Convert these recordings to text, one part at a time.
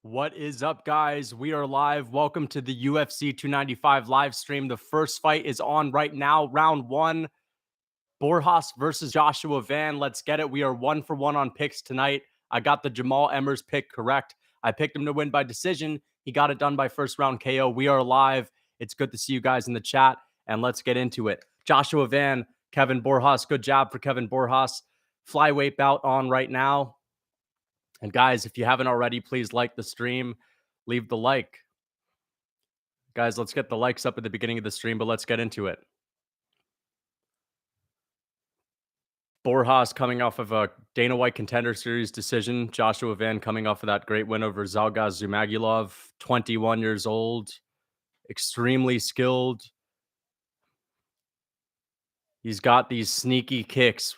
What is up, guys? We are live. Welcome to the UFC 295 live stream. The first fight is on right now. Round one, Borjas versus Joshua Van. Let's get it. We are 1-for-1 on picks tonight. I got the Jamal Emmers pick correct. I picked him to win by decision. He got it done by first round KO. We are live. It's good to see you guys in the chat, and let's get into it. Joshua Van, Kevin Borjas. Good job for Kevin Borjas. Flyweight bout on right now. And guys, if you haven't already, please like the stream, leave the like. Guys, let's get the likes up at the beginning of the stream, but let's get into it. Borjas coming off of a Dana White Contender Series decision. Joshua Van coming off of that great win over Zalgaz Zumagulov, 21 years old, extremely skilled. He's got these sneaky kicks.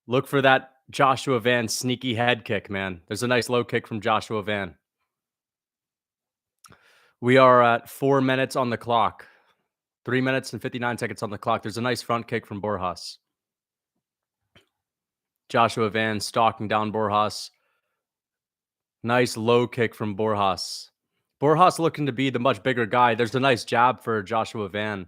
Look for that Joshua Van sneaky head kick, man. There's a nice low kick from Joshua Van. We are at 4 minutes on the clock. 3 minutes and 59 seconds on the clock. There's a nice front kick from Borjas. Joshua Van stalking down Borjas. Nice low kick from Borjas. Borjas looking to be the much bigger guy. There's a nice jab for Joshua Van.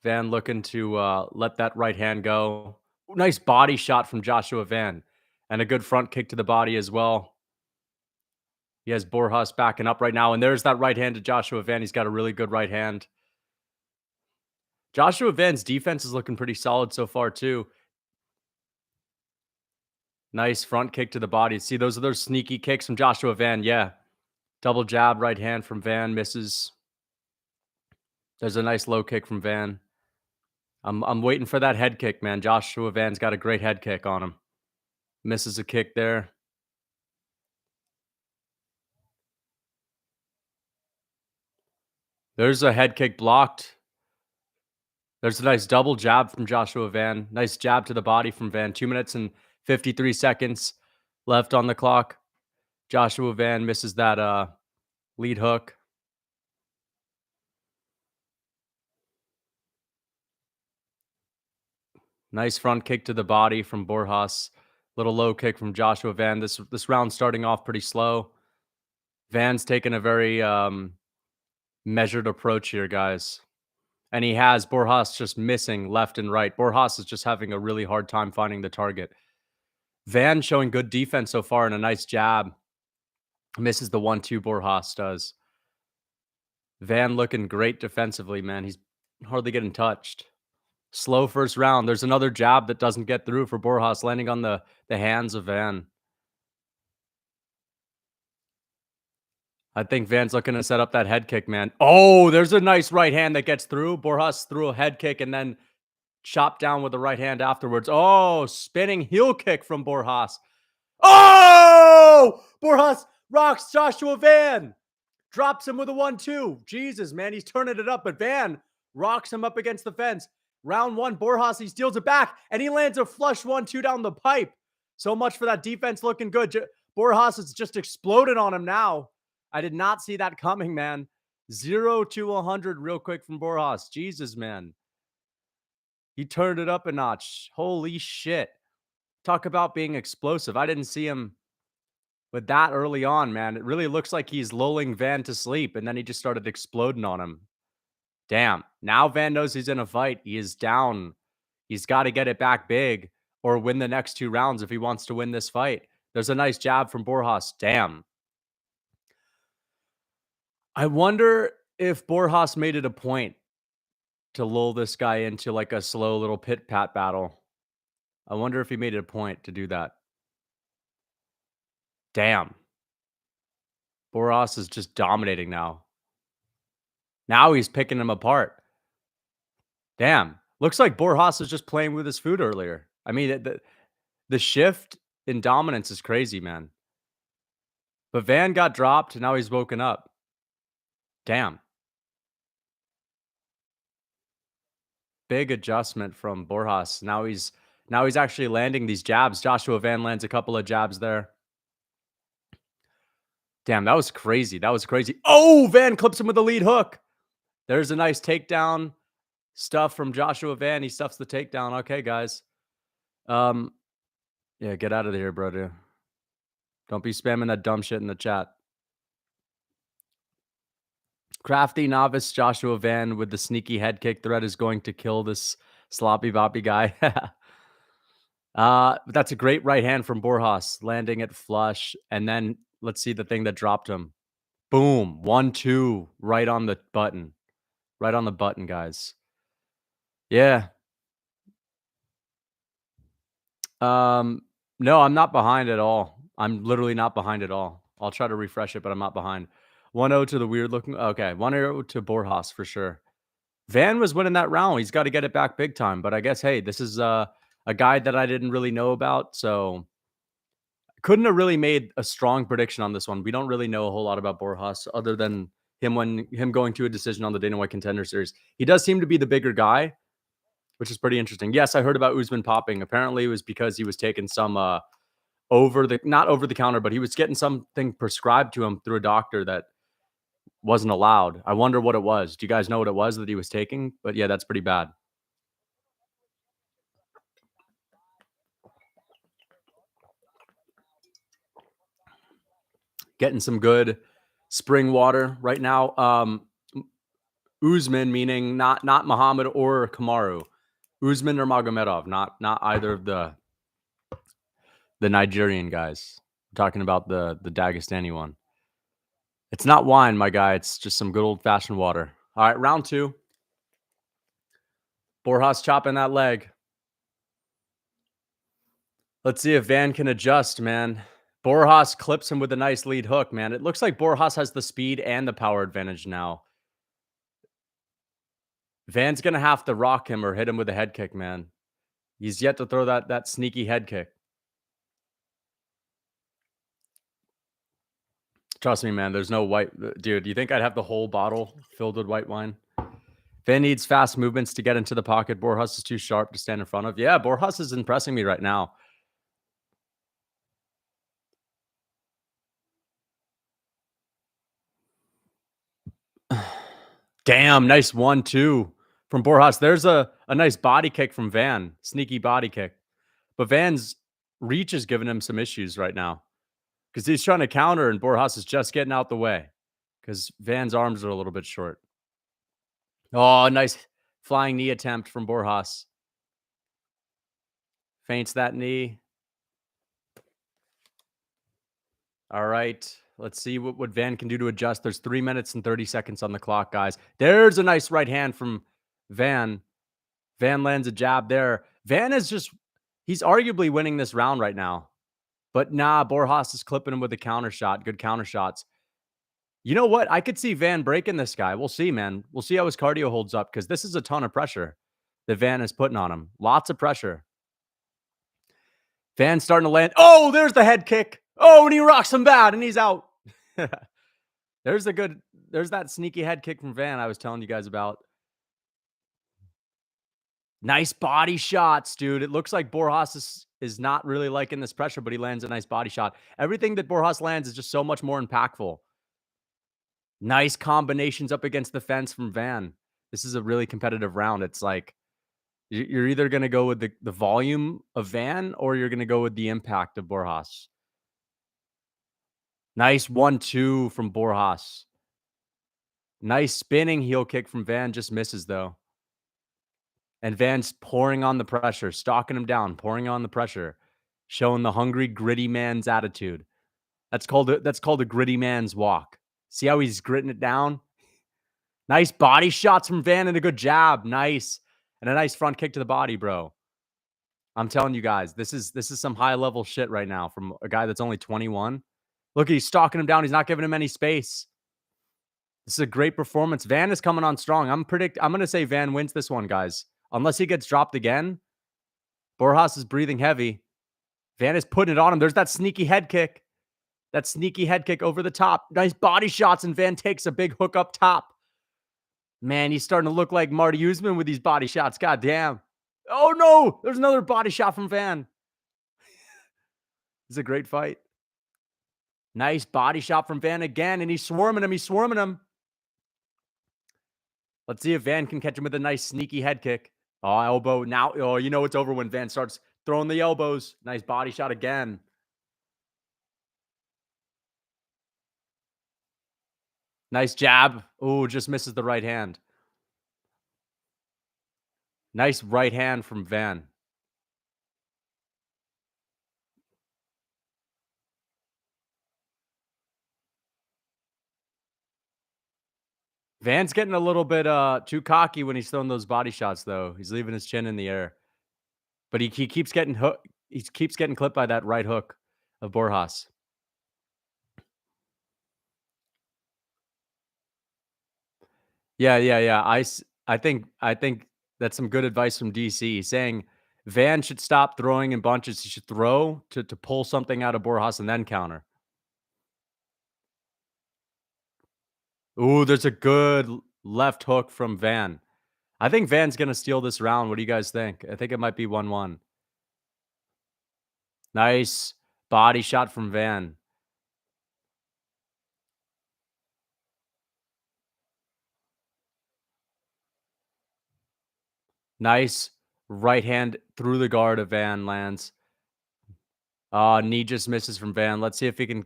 Van looking to let that right hand go. Nice body shot from Joshua Van. And a good front kick to the body as well. He has Borjas backing up right now. And there's that right hand to Joshua Van. He's got a really good right hand. Joshua Van's defense is looking pretty solid so far, too. Nice front kick to the body. See, those are those sneaky kicks from Joshua Van. Yeah. Double jab, right hand from Van. Misses. There's a nice low kick from Van. I'm waiting for that head kick, man. Joshua Van's got a great head kick on him. Misses a kick there. There's a head kick blocked. There's a nice double jab from Joshua Van. Nice jab to the body from Van. 2 minutes and 53 seconds left on the clock. Joshua Van misses that lead hook. Nice front kick to the body from Borjas. Little low kick from Joshua Van. This round starting off pretty slow. Van's taking a very measured approach here, guys. And he has Borjas just missing left and right. Borjas is just having a really hard time finding the target. Van showing good defense so far and a nice jab. Misses the 1-2 Borjas does. Van looking great defensively, man. He's hardly getting touched. Slow first round. There's another jab that doesn't get through for Borjas, landing on the hands of Van. I think Van's looking to set up that head kick, man. Oh, there's a nice right hand that gets through. Borjas threw a head kick and then chopped down with the right hand afterwards. Oh, spinning heel kick from Borjas. Oh! Borjas rocks Joshua Van. Drops him with a 1-2. Jesus, man, he's turning it up, but Van rocks him up against the fence. Round one, Borjas, he steals it back, and he lands a flush 1-2 down the pipe. So much for that defense looking good. Borjas has just exploded on him now. I did not see that coming, man. 0-100 real quick from Borjas. Jesus, man. He turned it up a notch. Holy shit. Talk about being explosive. I didn't see him with that early on, man. It really looks like he's lulling Van to sleep, and then he just started exploding on him. Damn. Now Van knows he's in a fight. He is down. He's got to get it back big or win the next 2 rounds if he wants to win this fight. There's a nice jab from Borjas. Damn. I wonder if Borjas made it a point to lull this guy into like a slow little pit-pat battle. I wonder if he made it a point to do that. Damn. Borjas is just dominating now. Now he's picking him apart. Damn. Looks like Borjas was just playing with his food earlier. I mean, the shift in dominance is crazy, man. But Van got dropped, and now he's woken up. Damn. Big adjustment from Borjas. Now he's actually landing these jabs. Joshua Van lands a couple of jabs there. Damn, that was crazy. That was crazy. Oh, Van clips him with a lead hook. There's a nice takedown stuff from Joshua Van. He stuffs the takedown. Okay, guys. Yeah, get out of here, brother. Don't be spamming that dumb shit in the chat. Crafty novice Joshua Van with the sneaky head kick threat is going to kill this sloppy boppy guy. That's a great right hand from Borjas, landing it flush. And then let's see the thing that dropped him. Boom. 1-2. Right on the button. Right on the button, guys. Yeah. No, I'm not behind at all. I'm literally not behind at all. I'll try to refresh it, but I'm not behind. 1-0 to the weird looking. Okay. 1-0 to Borjas for sure. Van was winning that round. He's got to get it back big time. But I guess, hey, this is a guy that I didn't really know about. So couldn't have really made a strong prediction on this one. We don't really know a whole lot about Borjas other than him going to a decision on the Dana White Contender Series. He does seem to be the bigger guy, which is pretty interesting. Yes, I heard about Usman popping. Apparently, it was because he was taking some not over the counter, but he was getting something prescribed to him through a doctor that wasn't allowed. I wonder what it was. Do you guys know what it was that he was taking? But yeah, that's pretty bad. Getting some good spring water right now. Usman, meaning not Muhammad or Kamaru. Usman or Magomedov, not either of the Nigerian guys. I'm talking about the Dagestani one. It's not wine, my guy. It's just some good old-fashioned water. All right, round 2. Borjas chopping that leg. Let's see if Van can adjust, man. Borjas clips him with a nice lead hook, man. It looks like Borjas has the speed and the power advantage now. Van's going to have to rock him or hit him with a head kick, man. He's yet to throw that sneaky head kick. Trust me, man. There's no white. Dude, do you think I'd have the whole bottle filled with white wine? Van needs fast movements to get into the pocket. Borjas is too sharp to stand in front of. Yeah, Borjas is impressing me right now. Damn, nice 1-2 from Borjas. There's a nice body kick from Van. Sneaky body kick. But Van's reach is giving him some issues right now because he's trying to counter and Borjas is just getting out the way because Van's arms are a little bit short. Oh, nice flying knee attempt from Borjas. Feints that knee. All right. Let's see what Van can do to adjust. There's 3 minutes and 30 seconds on the clock, guys. There's a nice right hand from Van. Van lands a jab there. Van is he's arguably winning this round right now. But nah, Borjas is clipping him with a counter shot. Good counter shots. You know what? I could see Van breaking this guy. We'll see, man. We'll see how his cardio holds up because this is a ton of pressure that Van is putting on him. Lots of pressure. Van's starting to land. Oh, there's the head kick. Oh, and he rocks him bad, and he's out. There's that sneaky head kick from Van I was telling you guys about. Nice body shots, dude. It looks like Borjas is not really liking this pressure, but he lands a nice body shot. Everything that Borjas lands is just so much more impactful. Nice combinations up against the fence from Van. This is a really competitive round. It's like you're either going to go with the volume of Van or you're going to go with the impact of Borjas. Nice 1-2 from Borjas. Nice spinning heel kick from Van. Just misses, though. And Van's pouring on the pressure, stalking him down, pouring on the pressure, showing the hungry, gritty man's attitude. That's called a gritty man's walk. See how he's gritting it down? Nice body shots from Van and a good jab. Nice. And a nice front kick to the body, bro. I'm telling you guys, this is some high-level shit right now from a guy that's only 21. Look, he's stalking him down. He's not giving him any space. This is a great performance. Van is coming on strong. I'm going to say Van wins this one, guys. Unless he gets dropped again. Borjas is breathing heavy. Van is putting it on him. There's that sneaky head kick. That sneaky head kick over the top. Nice body shots, and Van takes a big hook up top. Man, he's starting to look like Marty Usman with these body shots. God damn. Oh, no. There's another body shot from Van. It's a great fight. Nice body shot from Van again, and he's swarming him. He's swarming him. Let's see if Van can catch him with a nice sneaky head kick. Oh, elbow. Now, oh, you know it's over when Van starts throwing the elbows. Nice body shot again. Nice jab. Oh, just misses the right hand. Nice right hand from Van. Van's getting a little bit too cocky when he's throwing those body shots, though. He's leaving his chin in the air. But he keeps getting he keeps getting clipped by that right hook of Borjas. Yeah, yeah, yeah. I think that's some good advice from DC saying Van should stop throwing in bunches. He should throw to pull something out of Borjas and then counter. Ooh, there's a good left hook from Van. I think Van's gonna steal this round. What do you guys think? I think it might be 1-1. Nice body shot from Van. Nice right hand through the guard of Van lands. Knee just misses from Van. Let's see if he can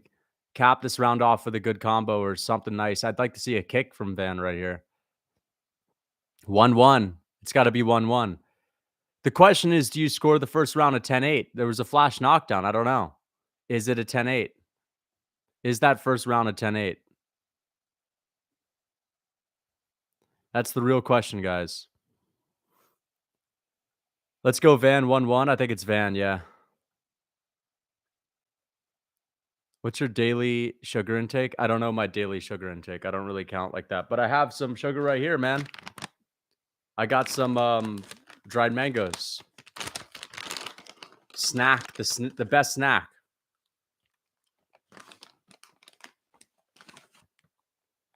cap this round off with a good combo or something nice. I'd like to see a kick from Van right here. 1-1. It's got to be 1-1. The question is, do you score the first round a 10-8? There was a flash knockdown. I don't know. Is it a 10-8? Is that first round a 10-8? That's the real question, guys. Let's go Van 1-1. I think it's Van, yeah. What's your daily sugar intake? I don't know my daily sugar intake. I don't really count like that, but I have some sugar right here, man. I got some dried mangoes. Snack, the best snack.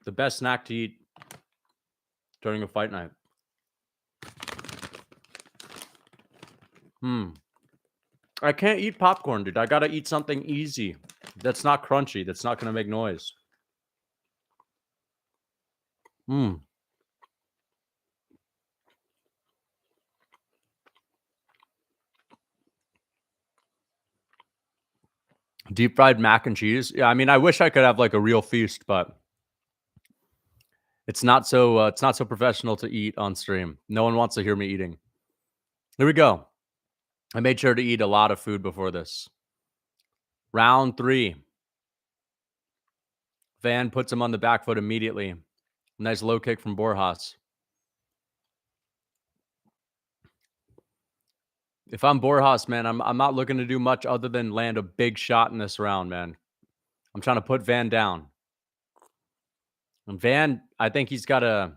The best snack to eat during a fight night. I can't eat popcorn, dude. I gotta eat something easy. That's not crunchy. That's not gonna make noise. Deep fried mac and cheese. Yeah, I mean, I wish I could have like a real feast, but it's not so professional to eat on stream. No one wants to hear me eating. Here we go. I made sure to eat a lot of food before this. Round 3. Van puts him on the back foot immediately. Nice low kick from Borjas. If I'm Borjas, man, I'm not looking to do much other than land a big shot in this round, man. I'm trying to put Van down. And Van, I think he's got to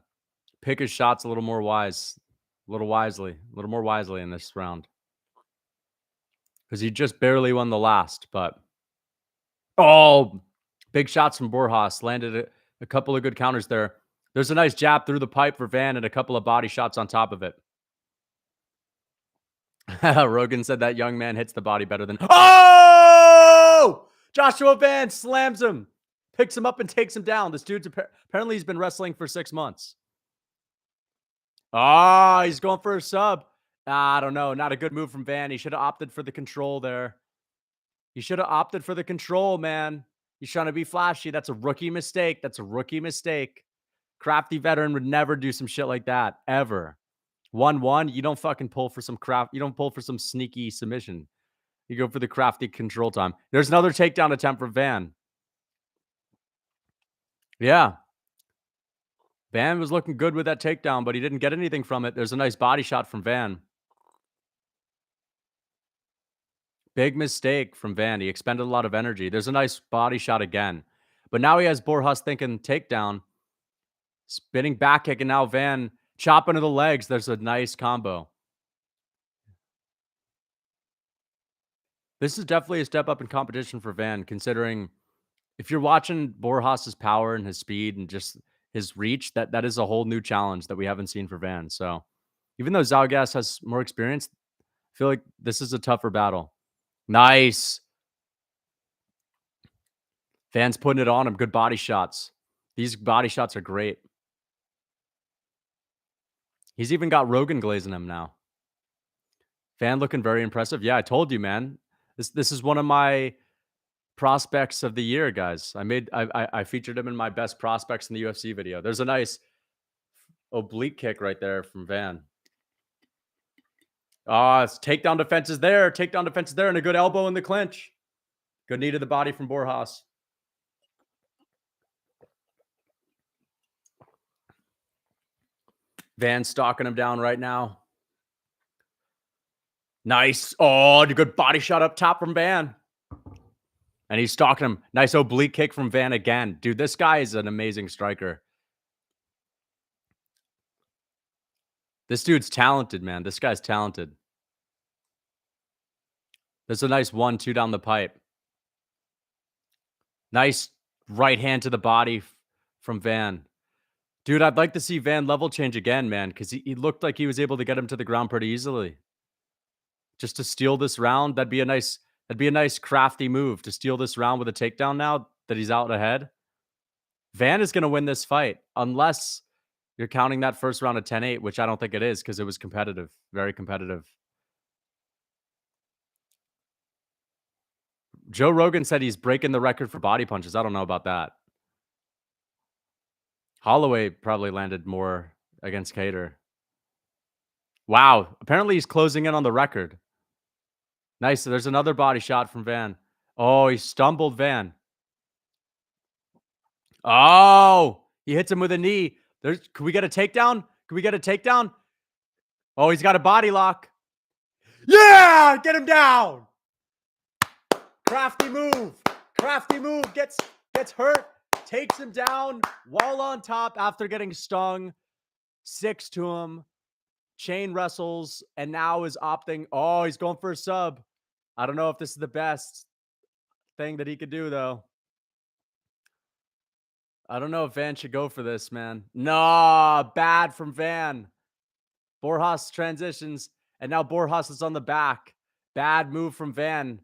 pick his shots a little more a little more wisely in this round. Because he just barely won the last, but big shots from Borjas. Landed a couple of good counters there. There's a nice jab through the pipe for Van and a couple of body shots on top of it. Rogan said that young man hits the body better than. Oh! Joshua Van slams him, picks him up, and takes him down. This dude's apparently he's been wrestling for 6 months. He's going for a sub. I don't know. Not a good move from Van. He should have opted for the control there. He should have opted for the control, man. He's trying to be flashy. That's a rookie mistake. That's a rookie mistake. Crafty veteran would never do some shit like that, ever. 1-1, you don't fucking pull for some craft. You don't pull for some sneaky submission. You go for the crafty control time. There's another takedown attempt for Van. Yeah. Van was looking good with that takedown, but he didn't get anything from it. There's a nice body shot from Van. Big mistake from Van. He expended a lot of energy. There's a nice body shot again. But now he has Borjas thinking takedown. Spinning back kick, and now Van chopping to the legs. There's a nice combo. This is definitely a step up in competition for Van, considering if you're watching Borjas's power and his speed and just his reach, that is a whole new challenge that we haven't seen for Van. So even though Zalgas has more experience, I feel like this is a tougher battle. Nice. Van's putting it on him. Good body shots. These body shots are great. He's even got Rogan glazing him now. Van looking very impressive. Yeah, I told you, man. This is one of my prospects of the year, guys. I featured him in my best prospects in the UFC video. There's a nice oblique kick right there from Van. It's takedown defense is there. Takedown defense is there, and a good elbow in the clinch. Good knee to the body from Borjas. Van stalking him down right now. Nice. Oh, good body shot up top from Van. And he's stalking him. Nice oblique kick from Van again. Dude, this guy is an amazing striker. This dude's talented, man. This guy's talented. There's a nice 1-2 down the pipe. Nice right hand to the body from Van. Dude, I'd like to see Van level change again, man, because he looked like he was able to get him to the ground pretty easily. Just to steal this round, that'd be a nice crafty move to steal this round with a takedown now that he's out ahead. Van is going to win this fight unless you're counting that first round of 10-8, which I don't think it is because it was competitive, very competitive. Joe Rogan said he's breaking the record for body punches. I don't know about that. Holloway probably landed more against Cater. Wow. Apparently he's closing in on the record. Nice. There's another body shot from Van. Oh, he stumbled Van. Oh, he hits him with a knee. Can we get a takedown? Can we get a takedown? Oh, he's got a body lock. Yeah, get him down. Crafty move. Crafty move. Gets hurt. Takes him down while on top after getting stung. 6 to him. Chain wrestles and now is opting. Oh, he's going for a sub. I don't know if this is the best thing that he could do, though. I don't know if Van should go for this, man. Nah, bad from Van. Borjas transitions, and now Borjas is on the back. Bad move from Van.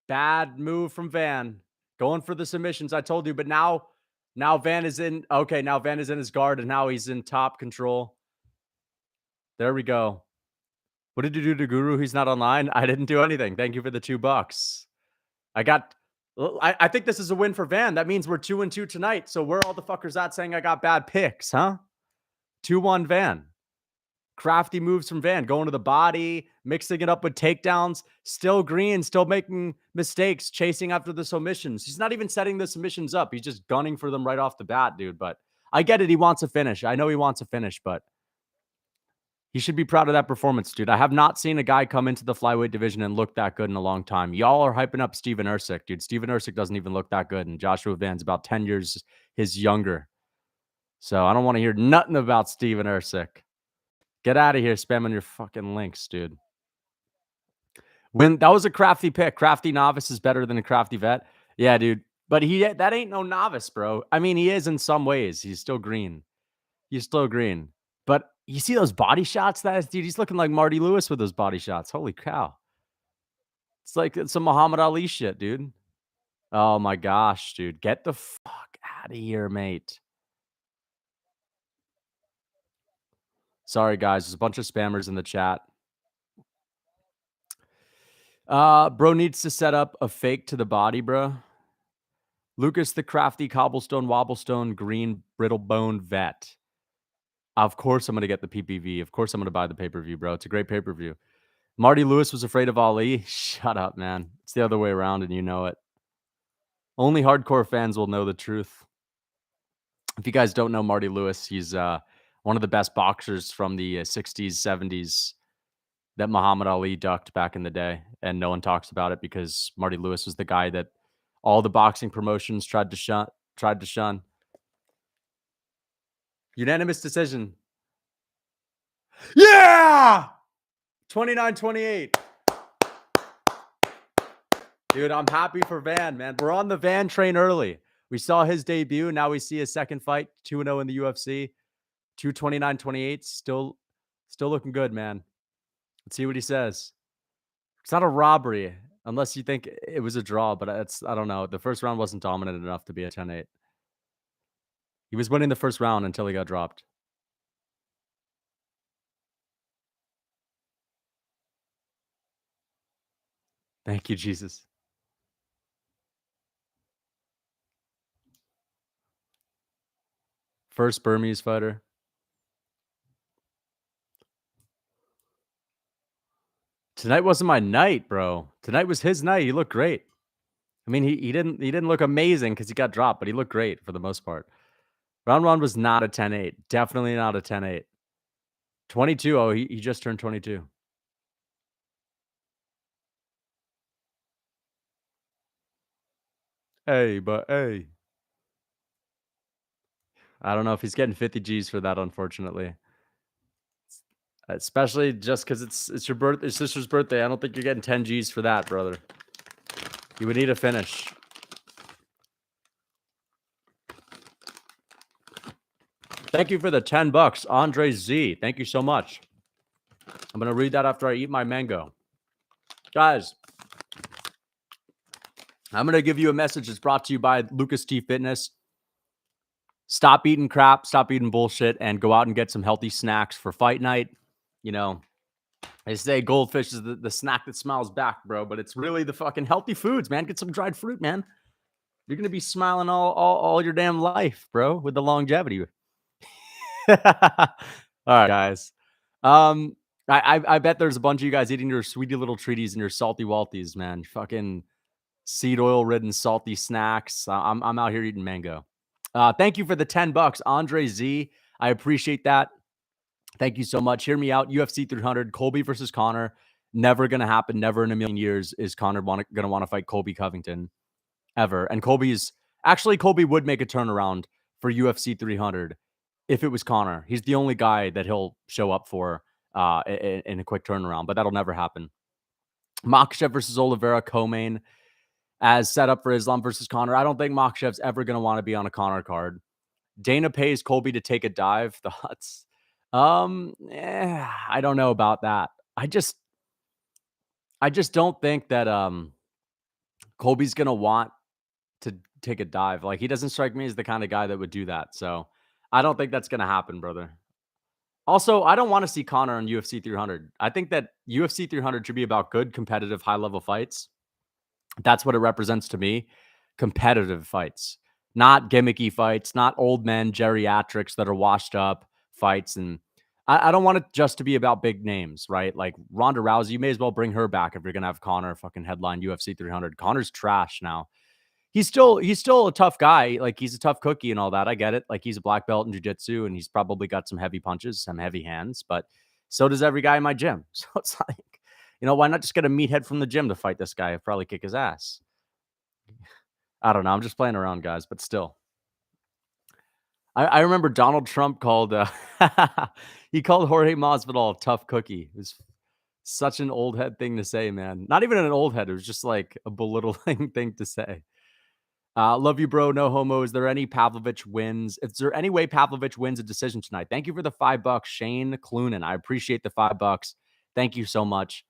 Bad move from Van. Going for the submissions, I told you, but now Van is in. Okay, now Van is in his guard, and now he's in top control. There we go. What did you do to Guru? He's not online. I didn't do anything. Thank you for the $2. I think this is a win for Van. That means we're 2-2 tonight. So where are all the fuckers at saying I got bad picks, huh? 2-1 Van. Crafty moves from Van, going to the body, mixing it up with takedowns. Still green, still making mistakes, chasing after the submissions. He's not even setting the submissions up. He's just gunning for them right off the bat, dude. But I get it. He wants a finish. I know he wants a finish, but he should be proud of that performance, dude. I have not seen a guy come into the flyweight division and look that good in a long time. Y'all are hyping up Steven Ersic, dude. Steven Ersic doesn't even look that good, and Joshua Van's about 10 years his younger. So I don't want to hear nothing about Steven Ersic. Get out of here spamming your fucking links, dude. That was a crafty pick. Crafty novice is better than a crafty vet. Yeah, dude. But that ain't no novice, bro. I mean, he is in some ways. He's still green. He's still green. But you see those body shots? Dude, he's looking like Marty Lewis with those body shots. Holy cow. It's like some Muhammad Ali shit, dude. Oh my gosh, dude. Get the fuck out of here, mate. Sorry, guys. There's a bunch of spammers in the chat. Bro needs to set up a fake to the body, bro. Lucas the crafty cobblestone wobblestone green brittle bone vet. Of course I'm going to get the PPV. Of course I'm going to buy the pay-per-view, bro. It's a great pay-per-view. Marty Lewis was afraid of Ali. Shut up, man. It's the other way around and you know it. Only hardcore fans will know the truth. If you guys don't know Marty Lewis, he's one of the best boxers from the 60s, 70s that Muhammad Ali ducked back in the day. And no one talks about it because Marty Lewis was the guy that all the boxing promotions tried to shun. Unanimous decision. Yeah! 29-28. Dude, I'm happy for Van, man. We're on the Van train early. We saw his debut. Now we see his second fight, 2-0 in the UFC. 29-28. Still looking good, man. Let's see what he says. It's not a robbery unless you think it was a draw, but I don't know. The first round wasn't dominant enough to be a 10-8. He was winning the first round until he got dropped. Thank you, Jesus. First Burmese fighter. Tonight wasn't my night, bro. Tonight was his night. He looked great. I mean, he didn't look amazing because he got dropped, but he looked great for the most part. Round one was not a 10-8. Definitely not a 10-8. 22. Oh, he just turned 22. Hey, but hey. I don't know if he's getting 50 G's for that, unfortunately. Especially just because it's your sister's birthday. I don't think you're getting 10 G's for that, brother. You would need a finish. Thank you for the $10, Andre Z. Thank you so much. I'm gonna read that after I eat my mango. Guys, I'm gonna give you a message that's brought to you by Lucas T Fitness. Stop eating crap, stop eating bullshit, and go out and get some healthy snacks for fight night. You know, I say goldfish is the snack that smiles back, bro, but it's really the fucking healthy foods, man. Get some dried fruit, man. You're gonna be smiling all your damn life, bro, with the longevity. All right, guys. I bet there's a bunch of you guys eating your sweetie little treaties and your salty walties, man. Fucking seed oil ridden salty snacks. I'm out here eating mango. Thank you for the $10, Andre Z. I appreciate that. Thank you so much. Hear me out. UFC 300, Colby versus Connor. Never gonna happen. Never in a million years is Connor gonna want to fight Colby Covington ever. And Colby would make a turnaround for UFC 300 if it was Connor. He's the only guy that he'll show up for in a quick turnaround, but that'll never happen. Makhachev versus Oliveira, co-main as set up for Islam versus Connor. I don't think Makhachev's ever going to want to be on a Connor card. Dana pays Colby to take a dive. Thoughts? I don't know about that. I just don't think that Colby's going to want to take a dive. Like, he doesn't strike me as the kind of guy that would do that. So I don't think that's going to happen, brother. Also, I don't want to see Connor on UFC 300. I think that UFC 300 should be about good, competitive, high-level fights. That's what it represents to me. Competitive fights, not gimmicky fights, not old men, geriatrics that are washed up fights. And I don't want it just to be about big names, right? Like Ronda Rousey, you may as well bring her back if you're going to have Connor fucking headline UFC 300. Connor's trash now. He's still a tough guy. Like, he's a tough cookie and all that. I get it. Like, he's a black belt in jiu-jitsu and he's probably got some heavy punches, some heavy hands, but so does every guy in my gym. So it's like, why not just get a meathead from the gym to fight this guy? He'll probably kick his ass. I don't know. I'm just playing around, guys, but still. I remember Donald Trump called he called Jorge Masvidal a tough cookie. It was such an old head thing to say, man. Not even an old head. It was just like a belittling thing to say. Love you, bro. No homo. Is there any Pavlovich wins? Is there any way Pavlovich wins a decision tonight? Thank you for the $5, Shane Clunan. I appreciate the $5. Thank you so much.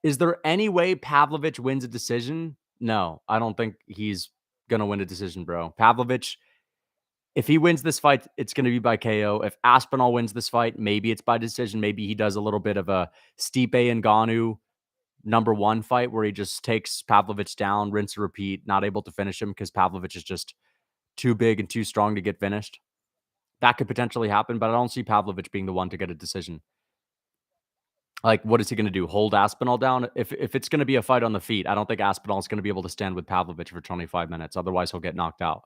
Is there any way Pavlovich wins a decision? No, I don't think he's going to win a decision, bro. Pavlovich, if he wins this fight, it's going to be by KO. If Aspinall wins this fight, maybe it's by decision. Maybe he does a little bit of a Stipe Ngannou #1 fight where he just takes Pavlovich down, rinse and repeat, not able to finish him because Pavlovich is just too big and too strong to get finished. That could potentially happen, but I don't see Pavlovich being the one to get a decision. Like, what is he going to do? Hold Aspinall down? If it's going to be a fight on the feet, I don't think Aspinall is going to be able to stand with Pavlovich for 25 minutes. Otherwise, he'll get knocked out.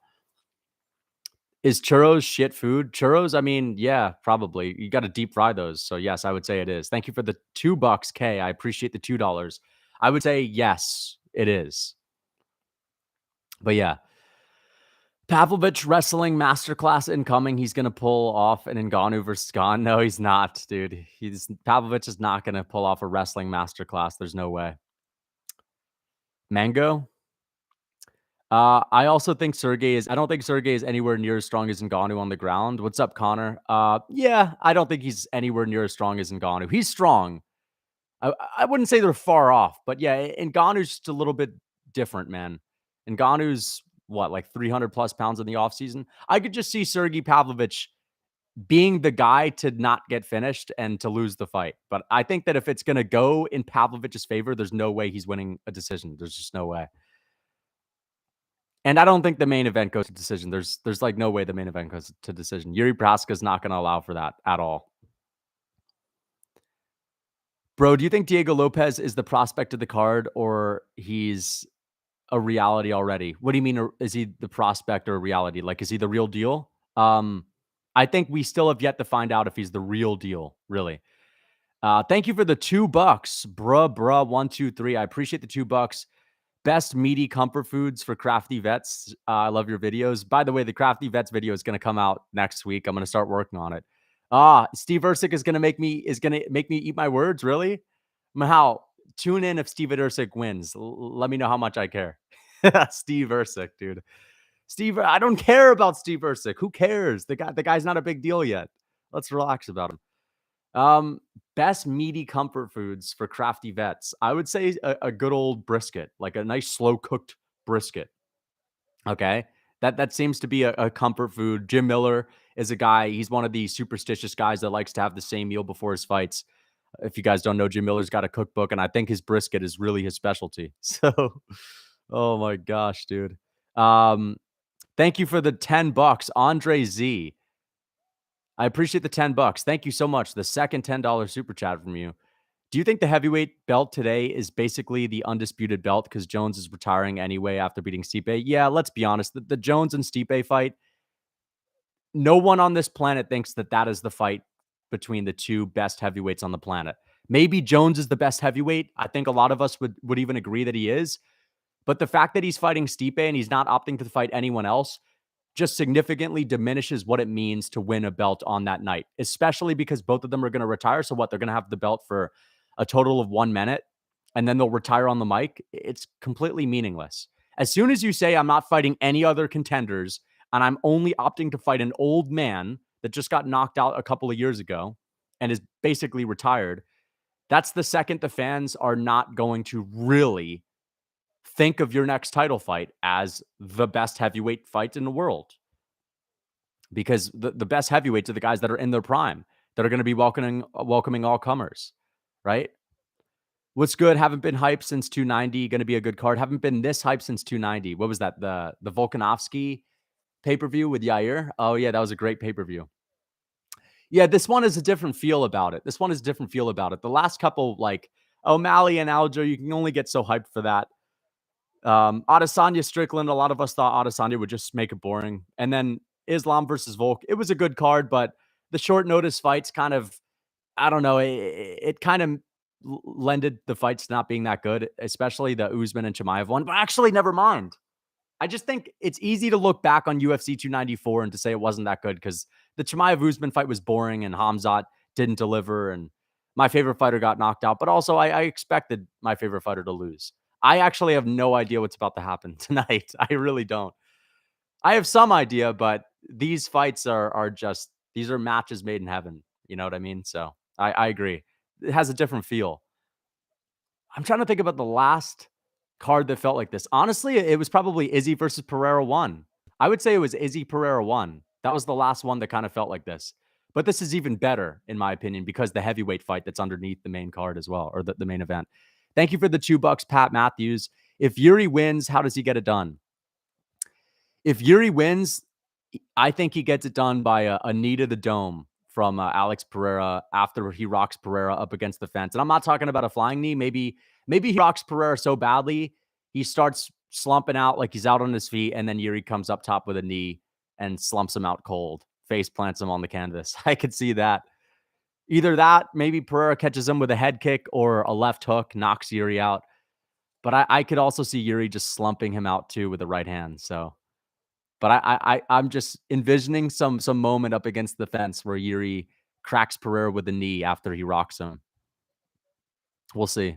Is churros shit food? Churros, I mean, yeah, probably. You got to deep fry those. So yes, I would say it is. Thank you for the $2, K. I appreciate the $2. I would say yes, it is. But yeah. Pavlovich wrestling masterclass incoming. He's going to pull off an Ngannou versus Khan. No, he's not, dude. Pavlovich is not going to pull off a wrestling masterclass. There's no way. Mango? I also think I don't think Sergei is anywhere near as strong as Ngannou on the ground. What's up, Connor? Yeah, I don't think he's anywhere near as strong as Ngannou. He's strong. I wouldn't say they're far off, but yeah, Ngannou's just a little bit different, man. Ngannou's what, like 300 plus pounds in the offseason? I could just see Sergei Pavlovich being the guy to not get finished and to lose the fight. But I think that if it's going to go in Pavlovich's favor, there's no way he's winning a decision. There's just no way. And I don't think the main event goes to decision. There's like no way the main event goes to decision. Jiri Prochazka is not going to allow for that at all. Bro, do you think Diego Lopez is the prospect of the card or he's a reality already? What do you mean? Is he the prospect or a reality? Like, is he the real deal? I think we still have yet to find out if he's the real deal, really. Thank you for the $2. Bruh, 123. I appreciate the $2. Best meaty comfort foods for crafty vets. I love your videos. By the way, the crafty vets video is going to come out next week. I'm going to start working on it. Steve Ersic is going to make me eat my words. Really? Mahal, tune in if Steve Ersic wins. Let me know how much I care. Steve Ersic, dude. Steve, I don't care about Steve Ersic. Who cares? The guy's not a big deal yet. Let's relax about him. Best meaty comfort foods for crafty vets. I would say a good old brisket, like a nice slow cooked brisket. Okay. That seems to be a comfort food. Jim Miller is a guy, he's one of the superstitious guys that likes to have the same meal before his fights. If you guys don't know, Jim Miller's got a cookbook, and I think his brisket is really his specialty. So, oh my gosh, dude. Thank you for the $10, Andre Z. I appreciate the $10. Thank you so much. The second $10 super chat from you. Do you think the heavyweight belt today is basically the undisputed belt because Jones is retiring anyway after beating Stipe? Yeah, let's be honest. The Jones and Stipe fight, no one on this planet thinks that is the fight between the two best heavyweights on the planet. Maybe Jones is the best heavyweight. I think a lot of us would even agree that he is. But the fact that he's fighting Stipe and he's not opting to fight anyone else just significantly diminishes what it means to win a belt on that night, especially because both of them are going to retire. So what? They're going to have the belt for a total of 1 minute and then they'll retire on the mic. It's completely meaningless. As soon as you say, I'm not fighting any other contenders and I'm only opting to fight an old man that just got knocked out a couple of years ago and is basically retired, that's the second the fans are not going to really think of your next title fight as the best heavyweight fight in the world. Because the best heavyweights are the guys that are in their prime, that are going to be welcoming all comers, right? What's good? Haven't been hyped since 290. Going to be a good card. Haven't been this hyped since 290. What was that? The Volkanovski pay-per-view with Yair? Oh, yeah, that was a great pay-per-view. Yeah, this one is a different feel about it. The last couple, like O'Malley and Aljo, you can only get so hyped for that. Adesanya Strickland, a lot of us thought Adesanya would just make it boring. And then Islam versus Volk, it was a good card, but the short notice fights kind of, I don't know, it kind of lended the fights not being that good, especially the Usman and Chimaev one. But actually, never mind. I just think it's easy to look back on UFC 294 and to say it wasn't that good because the Chimaev Usman fight was boring and Hamzat didn't deliver and my favorite fighter got knocked out. But also, I expected my favorite fighter to lose. I actually have no idea what's about to happen tonight. I really don't. I have some idea, but these fights are just, these are matches made in heaven. You know what I mean? So I agree. It has a different feel. I'm trying to think about the last card that felt like this. Honestly, it was probably Izzy versus Pereira 1. I would say it was Izzy Pereira 1. That was the last one that kind of felt like this. But this is even better, in my opinion, because the heavyweight fight that's underneath the main card as well, or the main event. Thank you for the $2, Pat Matthews. If Jiri wins, how does he get it done? If Jiri wins, I think he gets it done by a knee to the dome from Alex Pereira after he rocks Pereira up against the fence. And I'm not talking about a flying knee. Maybe he rocks Pereira so badly, he starts slumping out like he's out on his feet, and then Jiri comes up top with a knee and slumps him out cold, face plants him on the canvas. I could see that. Either that, maybe Pereira catches him with a head kick or a left hook, knocks Jiri out. But I could also see Jiri just slumping him out too with the right hand. So, but I'm just envisioning some moment up against the fence where Jiri cracks Pereira with the knee after he rocks him. We'll see.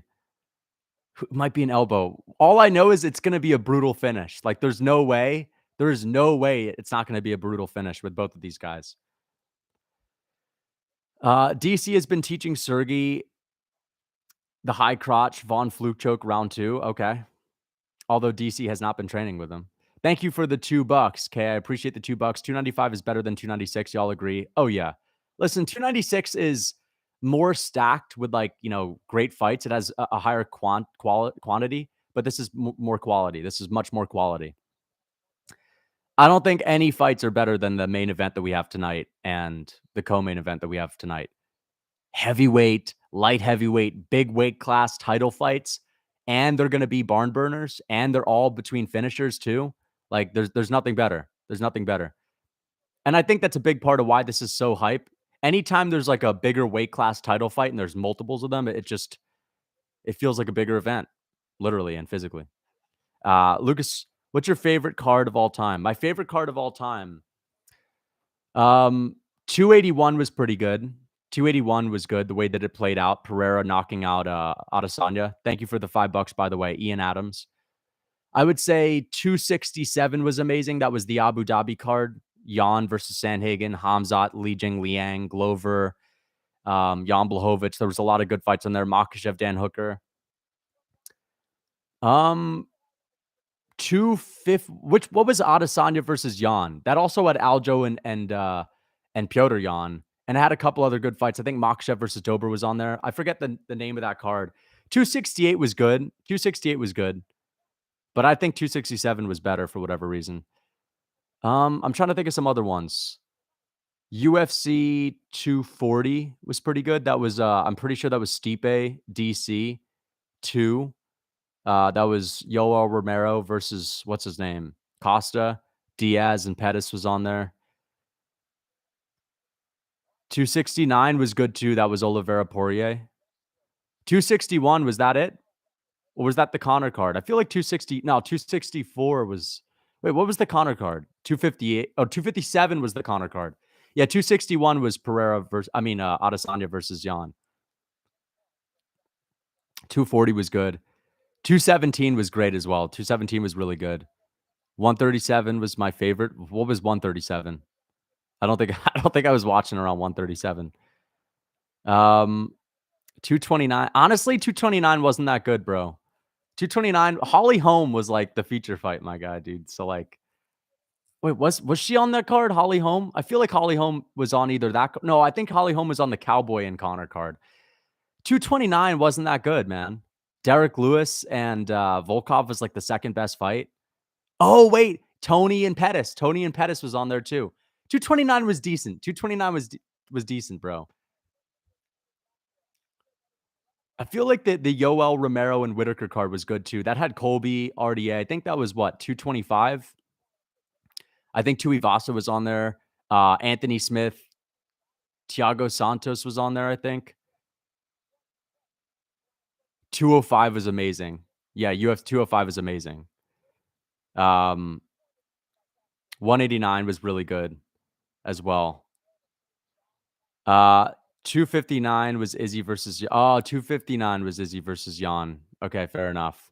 It might be an elbow. All I know is it's going to be a brutal finish. Like there's no way it's not going to be a brutal finish with both of these guys. DC has been teaching Sergey the high crotch Von Fluke choke round 2. Okay. Although DC has not been training with him. Thank you for the $2, Kay. I appreciate the $2. 295 is better than 296. Y'all agree? Oh, yeah. Listen, 296 is more stacked with great fights. It has a higher quantity, but this is more quality. This is much more quality. I don't think any fights are better than the main event that we have tonight and the co-main event that we have tonight. Heavyweight, light heavyweight, big weight class title fights, and they're gonna be barn burners, and they're all between finishers too. Like, there's nothing better. There's nothing better. And I think that's a big part of why this is so hype. Anytime there's like a bigger weight class title fight and there's multiples of them, it feels like a bigger event, literally and physically. Lucas, what's your favorite card of all time? My favorite card of all time. Um, 281 was pretty good. 281 was good the way that it played out. Pereira knocking out Adesanya. Thank you for the $5, by the way, Ian Adams. I would say 267 was amazing. That was the Abu Dhabi card. Jan versus Sandhagen, Hamzat, Li Jing Liang, Glover, Jan Blachowicz. There was a lot of good fights on there. Makhachev, Dan Hooker. Um, 250. What was Adesanya versus Jan? That also had Aljo and Piotr Jan, and it had a couple other good fights. I think Makhachev versus Dober was on there. I forget the name of that card. 268 was good. 268 was good, but I think 267 was better for whatever reason. I'm trying to think of some other ones. UFC 240 was pretty good. That was I'm pretty sure that was Stipe DC 2. That was Yoel Romero versus what's his name? Costa, Diaz, and Pettis was on there. 269 was good too. That was Oliveira Poirier. 261, was that it? Or was that the Connor card? I feel like 264 was. Wait, what was the Connor card? 258. Oh, 257 was the Connor card. Yeah, 261 was Pereira versus, Adesanya versus Jan. 240 was good. 217 was great as well. 217 was really good. 137 was my favorite. What was 137? I don't think I don't think I was watching around 137. 229. Honestly, 229 wasn't that good, bro. 229. Holly Holm was like the feature fight, my guy, dude. So like, wait, was she on that card? Holly Holm? I feel like Holly Holm was on either that. No, I think Holly Holm was on the Cowboy and Connor card. 229 wasn't that good, man. Derek Lewis and Volkov was like the second best fight. Oh, wait. Tony and Pettis. Tony and Pettis was on there too. 229 was decent. 229 was decent, bro. I feel like the Yoel Romero and Whitaker card was good too. That had Colby, RDA. I think that was what, 225? I think Tuivasa was on there. Anthony Smith, Thiago Santos was on there, I think. 205 was amazing. Yeah, UF 205 is amazing. 189 was really good as well. 259 was Izzy versus 259 was Izzy versus Jan. Okay, fair enough.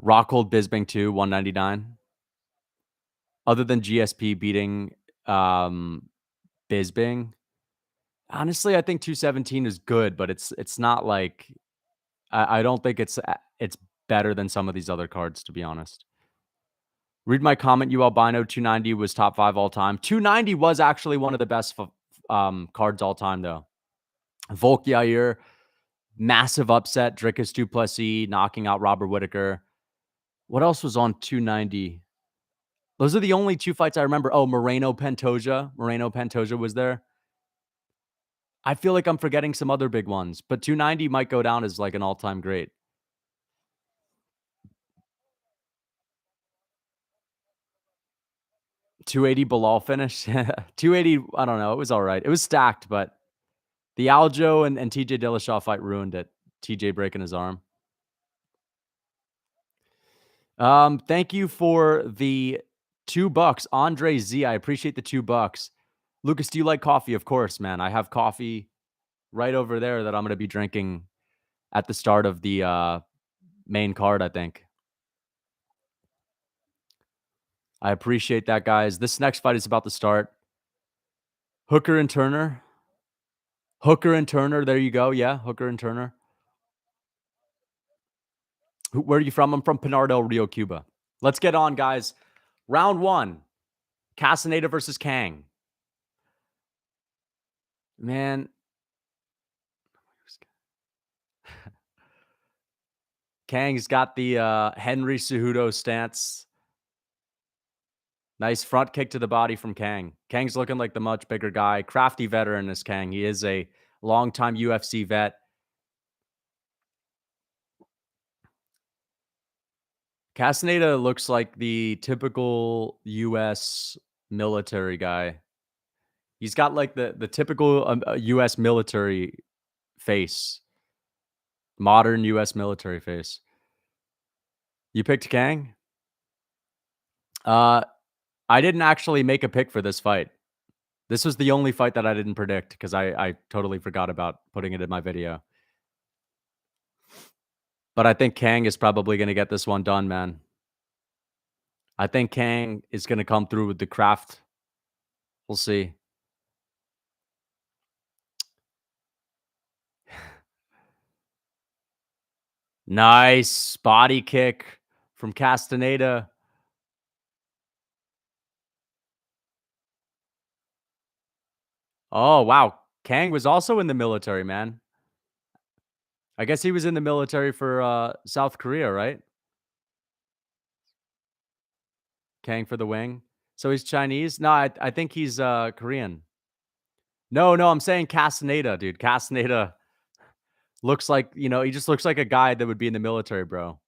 Rockhold Bisping 2, 199. Other than GSP beating Bisping, honestly, I think 217 is good, but it's not like I don't think it's better than some of these other cards, to be honest. Read my comment, you albino. 290 was top 5 all time. 290 was actually one of the best cards all time, though. Volk Yair, massive upset. Dricus du Plessis knocking out Robert Whitaker. What else was on 290? Those are the only two fights I remember. Oh, Moreno Pantoja. Moreno Pantoja was there. I feel like I'm forgetting some other big ones, but 290 might go down as like an all-time great. 280 Bilal finish. 280, I don't know. It was all right. It was stacked, but the Aljo and TJ Dillashaw fight ruined it. TJ breaking his arm. Thank you for the $2. Andre Z, I appreciate the $2. Lucas, do you like coffee? Of course, man. I have coffee right over there that I'm going to be drinking at the start of the main card, I think. I appreciate that, guys. This next fight is about to start. Hooker and Turner. Hooker and Turner. There you go. Yeah, Hooker and Turner. Where are you from? I'm from Pinar del Rio, Cuba. Let's get on, guys. Round 1. Castaneda versus Kang. Man. Kang's got the Henry Cejudo stance. Nice front kick to the body from Kang. Kang's looking like the much bigger guy. Crafty veteran is Kang. He is a longtime UFC vet. Castaneda looks like the typical US military guy. He's got like the typical US military face. Modern US military face. You picked Kang? I didn't actually make a pick for this fight. This was the only fight that I didn't predict because I totally forgot about putting it in my video. But I think Kang is probably going to get this one done, man. I think Kang is going to come through with the craft. We'll see. Nice body kick from Castaneda. Oh, wow. Kang was also in the military, man. I guess he was in the military for South Korea, right? Kang for the wing. So he's Chinese? No, I think he's Korean. No, I'm saying Castaneda, dude. Castaneda looks like, he just looks like a guy that would be in the military, bro.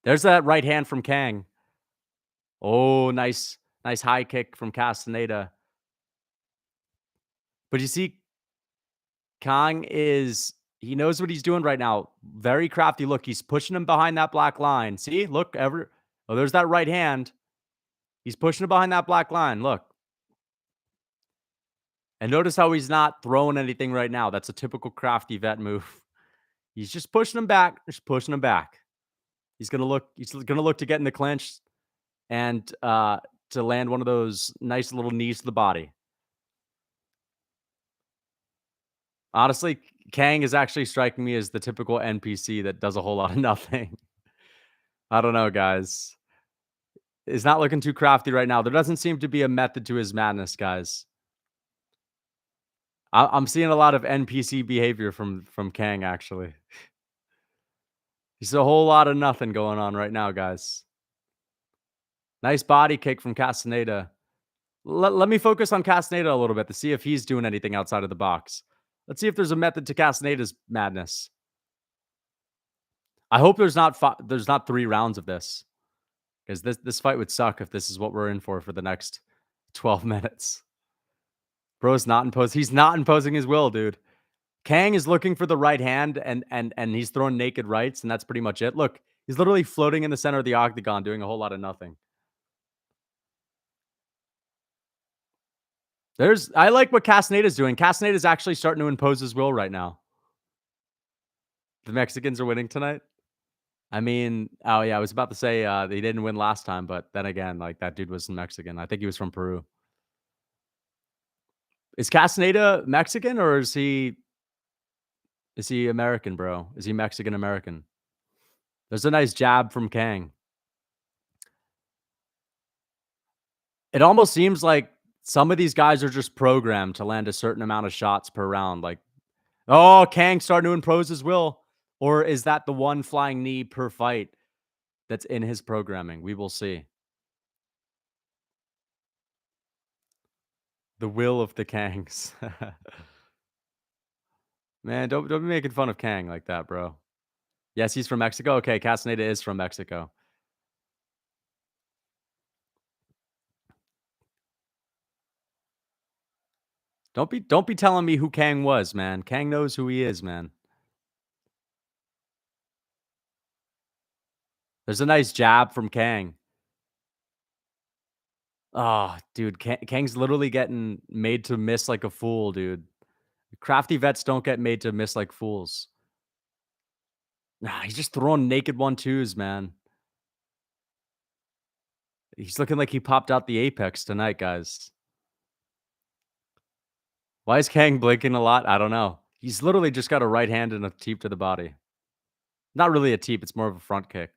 There's that right hand from Kang. Oh, nice high kick from Castaneda. But you see, he knows what he's doing right now. Very crafty. Look, he's pushing him behind that black line. See, look, there's that right hand. He's pushing him behind that black line. Look. And notice how he's not throwing anything right now. That's a typical crafty vet move. He's just pushing him back. Just pushing him back. He's gonna look to get in the clinch and to land one of those nice little knees to the body. Honestly, Kang is actually striking me as the typical NPC that does a whole lot of nothing. I don't know, guys. He's not looking too crafty right now. There doesn't seem to be a method to his madness, guys. I'm seeing a lot of NPC behavior from Kang, actually. There's a whole lot of nothing going on right now, guys. Nice body kick from Castaneda. Let me focus on Castaneda a little bit to see if he's doing anything outside of the box. Let's see if there's a method to Castaneda's madness. I hope there's not 3 rounds of this, because this fight would suck if this is what we're in for the next 12 minutes. Bro's not imposing. He's not imposing his will, dude. Kang is looking for the right hand, and he's throwing naked rights, and that's pretty much it. Look, he's literally floating in the center of the octagon, doing a whole lot of nothing. I like what Castaneda's doing. Castaneda's actually starting to impose his will right now. The Mexicans are winning tonight. I mean, oh yeah, I was about to say they didn't win last time, but then again, like that dude was Mexican. I think he was from Peru. Is Castaneda Mexican or is he American, bro? Is he Mexican American? There's a nice jab from Kang. It almost seems like some of these guys are just programmed to land a certain amount of shots per round. Like, oh, Kang starting to impose his will. Or is that the one flying knee per fight that's in his programming? We will see. The will of the Kangs. Man, don't be making fun of Kang like that, bro. Yes, he's from Mexico. Okay, Castaneda is from Mexico. Don't be telling me who Kang was, man. Kang knows who he is, man. There's a nice jab from Kang. Oh, dude, Kang's literally getting made to miss like a fool, dude. Crafty vets don't get made to miss like fools. Nah, he's just throwing naked 1-2s, man. He's looking like he popped out the apex tonight, guys. Why is Kang blinking a lot? I don't know. He's literally just got a right hand and a teep to the body. Not really a teep, it's more of a front kick.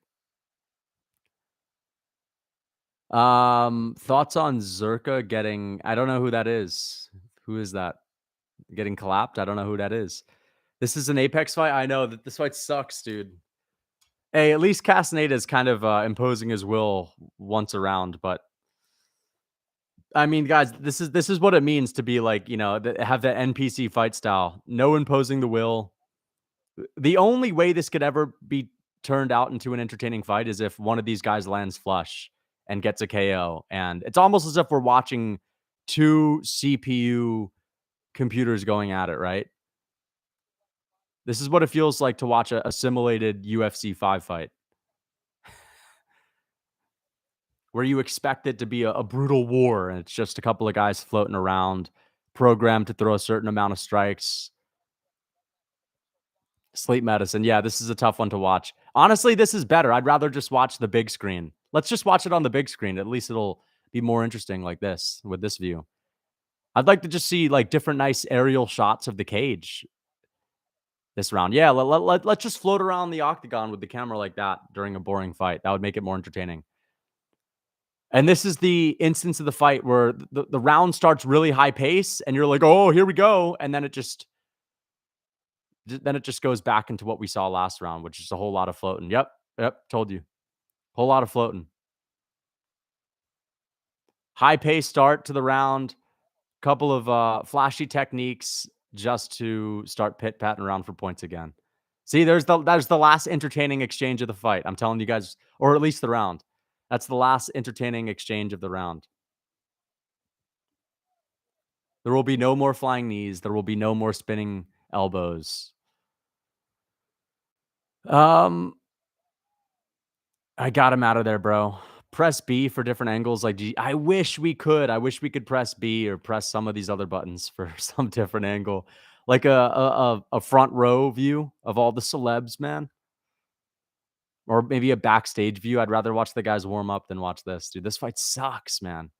Thoughts on Zerka getting, I don't know who that is. Who is that? Getting clapped? I don't know who that is. This is an Apex fight? I know that this fight sucks, dude. Hey, at least Castaneda is kind of imposing his will once around. But I mean, guys, this is what it means to be like, have that NPC fight style. No imposing the will. The only way this could ever be turned out into an entertaining fight is if one of these guys lands flush and gets a KO. And it's almost as if we're watching two CPU computers going at it, right? This is what it feels like to watch a simulated UFC 5 fight where you expect it to be a brutal war and it's just a couple of guys floating around, programmed to throw a certain amount of strikes. Sleep medicine. Yeah, this is a tough one to watch. Honestly, this is better. I'd rather just watch the big screen. Let's just watch it on the big screen. At least it'll be more interesting like this with this view. I'd like to just see like different nice aerial shots of the cage this round. Yeah, let's just float around the octagon with the camera like that during a boring fight. That would make it more entertaining. And this is the instance of the fight where the round starts really high pace and you're like, "Oh, here we go." And then it just goes back into what we saw last round, which is a whole lot of floating. Yep, told you. Whole lot of floating. High pace start to the round, couple of flashy techniques just to start pit-patting around for points again. See, there's the last entertaining exchange of the fight. I'm telling you guys, or at least the round. That's the last entertaining exchange of the round. There will be no more flying knees. There will be no more spinning elbows. Um, I got him out of there, bro. Press B for different angles. Like, I wish we could. I wish we could press B or press some of these other buttons for some different angle, like a front row view of all the celebs, man, or maybe a backstage view. I'd rather watch the guys warm up than watch this, dude. This fight sucks, man.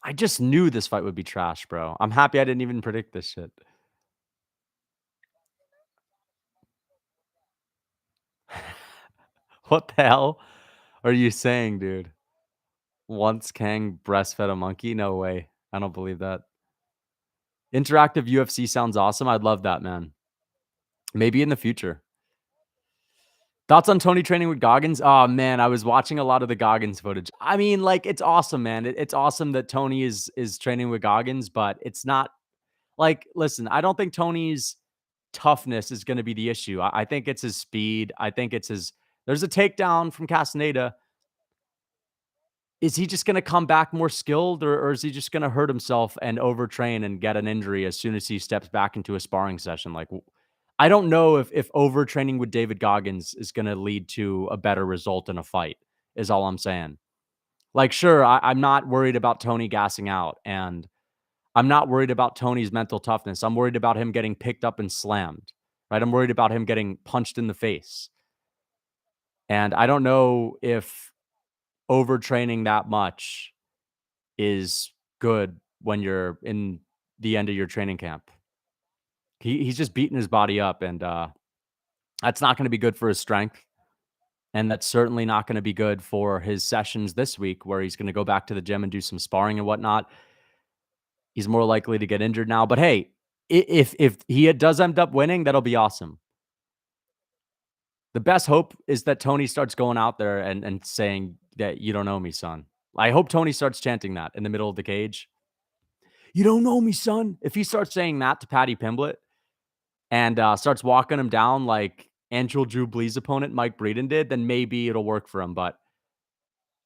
I just knew this fight would be trash, bro. I'm happy I didn't even predict this shit. What the hell are you saying, dude? Once Kang breastfed a monkey? No way. I don't believe that. Interactive UFC sounds awesome. I'd love that, man. Maybe in the future. Thoughts on Tony training with Goggins? Oh man, I was watching a lot of the Goggins footage. I mean, like it's awesome, man. It's awesome that Tony is training with Goggins, but it's not like listen, I don't think Tony's toughness is going to be the issue. I think it's his speed. I think it's his there's a takedown from Castaneda. Is he just gonna come back more skilled, or is he just gonna hurt himself and overtrain and get an injury as soon as he steps back into a sparring session? Like, I don't know if overtraining with David Goggins is gonna lead to a better result in a fight, is all I'm saying. Like, sure, I'm not worried about Tony gassing out, and I'm not worried about Tony's mental toughness. I'm worried about him getting picked up and slammed, right? I'm worried about him getting punched in the face. And I don't know if overtraining that much is good when you're in the end of your training camp. He's just beating his body up, and that's not gonna be good for his strength, and that's certainly not gonna be good for his sessions this week where he's gonna go back to the gym and do some sparring and whatnot. He's more likely to get injured now, but hey, if he does end up winning, that'll be awesome. The best hope is that Tony starts going out there and saying that, "You don't know me, son." I hope Tony starts chanting that in the middle of the cage. "You don't know me, son." If he starts saying that to Paddy Pimblett and, starts walking him down like Angel Drew Blee's opponent, Mike Breeden, did, then maybe it'll work for him, but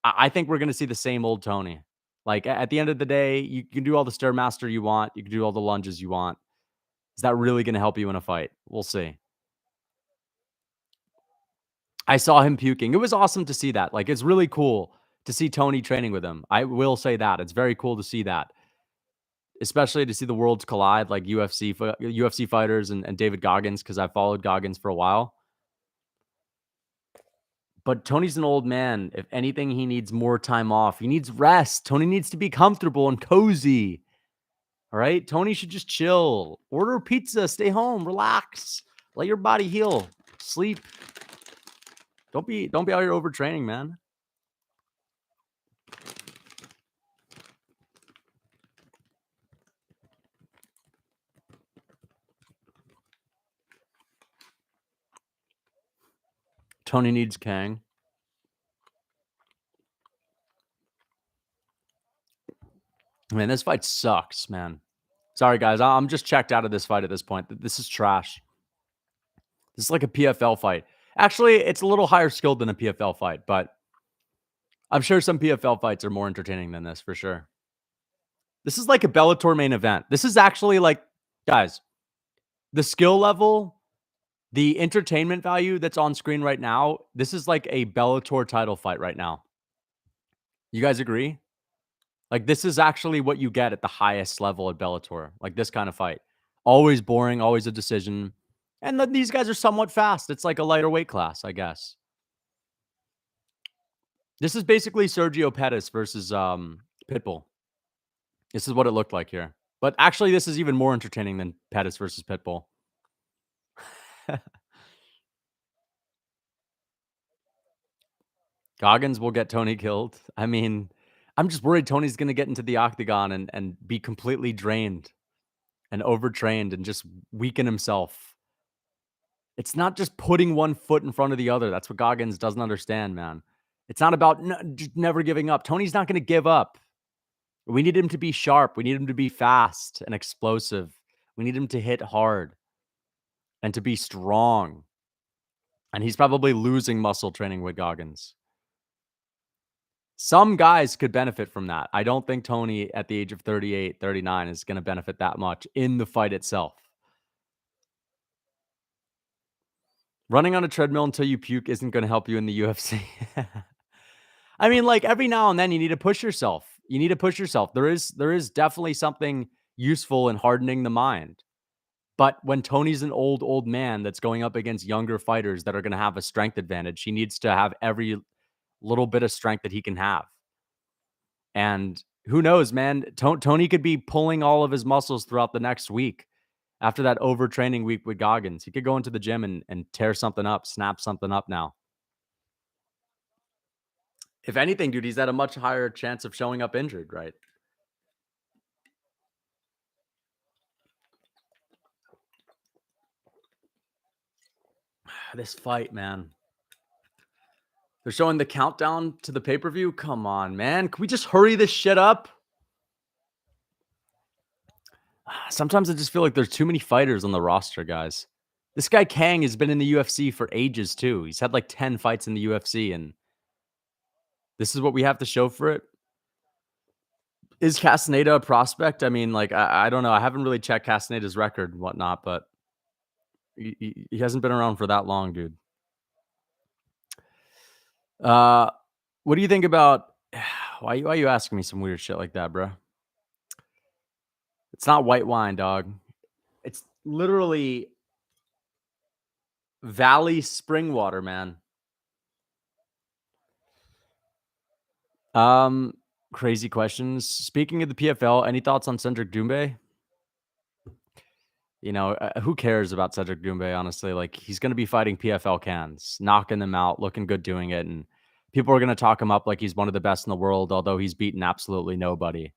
I think we're gonna see the same old Tony. Like, at the end of the day, you can do all the Stairmaster you want, you can do all the lunges you want. Is that really gonna help you in a fight? We'll see. I saw him puking. It was awesome to see that. Like, it's really cool to see Tony training with him. I will say that. It's very cool to see that, especially to see the worlds collide, like UFC fighters and David Goggins, because I followed Goggins for a while. But Tony's an old man. If anything, he needs more time off. He needs rest. Tony needs to be comfortable and cozy. All right? Tony should just chill. Order pizza, stay home, relax. Let your body heal. Sleep. Don't be out here overtraining, man. Tony needs Kang. Man, this fight sucks, man. Sorry, guys. I'm just checked out of this fight at this point. This is trash. This is like a PFL fight. Actually, it's a little higher skilled than a PFL fight, but I'm sure some PFL fights are more entertaining than this for sure. This is like a Bellator main event. This is actually like, guys, the skill level, the entertainment value that's on screen right now, this is like a Bellator title fight right now. You guys agree? Like, this is actually what you get at the highest level at Bellator. Like, this kind of fight. Always boring, always a decision. And then these guys are somewhat fast. It's like a lighter weight class, I guess. This is basically Sergio Pettis versus Pitbull. This is what it looked like here. But actually, this is even more entertaining than Pettis versus Pitbull. Goggins will get Tony killed. I mean, I'm just worried Tony's going to get into the octagon and be completely drained and overtrained and just weaken himself. It's not just putting one foot in front of the other. That's what Goggins doesn't understand, man. It's not about just never giving up. Tony's not going to give up. We need him to be sharp. We need him to be fast and explosive. We need him to hit hard and to be strong. And he's probably losing muscle training with Goggins. Some guys could benefit from that. I don't think Tony at the age of 38, 39 is going to benefit that much in the fight itself. Running on a treadmill until you puke isn't going to help you in the UFC. I mean, like every now and then you need to push yourself. You need to push yourself. There is definitely something useful in hardening the mind. But when Tony's an old man that's going up against younger fighters that are going to have a strength advantage, he needs to have every little bit of strength that he can have. And who knows, man? Tony could be pulling all of his muscles throughout the next week after that overtraining week with Goggins. He could go into the gym and tear something up, snap something up now. If anything, dude, he's at a much higher chance of showing up injured, right? This fight, man. They're showing the countdown to the pay-per-view. Come on, man. Can we just hurry this shit up? Sometimes I just feel like there's too many fighters on the roster, guys. This guy Kang has been in the UFC for ages, too. He's had like 10 fights in the UFC, and this is what we have to show for it. Is Castaneda a prospect? I mean, like, I don't know. I haven't really checked Castaneda's record and whatnot, but he hasn't been around for that long, dude. What do you think about... Why are you asking me some weird shit like that, bro? It's not white wine, dog. It's literally Valley spring water, man. Crazy questions. Speaking of the PFL, any thoughts on Cedric Doumbé? You know, who cares about Cedric Doumbé, honestly? Like, he's going to be fighting PFL cans, knocking them out, looking good doing it. And people are going to talk him up like he's one of the best in the world, although he's beaten absolutely nobody.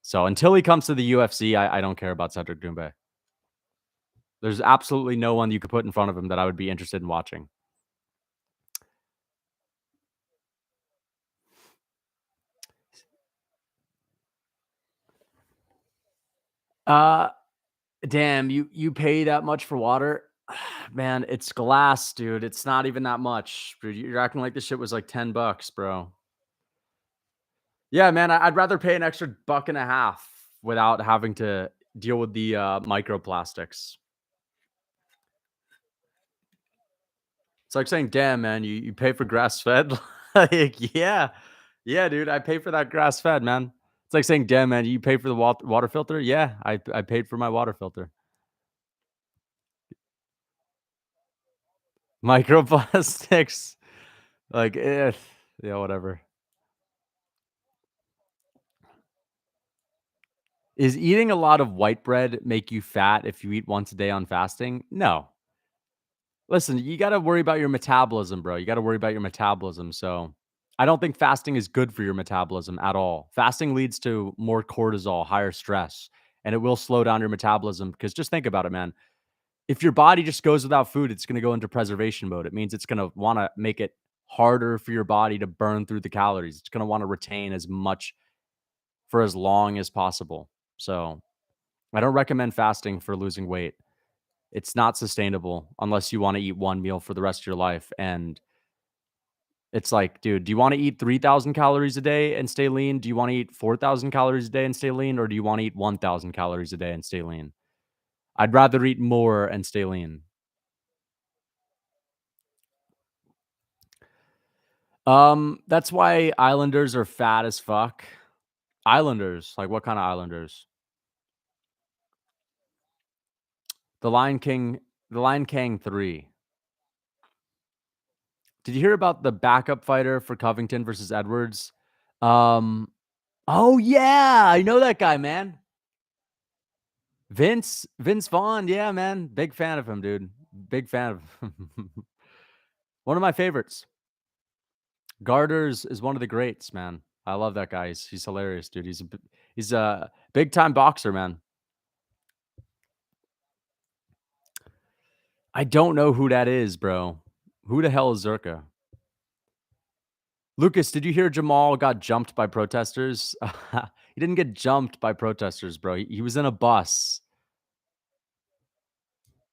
So until he comes to the UFC, I don't care about Cedric Doumbé. There's absolutely no one you could put in front of him that I would be interested in watching. Damn, you pay that much for water? Man, it's glass, dude. It's not even that much. Dude, you're acting like this shit was like $10, bro. Yeah, man, I'd rather pay an extra $1.50 without having to deal with the microplastics. It's like saying, damn, man, you pay for grass-fed? Like, yeah, dude, I pay for that grass-fed, man. It's like saying, damn, man, you pay for the water filter? Yeah, I paid for my water filter. Microplastics. Like, yeah, whatever. Is eating a lot of white bread make you fat if you eat once a day on fasting? No. Listen, you got to worry about your metabolism, bro. You got to worry about your metabolism. So I don't think fasting is good for your metabolism at all. Fasting leads to more cortisol, higher stress, and it will slow down your metabolism because just think about it, man. If your body just goes without food, it's gonna go into preservation mode. It means it's gonna wanna make it harder for your body to burn through the calories. It's gonna wanna retain as much for as long as possible. So, I don't recommend fasting for losing weight. It's not sustainable unless you wanna eat one meal for the rest of your life, and it's like, dude, do you wanna eat 3,000 calories a day and stay lean? Do you wanna eat 4,000 calories a day and stay lean? Or do you wanna eat 1,000 calories a day and stay lean? I'd rather eat more and stay lean. That's why Islanders are fat as fuck. Islanders, like what kind of Islanders? The Lion King, The Lion King 3. Did you hear about the backup fighter for Covington versus Edwards? Um, oh yeah, I know that guy, man. Vince Vaughn, yeah, man. Big fan of him, dude. Big fan of him. One of my favorites. Garders is one of the greats, man. I love that guy. He's hilarious, dude. He's a big time boxer, man. I don't know who that is, bro. Who the hell is Zerka? Lucas, did you hear Jamal got jumped by protesters? He didn't get jumped by protesters, bro. He was in a bus,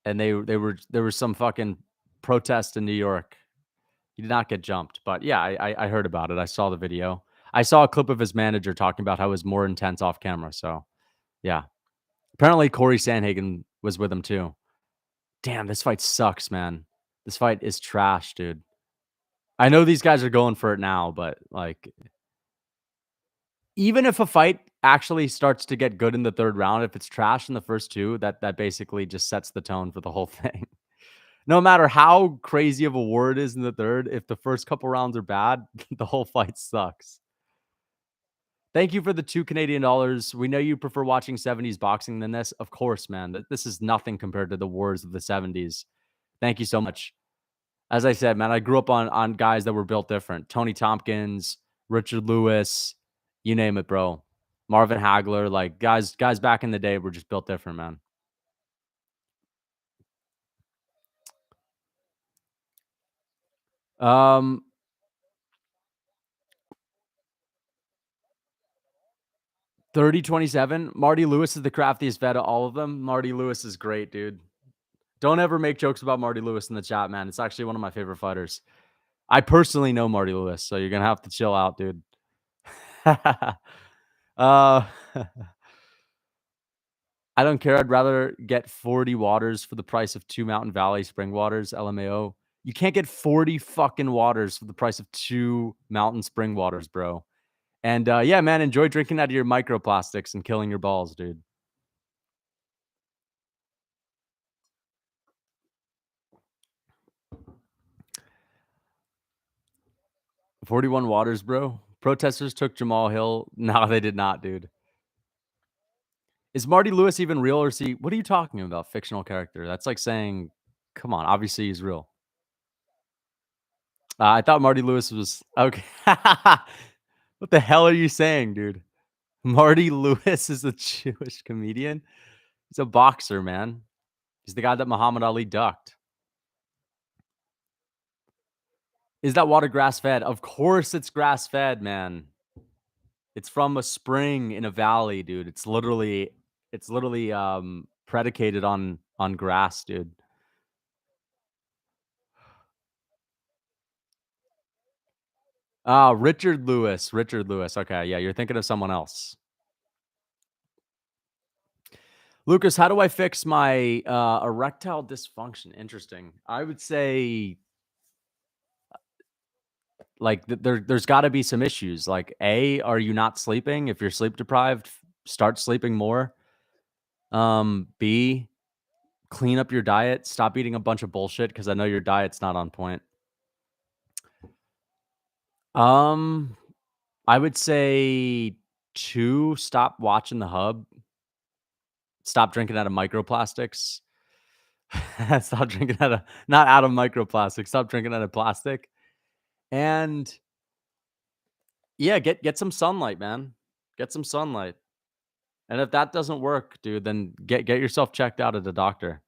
and there was some fucking protest in New York. He did not get jumped, but yeah, I heard about it. I saw the video. I saw a clip of his manager talking about how it was more intense off camera. So yeah, apparently Corey Sandhagen was with him too. Damn, this fight sucks, man. This fight is trash, dude. I know these guys are going for it now, but like, even if a fight actually starts to get good in the third round, if it's trash in the first two, that basically just sets the tone for the whole thing. No matter how crazy of a war it is in the third, if the first couple rounds are bad, the whole fight sucks. Thank you for the $2 Canadian. We know you prefer watching 70s boxing than this. Of course, man. This is nothing compared to the wars of the 70s. Thank you so much. As I said, man, I grew up on guys that were built different. Tony Tompkins, Richard Lewis, you name it, bro. Marvin Hagler, like guys back in the day were just built different, man. Um 30-27. Marty Lewis is the craftiest vet of all of them. Marty Lewis is great, dude. Don't ever make jokes about Marty Lewis in the chat, man. It's actually one of my favorite fighters. I personally know Marty Lewis, so you're gonna have to chill out, dude. uh I don't care. I'd rather get 40 waters for the price of 2 Mountain Valley spring waters, LMAO. You can't get 40 fucking waters for the price of 2 mountain spring waters, bro. And yeah, man, enjoy drinking out of your microplastics and killing your balls, dude. 41 waters, bro. Protesters took Jamal Hill. No, they did not, dude. Is Marty Lewis even real, or is he? What are you talking about? Fictional character? That's like saying, come on. Obviously, he's real. I thought Marty Lewis was okay. What the hell are you saying, dude? Marty Lewis is a Jewish comedian. He's a boxer, man. He's the guy that Muhammad Ali ducked. Is that water grass fed? Of course, it's grass fed, man. It's from a spring in a valley, dude. It's literally predicated on grass, dude. Richard Lewis. Richard Lewis. Okay, yeah, you're thinking of someone else. Lucas, how do I fix my erectile dysfunction? Interesting. I would say like there's got to be some issues. Like, A, are you not sleeping? If you're sleep deprived, start sleeping more. B, clean up your diet. Stop eating a bunch of bullshit because I know your diet's not on point. I would say 2, stop watching the hub. Stop drinking out of microplastics. Stop drinking out of not out of microplastics. Stop drinking out of plastic. And yeah, get some sunlight, man. Get some sunlight. And if that doesn't work, dude, then get yourself checked out at the doctor.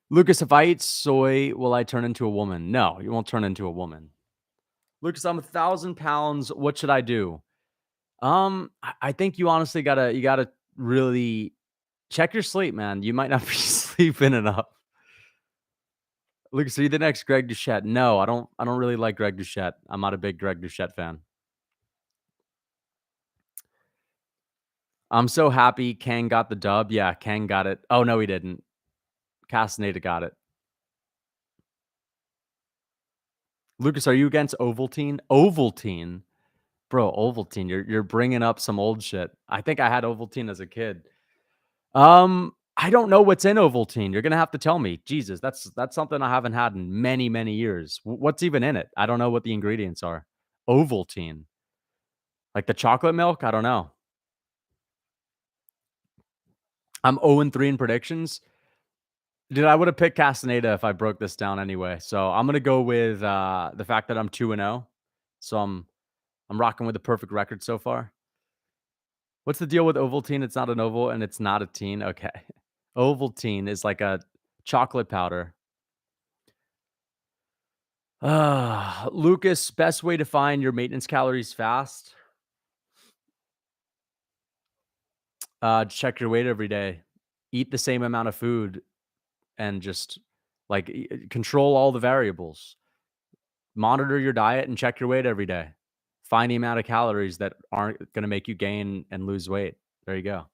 Lucas, if I eat soy, will I turn into a woman? No, you won't turn into a woman. Lucas, I'm 1,000 pounds. What should I do? I think you honestly gotta really check your sleep, man. You might not be sleeping enough. Lucas, are you the next Greg Doucette? No, I don't really like Greg Doucette. I'm not a big Greg Doucette fan. I'm so happy Kang got the dub. Yeah, Kang got it. Oh no, he didn't. Castaneda got it. Lucas, are you against Ovaltine? Ovaltine? Bro, Ovaltine, you're bringing up some old shit. I think I had Ovaltine as a kid. I don't know what's in Ovaltine. You're gonna have to tell me. Jesus, that's something I haven't had in many, many years. What's even in it? I don't know what the ingredients are. Ovaltine. Like the chocolate milk? I don't know. I'm 0-3 in predictions. Dude, I would have picked Castaneda if I broke this down anyway. So I'm gonna go with the fact that I'm 2-0. So I'm rocking with the perfect record so far. What's the deal with Ovaltine? It's not an oval and it's not a teen. Okay. Ovaltine is like a chocolate powder. Lucas, best way to find your maintenance calories fast? Check your weight every day. Eat the same amount of food and just like control all the variables. Monitor your diet and check your weight every day. Find the amount of calories that aren't going to make you gain and lose weight. There you go.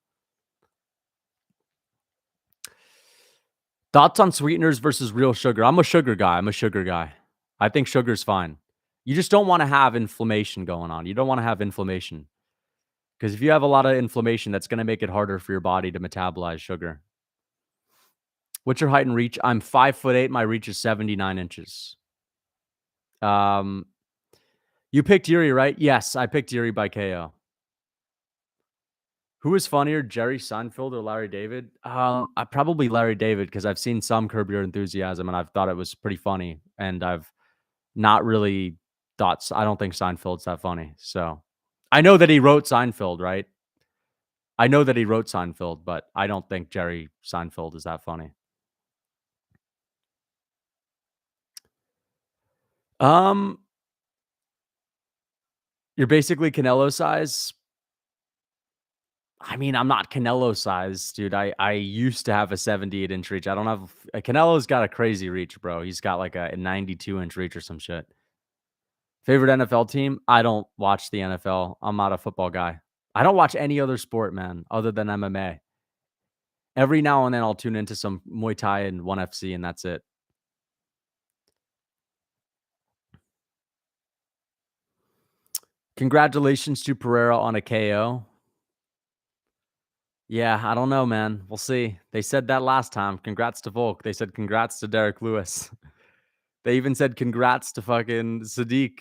Thoughts on sweeteners versus real sugar? I'm a sugar guy. I think sugar's fine. You just don't want to have inflammation going on. You don't want to have inflammation because if you have a lot of inflammation, that's going to make it harder for your body to metabolize sugar. What's your height and reach? I'm 5'8". My reach is 79 inches. You picked Jiri, right? Yes, I picked Jiri by KO. Who is funnier, Jerry Seinfeld or Larry David? I probably Larry David because I've seen some Curb Your Enthusiasm and I've thought it was pretty funny, and I've not really thought. I don't think Seinfeld's that funny. So I know that he wrote Seinfeld, right? I know that he wrote Seinfeld, but I don't think Jerry Seinfeld is that funny. Um, you're basically Canelo size. I mean, I'm not Canelo size, dude. I used to have a 78-inch reach. I don't have Canelo's got a crazy reach, bro. He's got like a 92-inch reach or some shit. Favorite NFL team? I don't watch the NFL. I'm not a football guy. I don't watch any other sport, man, other than MMA. Every now and then I'll tune into some Muay Thai and ONE FC, and that's it. Congratulations to Pereira on a KO. Yeah, I don't know, man. We'll see. They said that last time. Congrats to Volk. They said congrats to Derek Lewis. They even said congrats to fucking Sadiq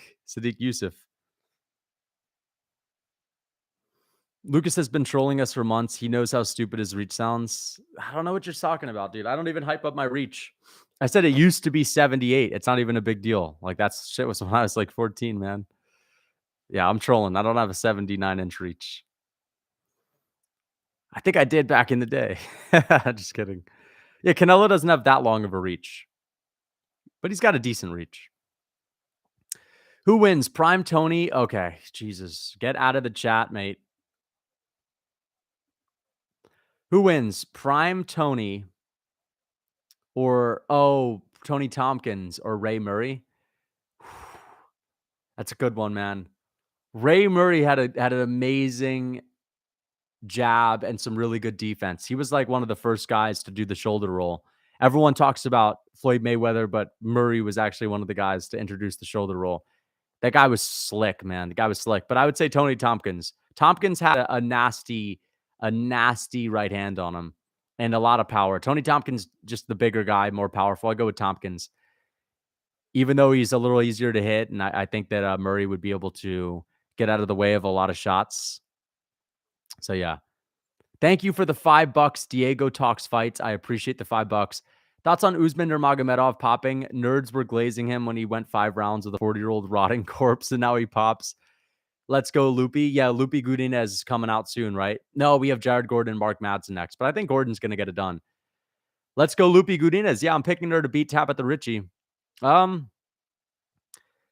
Yusuf. Lucas has been trolling us for months. He knows how stupid his reach sounds. I don't know what you're talking about, dude. I don't even hype up my reach. I said it used to be 78. It's not even a big deal. Like that's shit was when I was like 14, man. Yeah, I'm trolling. I don't have a 79-inch reach. I think I did back in the day. Just kidding. Yeah, Canelo doesn't have that long of a reach, but he's got a decent reach. Who wins? Prime Tony? Okay, Jesus. Get out of the chat, mate. Who wins? Prime Tony or, Tony Tompkins or Ray Murray? That's a good one, man. Ray Murray had an amazing jab and some really good defense. He was like one of the first guys to do the shoulder roll. Everyone talks about Floyd Mayweather, but Murray was actually one of the guys to introduce the shoulder roll. That guy was slick, man. The guy was slick. But I would say Tony Tompkins. Tompkins had a nasty right hand on him and a lot of power. Tony Tompkins, just the bigger guy, more powerful. I go with Tompkins, even though he's a little easier to hit. And I think that Murray would be able to get out of the way of a lot of shots. So, yeah. Thank you for the $5, Diego Talks Fights. I appreciate the $5. Thoughts on Usman or Magomedov popping? Nerds were glazing him when he went 5 rounds with a 40-year-old rotting corpse, and now he pops. Let's go, Loopy. Yeah, Loopy Gudinez is coming out soon, right? No, we have Jared Gordon and Mark Madsen next, but I think Gordon's going to get it done. Let's go Lupi Godinez. Yeah, I'm picking her to beat Tabitha Ritchie. Um,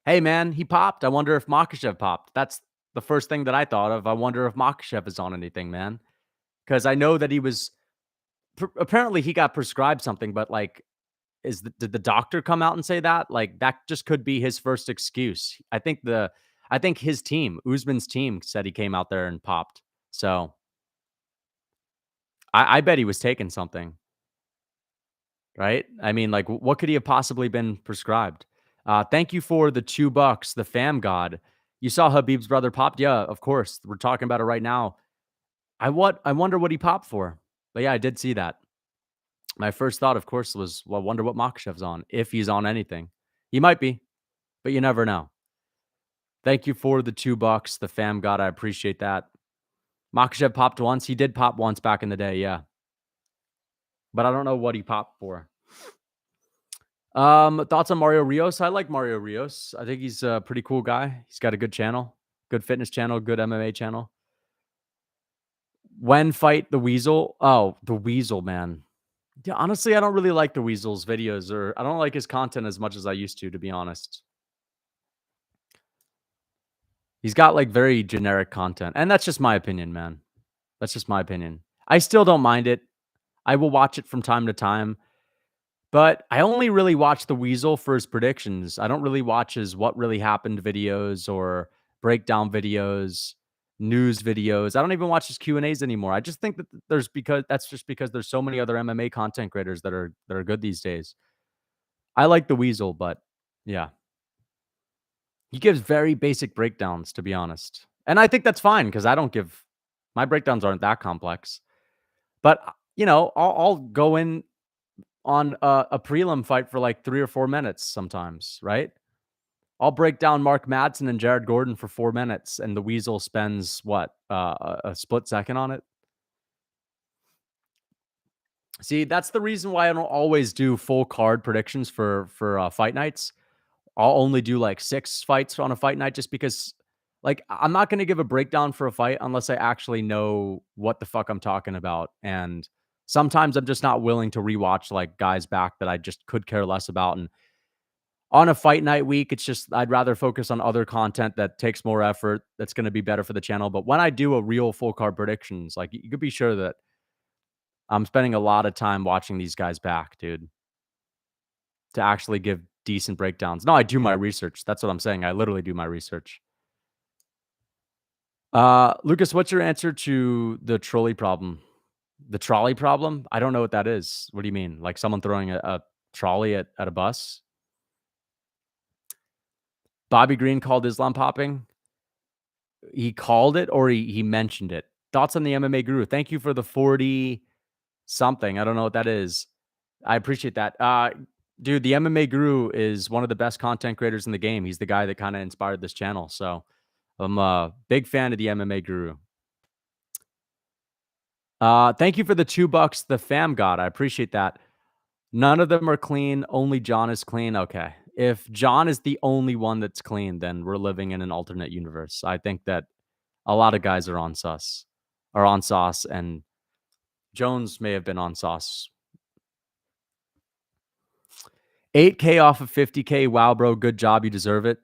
hey man, he popped. I wonder if Makhachev popped. That's the first thing that I thought of. I wonder if Makhachev is on anything, man. Because I know that he was apparently he got prescribed something, but like, did the doctor come out and say that? Like, that just could be his first excuse. I think his team, Usman's team, said he came out there and popped. So I bet he was taking something, right? I mean, like, what could he have possibly been prescribed? Thank you for the $2, the fam god. You saw Habib's brother popped? Yeah, of course. We're talking about it right now. I wonder what he popped for. But yeah, I did see that. My first thought, of course, was, well, I wonder what Makhachev's on, if he's on anything. He might be, but you never know. Thank you for the $2, the fam god. I appreciate that. Makhachev popped once. He did pop once back in the day, yeah. But I don't know what he popped for. Thoughts on Mario Rios? I like Mario Rios. I think he's a pretty cool guy. He's got a good channel, good fitness channel, good MMA channel. When fight the Weasel? Oh, the Weasel, man. Yeah, honestly, I don't really like the Weasel's videos, or I don't like his content as much as I used to be honest. He's got like very generic content, and that's just my opinion, man. That's just my opinion. I still don't mind it. I will watch it from time to time. But I only really watch the Weasel for his predictions. I don't really watch his what really happened videos or breakdown videos, news videos. I don't even watch his Q&As anymore. I just think that that's just because there's so many other MMA content creators that are good these days. I like the Weasel, but yeah. He gives very basic breakdowns, to be honest. And I think that's fine because I don't give my breakdowns aren't that complex. But you know, I'll go in on a prelim fight for like 3 or 4 minutes sometimes, right? I'll break down Mark Madsen and Jared Gordon for 4 minutes, and the Weasel spends what, a split second on it? See, that's the reason why I don't always do full card predictions for fight nights. I'll only do like 6 fights on a fight night just because, like, I'm not gonna give a breakdown for a fight unless I actually know what the fuck I'm talking about, and sometimes I'm just not willing to rewatch, like, guys back that I just could care less about, and on a fight night week, it's just I'd rather focus on other content that takes more effort, that's gonna be better for the channel, but when I do a real full card predictions, like, you could be sure that I'm spending a lot of time watching these guys back, dude, to actually give decent breakdowns. No, I do my research. That's what I'm saying. I literally do my research. Lucas, what's your answer to the trolley problem? The trolley problem? I don't know what that is. What do you mean? Like someone throwing a trolley at a bus? Bobby Green called Islam popping. He called it or he mentioned it. Thoughts on the MMA guru? Thank you for the 40 something. I don't know what that is. I appreciate that. Dude, the MMA guru is one of the best content creators in the game. He's the guy that kind of inspired this channel. So I'm a big fan of the MMA guru. Thank you for the $2, the fam god. I appreciate that. None of them are clean. Only John is clean. Okay. If John is the only one that's clean, then we're living in an alternate universe. I think that a lot of guys are on sauce, and Jones may have been on sauce. 8K off of 50K. Wow, bro. Good job. You deserve it.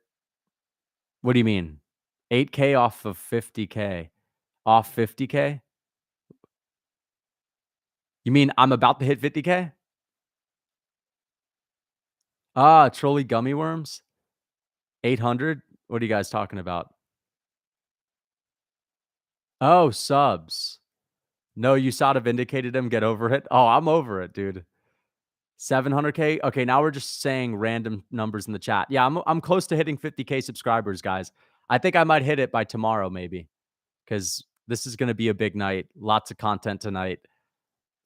What do you mean? 8K off of 50K. Off 50K? You mean I'm about to hit 50K? Ah, trolley gummy worms? 800? What are you guys talking about? Oh, subs. No, you sort of indicated him. Get over it. Oh, I'm over it, dude. 700K. Okay, now we're just saying random numbers in the chat. Yeah, I'm close to hitting 50K subscribers, guys. I think I might hit it by tomorrow, maybe, because this is going to be a big night. Lots of content tonight.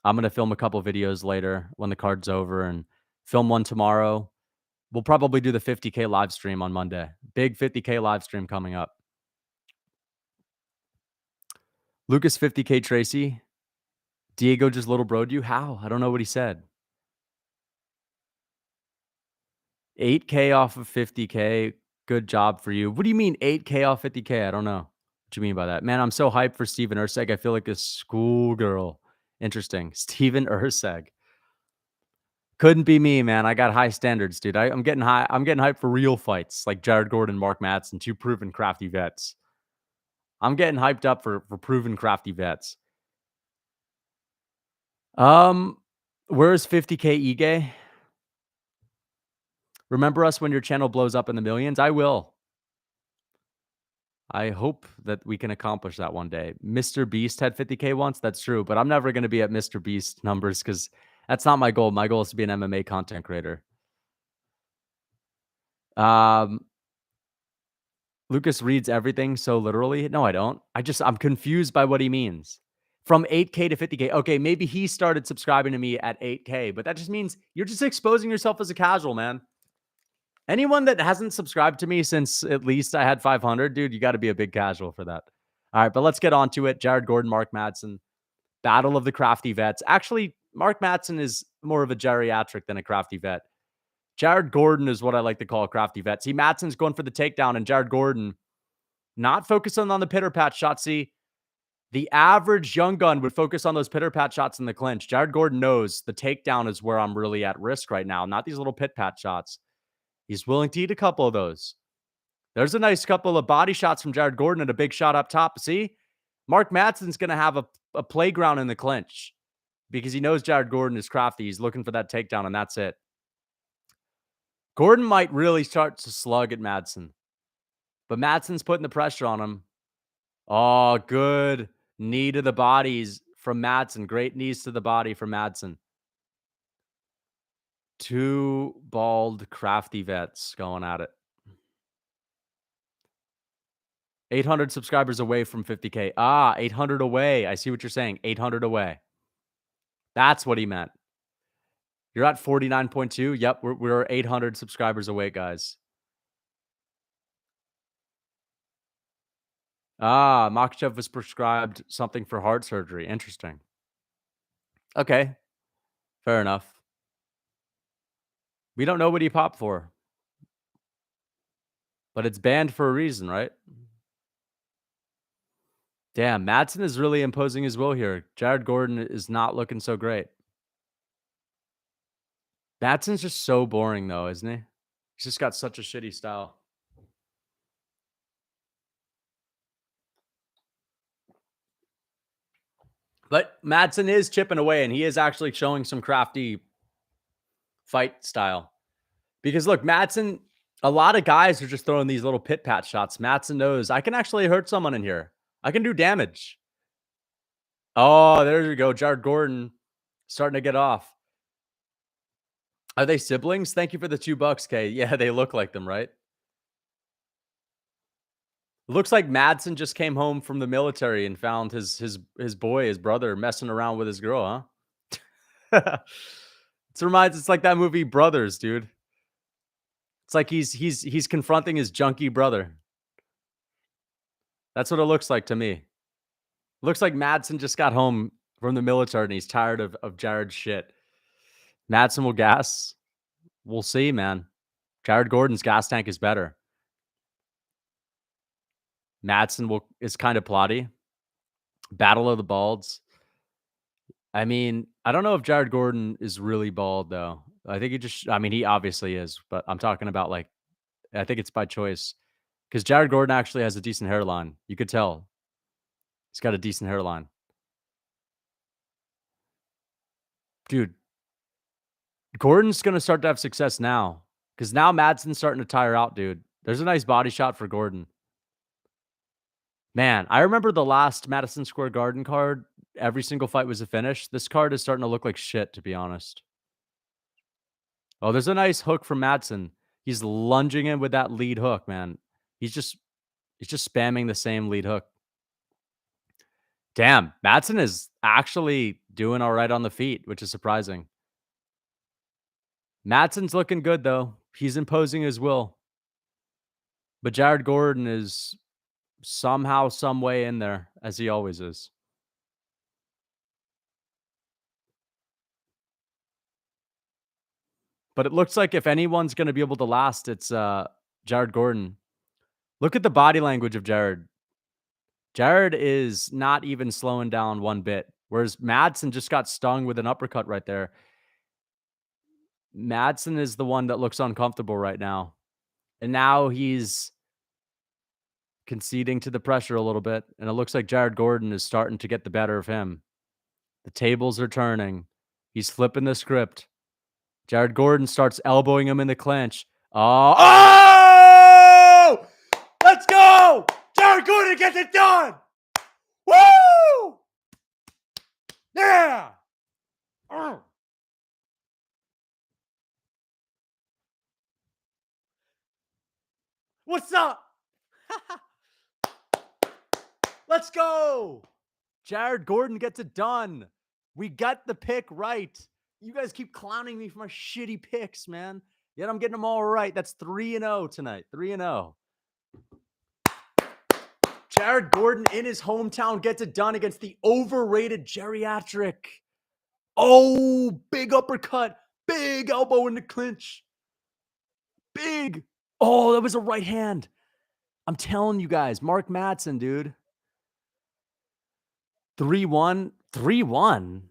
I'm going to film a couple videos later when the card's over and film one tomorrow. We'll probably do the 50K live stream on Monday. Big 50K live stream coming up. Lucas 50K Tracy. Diego just little broed you? How? I don't know what he said. 8K off of 50K. Good job for you. What do you mean 8K off 50K? I don't know what you mean by that. Man, I'm so hyped for Steven Urseg. I feel like a schoolgirl. Interesting. Steven Urseg. Couldn't be me, man. I got high standards, dude. I'm getting high. I'm getting hyped for real fights like Jared Gordon, Mark Madsen, two proven crafty vets. I'm getting hyped up for proven crafty vets. Um, where's 50K Ige? Remember us when your channel blows up in the millions? I will. I hope that we can accomplish that one day. Mr. Beast had 50K once. That's true, but I'm never going to be at Mr. Beast numbers because that's not my goal. My goal is to be an MMA content creator. Um, Lucas reads everything so literally. No, I don't. I'm confused by what he means. From 8K to 50K. Okay, maybe he started subscribing to me at 8K, but that just means you're just exposing yourself as a casual, man. Anyone that hasn't subscribed to me since at least I had 500, dude, you got to be a big casual for that. All right, but let's get on to it. Jared Gordon, Mark Madsen, battle of the crafty vets. Actually, Mark Madsen is more of a geriatric than a crafty vet. Jared Gordon is what I like to call a crafty vet. See, Madsen's going for the takedown, and Jared Gordon not focusing on the pitter-pat shots. See, the average young gun would focus on those pitter-pat shots in the clinch. Jared Gordon knows the takedown is where I'm really at risk right now, not these little pit-pat shots. He's willing to eat a couple of those. There's a nice couple of body shots from Jared Gordon and a big shot up top. See, Mark Madsen's going to have a playground in the clinch because he knows Jared Gordon is crafty. He's looking for that takedown, and that's it. Gordon might really start to slug at Madsen, but Madsen's putting the pressure on him. Oh, good knee to the bodies from Madsen. Great knees to the body from Madsen. Two bald, crafty vets going at it. 800 subscribers away from 50K. 800 away. I see what you're saying. 800 away. That's what he meant. You're at 49.2. Yep, we're 800 subscribers away, guys. Makhachev was prescribed something for heart surgery. Interesting. Okay, fair enough. We don't know what he popped for, but it's banned for a reason, right? Damn, Madsen is really imposing his will here. Jared Gordon is not looking so great. Madsen's just so boring, though, isn't he? He's just got such a shitty style. But Madsen is chipping away, and he is actually showing some crafty fight style. Because look, Madsen, a lot of guys are just throwing these little pit pat shots. Madsen knows I can actually hurt someone in here. I can do damage. Oh, there you go. Jared Gordon starting to get off. Are they siblings? Thank you for the $2, Kay. Yeah, they look like them, right? Looks like Madsen just came home from the military and found his boy, his brother, messing around with his girl, huh? It's like that movie Brothers, dude. It's like he's confronting his junkie brother. That's what it looks like to me. Looks like Madsen just got home from the military and he's tired of Jared's shit. Madsen will gas. We'll see, man. Jared Gordon's gas tank is better. Madsen is kind of plotty. Battle of the Balds. I mean, I don't know if Jared Gordon is really bald, though. I think he obviously is, but I'm talking about like, I think it's by choice because Jared Gordon actually has a decent hairline. You could tell he's got a decent hairline. Dude, Gordon's going to start to have success now because now Madsen's starting to tire out, dude. There's a nice body shot for Gordon. Man, I remember the last Madison Square Garden card. Every single fight was a finish. This card is starting to look like shit, to be honest. Oh, there's a nice hook from Madsen. He's lunging in with that lead hook, man. He's just spamming the same lead hook. Damn, Madsen is actually doing all right on the feet, which is surprising. Madsen's looking good, though. He's imposing his will. But Jared Gordon is somehow, some way in there, as he always is. But it looks like if anyone's going to be able to last, it's Jared Gordon. Look at the body language of Jared. Jared is not even slowing down one bit, whereas Madsen just got stung with an uppercut right there. Madsen is the one that looks uncomfortable right now. And now he's conceding to the pressure a little bit. And it looks like Jared Gordon is starting to get the better of him. The tables are turning. He's flipping the script. Jared Gordon starts elbowing him in the clinch. Oh! Let's go! Jared Gordon gets it done! Woo! Yeah! What's up? Let's go! Jared Gordon gets it done. We got the pick right. You guys keep clowning me for my shitty picks, man. Yet I'm getting them all right. That's 3-0 tonight. 3-0. Jared Gordon in his hometown gets it done against the overrated geriatric. Oh, big uppercut. Big elbow in the clinch. Big. Oh, that was a right hand. I'm telling you guys, Mark Madsen, dude. 3-1. 3-1.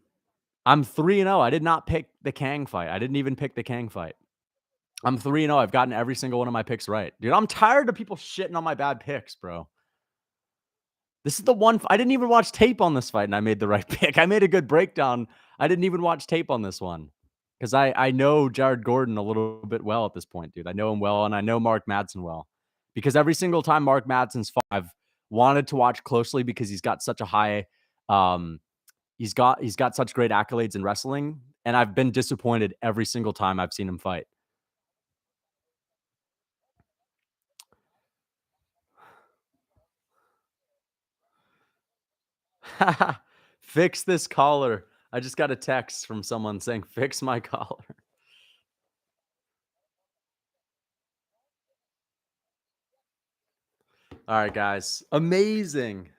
I'm 3-0. I did not pick the Kang fight. I didn't even pick the Kang fight. I'm 3-0. I've gotten every single one of my picks right. Dude, I'm tired of people shitting on my bad picks, bro. This is the one. I didn't even watch tape on this fight, and I made the right pick. I made a good breakdown. I didn't even watch tape on this one because I know Jared Gordon a little bit well at this point, dude. I know him well, and I know Mark Madsen well because every single time Mark Madsen's fought, I've wanted to watch closely because he's got such a high, he's got such great accolades in wrestling, and I've been disappointed every single time I've seen him fight. Fix this collar. I just got a text from someone saying, fix my collar. All right, guys. Amazing.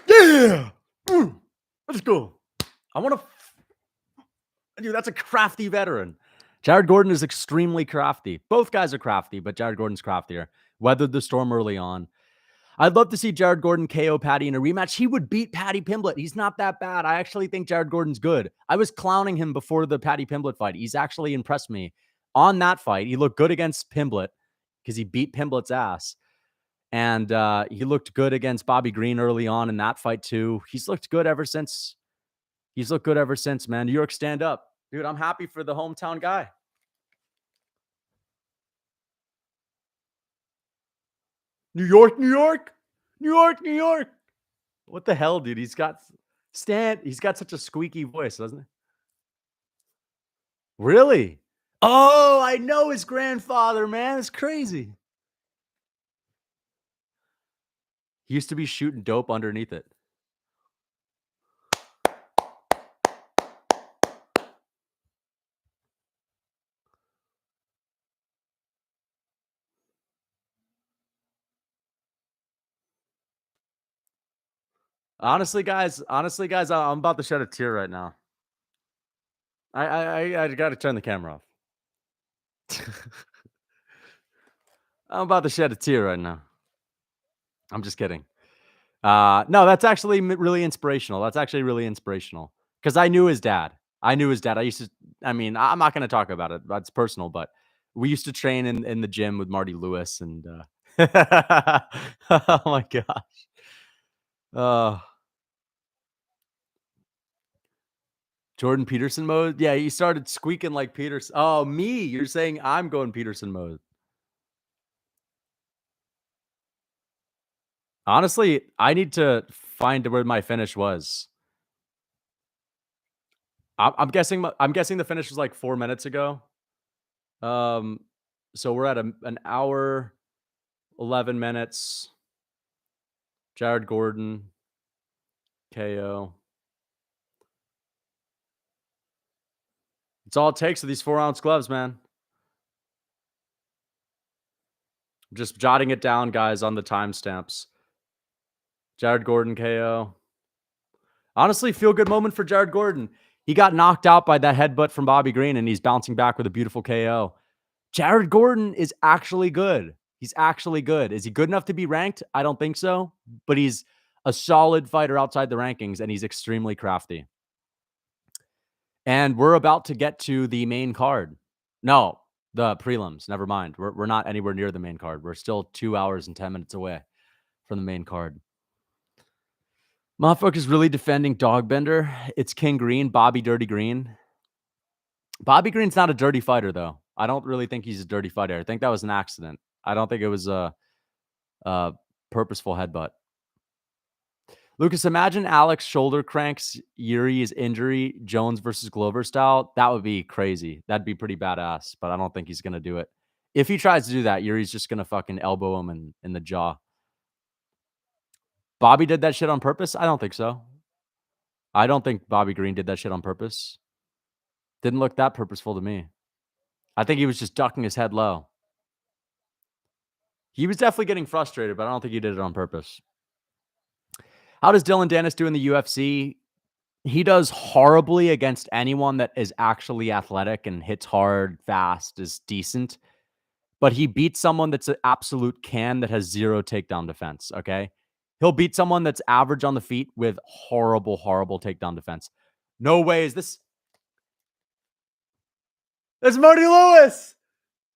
Yeah. Let's go. I want to. Dude, that's a crafty veteran. Jared Gordon is extremely crafty. Both guys are crafty, but Jared Gordon's craftier. Weathered the storm early on. I'd love to see Jared Gordon KO Patty in a rematch. He would beat Paddy Pimblett. He's not that bad. I actually think Jared Gordon's good. I was clowning him before the Paddy Pimblett fight. He's actually impressed me on that fight. He looked good against Pimblett because he beat Pimblett's ass. And he looked good against Bobby Green early on in that fight too. He's looked good ever since. He's looked good ever since, man. New York, stand up. Dude, I'm happy for the hometown guy. New York, New York, New York, New York. What the hell, dude? He's got such a squeaky voice, doesn't he? Really? Oh, I know his grandfather, man. It's crazy. He used to be shooting dope underneath it. Honestly, guys, I'm about to shed a tear right now. I got to turn the camera off. I'm about to shed a tear right now. I'm just kidding. No, that's actually really inspirational. That's actually really inspirational because I knew his dad. I used to, I mean, I'm not going to talk about it. That's personal, but we used to train in the gym with Marty Lewis and, oh my gosh. Jordan Peterson mode. Yeah. He started squeaking like Peterson. Oh, me. You're saying I'm going Peterson mode. Honestly, I need to find where my finish was. I'm guessing the finish was like 4 minutes ago. So we're at an hour, 11 minutes. Jared Gordon, KO. It's all it takes with these 4-ounce gloves, man. Just jotting it down, guys, on the timestamps. Jared Gordon, KO. Honestly, feel good moment for Jared Gordon. He got knocked out by that headbutt from Bobby Green, and he's bouncing back with a beautiful KO. Jared Gordon is actually good. He's actually good. Is he good enough to be ranked? I don't think so. But he's a solid fighter outside the rankings, and he's extremely crafty. And we're about to get to the main card. No, the prelims. Never mind. We're not anywhere near the main card. We're still 2 hours and 10 minutes away from the main card. Motherfucker's really defending Dogbender. It's King Green, Bobby Dirty Green. Bobby Green's not a dirty fighter, though. I don't really think he's a dirty fighter. I think that was an accident. I don't think it was a purposeful headbutt. Lucas, imagine Alex shoulder cranks Yuri's injury, Jones versus Glover style. That would be crazy. That'd be pretty badass, but I don't think he's going to do it. If he tries to do that, Yuri's just going to fucking elbow him in the jaw. Bobby did that shit on purpose? I don't think so. I don't think Bobby Green did that shit on purpose. Didn't look that purposeful to me. I think he was just ducking his head low. He was definitely getting frustrated, but I don't think he did it on purpose. How does Dylan Dennis do in the UFC? He does horribly against anyone that is actually athletic and hits hard, fast, is decent. But he beats someone that's an absolute can that has zero takedown defense, okay? He'll beat someone that's average on the feet with horrible, horrible takedown defense. No way is this. That's Marty Lewis.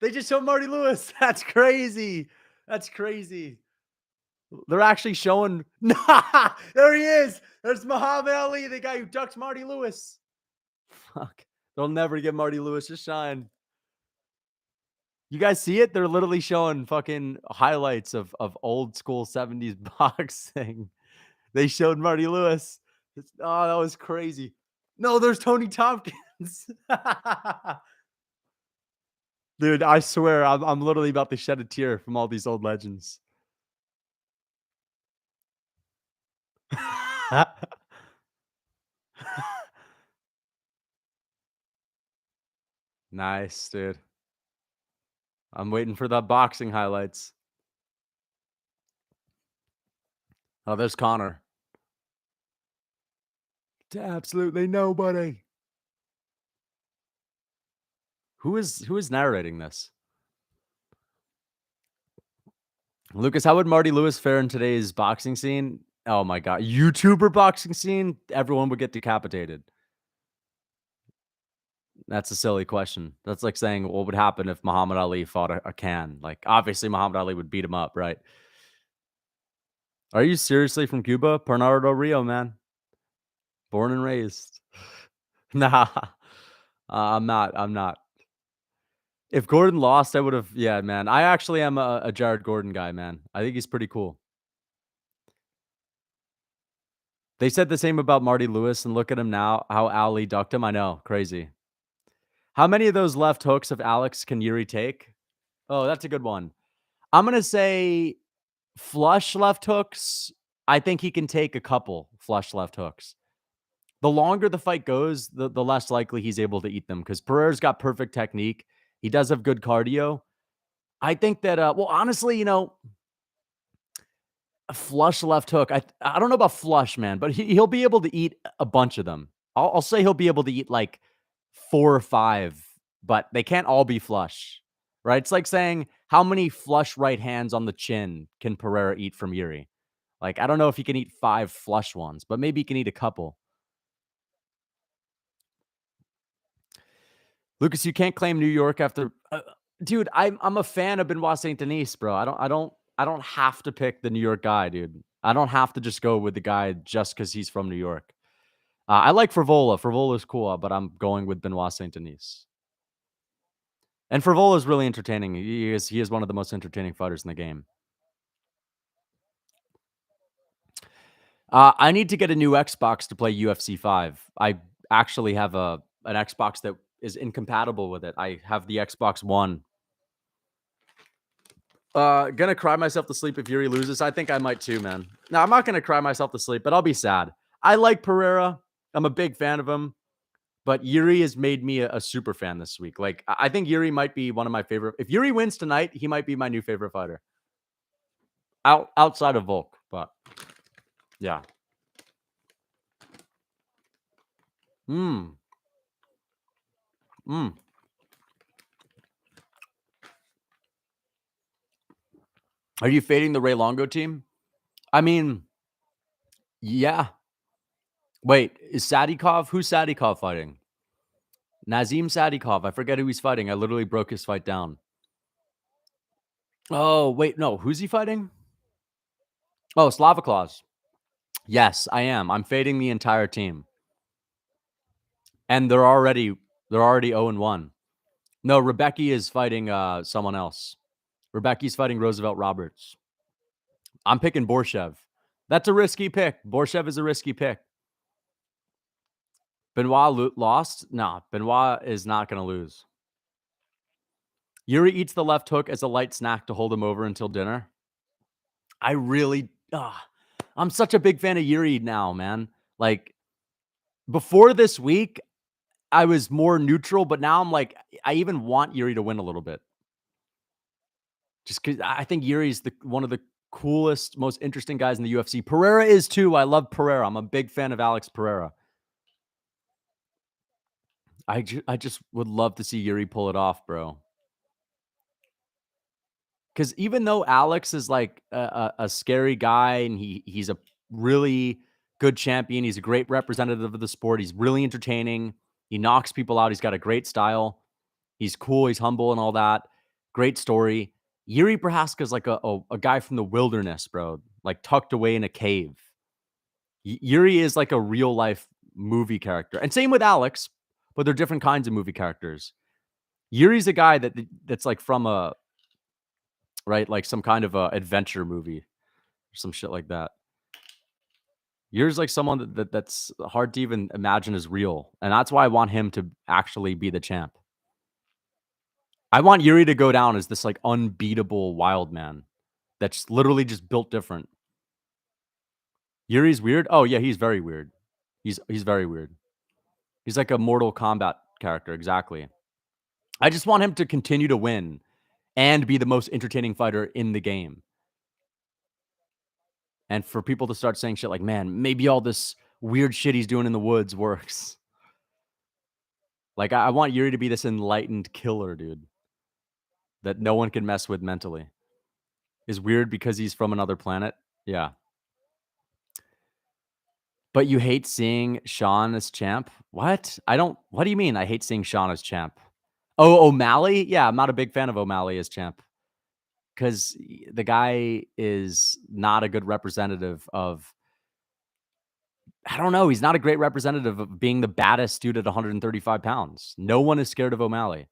They just showed Marty Lewis. That's crazy. That's crazy. They're actually showing. Nah, there he is. There's Muhammad Ali, the guy who ducks Marty Lewis. Fuck. They'll never give Marty Lewis a shine. You guys see it? They're literally showing fucking highlights of old school 70s boxing. They showed Marty Lewis. Oh, that was crazy. No, there's Tony Tompkins. Dude, I swear, I'm literally about to shed a tear from all these old legends. Nice, dude. I'm waiting for the boxing highlights. Oh, there's Connor. To absolutely nobody. Who is narrating this? Lucas, how would Marty Lewis fare in today's boxing scene? Oh my god, YouTuber boxing scene? Everyone would get decapitated. That's a silly question. That's like saying what would happen if Muhammad Ali fought a can. Like, obviously, Muhammad Ali would beat him up, right? Are you seriously from Cuba? Bernardo Rio, man. Born and raised. Nah, I'm not. I'm not. If Gordon lost, I would have. Yeah, man. I actually am a Jared Gordon guy, man. I think he's pretty cool. They said the same about Marty Lewis, and look at him now, how Ali ducked him. I know, crazy. How many of those left hooks of Alex can Yuri take? Oh, that's a good one. I'm going to say flush left hooks. I think he can take a couple flush left hooks. The longer the fight goes, the less likely he's able to eat them because Pereira's got perfect technique. He does have good cardio. I think that, well, honestly, a flush left hook. I don't know about flush, man, but he'll be able to eat a bunch of them. I'll say he'll be able to eat like 4 or 5, but they can't all be flush, right? It's like saying how many flush right hands on the chin can Pereira eat from Yuri? Like, I don't know if he can eat 5 flush ones, but maybe he can eat a couple. Lucas, you can't claim New York after, dude. I'm a fan of Benoit St-Denis, bro. I don't have to pick the New York guy, dude. I don't have to just go with the guy just because he's from New York. I like Frevola. Frevola's cool, but I'm going with Benoit St-Denis. And Frevola is really entertaining. He is one of the most entertaining fighters in the game. I need to get a new Xbox to play UFC 5. I actually have an Xbox that is incompatible with it. I have the Xbox One. Gonna cry myself to sleep if Yuri loses. I think I might too, man. No, I'm not gonna cry myself to sleep, but I'll be sad. I like Pereira. I'm a big fan of him. But Yuri has made me a super fan this week. Like, I think Yuri might be one of my favorite. If Yuri wins tonight, he might be my new favorite fighter. Outside of Volk, but yeah. Are you fading the Ray Longo team? I mean, Yeah. Wait, is Sadikov? Who's Sadikov fighting? Nazim Sadikov. I forget who he's fighting. I literally broke his fight down. Oh, wait, no. Who's he fighting? Oh, Slavaklaus. Yes, I am. I'm fading the entire team. And they're already 0-1. No, Rebecca is fighting someone else. Rebecca's fighting Roosevelt Roberts. I'm picking Borshev. That's a risky pick. Borshev is a risky pick. Benoit lost? Nah, Benoit is not going to lose. Yuri eats the left hook as a light snack to hold him over until dinner. I really, I'm such a big fan of Yuri now, man. Like, before this week, I was more neutral, but now I'm like, I even want Yuri to win a little bit. Just because I think Yuri's one of the coolest, most interesting guys in the UFC. Pereira is too. I love Pereira. I'm a big fan of Alex Pereira. I just would love to see Yuri pull it off, bro. Because even though Alex is like a scary guy and he's a really good champion, he's a great representative of the sport. He's really entertaining. He knocks people out. He's got a great style. He's cool. He's humble and all that. Great story. Jiri Prochazka is like a guy from the wilderness, bro. Like tucked away in a cave. Yuri is like a real life movie character, and same with Alex, but they're different kinds of movie characters. Yuri's a guy that's like from a right, like some kind of a adventure movie or some shit like that. Yuri's like someone that's hard to even imagine is real, and that's why I want him to actually be the champ. I want Yuri to go down as this like unbeatable wild man that's literally just built different. Yuri's weird. Oh yeah, he's very weird. He's very weird. He's like a Mortal Kombat character, exactly. I just want him to continue to win and be the most entertaining fighter in the game. And for people to start saying shit like, man, maybe all this weird shit he's doing in the woods works. Like, I want Yuri to be this enlightened killer, dude, that no one can mess with mentally. Is weird because he's from another planet. Yeah. But you hate seeing Sean as champ? What? What do you mean I hate seeing Sean as champ? Oh, O'Malley? Yeah, I'm not a big fan of O'Malley as champ because the guy is not a good representative of, I don't know. He's not a great representative of being the baddest dude at 135 pounds. No one is scared of O'Malley.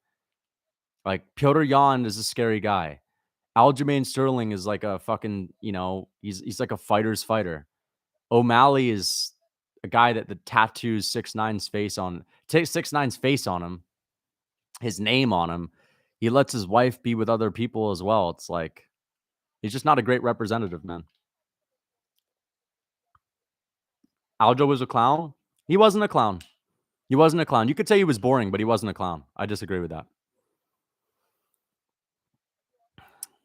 Like, Piotr Jan is a scary guy. Aljamain Sterling is like a fucking, he's like a fighter's fighter. O'Malley is a guy that the tattoos 6ix9ine's face on, takes 6ix9ine's face on him, his name on him. He lets his wife be with other people as well. It's like, he's just not a great representative, man. Aljo was a clown. He wasn't a clown. He wasn't a clown. You could say he was boring, but he wasn't a clown. I disagree with that.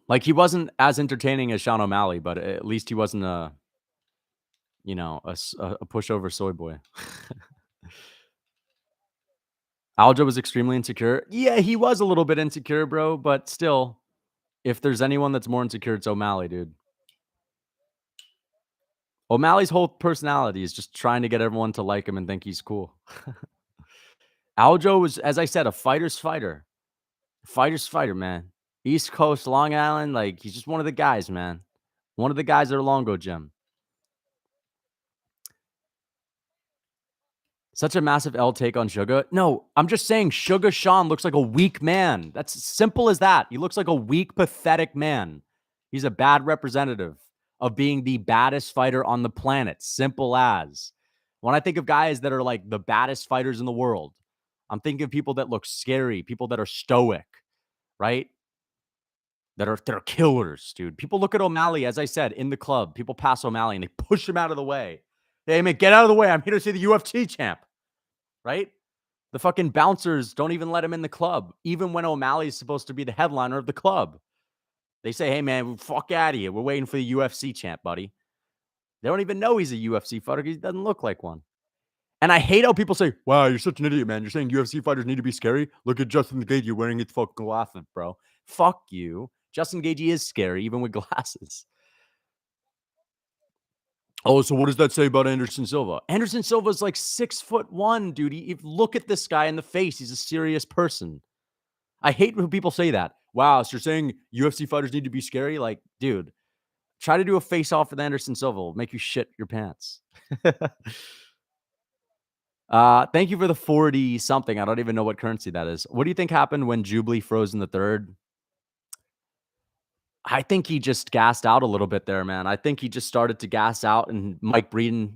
Like, he wasn't as entertaining as Sean O'Malley, but at least he wasn't a pushover soy boy. Aljo was extremely insecure. Yeah, he was a little bit insecure, bro, but still, if there's anyone that's more insecure, it's O'Malley, dude. O'Malley's whole personality is just trying to get everyone to like him and think he's cool. Aljo was, as I said, a fighter's fighter. Fighter's fighter, man. East Coast, Long Island, like, he's just one of the guys, man. One of the guys at a Longo gym. Such a massive L take on Sugar. No, I'm just saying Sugar Sean looks like a weak man. That's simple as that. He looks like a weak, pathetic man. He's a bad representative of being the baddest fighter on the planet. Simple as. When I think of guys that are like the baddest fighters in the world, I'm thinking of people that look scary, people that are stoic, right? That are killers, dude. People look at O'Malley, as I said, in the club. People pass O'Malley and they push him out of the way. Hey, man, get out of the way. I'm here to see the UFC champ. Right? The fucking bouncers don't even let him in the club, even when O'Malley's supposed to be the headliner of the club. They say, hey, man, fuck out of here. We're waiting for the UFC champ, buddy. They don't even know he's a UFC fighter because he doesn't look like one. And I hate how people say, wow, you're such an idiot, man. You're saying UFC fighters need to be scary? Look at Justin Gaethje wearing his fucking glasses, bro. Fuck you. Justin Gaethje is scary, even with glasses. Oh, so what does that say about Anderson Silva? Anderson Silva's like 6'1", dude. Look at this guy in the face. He's a serious person. I hate when people say that. Wow, so you're saying UFC fighters need to be scary? Like, dude, try to do a face-off with Anderson Silva. It'll make you shit your pants. Thank you for the 40 something. I don't even know what currency that is. What do you think happened when Jubilee froze in the third? I think he just gassed out a little bit there, man. I think he just started to gas out, and Mike Breeden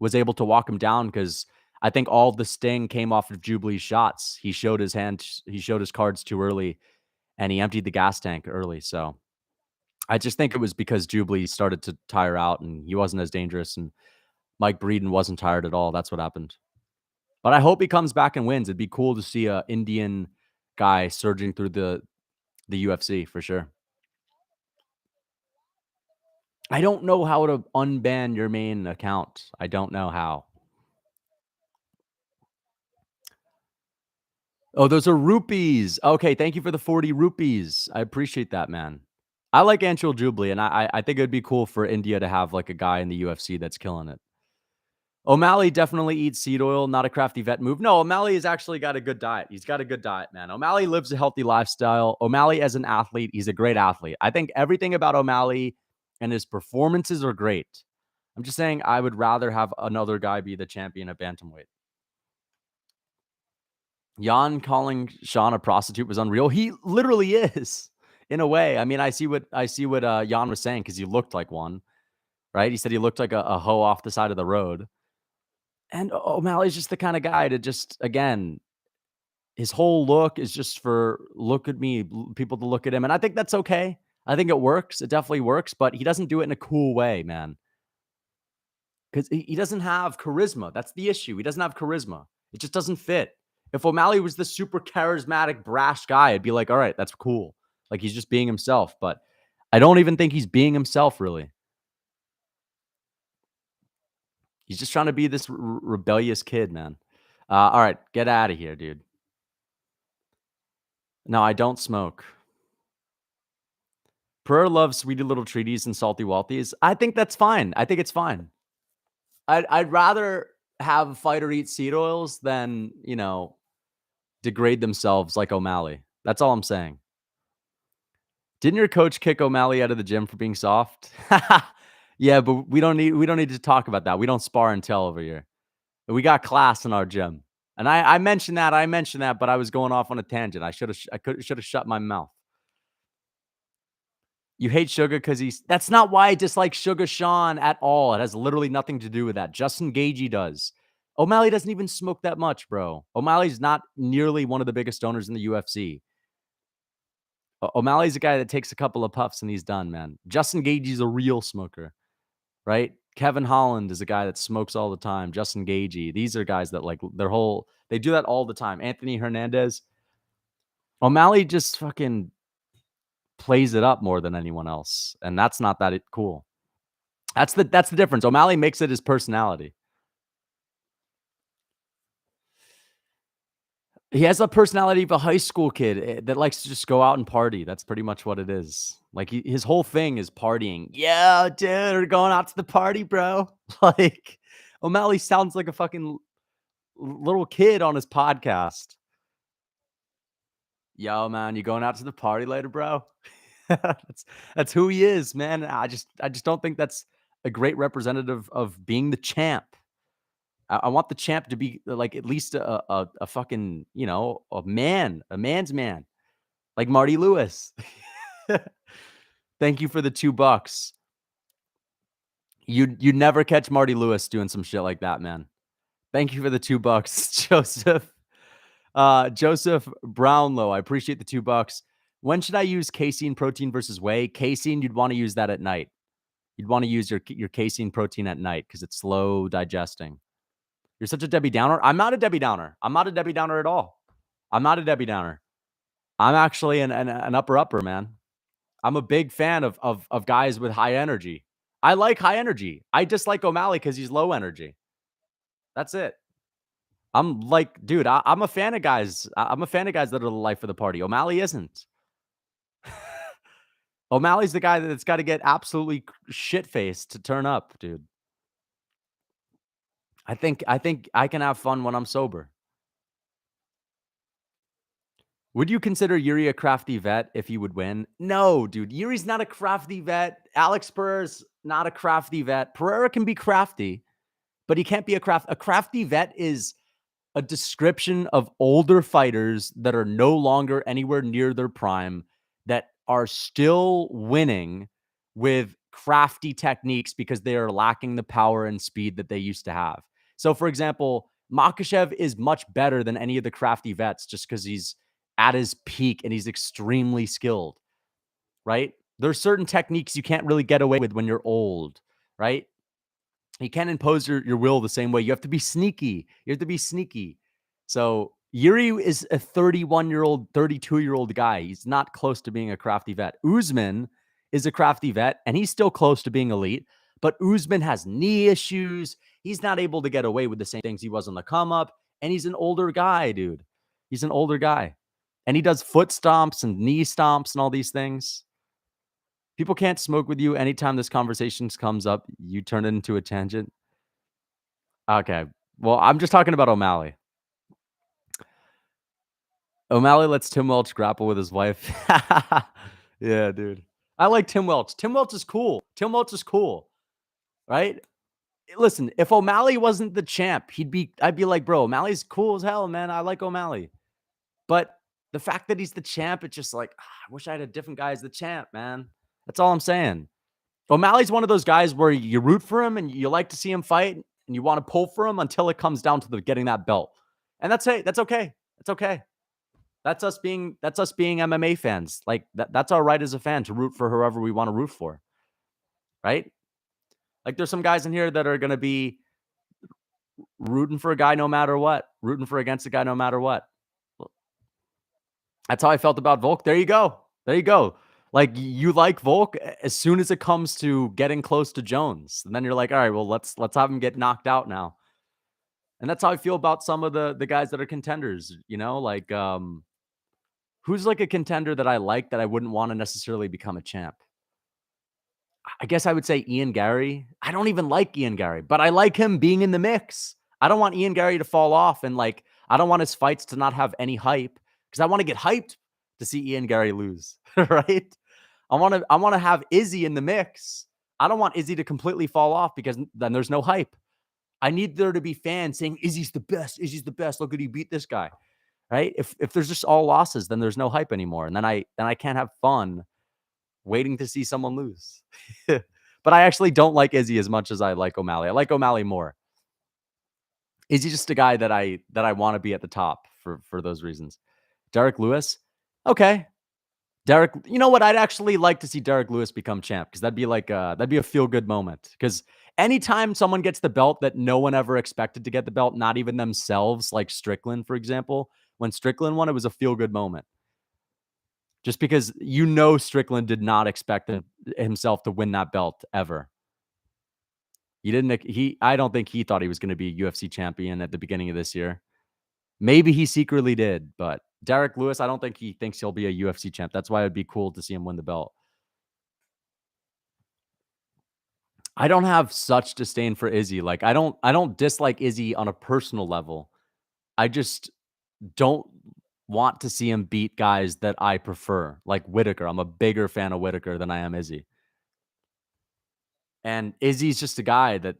was able to walk him down because I think all the sting came off of Jubilee's shots. He showed his hand, he showed his cards too early, and he emptied the gas tank early. So I just think it was because Jubilee started to tire out and he wasn't as dangerous, and Mike Breeden wasn't tired at all. That's what happened. But I hope he comes back and wins. It'd be cool to see a Indian guy surging through the UFC for sure. I don't know how to unban your main account. I don't know how. Oh, those are rupees. Okay, thank you for the 40 rupees. I appreciate that, man. I like Anshul Jubilee, and I think it'd be cool for India to have like a guy in the UFC that's killing it. O'Malley definitely eats seed oil, not a crafty vet move. No, O'Malley has actually got a good diet. He's got a good diet, man. O'Malley lives a healthy lifestyle. O'Malley as an athlete, he's a great athlete. I think everything about O'Malley and his performances are great. I'm just saying I would rather have another guy be the champion of bantamweight. Jan calling Sean a prostitute was unreal. He literally is, in a way. I mean, I see what Jan was saying because he looked like one, right? He said he looked like a hoe off the side of the road. And O'Malley's just the kind of guy to just, again, his whole look is just for look at me, people to look at him. And I think that's okay. I think it works. It definitely works, but he doesn't do it in a cool way, man. Because he doesn't have charisma. That's the issue. He doesn't have charisma. It just doesn't fit. If O'Malley was this super charismatic, brash guy, I'd be like, all right, that's cool. Like he's just being himself. But I don't even think he's being himself, really. He's just trying to be this rebellious kid, man. All right, get out of here, dude. No, I don't smoke. Pereira loves sweetie little treaties and salty walties. I think that's fine. I think it's fine. I'd rather have a fighter eat seed oils than, degrade themselves like O'Malley. That's all I'm saying. Didn't your coach kick O'Malley out of the gym for being soft? Yeah, but we don't need to talk about that. We don't spar and tell over here. We got class in our gym. And I mentioned that, but I was going off on a tangent. I should have shut my mouth. You hate Sugar because that's not why I dislike Sugar Sean at all. It has literally nothing to do with that. Justin Gagey does. O'Malley doesn't even smoke that much, bro. O'Malley's not nearly one of the biggest stoners in the UFC. O'Malley's a guy that takes a couple of puffs and he's done, man. Justin Gagey's a real smoker, right? Kevin Holland is a guy that smokes all the time. Justin Gagey. These are guys that like they do that all the time. Anthony Hernandez. O'Malley just fucking plays it up more than anyone else. And that's not that cool. That's the difference. O'Malley makes it his personality. He has a personality of a high school kid that likes to just go out and party. That's pretty much what it is. Like his whole thing is partying. Yeah, dude, we're going out to the party, bro. Like O'Malley sounds like a fucking little kid on his podcast. Yo, man, you going out to the party later, bro? that's who he is, man. I just don't think that's a great representative of being the champ. I want the champ to be like at least a fucking, a man's man, like Marty Lewis. Thank you for the $2. You'd never catch Marty Lewis doing some shit like that, man. Thank you for the $2, Joseph. Joseph Brownlow, I appreciate the $2. When should I use casein protein versus whey? Casein, you'd want to use that at night. You'd want to use your casein protein at night because it's slow digesting. You're such a Debbie Downer. I'm not a Debbie Downer. I'm not a Debbie Downer at all. I'm not a Debbie Downer. I'm actually an upper, man. I'm a big fan of guys with high energy. I like high energy. I dislike O'Malley because he's low energy. That's it. I'm like, dude, I'm a fan of guys. I'm a fan of guys that are the life of the party. O'Malley isn't. O'Malley's the guy that's got to get absolutely shit-faced to turn up, dude. I think I can have fun when I'm sober. Would you consider Yuri a crafty vet if he would win? No, dude. Yuri's not a crafty vet. Alex Pereira's not a crafty vet. Pereira can be crafty, but he can't be a crafty vet is a description of older fighters that are no longer anywhere near their prime that are still winning with crafty techniques because they are lacking the power and speed that they used to have. So, for example, Makhachev is much better than any of the crafty vets just because he's at his peak and he's extremely skilled, right? There's certain techniques you can't really get away with when you're old, right? You can't impose your will the same way. You have to be sneaky. You have to be sneaky. So Yuri is a 31-year-old, 32-year-old guy. He's not close to being a crafty vet. Usman is a crafty vet, and he's still close to being elite. But Usman has knee issues. He's not able to get away with the same things he was on the come up. And he's an older guy, dude. He's an older guy. And he does foot stomps and knee stomps and all these things. People can't smoke with you anytime this conversation comes up. You turn it into a tangent. Okay. Well, I'm just talking about O'Malley. O'Malley lets Tim Welch grapple with his wife. Yeah, dude. I like Tim Welch. Tim Welch is cool. Tim Welch is cool, right? Listen, if O'Malley wasn't the champ, I'd be like, bro, O'Malley's cool as hell, man. I like O'Malley. But the fact that he's the champ, it's just like, I wish I had a different guy as the champ, man. That's all I'm saying. O'Malley's one of those guys where you root for him and you like to see him fight and you want to pull for him until it comes down to getting that belt. And that's it. That's okay. That's okay. That's us being MMA fans. Like that's our right as a fan to root for whoever we want to root for. Right? Like there's some guys in here that are going to be rooting for a guy no matter what, rooting for against a guy no matter what. That's how I felt about Volk. There you go. There you go. Like you like Volk as soon as it comes to getting close to Jones. And then you're like, all right, well, let's have him get knocked out now. And that's how I feel about some of the guys that are contenders, you know, like who's like a contender that I like that I wouldn't want to necessarily become a champ. I guess I would say Ian Gary. I don't even like Ian Gary, but I like him being in the mix. I don't want Ian Gary to fall off and like I don't want his fights to not have any hype because I want to get hyped to see Ian Gary lose, right? I want to have Izzy in the mix. I don't want Izzy to completely fall off because then there's no hype. I need there to be fans saying Izzy's the best. Izzy's the best. Look at he beat this guy, right? If there's just all losses, then there's no hype anymore, and then I can't have fun waiting to see someone lose. But I actually don't like Izzy as much as I like O'Malley. I like O'Malley more. Izzy's just a guy that I want to be at the top for those reasons. Derek Lewis, okay. Derek, you know what? I'd actually like to see Derek Lewis become champ because that'd be a feel good moment. Because anytime someone gets the belt that no one ever expected to get the belt, not even themselves, like Strickland, for example, when Strickland won, it was a feel good moment. Just because you know Strickland did not expect himself to win that belt ever. I don't think he thought he was going to be a UFC champion at the beginning of this year. Maybe he secretly did, but Derek Lewis, I don't think he thinks he'll be a UFC champ. That's why it'd be cool to see him win the belt. I don't have such disdain for Izzy. Like I don't dislike Izzy on a personal level. I just don't want to see him beat guys that I prefer, like Whitaker. I'm a bigger fan of Whitaker than I am Izzy. And Izzy's just a guy that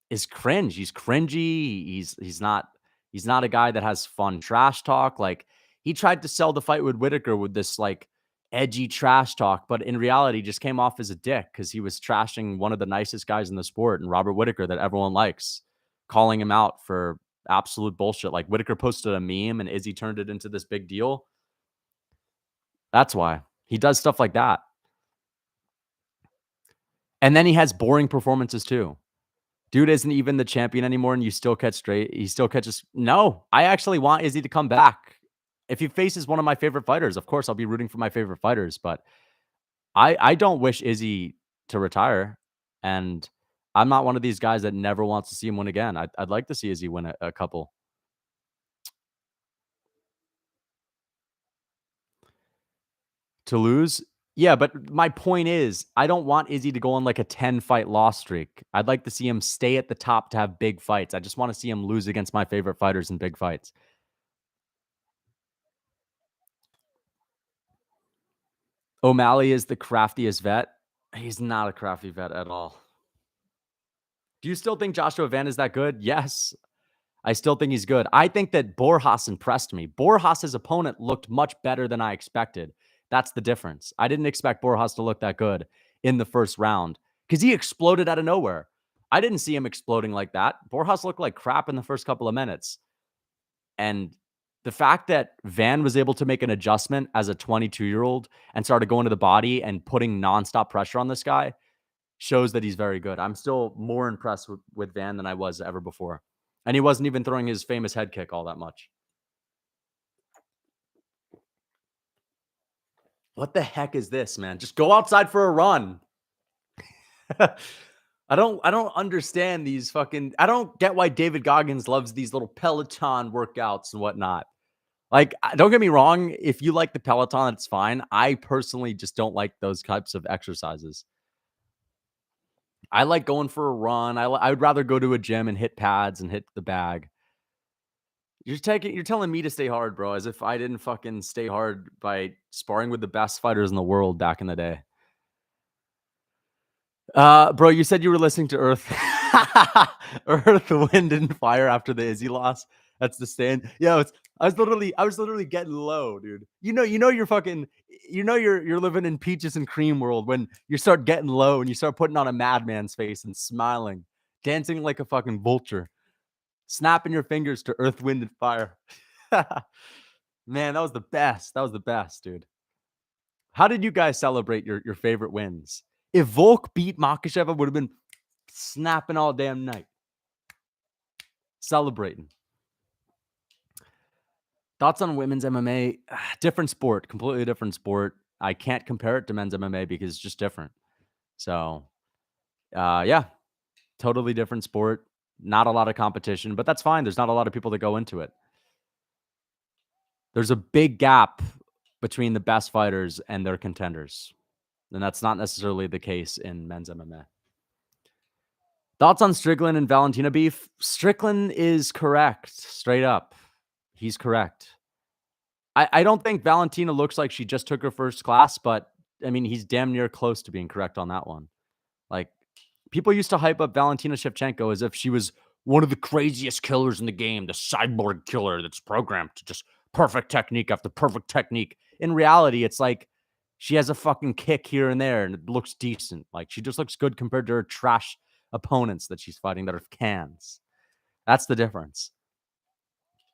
is cringe. He's cringy. He's not a guy that has fun trash talk. Like he tried to sell the fight with Whitaker with this like edgy trash talk, but in reality just came off as a dick because he was trashing one of the nicest guys in the sport and Robert Whitaker that everyone likes, calling him out for absolute bullshit. Like Whitaker posted a meme and Izzy turned it into this big deal. That's why he does stuff like that. And then he has boring performances too. Dude isn't even the champion anymore, and you still catch straight. He still catches. No, I actually want Izzy to come back. If he faces one of my favorite fighters, of course I'll be rooting for my favorite fighters. But I don't wish Izzy to retire, and I'm not one of these guys that never wants to see him win again. I'd like to see Izzy win a couple. To lose, Yeah, but my point is, I don't want Izzy to go on like a 10-fight loss streak. I'd like to see him stay at the top to have big fights. I just want to see him lose against my favorite fighters in big fights. O'Malley is the craftiest vet. He's not a crafty vet at all. Do you still think Joshua Van is that good? Yes. I still think he's good. I think that Borjas impressed me. Borjas' opponent looked much better than I expected. That's the difference. I didn't expect Borjas to look that good in the first round because he exploded out of nowhere. I didn't see him exploding like that. Borjas looked like crap in the first couple of minutes. And the fact that Van was able to make an adjustment as a 22-year-old and started going to the body and putting nonstop pressure on this guy shows that he's very good. I'm still more impressed with Van than I was ever before. And he wasn't even throwing his famous head kick all that much. What the heck is this, man? Just go outside for a run. I don't understand these fucking. I don't get why David Goggins loves these little Peloton workouts and whatnot. Like, don't get me wrong. If you like the Peloton, it's fine. I personally just don't like those types of exercises. I like going for a run. I would rather go to a gym and hit pads and hit the bag. You're telling me to stay hard, bro, as if I didn't fucking stay hard by sparring with the best fighters in the world back in the day. Bro, you said you were listening to Earth, Earth, Wind, and Fire after the Izzy loss. That's the stand. Yeah, I was literally getting low, dude. You're fucking, you're living in peaches and cream world when you start getting low and you start putting on a madman's face and smiling, dancing like a fucking vulture, snapping your fingers to Earth, Wind, and Fire. Man, that was the best. That was the best, dude. How did you guys celebrate your favorite wins? If Volk beat Makhachev, I would have been snapping all damn night. Celebrating. Thoughts on women's MMA? Different sport, completely different sport. I can't compare it to men's MMA because it's just different. So, yeah, totally different sport. Not a lot of competition, but that's fine. There's not a lot of people that go into it. There's a big gap between the best fighters and their contenders. And that's not necessarily the case in men's MMA. Thoughts on Strickland and Valentina beef? Strickland is correct. Straight up. He's correct. I don't think Valentina looks like she just took her first class, but I mean, he's damn near close to being correct on that one. Like, people used to hype up Valentina Shevchenko as if she was one of the craziest killers in the game, the cyborg killer that's programmed to just perfect technique after perfect technique. In reality, it's like she has a fucking kick here and there and it looks decent. Like, she just looks good compared to her trash opponents that she's fighting that are cans. That's the difference.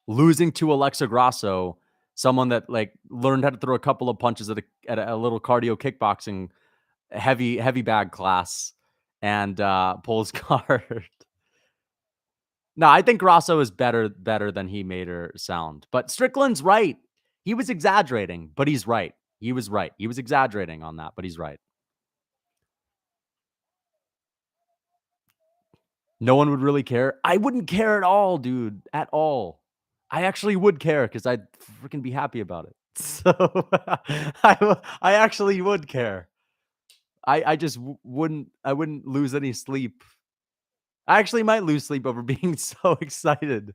Losing to Alexa Grasso, someone that like learned how to throw a couple of punches at a little cardio kickboxing heavy bag class and pulls guard. No, I think Grasso is better than he made her sound. But Strickland's right. He was exaggerating, but he's right. He was right. He was exaggerating on that, but he's right. No one would really care. I wouldn't care at all, dude. At all. I actually would care because I'd freaking be happy about it. So I actually would care. I just wouldn't lose any sleep. I actually might lose sleep over being so excited.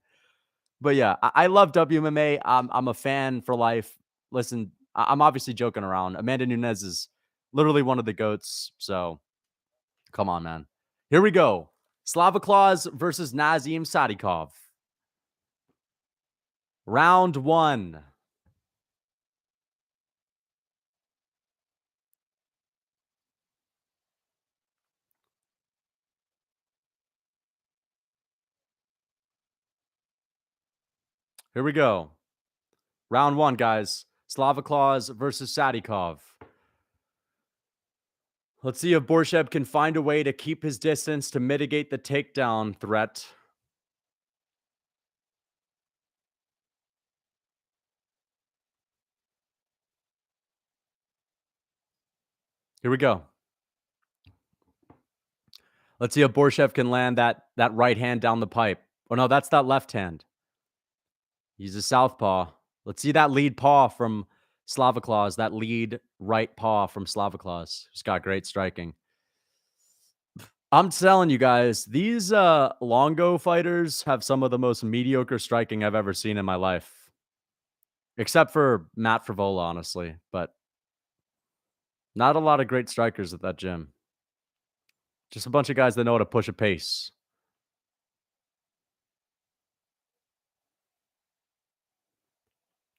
But yeah, I love WMMA. I'm a fan for life. Listen, I'm obviously joking around. Amanda Nunes is literally one of the GOATs. So come on, man. Here we go. Slava Claus versus Nazim Sadikov. Round 1. Here we go. Round 1, guys. Slava Claus versus Sadikov. Let's see if Borshev can find a way to keep his distance to mitigate the takedown threat. Here we go. Let's see if Borshev can land that right hand down the pipe. Oh, no, that's that left hand. He's a southpaw. Let's see that lead paw from Slavoclaws, that lead right paw from Slavoclaws. He's got great striking. I'm telling you guys, these Longo fighters have some of the most mediocre striking I've ever seen in my life. Except for Matt Frevola, honestly. But not a lot of great strikers at that gym. Just a bunch of guys that know how to push a pace.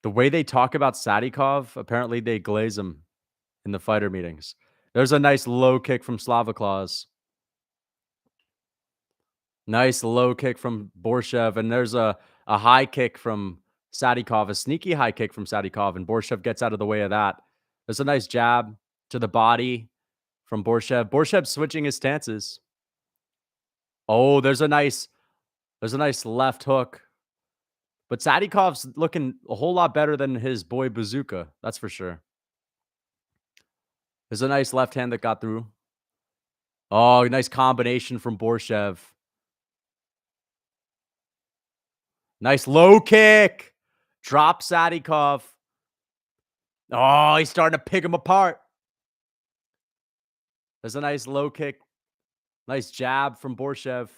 The way they talk about Sadikov, apparently they glaze him in the fighter meetings. There's a nice low kick from Slavoclaws. Nice low kick from Borshev. And there's a high kick from Sadikov, a sneaky high kick from Sadikov. And Borshev gets out of the way of that. There's a nice jab to the body from Borshev. Borshev switching his stances. Oh, there's a nice left hook. But Sadikov's looking a whole lot better than his boy Bazooka. That's for sure. There's a nice left hand that got through. Oh, nice combination from Borshev. Nice low kick. Drop Sadikov. Oh, he's starting to pick him apart. There's a nice low kick. Nice jab from Borshev.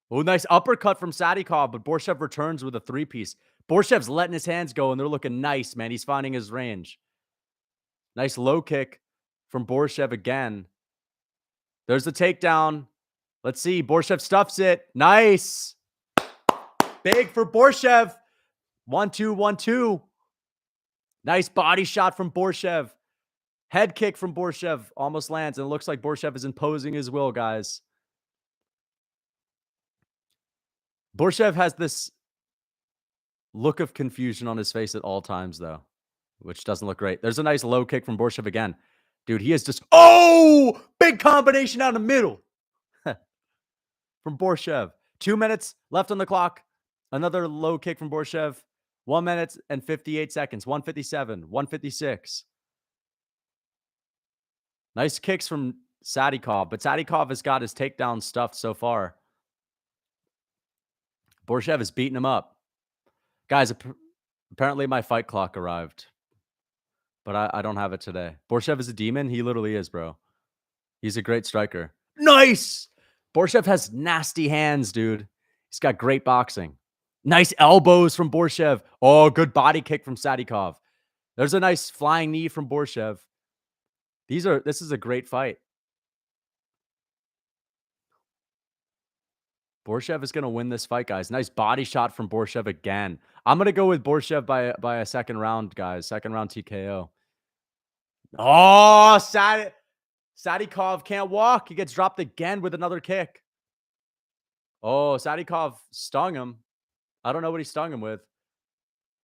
Oh, nice uppercut from Sadikov, but Borshev returns with a three-piece. Borshev's letting his hands go, and they're looking nice, man. He's finding his range. Nice low kick from Borshev again. There's the takedown. Let's see. Borshev stuffs it. Nice. Big for Borshev. 1-2, 1-2. Nice body shot from Borshev. Head kick from Borshev almost lands, and it looks like Borshev is imposing his will, guys. Borshev has this look of confusion on his face at all times, though, which doesn't look great. There's a nice low kick from Borshev again. Dude, he is just... Oh! Big combination out of the middle from Borshev. 2 minutes left on the clock. Another low kick from Borshev. 1 minute and 58 seconds. 157, 156. Nice kicks from Sadikov, but Sadikov has got his takedown stuffed so far. Borshev is beating him up. Guys, apparently my fight clock arrived, but I don't have it today. Borshev is a demon. He literally is, bro. He's a great striker. Nice! Borshev has nasty hands, dude. He's got great boxing. Nice elbows from Borshev. Oh, good body kick from Sadikov. There's a nice flying knee from Borshev. This is a great fight. Borshev is going to win this fight, guys. Nice body shot from Borshev again. I'm going to go with Borshev by a second round, guys. Second round TKO. Oh, Sadikov can't walk. He gets dropped again with another kick. Oh, Sadikov stung him. I don't know what he stung him with.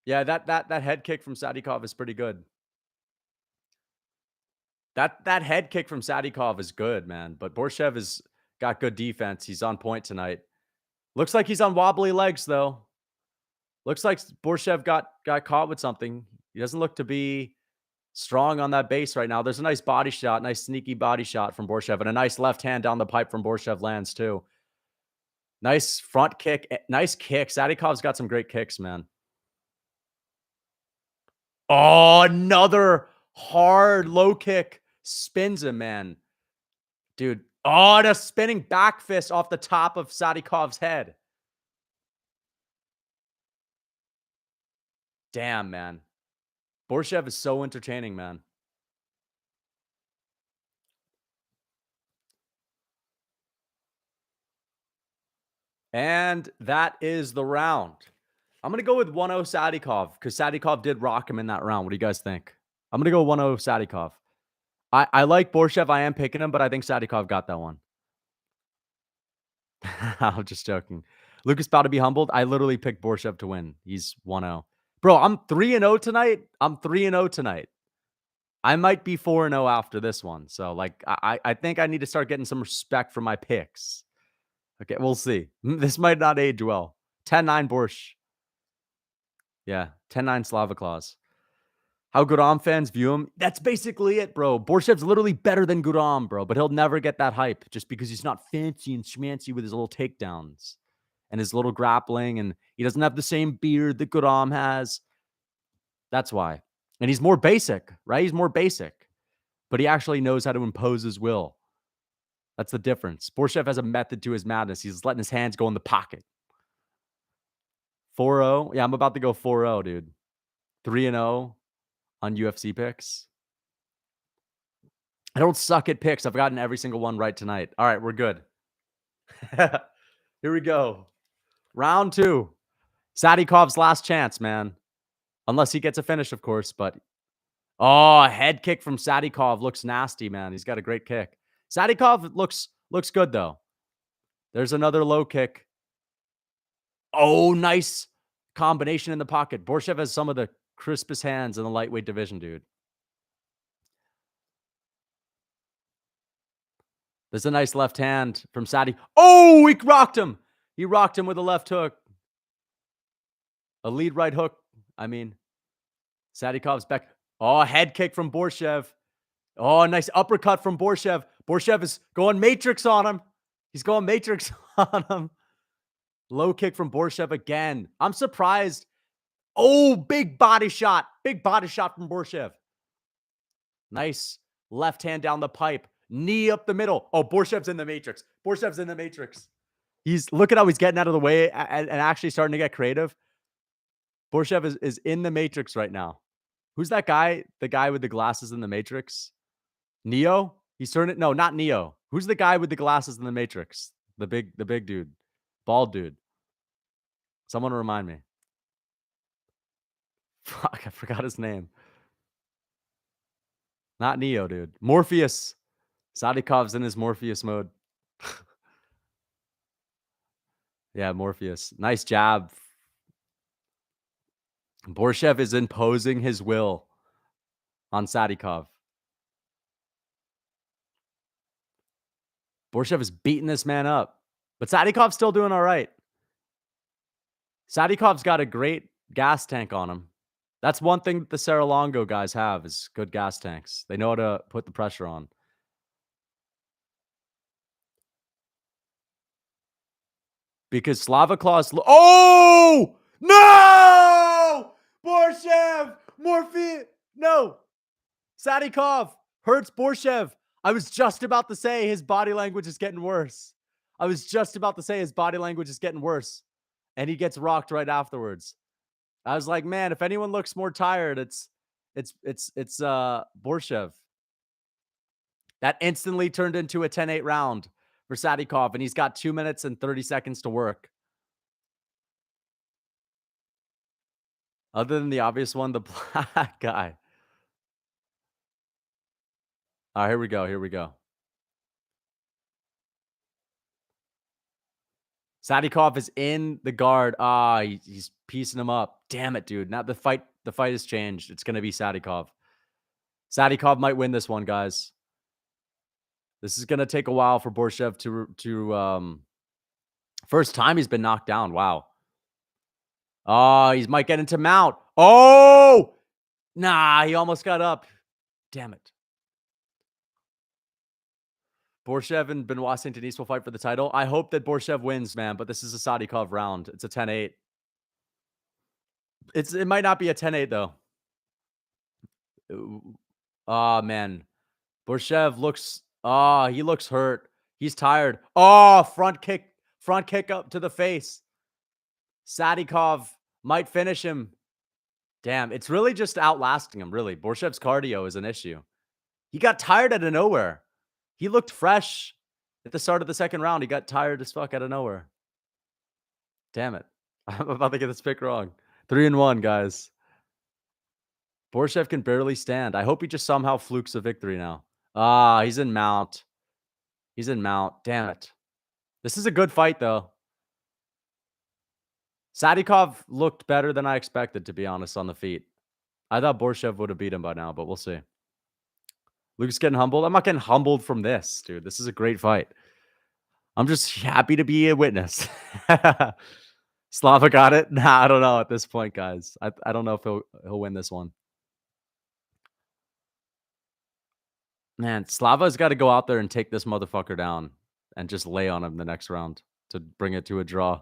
Yeah, that head kick from Sadikov is pretty good. That head kick from Sadikov is good, man. But Borshev has got good defense. He's on point tonight. Looks like he's on wobbly legs, though. Looks like Borshev got caught with something. He doesn't look to be strong on that base right now. There's a nice body shot, nice sneaky body shot from Borshev, and a nice left hand down the pipe from Borshev lands, too. Nice front kick. Nice kick. Sadikov's got some great kicks, man. Oh, another hard low kick. Spins him, man. Dude. Oh, and a spinning back fist off the top of Sadikov's head. Damn, man. Borshev is so entertaining, man. And that is the round. I'm going to go with 1-0 Sadikov because Sadikov did rock him in that round. What do you guys think? I'm going to go 1-0 Sadikov. I like Borshev. I am picking him, but I think Sadikov got that one. I'm just joking. Lucas about to be humbled. I literally picked Borshev to win. He's 1-0. Bro, I'm 3-0 tonight. I'm 3-0 tonight. I might be 4-0 after this one. So, like, I think I need to start getting some respect for my picks. Okay, we'll see. This might not age well. 10-9 Borsh. Yeah, 10-9 Slavoclaws. How Guram fans view him? That's basically it, bro. Borshev's literally better than Guram, bro, but he'll never get that hype just because he's not fancy and schmancy with his little takedowns and his little grappling, and he doesn't have the same beard that Guram has. That's why. And he's more basic, right? He's more basic, but he actually knows how to impose his will. That's the difference. Borshev has a method to his madness. He's letting his hands go in the pocket. 4-0. Yeah, I'm about to go 4-0, dude. 3-0 on UFC picks. I don't suck at picks. I've gotten every single one right tonight. All right, we're good. Here we go. Round 2. Sadikov's last chance, man. Unless he gets a finish, of course. But, a head kick from Sadikov looks nasty, man. He's got a great kick. Sadikov looks good, though. There's another low kick. Oh, nice combination in the pocket. Borshev has some of the crispest hands in the lightweight division, dude. There's a nice left hand from Sadi. Oh, he rocked him. He rocked him with a left hook. A lead right hook. I mean, Sadikov's back. Oh, head kick from Borshev. Oh, nice uppercut from Borshev. Borshev is going Matrix on him. He's going Matrix on him. Low kick from Borshev again. I'm surprised. Oh, big body shot. Big body shot from Borshev. Nice left hand down the pipe. Knee up the middle. Oh, Borshev's in the Matrix. Borshev's in the Matrix. Look at how he's getting out of the way and actually starting to get creative. Borshev is in the Matrix right now. Who's that guy? The guy with the glasses in the Matrix? Neo? He's turning. No, not Neo. Who's the guy with the glasses in the Matrix? The big dude. Bald dude. Someone remind me. Fuck, I forgot his name. Not Neo, dude. Morpheus. Sadikov's in his Morpheus mode. Yeah, Morpheus. Nice jab. Borshev is imposing his will on Sadikov. Borshev is beating this man up. But Sadikov's still doing all right. Sadikov's got a great gas tank on him. That's one thing that the Serra-Longo guys have is good gas tanks. They know how to put the pressure on. Because Slava Claus... Oh! No! Borshev! Morpheus! No! Sadikov hurts Borshev. I was just about to say his body language is getting worse. And he gets rocked right afterwards. I was like, man, if anyone looks more tired, it's Borshev. That instantly turned into a 10-8 round for Sadikov, and he's got 2 minutes and 30 seconds to work. Other than the obvious one, the black guy. All right, here we go. Sadikov is in the guard. He's piecing him up. Damn it, dude. Now the fight has changed. It's going to be Sadikov. Sadikov might win this one, guys. This is going to take a while for Borshev to first time he's been knocked down. Wow. He might get into mount. Oh! Nah, he almost got up. Damn it. Borshev and Benoit St-Denis will fight for the title. I hope that Borshev wins, man, but this is a Sadikov round. It's a 10-8. It might not be a 10-8, though. Oh, man. Borshev looks... he looks hurt. He's tired. Front kick up to the face. Sadikov might finish him. Damn, it's really just outlasting him, really. Borshev's cardio is an issue. He got tired out of nowhere. He looked fresh at the start of the second round. He got tired as fuck out of nowhere. Damn it. I'm about to get this pick wrong. 3-1, guys. Borshev can barely stand. I hope he just somehow flukes a victory now. He's in mount. Damn it. This is a good fight, though. Sadikov looked better than I expected, to be honest, on the feet. I thought Borshev would have beat him by now, but we'll see. Luke's getting humbled. I'm not getting humbled from this, dude. This is a great fight. I'm just happy to be a witness. Slava got it? Nah, I don't know at this point, guys. I don't know if he'll win this one. Man, Slava's got to go out there and take this motherfucker down and just lay on him the next round to bring it to a draw.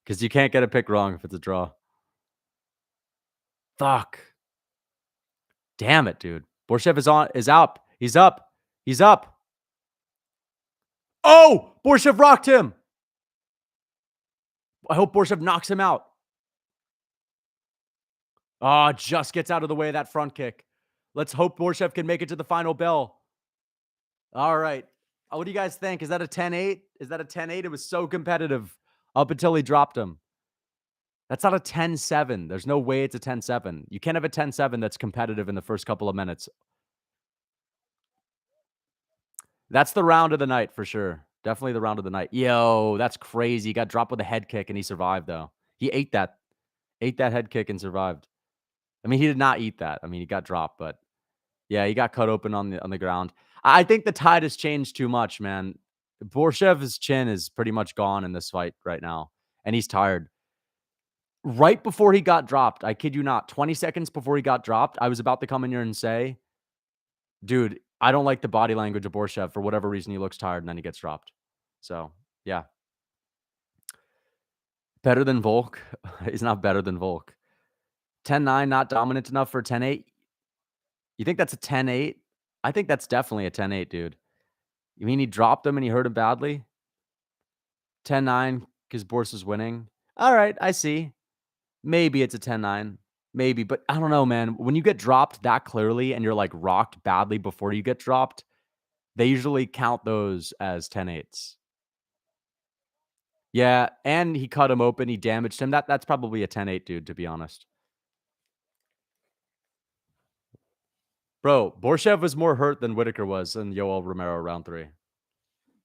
Because you can't get a pick wrong if it's a draw. Fuck. Damn it, dude. Borshev is up. He's up. He's up. Oh, Borshev rocked him. I hope Borshev knocks him out. Oh, just gets out of the way of that front kick. Let's hope Borshev can make it to the final bell. All right. What do you guys think? Is that a 10-8? Is that a 10-8? It was so competitive up until he dropped him. That's not a 10-7. There's no way it's a 10-7. You can't have a 10-7 that's competitive in the first couple of minutes. That's the round of the night for sure. Definitely the round of the night. Yo, that's crazy. He got dropped with a head kick and he survived though. He ate that head kick and survived. I mean, he did not eat that. I mean, he got dropped, but yeah, he got cut open on the ground. I think the tide has changed too much, man. Borshev's chin is pretty much gone in this fight right now, and he's tired. Right before he got dropped, I kid you not, 20 seconds before he got dropped, I was about to come in here and say, dude, I don't like the body language of Borshev. For whatever reason, he looks tired, and then he gets dropped. So, yeah. Better than Volk? He's not better than Volk. 10-9, not dominant enough for 10-8? You think that's a 10-8? I think that's definitely a 10-8, dude. You mean he dropped him and he hurt him badly? 10-9 because Bors is winning? All right, I see. Maybe it's a 10-9. Maybe, but I don't know, man. When you get dropped that clearly and you're like rocked badly before you get dropped, they usually count those as 10-8s. Yeah, and he cut him open. He damaged him. That's probably a 10-8, dude, to be honest. Bro, Borshev was more hurt than Whitaker was in Yoel Romero round 3.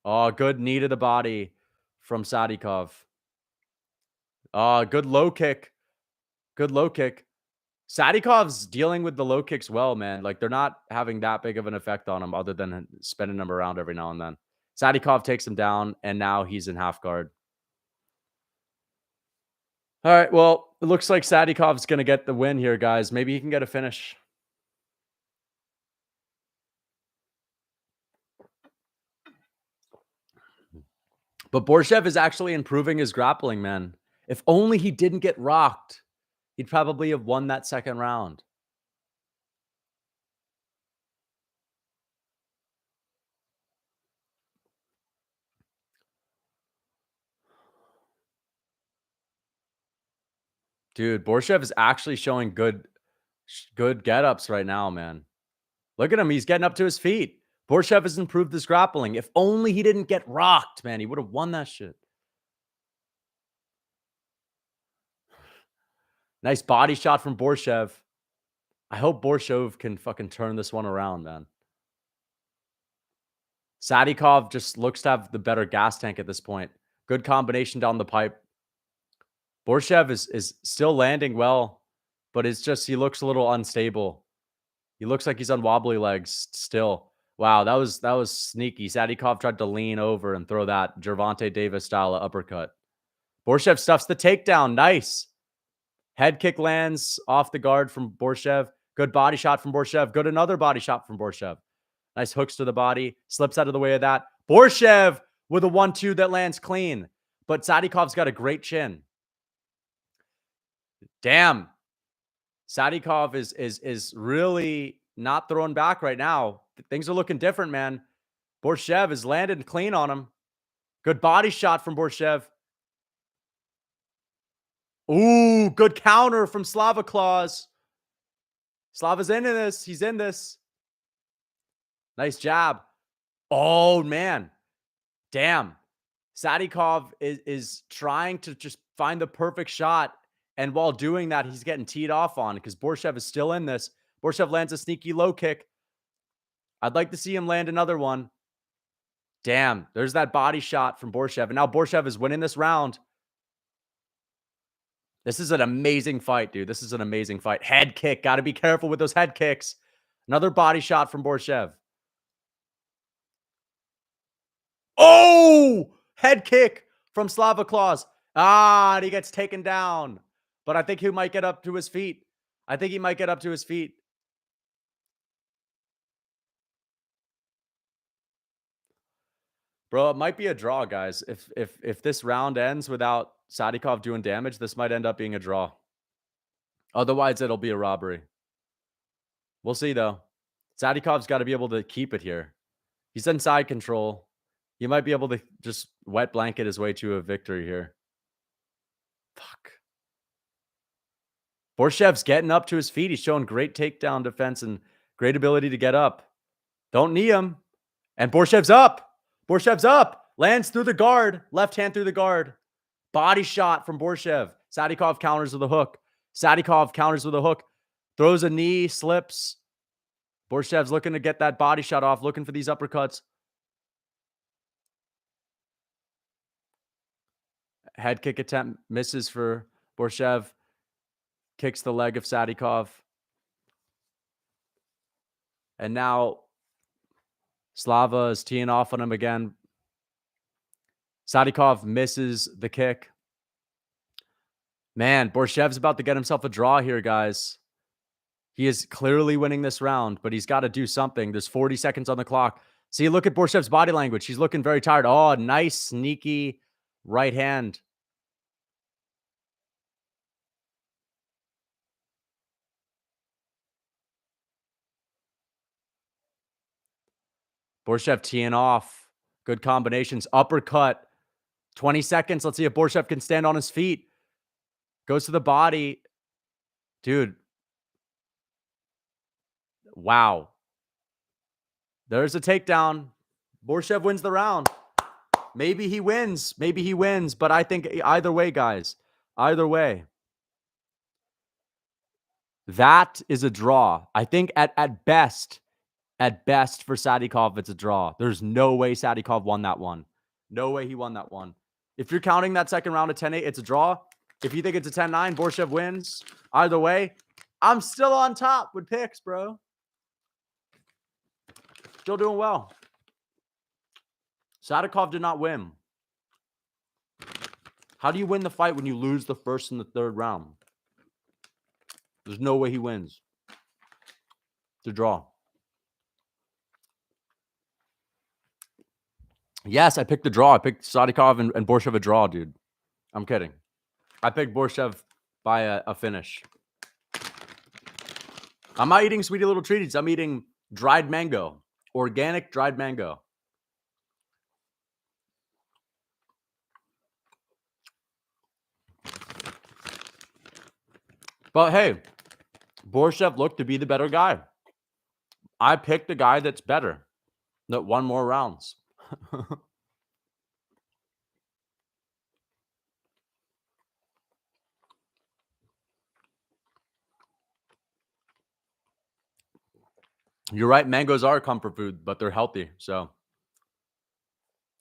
Oh, good knee to the body from Sadikov. Oh, good low kick. Good low kick. Sadikov's dealing with the low kicks well, man. Like, they're not having that big of an effect on him other than spinning him around every now and then. Sadikov takes him down, and now he's in half guard. All right, well, it looks like Sadikov's going to get the win here, guys. Maybe he can get a finish. But Borshev is actually improving his grappling, man. If only he didn't get rocked, he'd probably have won that second round. Dude, Borshev is actually showing good get-ups right now, man. Look at him. He's getting up to his feet. Borshev has improved his grappling. If only he didn't get rocked, man. He would have won that shit. Nice body shot from Borshev. I hope Borshev can fucking turn this one around, man. Sadikov just looks to have the better gas tank at this point. Good combination down the pipe. Borshev is still landing well, but it's just he looks a little unstable. He looks like he's on wobbly legs still. Wow, that was sneaky. Sadikov tried to lean over and throw that Gervonta Davis style uppercut. Borshev stuffs the takedown. Nice. Head kick lands off the guard from Borshev. Good body shot from Borshev. Good another body shot from Borshev. Nice hooks to the body. Slips out of the way of that. Borshev with a 1-2 that lands clean. But Sadikov's got a great chin. Damn. Sadikov is really not throwing back right now. Things are looking different, man. Borshev is landed clean on him. Good body shot from Borshev. Ooh, good counter from Slava Claus. Slava's into this. He's in this. Nice jab. Oh, man. Damn. Sadikov is trying to just find the perfect shot. And while doing that, he's getting teed off on because Borshev is still in this. Borshev lands a sneaky low kick. I'd like to see him land another one. Damn, there's that body shot from Borshev. And now Borshev is winning this round. This is an amazing fight, dude. This is an amazing fight. Head kick. Got to be careful with those head kicks. Another body shot from Borshev. Oh! Head kick from Slava Claus. And he gets taken down. But I think he might get up to his feet. I think he might get up to his feet. Bro, it might be a draw, guys. If this round ends without Sadikov doing damage, this might end up being a draw. Otherwise, it'll be a robbery. We'll see, though. Sadikov's got to be able to keep it here. He's in side control. He might be able to just wet blanket his way to a victory here. Fuck. Borshev's getting up to his feet. He's showing great takedown defense and great ability to get up. Don't knee him. And Borshev's up. Borshev's up. Lands through the guard. Left hand through the guard. Body shot from Borshev. Sadikov counters with a hook. Sadikov counters with a hook. Throws a knee, slips. Borshev's looking to get that body shot off, looking for these uppercuts. Head kick attempt misses for Borshev. Kicks the leg of Sadikov. And now Slava is teeing off on him again. Sadikov misses the kick. Man, Borshev's about to get himself a draw here, guys. He is clearly winning this round, but he's got to do something. There's 40 seconds on the clock. See, look at Borshev's body language. He's looking very tired. Oh, nice, sneaky right hand. Borshev teeing off. Good combinations. Uppercut. 20 seconds. Let's see if Borshev can stand on his feet. Goes to the body. Dude. Wow. There's a takedown. Borshev wins the round. Maybe he wins. Maybe he wins. But I think either way, guys. Either way. That is a draw. I think at best for Sadikov, it's a draw. There's no way Sadikov won that one. No way he won that one. If you're counting that second round at 10-8, it's a draw. If you think it's a 10-9, Borshev wins. Either way, I'm still on top with picks, bro. Still doing well. Sadikov did not win. How do you win the fight when you lose the first and the third round? There's no way he wins. It's a draw. Yes, I picked the draw. I picked Sadikov and Borshev a draw, dude. I'm kidding. I picked Borshev by a finish. I'm not eating sweetie little treaties. I'm eating dried mango. Organic dried mango. But hey, Borshev looked to be the better guy. I picked the guy that's better, that won more rounds. You're right. Mangoes are a comfort food, but they're healthy. So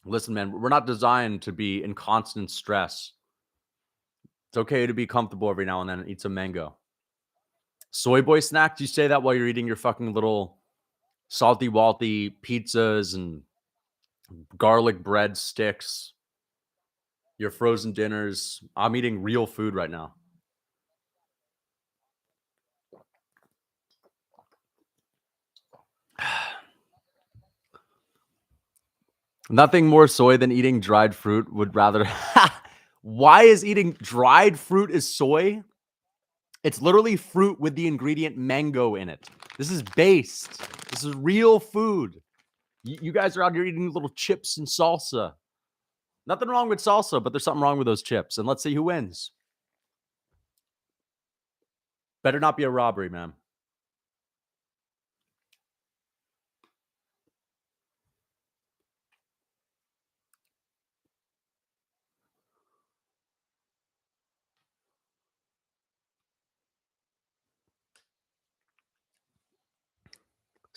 listen, man, we're not designed to be in constant stress. It's okay to be comfortable every now and then and eat some mango. Soy boy snack? Do you say that while you're eating your fucking little salty walty pizzas and garlic bread sticks, your frozen dinners? I'm eating real food right now. Nothing more soy than eating dried fruit. Would rather. Why is eating dried fruit is soy? It's literally fruit with the ingredient mango in it. This is based. This is real food. You guys are out here eating little chips and salsa. Nothing wrong with salsa, but there's something wrong with those chips. And let's see who wins. Better not be a robbery, man.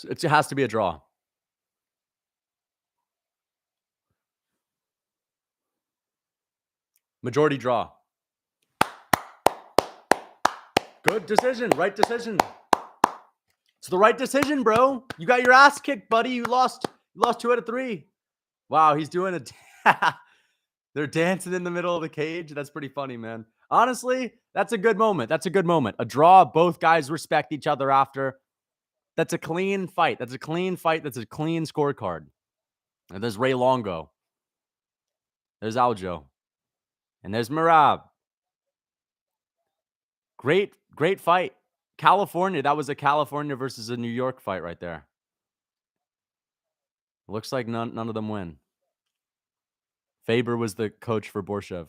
It has to be a draw. Majority draw. Good decision. Right decision. It's the right decision, bro. You got your ass kicked, buddy. You lost 2 out of 3. Wow, he's doing it. They're dancing in the middle of the cage. That's pretty funny, man. Honestly, that's a good moment. That's a good moment. A draw. Both guys respect each other after. That's a clean fight. That's a clean fight. That's a clean scorecard. And there's Ray Longo. There's Aljo. And there's Merab. Great fight. California. That was a California versus a New York fight right there. Looks like none of them win. Faber was the coach for Borshev.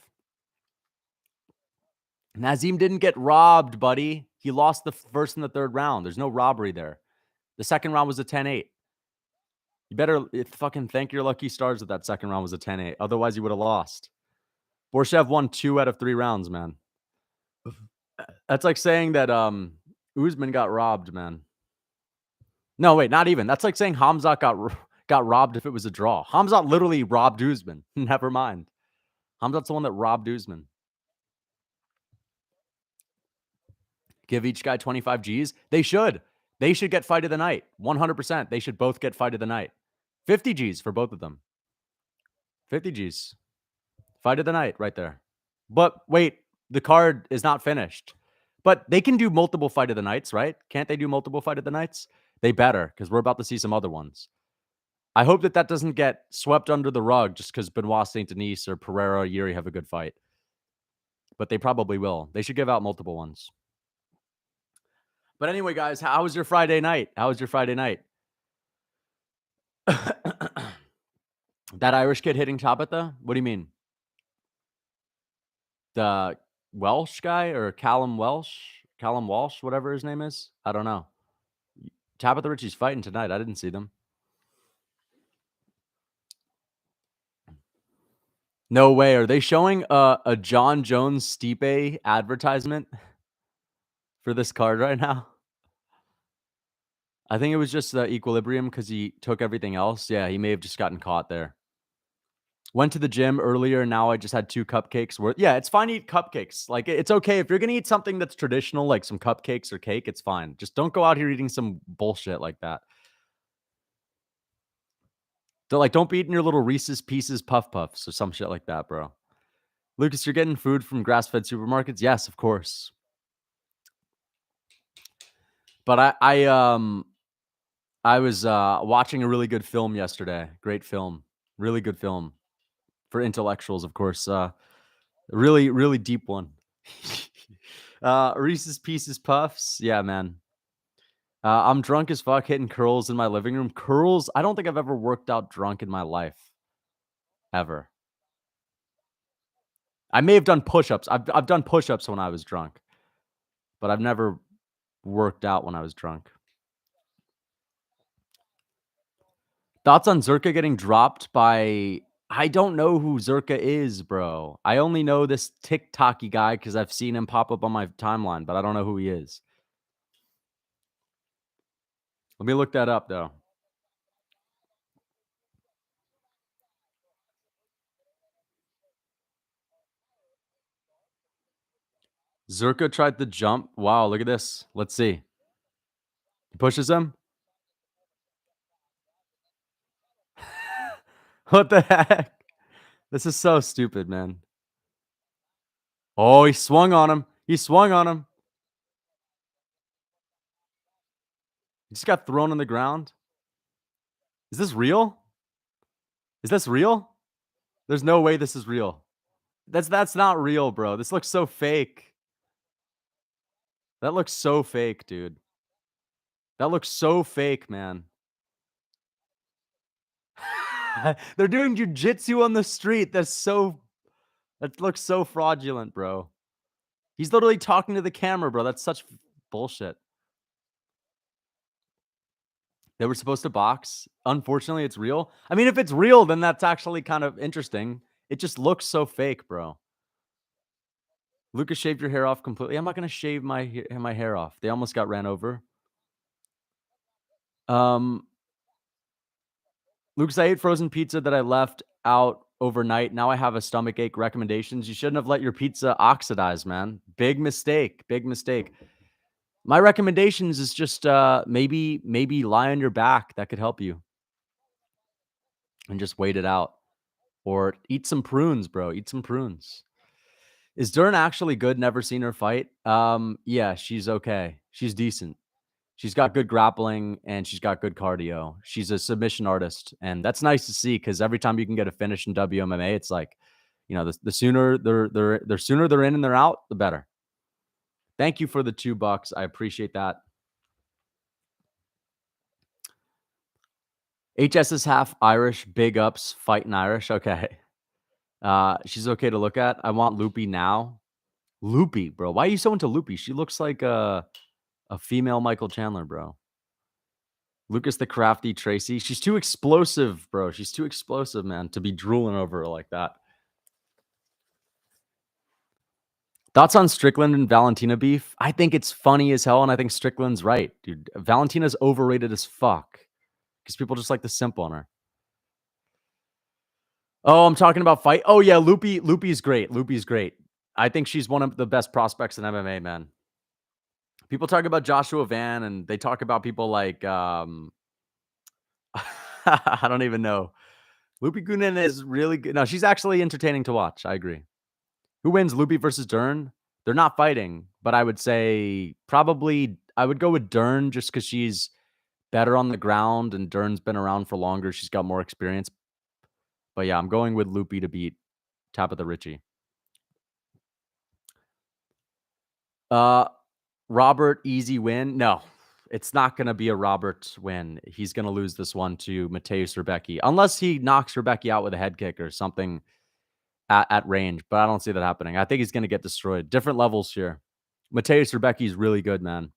Nazim didn't get robbed, buddy. He lost the first and the third round. There's no robbery there. The second round was a 10-8. You better fucking thank your lucky stars that second round was a 10-8. Otherwise, you would have lost. Borshev won 2 out of 3 rounds, man. That's like saying that Usman got robbed, man. No, wait, not even. That's like saying Hamzat got robbed if it was a draw. Hamzat literally robbed Usman. Never mind. Hamzat's the one that robbed Usman. Give each guy 25 Gs. They should. They should get fight of the night. 100%. They should both get fight of the night. 50 Gs for both of them. 50 Gs. Fight of the night right there. But wait, the card is not finished. But they can do multiple fight of the nights, right? Can't they do multiple fight of the nights? They better, because we're about to see some other ones. I hope that doesn't get swept under the rug just because Benoit St-Denis or Pereira or Jiri have a good fight. But they probably will. They should give out multiple ones. But anyway, guys, how was your Friday night? How was your Friday night? That Irish kid hitting Tabitha? What do you mean? The Welsh guy or Callum Walsh, whatever his name is? I don't know. Tabitha Ritchie's fighting tonight. I didn't see them. No way. Are they showing a John Jones Stipe advertisement for this card right now? I think it was just the equilibrium because he took everything else. Yeah, he may have just gotten caught there. Went to the gym earlier. Now I just had 2 cupcakes. Yeah, it's fine to eat cupcakes. Like, it's okay. If you're going to eat something that's traditional, like some cupcakes or cake, it's fine. Just don't go out here eating some bullshit like that. Don't be eating your little Reese's Pieces Puff Puffs or some shit like that, bro. Lucas, you're getting food from grass-fed supermarkets? Yes, of course. But I was watching a really good film yesterday. Great film. Really good film. For intellectuals, of course. Really, really deep one. Reese's Pieces Puffs. Yeah, man. I'm drunk as fuck hitting curls in my living room. Curls, I don't think I've ever worked out drunk in my life. Ever. I may have done push-ups. I've done push-ups when I was drunk. But I've never worked out when I was drunk. Thoughts on Zerka getting dropped by... I don't know who Zerka is, bro. I only know this TikTok-y guy because I've seen him pop up on my timeline, but I don't know who he is. Let me look that up, though. Zerka tried to jump. Wow, look at this. Let's see. He pushes him. What the heck? This is so stupid, man. Oh, he swung on him. He swung on him. He just got thrown on the ground. Is this real? Is this real? There's no way this is real. That's not real, bro. This looks so fake. That looks so fake, dude. That looks so fake, man. They're doing jujitsu on the street. That looks so fraudulent, bro. He's literally talking to the camera, bro. That's such bullshit. They were supposed to box. Unfortunately, it's real. I mean, if it's real, then that's actually kind of interesting. It just looks so fake, bro. Lucas, shaved your hair off completely. I'm not going to shave my hair off. They almost got ran over. Lucas, I ate frozen pizza that I left out overnight. Now I have a stomach ache. Recommendations? You shouldn't have let your pizza oxidize, man. Big mistake. Big mistake. My recommendations is just maybe lie on your back. That could help you. And just wait it out. Or eat some prunes, bro. Eat some prunes. Is Dern actually good? Never seen her fight. Yeah, she's okay. She's decent. She's got good grappling and she's got good cardio. She's a submission artist, and that's nice to see because every time you can get a finish in WMMA, it's like, the sooner they're in and they're out, the better. Thank you for the $2. I appreciate that. HS is half Irish. Big ups. Fighting Irish. Okay. She's okay to look at. I want Loopy now. Loopy, bro. Why are you so into Loopy? She looks like a female Michael Chandler, bro. Lucas the Crafty Tracy. She's too explosive, bro. She's too explosive, man, to be drooling over her like that. Thoughts on Strickland and Valentina beef? I think it's funny as hell, and I think Strickland's right, dude. Valentina's overrated as fuck because people just like to simp on her. Oh, I'm talking about fight. Oh yeah, Loopy's great. Loopy's great. I think she's one of the best prospects in MMA, man. People talk about Joshua Van, and they talk about people like I don't even know. Loopy Goonen is really good. No, she's actually entertaining to watch. I agree. Who wins, Loopy versus Dern? They're not fighting, but I would say probably I would go with Dern just because she's better on the ground and Dern's been around for longer. She's got more experience. But yeah, I'm going with Loopy to beat Tabitha Ritchie. Robert, easy win. No, it's not going to be a Robert win. He's going to lose this one to Mateusz Rebecki, unless he knocks Rebecki out with a head kick or something at range. But I don't see that happening. I think he's going to get destroyed. Different levels here. Mateusz Rebecki is really good, man.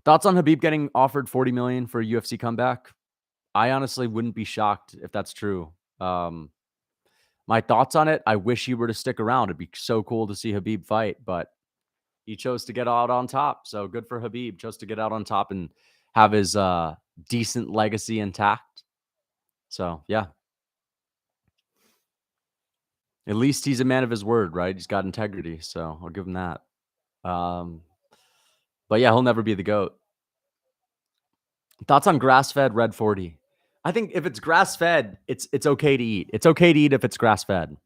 Thoughts on Khabib getting offered $40 million for a UFC comeback? I honestly wouldn't be shocked if that's true. My thoughts on it, I wish he were to stick around. It'd be so cool to see Khabib fight, but he chose to get out on top. So good for Khabib. Chose to get out on top and have his decent legacy intact. So, yeah. At least he's a man of his word, right? He's got integrity. So I'll give him that. But yeah, he'll never be the GOAT. Thoughts on grass-fed Red 40? I think if it's grass-fed, it's okay to eat. It's okay to eat if it's grass-fed.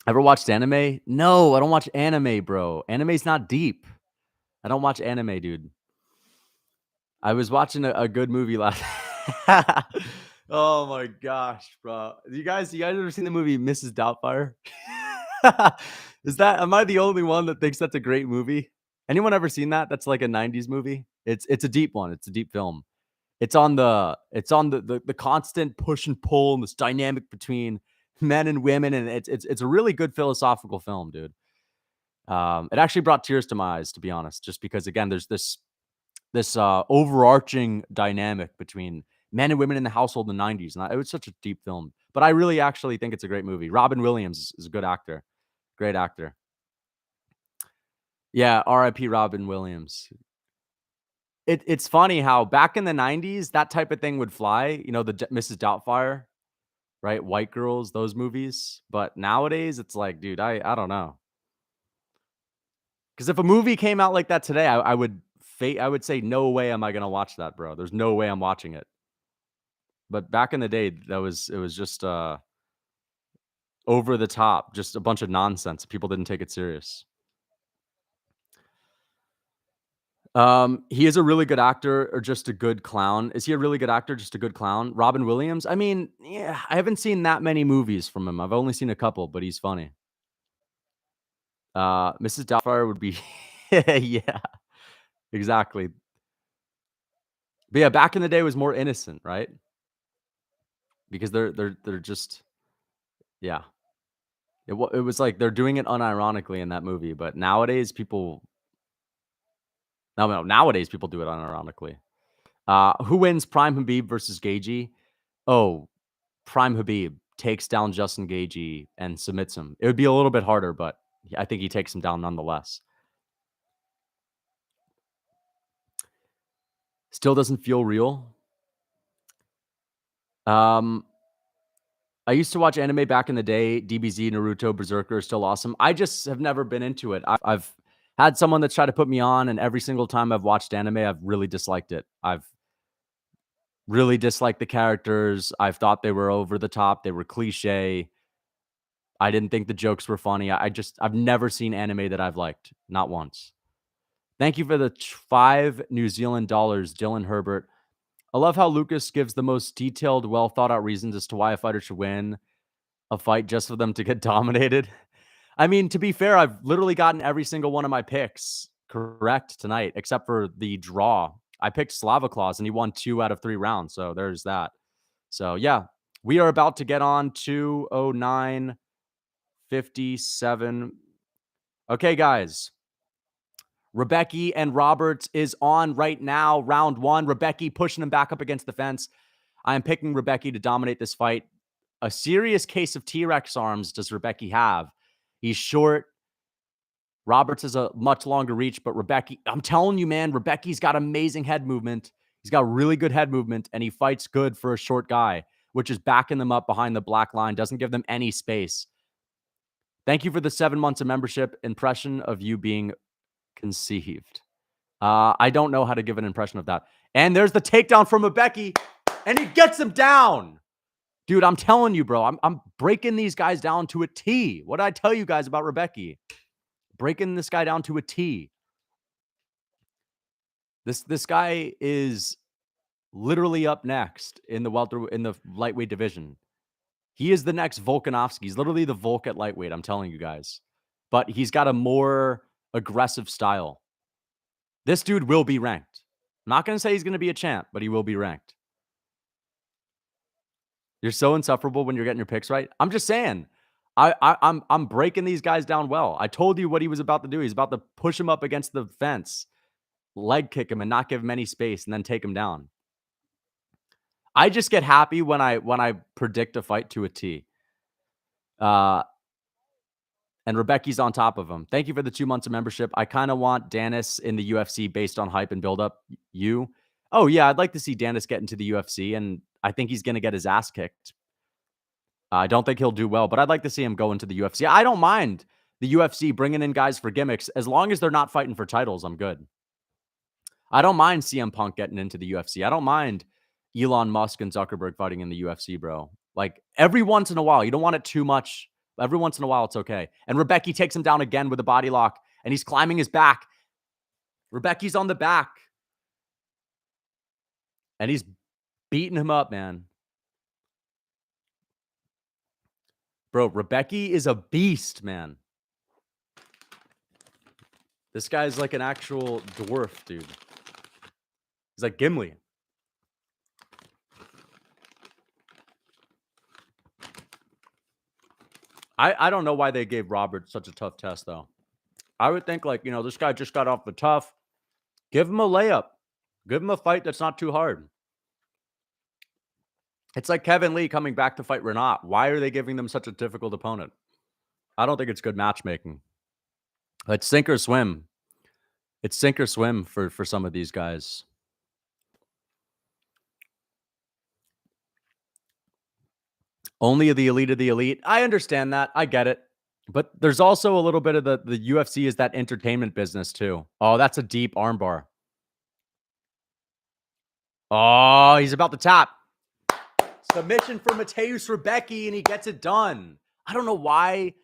Ever watched anime? No, I don't watch anime, bro. Anime's not deep. I don't watch anime, dude. I was watching a good movie last. Oh my gosh, bro! You guys ever seen the movie Mrs. Doubtfire? Am I the only one that thinks that's a great movie? Anyone ever seen that? That's like a '90s movie. It's a deep one. It's a deep film. It's on the constant push and pull and this dynamic between men and women, and it's a really good philosophical film, dude. It actually brought tears to my eyes, to be honest, just because again, there's this overarching dynamic between men and women in the household in the 90s. And it was such a deep film, but I really actually think it's a great movie. Robin Williams is a good actor. Great actor. Yeah. RIP Robin Williams. It's funny how back in the 90s, that type of thing would fly, you know, the Mrs. Doubtfire, right? White Girls, those movies. But nowadays it's like, dude, I don't know. Because if a movie came out like that today, I would say, no way am I going to watch that, bro. There's no way I'm watching it. But back in the day, it was just over the top, just a bunch of nonsense. People didn't take it serious. He is a really good actor or just a good clown. Is he a really good actor, just a good clown? Robin Williams? I mean, yeah, I haven't seen that many movies from him. I've only seen a couple, but he's funny. Mrs. Doubtfire would be yeah, exactly. But yeah, back in the day was more innocent, right? Because they're just yeah. It was like they're doing it unironically in that movie, but nowadays people nowadays people do it unironically. Who wins Prime Habib versus Gagey? Oh, Prime Habib takes down Justin Gagey and submits him. It would be a little bit harder, but I think he takes him down nonetheless. Still doesn't feel real. I used to watch anime back in the day. DBZ, Naruto, Berserker are still awesome. I just have never been into it. I've had someone that's tried to put me on, and every single time I've watched anime, I've really disliked it. I've really disliked the characters. I've thought they were over the top. They were cliche. I didn't think the jokes were funny. I've never seen anime that I've liked. Not once. Thank you for the 5 New Zealand dollars, Dylan Herbert. I love how Lucas gives the most detailed, well thought out reasons as to why a fighter should win. a fight just for them to get dominated. I mean, to be fair, I've literally gotten every single one of my picks correct tonight, except for the draw. I picked Slava Claus and he won 2 out of 3 rounds. So there's that. So yeah, we are about to get on 209.57. Okay, guys. Rebecca and Roberts is on right now. Round 1. Rebecca pushing him back up against the fence. I am picking Rebecca to dominate this fight. A serious case of T-Rex arms does Rebecca have. He's short. Roberts has a much longer reach, but Rebecca, I'm telling you, man, Rebecca's got amazing head movement. He's got really good head movement, and he fights good for a short guy, which is backing them up behind the black line, doesn't give them any space. Thank you for the 7 months of membership. Impression of you being conceived. I don't know how to give an impression of that. And there's the takedown from Rebecca, and he gets him down. Dude, I'm telling you, bro, I'm breaking these guys down to a T. What did I tell you guys about Rebecca? Breaking this guy down to a T. This guy is literally up next in the lightweight division. He is the next Volkanovski. He's literally the Volk at lightweight, I'm telling you guys. But he's got a more aggressive style. This dude will be ranked. I'm not going to say he's going to be a champ, but he will be ranked. You're so insufferable when you're getting your picks right. I'm just saying. I'm breaking these guys down well. I told you what he was about to do. He's about to push him up against the fence, leg kick him, and not give him any space, and then take him down. I just get happy when I predict a fight to a T. And Rebecca's on top of him. Thank you for the 2 months of membership. I kind of want Danis in the UFC based on hype and build up. You? Oh, yeah, I'd like to see Danis get into the UFC, and I think he's going to get his ass kicked. I don't think he'll do well, but I'd like to see him go into the UFC. I don't mind the UFC bringing in guys for gimmicks. As long as they're not fighting for titles, I'm good. I don't mind CM Punk getting into the UFC. I don't mind Elon Musk and Zuckerberg fighting in the UFC, bro. Like, every once in a while. You don't want it too much. Every once in a while, it's okay. And Rebecca takes him down again with a body lock, and he's climbing his back. Rebecca's on the back. And he's beating him up, man. Bro, Rebecca is a beast, man. This guy's like an actual dwarf, dude. He's like Gimli. I don't know why they gave Robert such a tough test, though. I would think, like, this guy just got off the tough. Give him a layup. Give him a fight that's not too hard. It's like Kevin Lee coming back to fight Renat. Why are they giving them such a difficult opponent? I don't think it's good matchmaking. It's sink or swim. It's sink or swim for some of these guys. Only the elite of the elite. I understand that. I get it. But there's also a little bit of the UFC is that entertainment business too. Oh, that's a deep armbar. Oh, he's about to tap. Submission for Mateusz Rebecca, and he gets it done. I don't know why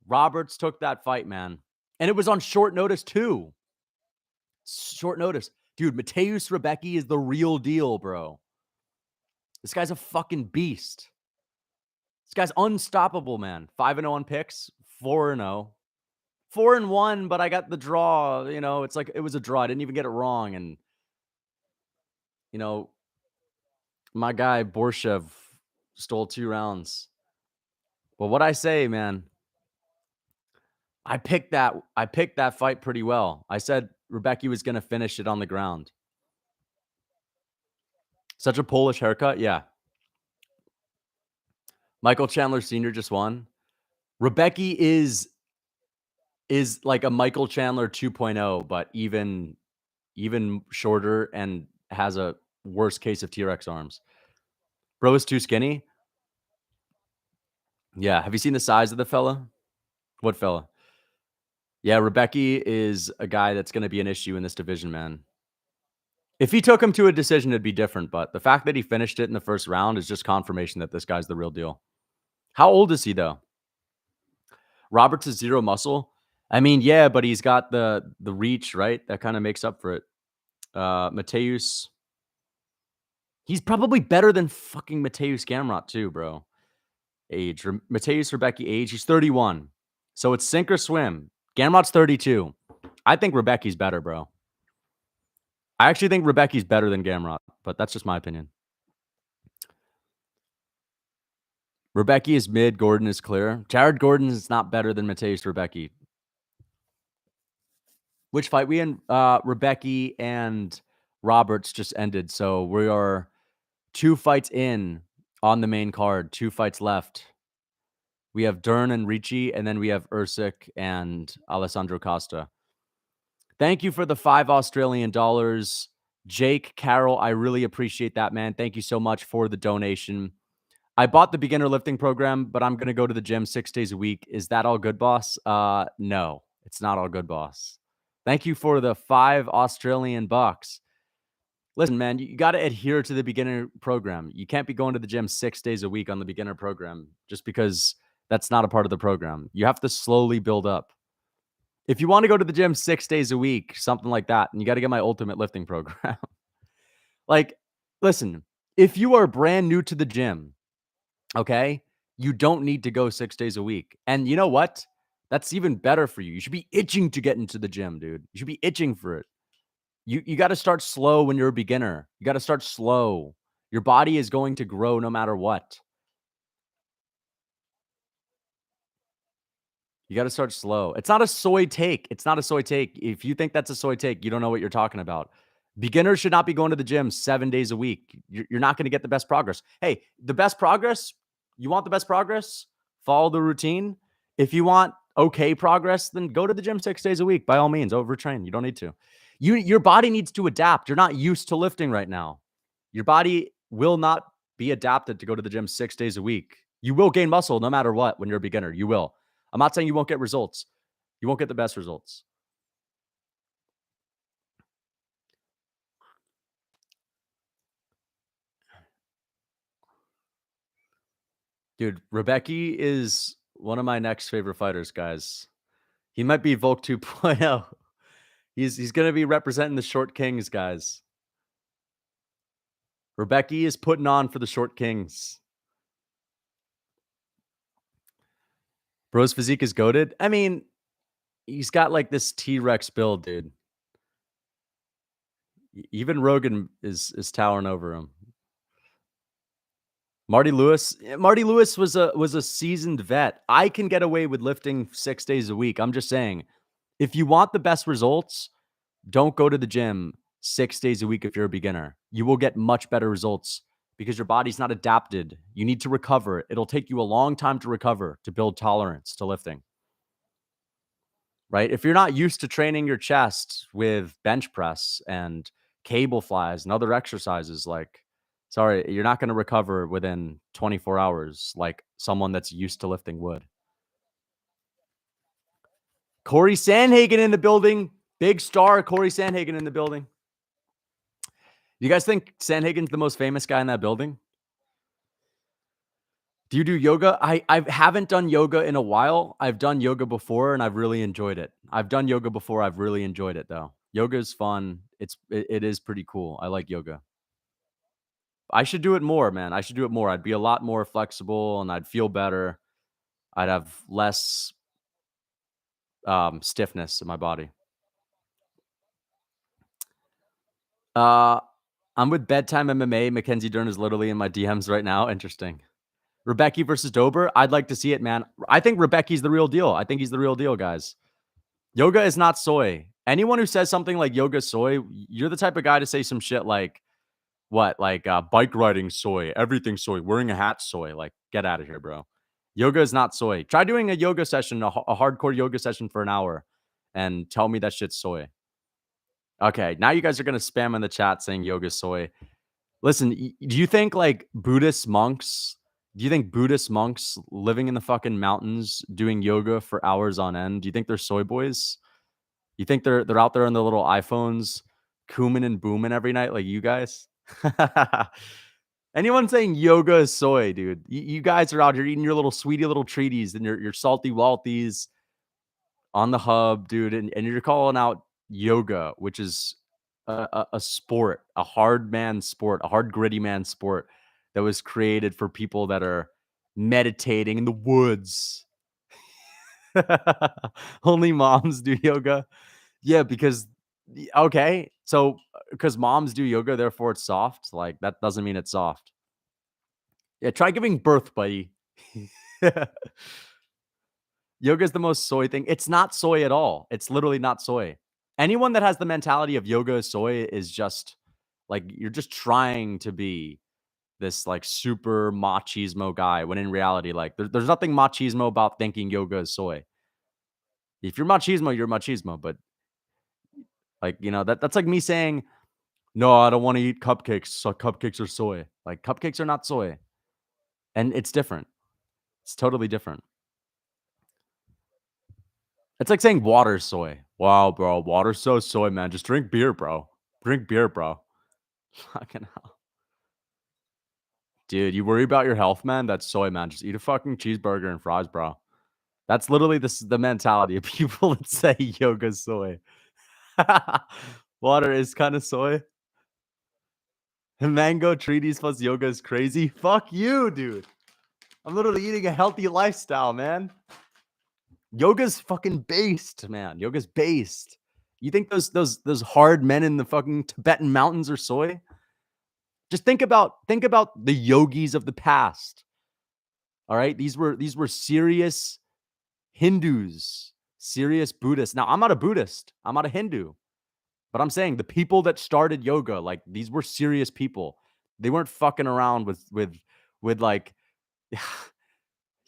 Roberts took that fight, man. And it was on short notice too. Short notice. Dude, Mateusz Rebecca is the real deal, bro. This guy's a fucking beast. This guy's unstoppable, man. 5-0 on picks, 4-0. 4-1, but I got the draw. It's like it was a draw. I didn't even get it wrong. And, my guy Borshev stole 2 rounds. But what I say, man, I picked that fight pretty well. I said Rebecca was going to finish it on the ground. Such a Polish haircut. Yeah. Michael Chandler Sr. just won. Rebecca is like a Michael Chandler 2.0, but even shorter and has a worse case of T-Rex arms. Bro is too skinny. Yeah. Have you seen the size of the fella? What fella? Yeah, Rebecca is a guy that's going to be an issue in this division, man. If he took him to a decision, it'd be different. But the fact that he finished it in the first round is just confirmation that this guy's the real deal. How old is he, though? Roberts is 0 muscle. I mean, yeah, but he's got the reach, right? That kind of makes up for it. Mateusz. He's probably better than fucking Mateusz Gamrot, too, bro. age. Mateusz Rebecki age. He's 31. So it's sink or swim. Gamrot's 32. I think Rebecki's better, bro. I actually think Rebecki's better than Gamrot, but that's just my opinion. Rebecki is mid. Gordon is clear. Jared Gordon is not better than Mateusz Rebecki. Which fight we in? Rebecki and Roberts just ended. So we are 2 fights in on the main card. 2 fights left. We have Dern and Ricci, and then we have Usyk and Alessandro Costa. Thank you for the 5 Australian dollars. Jake Carroll, I really appreciate that, man. Thank you so much for the donation. I bought the beginner lifting program, but I'm going to go to the gym 6 days a week. Is that all good, boss? No, it's not all good, boss. Thank you for the 5 Australian bucks. Listen, man, you got to adhere to the beginner program. You can't be going to the gym 6 days a week on the beginner program just because that's not a part of the program. You have to slowly build up. If you want to go to the gym 6 days a week, something like that, and you got to get my ultimate lifting program. Like, listen, if you are brand new to the gym, okay, you don't need to go 6 days a week. And you know what? That's even better for you. You should be itching to get into the gym, dude. You should be itching for it. You got to start slow when you're a beginner. You got to start slow. Your body is going to grow no matter what. You got to start slow. It's not a soy take. It's not a soy take. If you think that's a soy take, you don't know what you're talking about. Beginners should not be going to the gym 7 days a week. You're not going to get the best progress. Hey, the best progress, you want the best progress? Follow the routine. If you want okay progress, then go to the gym 6 days a week. By all means, overtrain. You don't need to. Your body needs to adapt. You're not used to lifting right now. Your body will not be adapted to go to the gym 6 days a week. You will gain muscle no matter what when you're a beginner. You will. I'm not saying you won't get results. You won't get the best results. Dude, Rebecki is one of my next favorite fighters, guys. He might be Volk 2.0. He's going to be representing the Short Kings, guys. Rebecki is putting on for the Short Kings. Bro's physique is goated. I mean, he's got like this T-Rex build, dude. Even Rogan is towering over him. Marty Lewis was a seasoned vet. I can get away with lifting 6 days a week. I'm just saying, if you want the best results, don't go to the gym 6 days a week if you're a beginner. You will get much better results because your body's not adapted. You need to recover. It'll take you a long time to recover, to build tolerance to lifting. Right? If you're not used to training your chest with bench press and cable flies and other exercises, like, sorry, you're not going to recover within 24 hours like someone that's used to lifting would. Corey Sandhagen in the building. Big star, Corey Sandhagen in the building. You guys think Sandhagen's the most famous guy in that building? Do you do yoga? I haven't done yoga in a while. I've done yoga before and I've really enjoyed it. I've done yoga before. I've really enjoyed it though. Yoga is fun. It is pretty cool. I like yoga. I should do it more, man. I should do it more. I'd be a lot more flexible and I'd feel better. I'd have less stiffness in my body. I'm with Bedtime MMA. Mackenzie Dern is literally in my DMs right now. Interesting. Rebecki versus Dober. I'd like to see it, man. I think Rebecki's the real deal. I think he's the real deal, guys. Yoga is not soy. Anyone who says something like yoga soy, you're the type of guy to say some shit like, what? Like bike riding soy, everything soy, wearing a hat soy. Like, get out of here, bro. Yoga is not soy. Try doing a yoga session, a hardcore yoga session for an hour and tell me that shit's soy. Okay, now you guys are going to spam in the chat saying yoga soy. Listen, do you think like Buddhist monks, living in the fucking mountains doing yoga for hours on end, do you think they're soy boys? You think they're out there on their little iPhones, cooming and booming every night like you guys? Anyone saying yoga is soy, dude? You guys are out here eating your little sweetie little treaties and your salty walties on the hub, dude, and you're calling out yoga, which is a sport, a hard man sport, a hard gritty man sport that was created for people that are meditating in the woods. Only moms do yoga. Yeah, because okay, so because moms do yoga, therefore it's soft. Like that doesn't mean it's soft. Yeah, try giving birth, buddy. Yoga is the most soy thing. It's not soy at all. It's literally not soy. Anyone that has the mentality of yoga is soy is just like you're just trying to be this like super machismo guy when in reality, like there's nothing machismo about thinking yoga is soy. If you're machismo, you're machismo. But like, that's like me saying, no, I don't want to eat cupcakes. So cupcakes are soy. Like cupcakes are not soy. And it's different. It's totally different. It's like saying water's soy. Wow, bro. Water's so soy, man. Just drink beer, bro. Drink beer, bro. Fucking hell. Dude, you worry about your health, man? That's soy, man. Just eat a fucking cheeseburger and fries, bro. That's literally the mentality of people that say yoga's soy. Water is kind of soy. Mango treaties plus yoga is crazy. Fuck you, dude. I'm literally eating a healthy lifestyle, man. Yoga's fucking based, man. Yoga's based. You think those hard men in the fucking Tibetan mountains are soy? Just think about the yogis of the past. All right? These were serious Hindus, serious Buddhists. Now, I'm not a Buddhist. I'm not a Hindu. But I'm saying the people that started yoga, like these were serious people. They weren't fucking around with like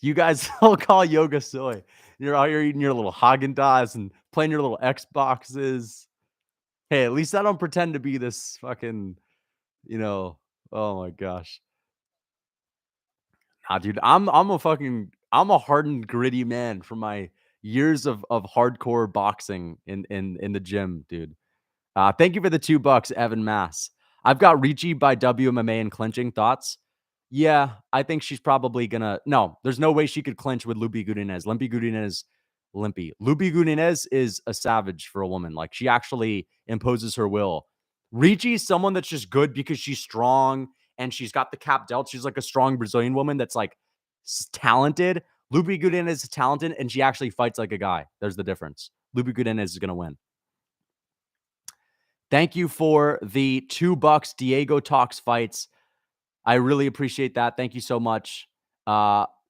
you guys all call yoga soy. You're out here eating your little Haagen-Dazs and playing your little Xboxes. Hey, at least I don't pretend to be this fucking, oh my gosh. Nah, dude, I'm a hardened, gritty man from my years of hardcore boxing in the gym, dude. Thank you for the $2, Evan Mass. I've got Ricci by WMMA and clinching. Thoughts? Yeah, I think she's probably gonna. No, there's no way she could clinch with Lupi Gudinez. Lupi Gudinez is a savage for a woman. Like she actually imposes her will. Ricci's someone that's just good because she's strong and she's got the cap dealt. She's like a strong Brazilian woman that's like talented. Lupi Gudinez is talented and she actually fights like a guy. There's the difference. Lupi Gudinez is gonna win. Thank you for the $2. Diego Talks Fights. I really appreciate that. Thank you so much.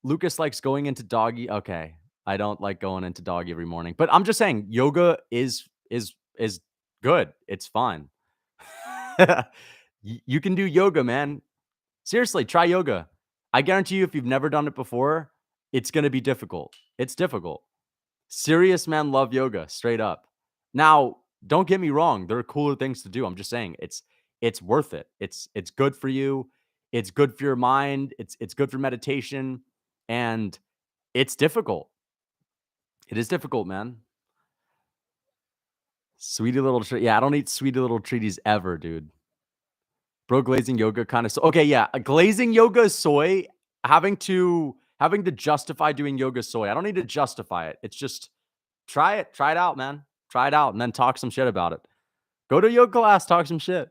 Lucas likes going into doggy. Okay. I don't like going into doggy every morning, but I'm just saying yoga is good. It's fun. You can do yoga, man. Seriously, try yoga. I guarantee you if you've never done it before, it's going to be difficult. It's difficult. Serious men love yoga, straight up. Now, don't get me wrong, there are cooler things to do. I'm just saying it's worth it. It's good for you. It's good for your mind. It's good for meditation, and it's difficult. It is difficult, man. Sweetie little treat. Yeah, I don't eat sweetie little treaties ever, dude. Bro, glazing yoga kind of so okay, yeah. Glazing yoga is soy. Having to justify doing yoga is soy. I don't need to justify it. It's just try it. Try it out, man. Try it out and then talk some shit about it. Go to a yoga class, talk some shit.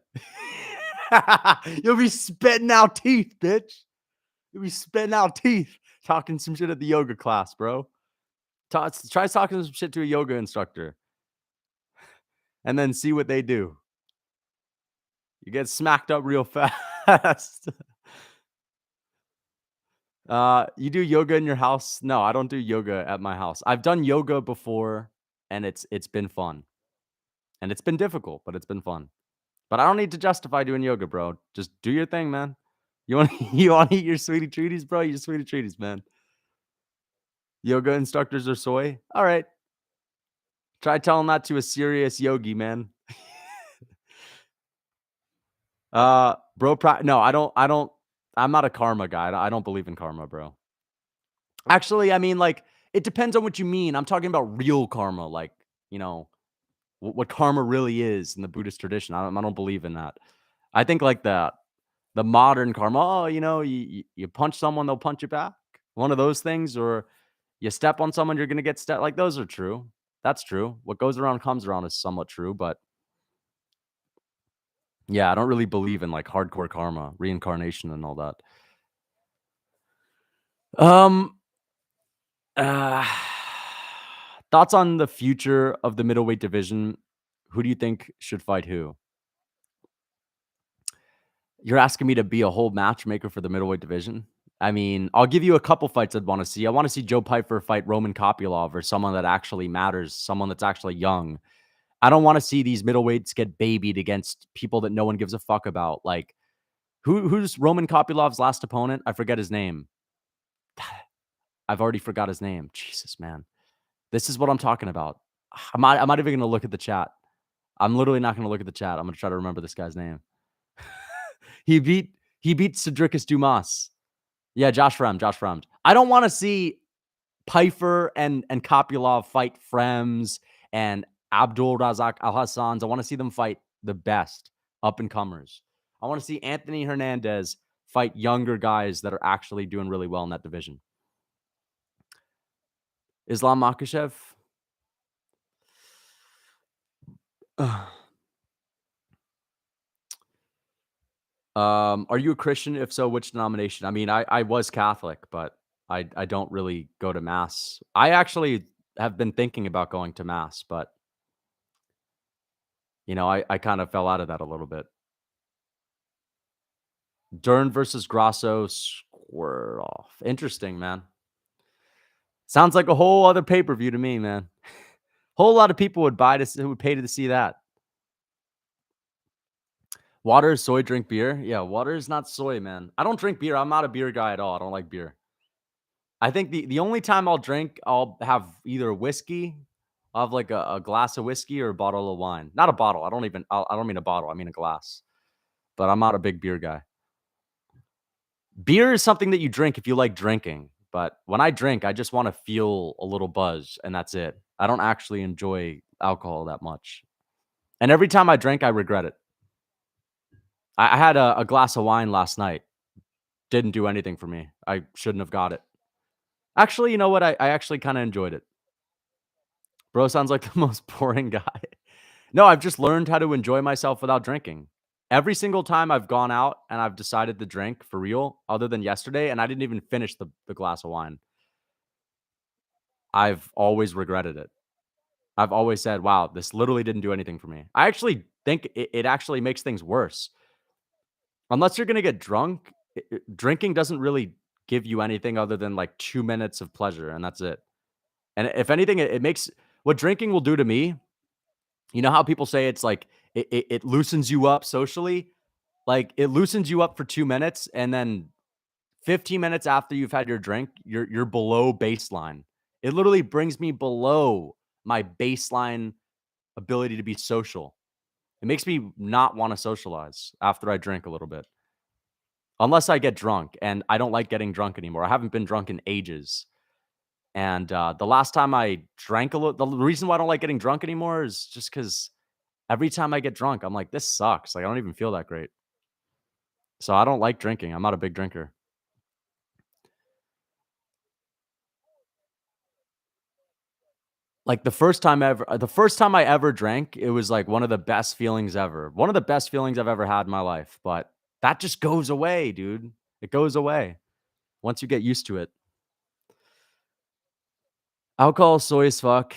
You'll be spitting out teeth, bitch. You'll be spitting out teeth talking some shit at the yoga class, bro. Try talking some shit to a yoga instructor and then see what they do. You get smacked up real fast. You do yoga in your house? No, I don't do yoga at my house. I've done yoga before and it's been fun. And it's been difficult, but it's been fun. But I don't need to justify doing yoga, bro. Just do your thing, man. You want you want to eat your sweetie treaties, bro? Your sweetie treaties, man. Yoga instructors are soy. All right. Try telling that to a serious yogi, man. Bro, no, I don't. I'm not a karma guy. I don't believe in karma, bro. Actually, I mean, like, it depends on what you mean. I'm talking about real karma, like, what karma really is in the Buddhist tradition. I don't believe in that. I think like the modern karma, you punch someone, they'll punch you back. One of those things, or you step on someone, you're gonna get stepped. Like those are true. That's true. What goes around comes around is somewhat true, but yeah, I don't really believe in like hardcore karma, reincarnation, and all that. Um, uh, thoughts on the future of the middleweight division? Who do you think should fight who? You're asking me to be a whole matchmaker for the middleweight division? I mean, I'll give you a couple fights I'd wanna see. I wanna see Joe Pyfer fight Roman Kopylov or someone that actually matters, someone that's actually young. I don't wanna see these middleweights get babied against people that no one gives a fuck about. Like, who's Roman Kopylov's last opponent? I forget his name. I've already forgot his name. Jesus, man. This is what I'm talking about. I'm not even gonna look at the chat. I'm literally not gonna look at the chat. I'm gonna try to remember this guy's name. He beat he beat Cedricus Dumas. Yeah, Josh Fremd, Josh Fremd. I don't wanna see Pyfer and Kopylov fight Frems and Abdul Razak Al-Hassans. I wanna see them fight the best up-and-comers. I wanna see Anthony Hernandez fight younger guys that are actually doing really well in that division. Islam Makhachev? Are you a Christian? If so, which denomination? I mean, I was Catholic, but I don't really go to mass. I actually have been thinking about going to mass, but I kind of fell out of that a little bit. Dern versus Grasso square off. Interesting, man. Sounds like a whole other pay-per-view to me, man. Whole lot of people would would pay to see that. Water is soy, drink beer. Yeah, water is not soy, man. I don't drink beer. I'm not a beer guy at all. I don't like beer. I think the only time I'll drink, I'll have either whiskey, I'll have like a glass of whiskey or a bottle of wine. Not a bottle. I don't mean a bottle. I mean a glass. But I'm not a big beer guy. Beer is something that you drink if you like drinking. But when I drink, I just want to feel a little buzz and that's it. I don't actually enjoy alcohol that much. And every time I drink, I regret it. I had a glass of wine last night. Didn't do anything for me. I shouldn't have got it. Actually, you know what? I actually kind of enjoyed it. Bro sounds like the most boring guy. No, I've just learned how to enjoy myself without drinking. Every single time I've gone out and I've decided to drink for real, other than yesterday, and I didn't even finish the glass of wine, I've always regretted it. I've always said, wow, this literally didn't do anything for me. I actually think it actually makes things worse. Unless you're going to get drunk, drinking doesn't really give you anything other than like 2 minutes of pleasure, and that's it. And if anything, it makes what drinking will do to me. You know how people say it's like it loosens you up socially? Like, it loosens you up for 2 minutes, and then 15 minutes after you've had your drink, you're below baseline. It literally brings me below my baseline ability to be social. It makes me not wanna socialize after I drink a little bit, unless I get drunk, and I don't like getting drunk anymore. I haven't been drunk in ages, and, the last time I drank a little, the reason why I don't like getting drunk anymore is just because every time I get drunk, I'm like, "This sucks." Like, I don't even feel that great. So I don't like drinking. I'm not a big drinker. Like the first time I ever drank, it was like one of the best feelings ever. One of the best feelings I've ever had in my life, but that just goes away, dude. It goes away once you get used to it. Alcohol, soy as fuck,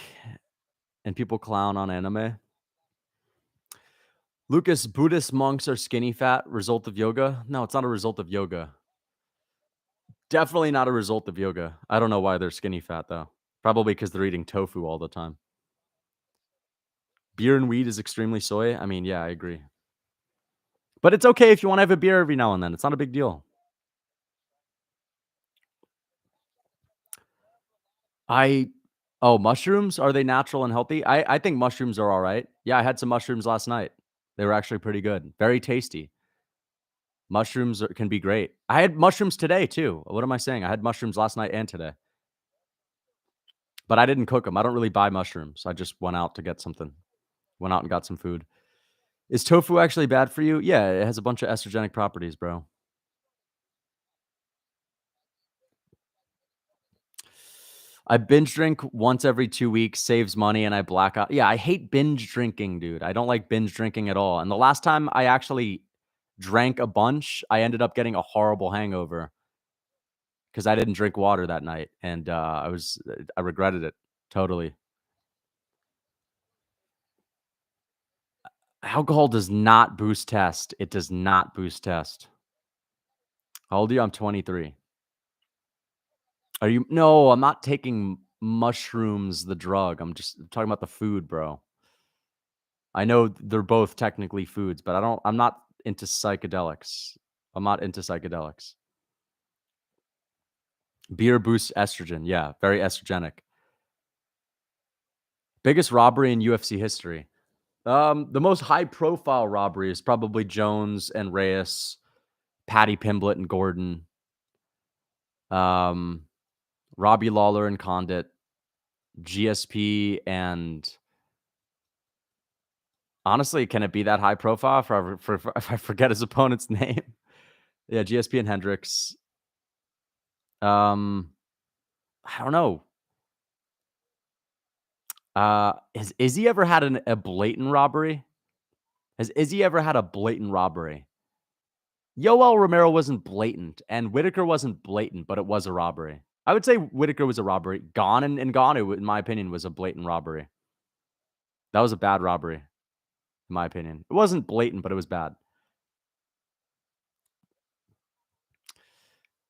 and people clown on anime. Lucas, Buddhist monks are skinny fat, result of yoga? No, it's not a result of yoga. Definitely not a result of yoga. I don't know why they're skinny fat though. Probably because they're eating tofu all the time. Beer and weed is extremely soy. I mean, yeah, I agree. But it's okay if you wanna have a beer every now and then. It's not a big deal. I Oh, mushrooms? Are they natural and healthy? I think mushrooms are alright. Yeah, I had some mushrooms last night. They were actually pretty good. Very tasty. Mushrooms can be great. I had mushrooms today too. What am I saying? I had mushrooms last night and today, but I didn't cook them. I don't really buy mushrooms. I just went out to get something. Went out and got some food. Is tofu actually bad for you? Yeah, it has a bunch of estrogenic properties, bro. I binge drink once every 2 weeks, saves money, and I black out. Yeah, I hate binge drinking, dude. I don't like binge drinking at all. And the last time I actually drank a bunch, I ended up getting a horrible hangover because I didn't drink water that night, and I regretted it totally. Alcohol does not boost test. It does not boost test. How old are you? I'm 23. Are you? No, I'm not taking mushrooms, the drug. I'm just talking about the food, bro. I know they're both technically foods, but I'm not into psychedelics. I'm not into psychedelics. Beer boosts estrogen. Yeah, very estrogenic. Biggest robbery in UFC history. The most high profile robbery is probably Jones and Reyes, Patty Pimblett and Gordon, Robbie Lawler and Condit, GSP, and honestly, can it be that high profile if I forget his opponent's name? Yeah, GSP and Hendricks. I don't know. Has Izzy ever had a blatant robbery? Has Izzy ever had a blatant robbery? Yoel Romero wasn't blatant, and Whitaker wasn't blatant, but it was a robbery. I would say Whitaker was a robbery. Gone and Ngannou, in my opinion, was a blatant robbery. That was a bad robbery, in my opinion. It wasn't blatant, but it was bad.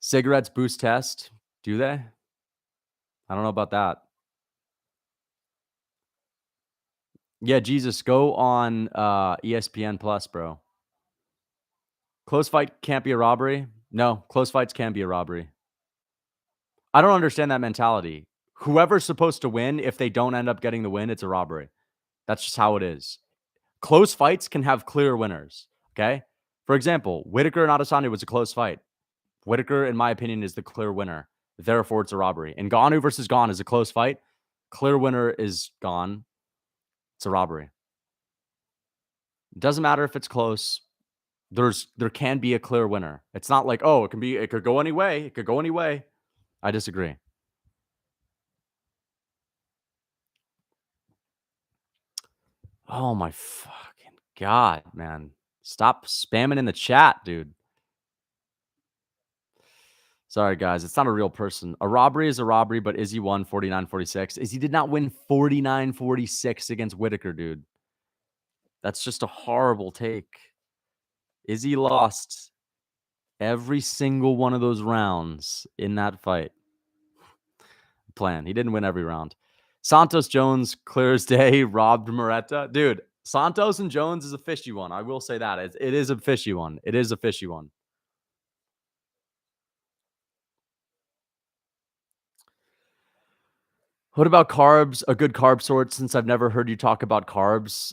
Cigarettes boost test. Do they? I don't know about that. Yeah, Jesus, go on ESPN Plus, bro. Close fight can't be a robbery. No, close fights can be a robbery. I don't understand that mentality. Whoever's supposed to win, if they don't end up getting the win, it's a robbery. That's just how it is. Close fights can have clear winners. Okay. For example, Whitaker and Adesanya was a close fight. Whitaker, in my opinion, is the clear winner. Therefore, it's a robbery. And Ngannou versus Gane is a close fight. Clear winner is Gane. It's a robbery. It doesn't matter if it's close. There can be a clear winner. It's not like, oh, it could go any way. It could go any way. I disagree. Oh my fucking God, man. Stop spamming in the chat, dude. Sorry, guys. It's not a real person. A robbery is a robbery, but Izzy won 49-46. Izzy did not win 49-46 against Whitaker, dude. That's just a horrible take. Izzy lost every single one of those rounds in that fight. He didn't win every round. Santos Jones, clear as day, robbed Moretta. Dude, Santos and Jones is a fishy one. I will say that. It is a fishy one. It is a fishy one. What about carbs? A good carb source, since I've never heard you talk about carbs.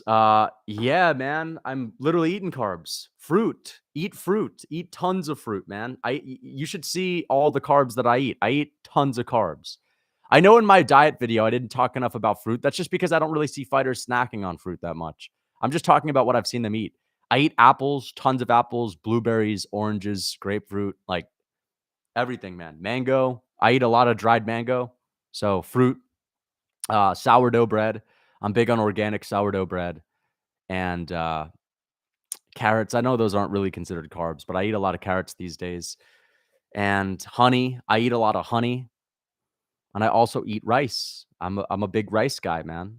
Yeah, man. I'm literally eating carbs. Fruit. Eat fruit. Eat tons of fruit, man. You should see all the carbs that I eat. I eat tons of carbs. I know in my diet video I didn't talk enough about fruit. That's just because I don't really see fighters snacking on fruit that much. I'm just talking about what I've seen them eat. I eat apples, tons of apples, blueberries, oranges, grapefruit, like everything, man. Mango. I eat a lot of dried mango. So fruit. Sourdough bread. I'm big on organic sourdough bread and carrots. I know those aren't really considered carbs, but I eat a lot of carrots these days. And honey. I eat a lot of honey. And I also eat rice. I'm a big rice guy, man.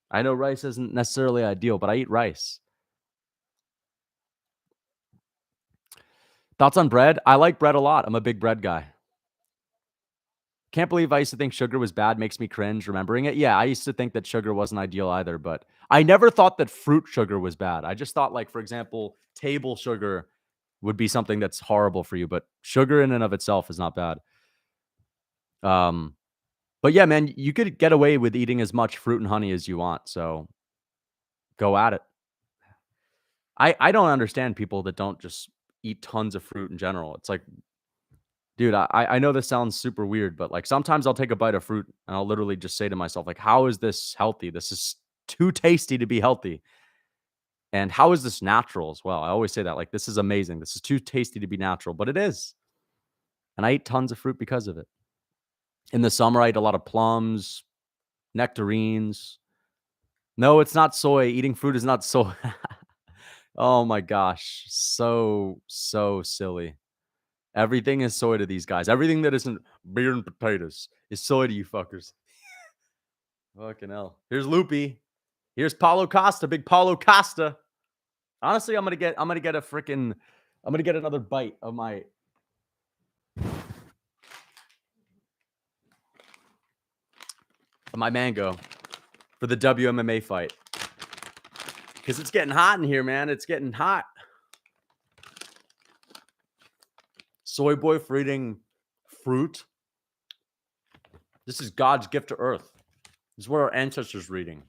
I know rice isn't necessarily ideal, but I eat rice. Thoughts on bread? I like bread a lot. I'm a big bread guy. Can't believe I used to think sugar was bad. Makes me cringe remembering it. Yeah, I used to think that sugar wasn't ideal either, but I never thought that fruit sugar was bad. I just thought, like, for example, table sugar would be something that's horrible for you, but sugar in and of itself is not bad. But yeah, man, you could get away with eating as much fruit and honey as you want, so go at it. I don't understand people that don't just eat tons of fruit in general. It's like, dude, I know this sounds super weird, but like sometimes I'll take a bite of fruit and I'll literally just say to myself, like, how is this healthy? This is too tasty to be healthy. And how is this natural as well? I always say that, like, this is amazing. This is too tasty to be natural, but it is. And I eat tons of fruit because of it. In the summer, I eat a lot of plums, nectarines. No, it's not soy. Eating fruit is not soy. Oh my gosh. So silly. Everything is soy to these guys. Everything that isn't beer and potatoes is soy to you fuckers. Fucking hell. Here's Loopy. Here's Paulo Costa. Big Paulo Costa. Honestly, I'm gonna get another bite of my mango for the WMMA fight. Because it's getting hot in here, man. It's getting hot. Soy boy for eating fruit. This is God's gift to Earth. This is what our ancestors were eating.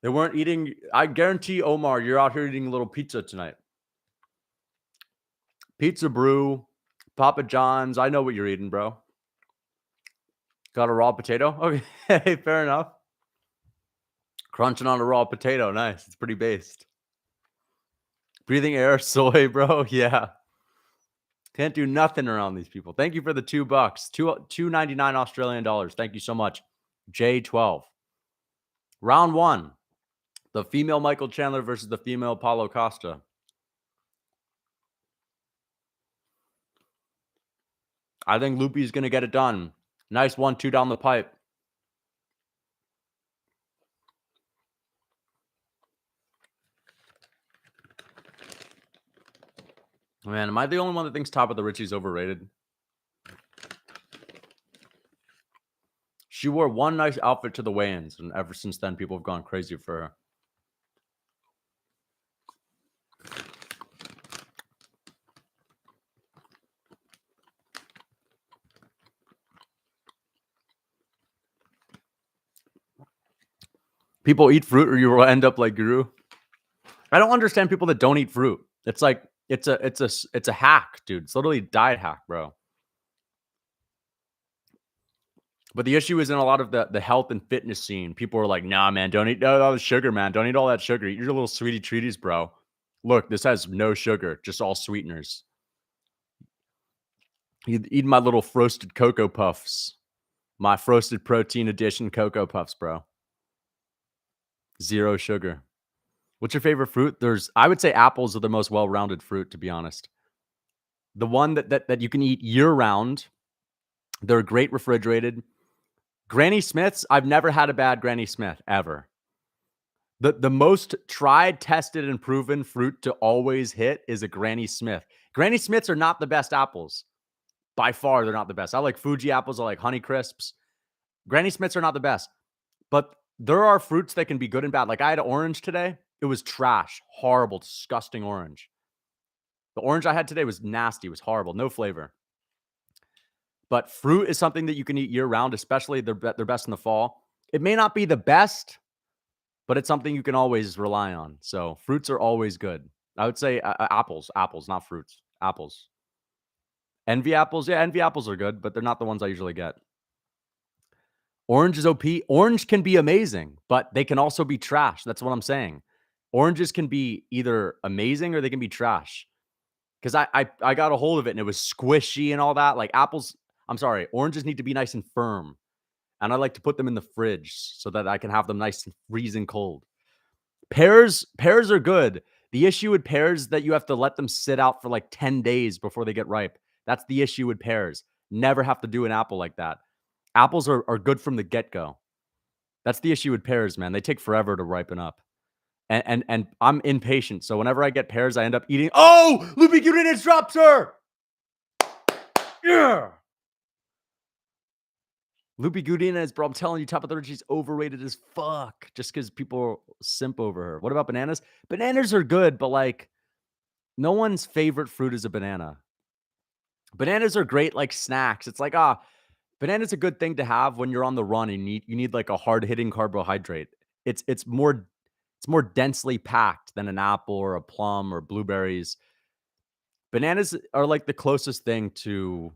They weren't eating. I guarantee, Omar, you're out here eating a little pizza tonight. Pizza Brew, Papa John's. I know what you're eating, bro. Got a raw potato? Okay, fair enough. Crunching on a raw potato. Nice. It's pretty based. Breathing air, soy, bro. Yeah. Can't do nothing around these people. Thank you for the $2. $2.99 Australian dollars. Thank you so much. J12. Round 1. The female Michael Chandler versus the female Paulo Costa. I think Loopy's going to get it done. Nice 1-2 down the pipe. Man, am I the only one that thinks Top of the Richie's overrated? She wore one nice outfit to the weigh-ins, and ever since then, people have gone crazy for her. People eat fruit or you will end up like Guru. I don't understand people that don't eat fruit. It's like it's a hack, dude. It's literally a diet hack, bro. But the issue is in a lot of the health and fitness scene. People are like, nah, man, don't eat all the sugar, man. Don't eat all that sugar. Eat your little sweetie treaties, bro. Look, this has no sugar, just all sweeteners. Eat my little frosted Cocoa Puffs. My frosted protein edition Cocoa Puffs, bro. 0 sugar. What's your favorite fruit? I would say apples are the most well-rounded fruit, to be honest. The one that you can eat year-round. They're great refrigerated. Granny Smiths, I've never had a bad Granny Smith, ever. The most tried, tested, and proven fruit to always hit is a Granny Smith. Granny Smiths are not the best apples. By far, they're not the best. I like Fuji apples. I like Honey Crisps. Granny Smiths are not the best. But there are fruits that can be good and bad. Like I had an orange today. It was trash. Horrible, disgusting orange. The orange I had today was nasty. It was horrible. No flavor. But fruit is something that you can eat year-round, especially they're best in the fall. It may not be the best, but it's something you can always rely on. So fruits are always good. I would say apples, not fruits. Apples. Envy apples? Yeah, envy apples are good, but they're not the ones I usually get. Orange is OP. Orange can be amazing, but they can also be trash. That's what I'm saying. Oranges can be either amazing or they can be trash. Because I got a hold of it and it was squishy and all that. Like oranges need to be nice and firm. And I like to put them in the fridge so that I can have them nice and freezing cold. Pears are good. The issue with pears is that you have to let them sit out for like 10 days before they get ripe. That's the issue with pears. Never have to do an apple like that. Apples are good from the get-go. That's the issue with pears, man. They take forever to ripen up. And I'm impatient. So whenever I get pears, I end up eating. Oh, Loopy Gudinez drops her. Yeah. Loopy Gudinez, bro. I'm telling you, Top of the Richie's overrated as fuck just because people simp over her. What about bananas? Bananas are good, but like no one's favorite fruit is a banana. Bananas are great like snacks. It's like, banana's a good thing to have when you're on the run and you need like a hard-hitting carbohydrate. It's more densely packed than an apple or a plum or blueberries. Bananas are like the closest thing to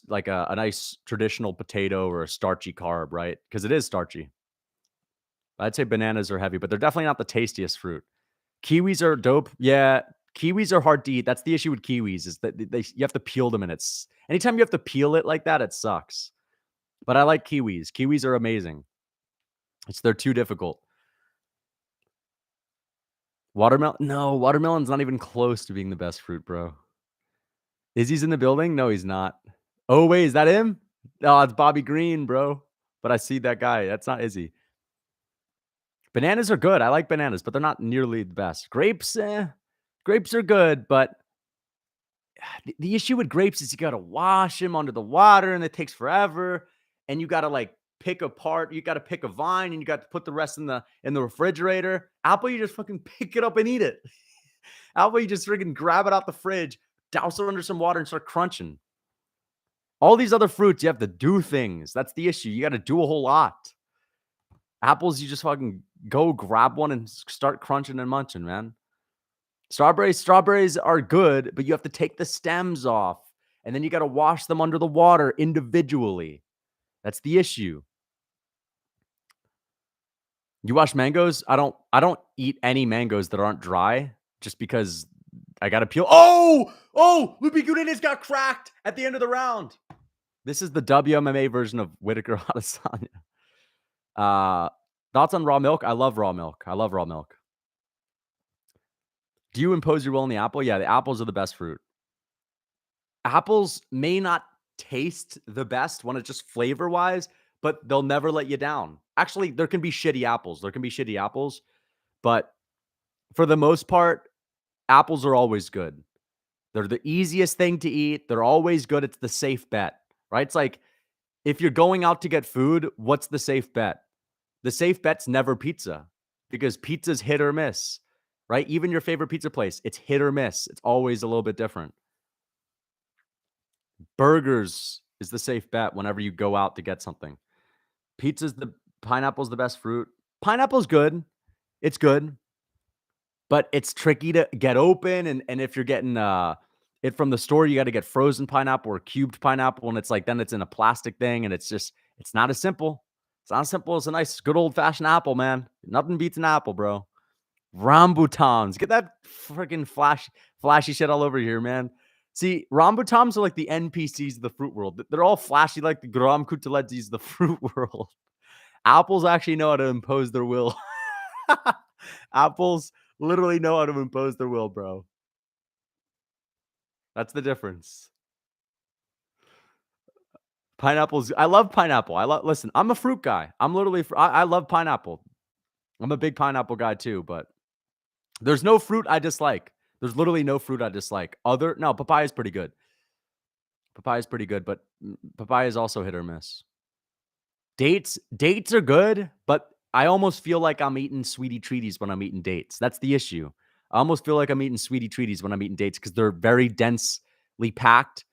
like a nice traditional potato or a starchy carb, right? Because it is starchy. I'd say bananas are heavy, but they're definitely not the tastiest fruit. Kiwis are dope. Yeah, kiwis are hard to eat. That's the issue with kiwis is that you have to peel them, and it's anytime you have to peel it like that, it sucks. But I like kiwis. Kiwis are amazing. They're too difficult. Watermelon? No, watermelon's not even close to being the best fruit, bro. Izzy's in the building? No, he's not. Oh, wait, is that him? Oh, it's Bobby Green, bro. But I see that guy. That's not Izzy. Bananas are good. I like bananas, but they're not nearly the best. Grapes, grapes are good, but the issue with grapes is you gotta wash them under the water, and it takes forever, and you gotta, like, pick apart you gotta pick a vine, and you got to put the rest in the refrigerator. Apple, you just fucking pick it up and eat it. Apple, you just freaking grab it out the fridge, douse it under some water, and start crunching. All these other fruits, you have to do things. That's the issue. You gotta do a whole lot. Apples, you just fucking go grab one and start crunching and munching, man. Strawberries are good, but you have to take the stems off, and then you gotta wash them under the water individually. That's the issue. You wash mangoes? I don't eat any mangoes that aren't dry just because I gotta peel. Oh, Lupi Gudinez got cracked at the end of the round. This is the WMMA version of Whitaker Adesanya. Thoughts on raw milk? I love raw milk. Do you impose your will on the apple? Yeah, the apples are the best fruit. Apples may not taste the best when it's just flavor-wise, but they'll never let you down. Actually, there can be shitty apples. But for the most part, apples are always good. They're the easiest thing to eat. They're always good. It's the safe bet, right? It's like if you're going out to get food, what's the safe bet? The safe bet's never pizza because pizza's hit or miss, right? Even your favorite pizza place, it's hit or miss. It's always a little bit different. Burgers is the safe bet whenever you go out to get something. Pineapple's the best fruit. Pineapple's good. It's good, but it's tricky to get open. And if you're getting it from the store, you got to get frozen pineapple or cubed pineapple. And it's like, then it's in a plastic thing. And it's not as simple. It's not as simple as a nice, good old fashioned apple, man. Nothing beats an apple, bro. Rambutans. Get that freaking flashy shit all over here, man. See, rambutans are like the NPCs of the fruit world. They're all flashy like the Gram Kutaletzis of the fruit world. Apples actually know how to impose their will. Apples literally know how to impose their will, bro. That's the difference. Pineapples. I love pineapple. Listen, I'm a fruit guy. I love pineapple. I'm a big pineapple guy too, but there's no fruit I dislike. There's literally no fruit I dislike. Papaya is pretty good. But papaya is also hit or miss. Dates are good, but I almost feel like I'm eating sweetie treaties when I'm eating dates. That's the issue. I almost feel like I'm eating sweetie treaties when I'm eating dates because they're very densely packed.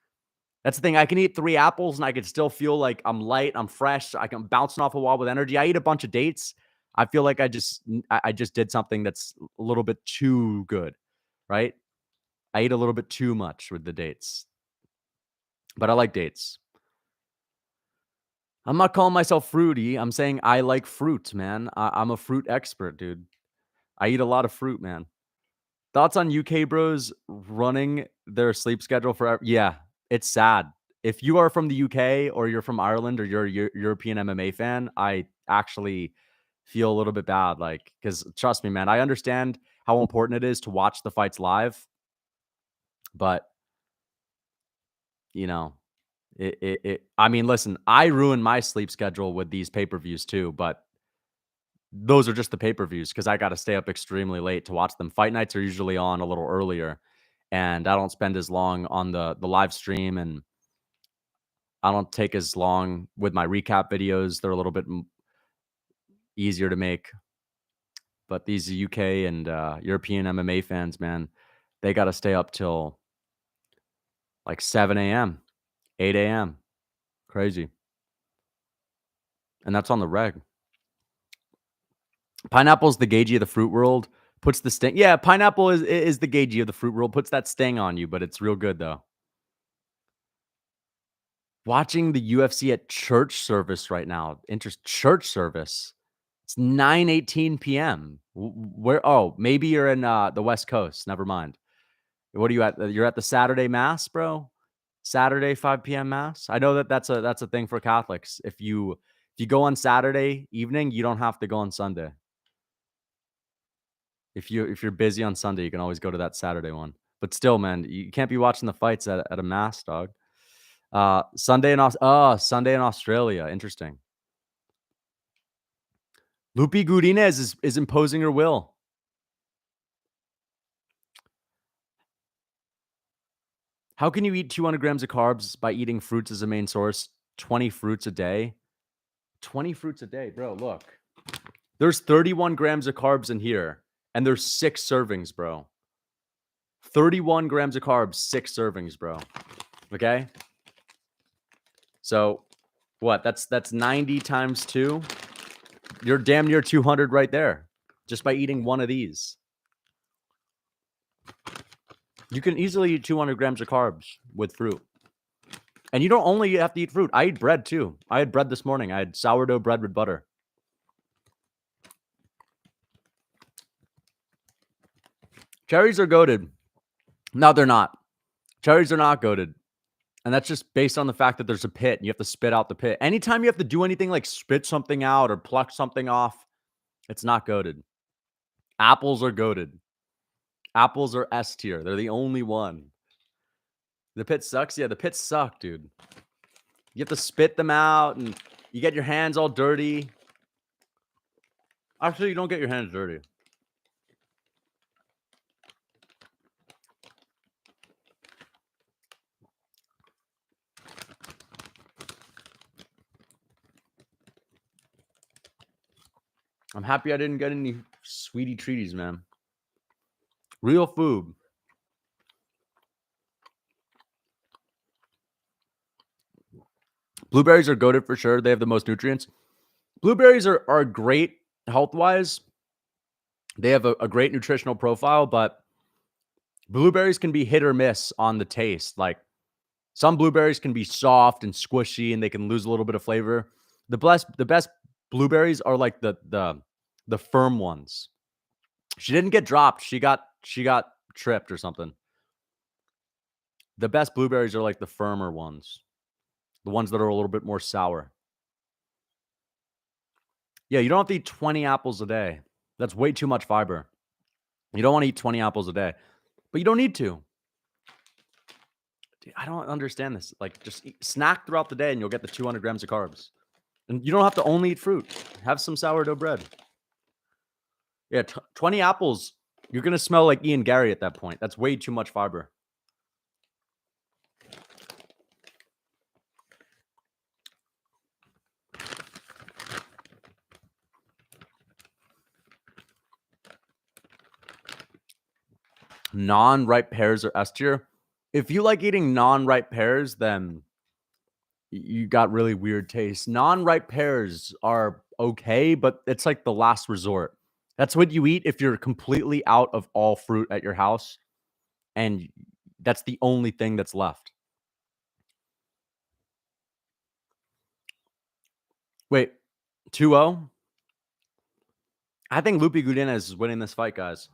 That's the thing. I can eat 3 apples and I can still feel like I'm light, I'm fresh, I'm bouncing off a wall with energy. I eat a bunch of dates. I feel like I just did something that's a little bit too good, right? I ate a little bit too much with the dates. But I like dates. I'm not calling myself fruity. I'm saying I like fruit, man. I'm a fruit expert, dude. I eat a lot of fruit, man. Thoughts on UK bros running their sleep schedule forever? Yeah, it's sad. If you are from the UK or you're from Ireland or you're a European MMA fan, I actually feel a little bit bad. Like, because trust me, man, I understand how important it is to watch the fights live, but you know, I mean, listen, I ruin my sleep schedule with these pay-per-views too, but those are just the pay-per-views because I got to stay up extremely late to watch them. Fight nights are usually on a little earlier, and I don't spend as long on the live stream, and I don't take as long with my recap videos. They're a little bit easier to make. But these UK and European MMA fans, man, they got to stay up till like 7 a.m., 8 a.m. Crazy. And that's on the reg. Pineapple's the gagey of the fruit world. Puts the sting. Yeah, pineapple is the gagey of the fruit world. Puts that sting on you, but it's real good though. Watching the UFC at church service right now. Church service. It's 9:18 p.m. Where? Oh, maybe you're in the West Coast. Never mind. What are you at? You're at the Saturday Mass, bro. Saturday 5 p.m. Mass. I know that's a thing for Catholics. If you go on Saturday evening, you don't have to go on Sunday. If you're busy on Sunday, you can always go to that Saturday one. But still, man, you can't be watching the fights at a mass, dog. Sunday in Australia. Interesting. Lupi Gudinez is imposing her will. How can you eat 200 grams of carbs by eating fruits as a main source? 20 fruits a day. 20 fruits a day, bro. Look, there's 31 grams of carbs in here, and there's 6 servings, bro. 31 grams of carbs, 6 servings, bro. Okay. So what? That's 90 times 2. You're damn near 200 right there just by eating one of these. You can easily eat 200 grams of carbs with fruit. And you don't only have to eat fruit. I eat bread too. I had bread this morning. I had sourdough bread with butter. Cherries are goated. No, they're not. Cherries are not goated. And that's just based on the fact that there's a pit and you have to spit out the pit. Anytime you have to do anything like spit something out or pluck something off, it's not goated. Apples are goated. Apples are S tier. They're the only one. The pit sucks. Yeah, the pits suck, dude. You have to spit them out and you get your hands all dirty. Actually, you don't get your hands dirty. I'm happy I didn't get any sweetie treaties, man. Real food. Blueberries are goated for sure. They have the most nutrients. Blueberries are great health-wise. They have a great nutritional profile, but blueberries can be hit or miss on the taste. Like some blueberries can be soft and squishy and they can lose a little bit of flavor. The best blueberries are like the firm ones. She didn't get dropped. She got tripped or something. The best blueberries are like the firmer ones. The ones that are a little bit more sour. Yeah, you don't have to eat 20 apples a day. That's way too much fiber. You don't want to eat 20 apples a day, but you don't need to. Dude, I don't understand this. Like, just snack throughout the day and you'll get the 200 grams of carbs. And you don't have to only eat fruit. Have some sourdough bread. Yeah, 20 apples. You're going to smell like Ian Gary at that point. That's way too much fiber. Non-ripe pears are S tier. If you like eating non-ripe pears, then you got really weird taste. Non-ripe pears are okay, but it's like the last resort. That's what you eat if you're completely out of all fruit at your house, and that's the only thing that's left. Wait, 2-0? I think Lupi Gudinez is winning this fight, guys.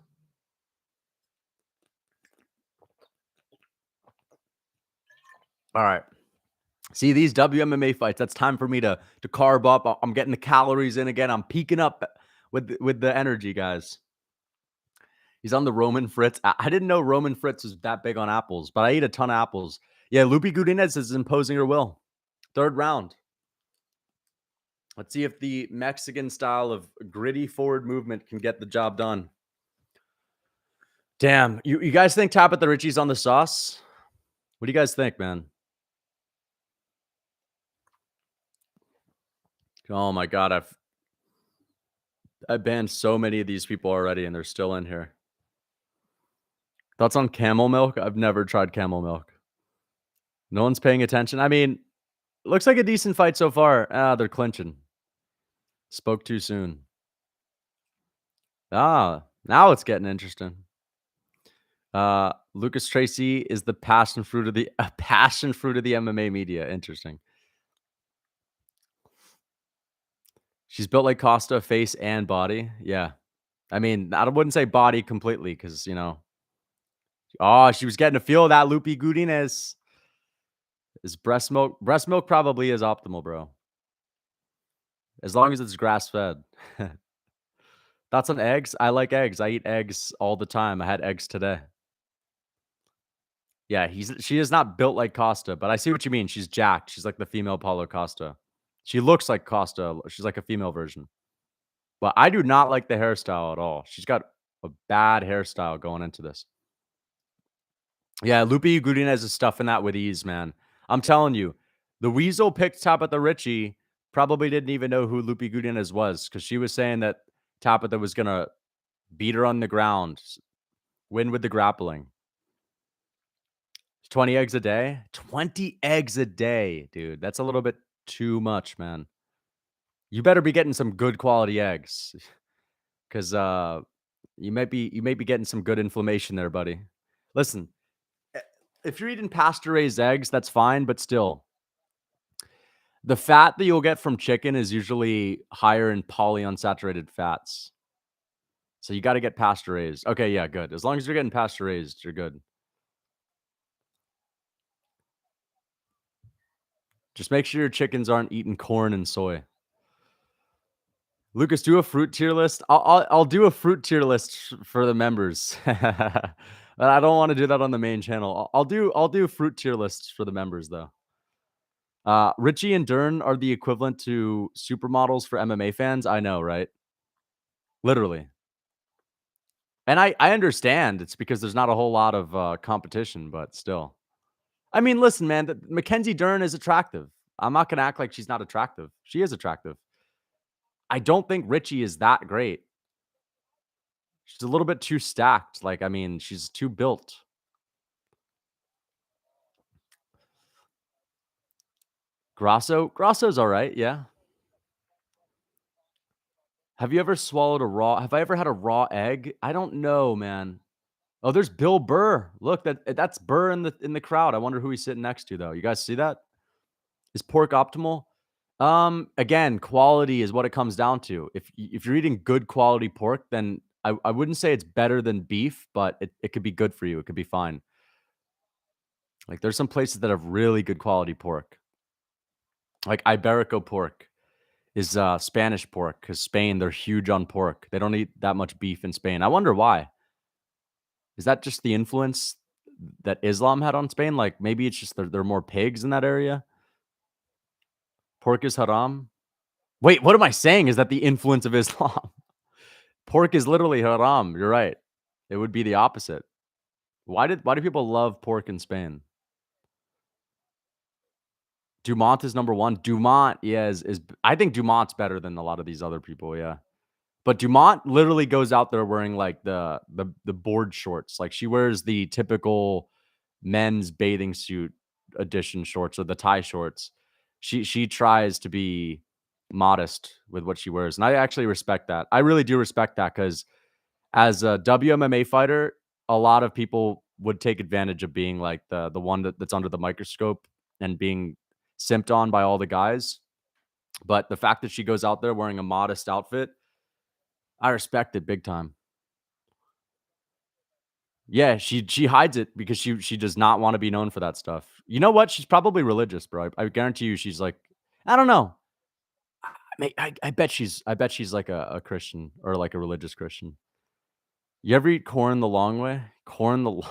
All right. See, these WMMA fights, that's time for me to carb up. I'm getting the calories in again. I'm peaking up with the energy, guys. He's on the Roman Fritz. I didn't know Roman Fritz was that big on apples, but I eat a ton of apples. Yeah, Lupi Gudinez is imposing her will. 3rd round. Let's see if the Mexican style of gritty forward movement can get the job done. Damn. You guys think Tabitha Richie's on the sauce? What do you guys think, man? Oh my God. I've banned so many of these people already and they're still in here. Thoughts on camel milk? I've never tried camel milk. No one's paying attention. I mean, looks like a decent fight so far. They're clinching. Spoke too soon. Now it's getting interesting. Lucas Tracy is the passion fruit of the MMA media. Interesting. She's built like Costa, face and body. Yeah. I mean, I wouldn't say body completely because, you know. Oh, she was getting a feel of that Lupi Gudinez. Is breast milk? Breast milk probably is optimal, bro. As long as it's grass-fed. Thoughts on eggs? I like eggs. I eat eggs all the time. I had eggs today. Yeah, she is not built like Costa, but I see what you mean. She's jacked. She's like the female Paulo Costa. She looks like Costa. She's like a female version. But I do not like the hairstyle at all. She's got a bad hairstyle going into this. Yeah, Lupe Gudinez is stuffing that with ease, man. I'm telling you, the Weasel picked Tabitha Ritchie, probably didn't even know who Lupe Gudinez was because she was saying that Tabitha was going to beat her on the ground, win with the grappling. 20 eggs a day? 20 eggs a day, dude. That's a little bit too much, man. You better be getting some good quality eggs because you may be getting some good inflammation there, buddy. Listen, eh, if you're eating pasture-raised eggs, that's fine, but still, the fat that you'll get from chicken is usually higher in polyunsaturated fats. So you gotta get pasture-raised. Okay, yeah, good. As long as you're getting pasture-raised, you're good. Just make sure your chickens aren't eating corn and soy. Lucas, do a fruit tier list. I'll do a fruit tier list for the members. But I don't wanna do that on the main channel. I'll do fruit tier lists for the members, though. Richie and Dern are the equivalent to supermodels for MMA fans. I know, right? Literally. And I understand it's because there's not a whole lot of, competition, but still. I mean, listen, man, Mackenzie Dern is attractive. I'm not gonna act like she's not attractive. She is attractive. I don't think Richie is that great. She's a little bit too stacked. Like, I mean, she's too built. Grasso's alright, yeah. Have you ever swallowed a raw have I ever had a raw egg? I don't know, man. Oh, there's Bill Burr. Look, that's Burr in the crowd. I wonder who he's sitting next to, though. You guys see that? Is pork optimal? Again, quality is what it comes down to. If you're eating good quality pork, then I wouldn't say it's better than beef, but it could be good for you. It could be fine. Like, there's some places that have really good quality pork. Like Iberico pork is, Spanish pork because Spain, they're huge on pork. They don't eat that much beef in Spain. I wonder why. Is that just the influence that Islam had on Spain? Like, maybe it's just there are more pigs in that area? Pork is haram? Wait, what am I saying? Is that the influence of Islam? Pork is literally haram. You're right. It would be the opposite. Why do people love pork in Spain? Dumont is number 1. Dumont, yeah, is I think Dumont's better than a lot of these other people, yeah. But Dumont literally goes out there wearing, like, the board shorts. Like, she wears the typical men's bathing suit edition shorts or the tie shorts. She tries to be modest with what she wears, and I actually respect that. I really do respect that because as a WMMA fighter, a lot of people would take advantage of being, like, the one that's under the microscope and being simped on by all the guys. But the fact that she goes out there wearing a modest outfit, I respect it big time. Yeah, she hides it because she does not wanna be known for that stuff. You know what? She's probably religious, bro. I guarantee you she's like I don't know. I bet she's like a Christian or like a religious Christian. You ever eat corn the long way? Corn the lo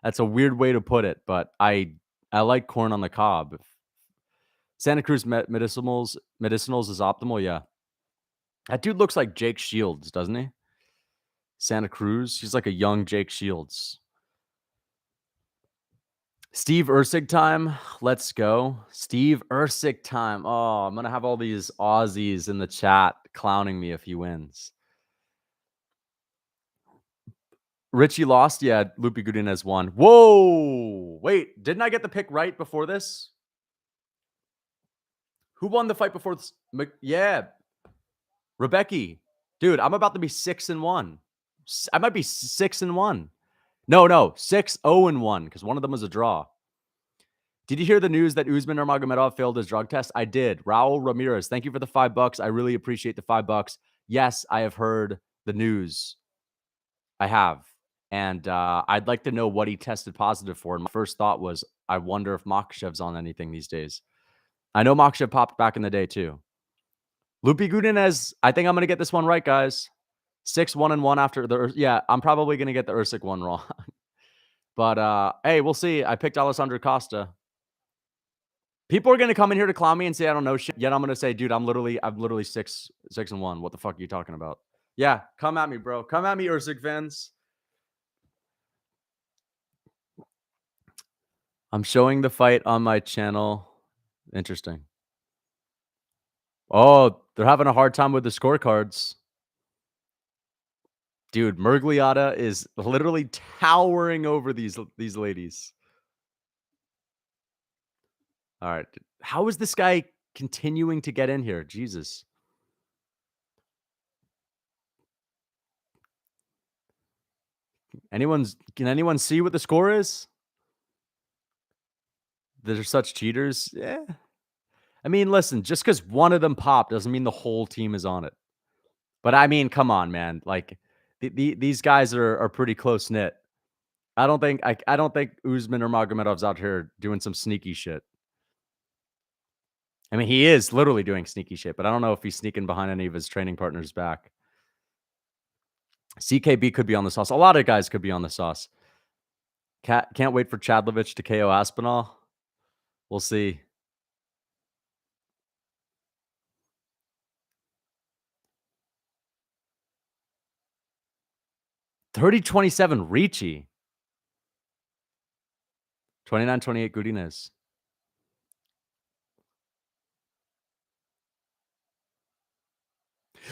That's a weird way to put it, but I like corn on the cob. Santa Cruz medicinals is optimal, yeah. That dude looks like Jake Shields, doesn't he? Santa Cruz, he's like a young Jake Shields. Steve Ursig time. Let's go. Steve Ursig time. Oh, I'm gonna have all these Aussies in the chat clowning me if he wins. Richie lost. Yeah, Lupe Gudinez won. Whoa! Wait, didn't I get the pick right before this? Who won the fight before this? Yeah, Rebecca. Dude, I'm about to be 6-1. I might be 6-1. No, 6-0-1 because one of them was a draw. Did you hear the news that Usman Nurmagomedov failed his drug test? I did. Raul Ramirez, thank you for the $5. I really appreciate the $5. Yes, I have heard the news. I have. And I'd like to know what he tested positive for. And my first thought was, I wonder if Makhachev's on anything these days. I know Makhachev popped back in the day too. Lupe Gudinez, I think I'm going to get this one right, guys. 6-1-1 after the... Yeah, I'm probably going to get the Usyk one wrong. But hey, we'll see. I picked Alessandro Costa. People are gonna come in here to clown me and say I don't know shit. Yet I'm gonna say, dude, I'm literally 6-1. What the fuck are you talking about? Yeah, come at me, bro. Come at me, Usyk fans. I'm showing the fight on my channel. Interesting. Oh, they're having a hard time with the scorecards. Dude, Mergliata is literally towering over these ladies. All right. How is this guy continuing to get in here? Jesus. Can anyone see what the score is? They're such cheaters. Yeah. I mean, listen, just because one of them popped doesn't mean the whole team is on it. But I mean, come on, man. Like these guys are pretty close knit. I don't think Usman or Magomedov's out here doing some sneaky shit. I mean, he is literally doing sneaky shit, but I don't know if he's sneaking behind any of his training partners' back. CKB could be on the sauce. A lot of guys could be on the sauce. Can't wait for Chadlovich to KO Aspinall. We'll see. 30-27 Ricci. 29-28 Godinez.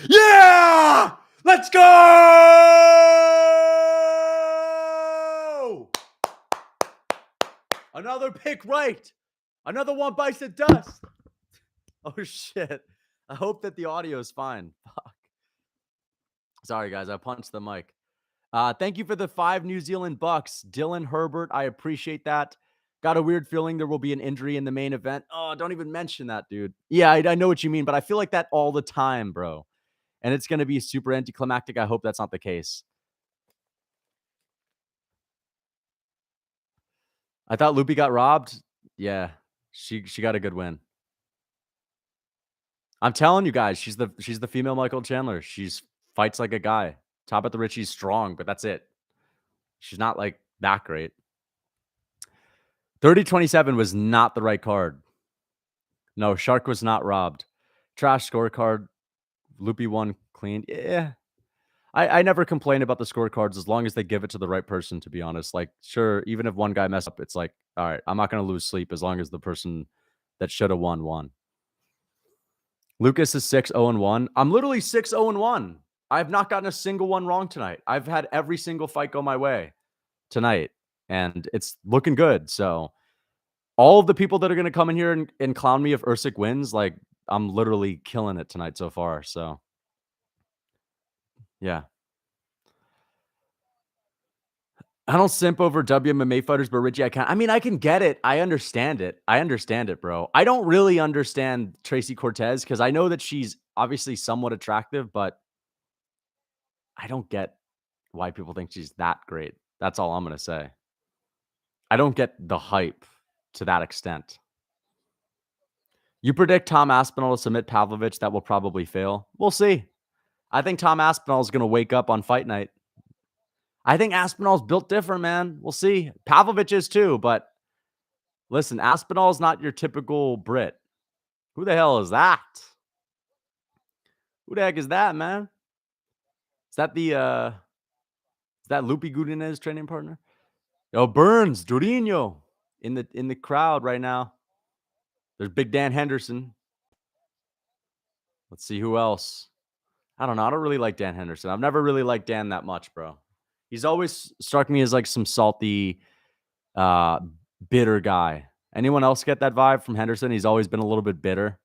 Yeah! Let's go! Another pick right. Another one bites the dust. Oh, shit. I hope that the audio is fine. Fuck. Sorry, guys. I punched the mic. Thank you for the 5 New Zealand bucks. Dylan Herbert, I appreciate that. Got a weird feeling there will be an injury in the main event. Oh, don't even mention that, dude. Yeah, I know what you mean, but I feel like that all the time, bro. And it's going to be super anticlimactic. I hope that's not the case. I thought Loopy got robbed. Yeah, she got a good win. I'm telling you guys, she's the female Michael Chandler. She's fights like a guy. Top at the Richie's strong, but that's it. She's not like that great. 30-27 was not the right card. No, Shark was not robbed. Trash scorecard. Loopy won clean. Yeah. I never complain about the scorecards as long as they give it to the right person, to be honest. Like, sure, even if one guy messed up, it's like, all right, I'm not going to lose sleep as long as the person that should have won. Lucas is 6-0-1. I'm literally 6-0-1. I have not gotten a single one wrong tonight. I've had every single fight go my way tonight, and it's looking good. So all of the people that are going to come in here and clown me if Usyk wins, like, I'm literally killing it tonight so far. So, yeah. I don't simp over WMMA fighters, but Richie, I can. I mean, I can get it. I understand it. I understand it, bro. I don't really understand Tracy Cortez because I know that she's obviously somewhat attractive, but I don't get why people think she's that great. That's all I'm going to say. I don't get the hype to that extent. You predict Tom Aspinall to submit Pavlovich, that will probably fail. We'll see. I think Tom Aspinall is going to wake up on fight night. I think Aspinall's built different, man. We'll see. Pavlovich is too, but listen, Aspinall's not your typical Brit. Who the hell is that? Who the heck is that, man? Is that Loopy Gudinez training partner? Oh, Burns, Jorginho in the crowd right now. There's Big Dan Henderson. Let's see who else. I don't know. I don't really like Dan Henderson. I've never really liked Dan that much, bro. He's always struck me as like some salty, bitter guy. Anyone else get that vibe from Henderson? He's always been a little bit bitter.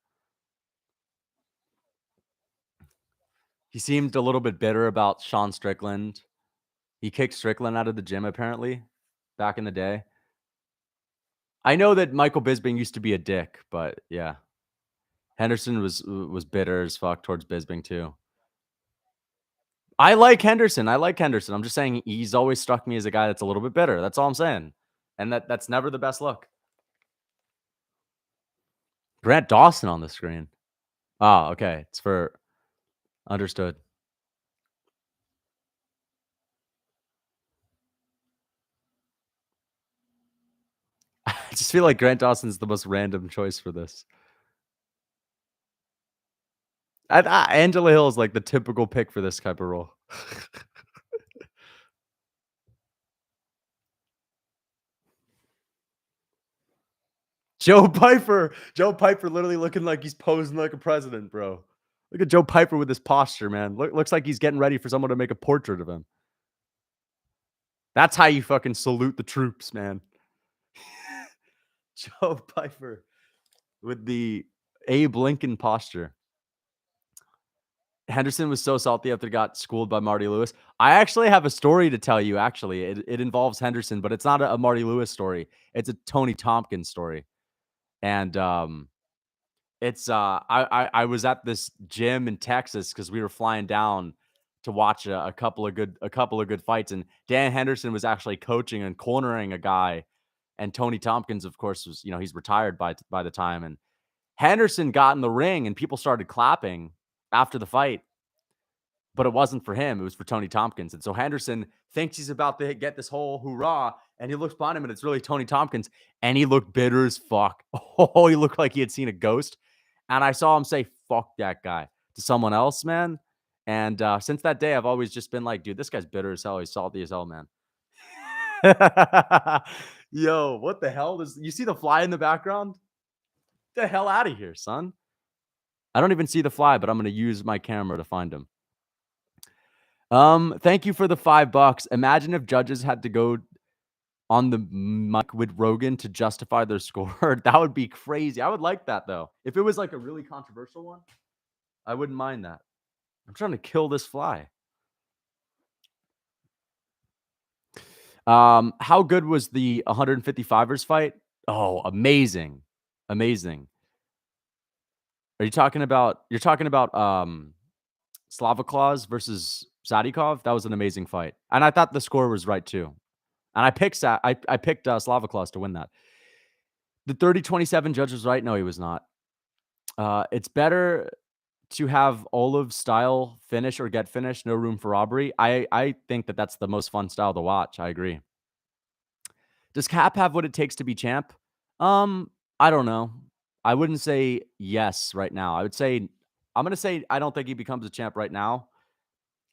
He seemed a little bit bitter about Sean Strickland. He kicked Strickland out of the gym, apparently, back in the day. I know that Michael Bisping used to be a dick, but yeah. Henderson was bitter as fuck towards Bisping, too. I like Henderson. I'm just saying he's always struck me as a guy that's a little bit bitter. That's all I'm saying. And that's never the best look. Grant Dawson on the screen. Oh, okay. It's for understood. just feel like Grant Dawson's the most random choice for this. Angela Hill is like the typical pick for this type of role. Joe Piper. Joe Piper literally looking like he's posing like a president, bro. Look at Joe Piper with his posture, man. Looks like he's getting ready for someone to make a portrait of him. That's how you fucking salute the troops, man. Joe Piper with the Abe Lincoln posture. Henderson was so salty after he got schooled by Marty Lewis. I actually have a story to tell you, actually. It involves Henderson, but it's not a Marty Lewis story. It's a Tony Tompkins story. And it's I was at this gym in Texas because we were flying down to watch a couple of good fights, and Dan Henderson was actually coaching and cornering a guy, and Tony Tompkins, of course, was he's retired by the time, and Henderson got in the ring and people started clapping after the fight, but it wasn't for him. It was for Tony Tompkins. And so Henderson thinks he's about to get this whole hoorah, and he looks behind him, and it's really Tony Tompkins, and he looked bitter as fuck. Oh, he looked like he had seen a ghost. And I saw him say, "Fuck that guy," to someone else, man. And since that day, I've always just been like, dude, this guy's bitter as hell. He's salty as hell, man. Yo, what the hell? You see the fly in the background? Get the hell out of here, son. I don't even see the fly, but I'm going to use my camera to find him. Thank you for the $5. Imagine if judges had to go on the mic with Rogan to justify their score. That would be crazy. I would like that though. If it was like a really controversial one, I wouldn't mind that. I'm trying to kill this fly. How good was the 155ers fight? Oh, amazing. Amazing. You're talking about Slavaklaus versus Sadikov? That was an amazing fight. And I thought the score was right too. And I picked Slavaklaus to win that. The 30-27 judge was right. No, he was not. It's better to have Olive style finish or get finished. No room for robbery. I think that's the most fun style to watch. I agree. Does Cap have what it takes to be champ? I don't know. I wouldn't say yes right now. I'm going to say I don't think he becomes a champ right now.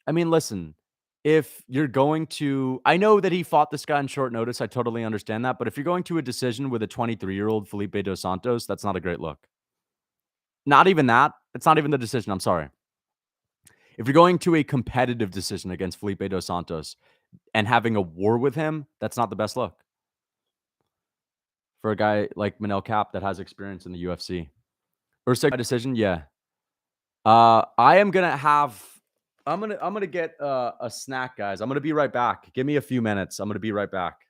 I mean, listen, if you're going to, I know that he fought this guy on short notice. I totally understand that. But if you're going to a decision with a 23-year-old Felipe Dos Santos, that's not a great look. Not even that. It's not even the decision. I'm sorry. If you're going to a competitive decision against Felipe Dos Santos and having a war with him, that's not the best look for a guy like Manel Cap that has experience in the UFC. Or second decision, yeah. I am gonna have. I'm gonna get a snack, guys. I'm gonna be right back. Give me a few minutes. I'm gonna be right back.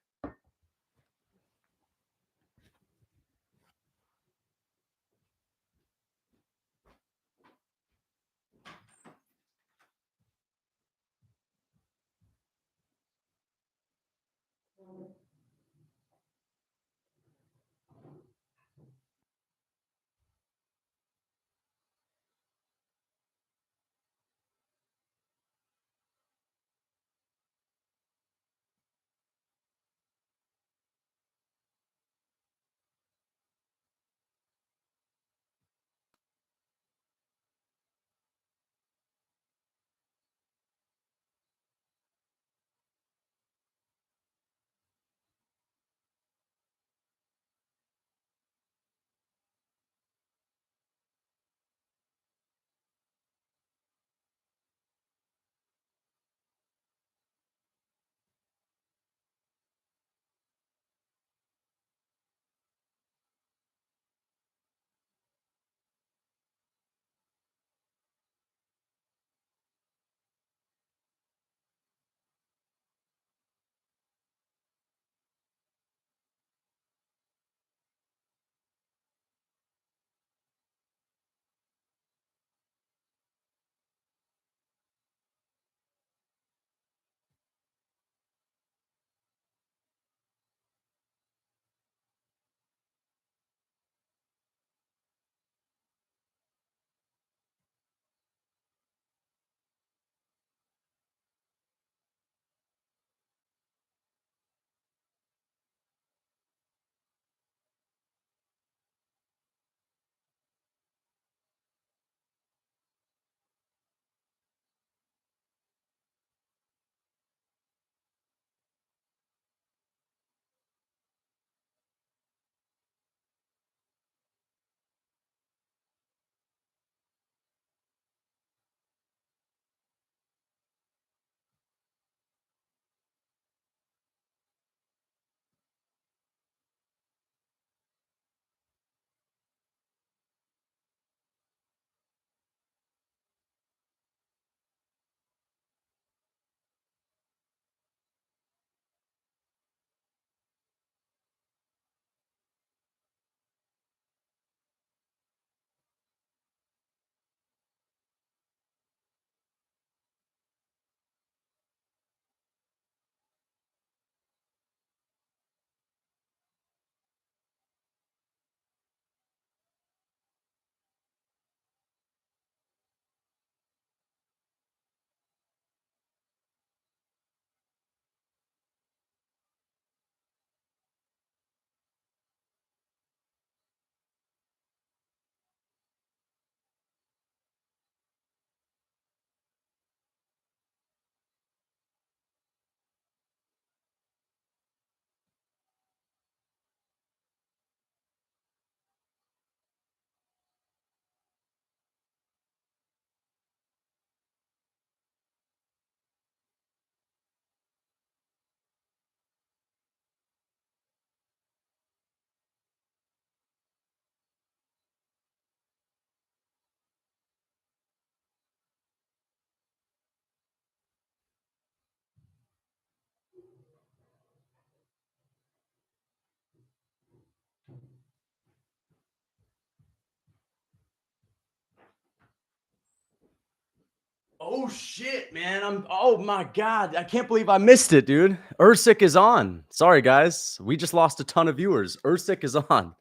Oh shit, man. Oh my god. I can't believe I missed it, dude. Usyk is on. Sorry guys. We just lost a ton of viewers. Usyk is on.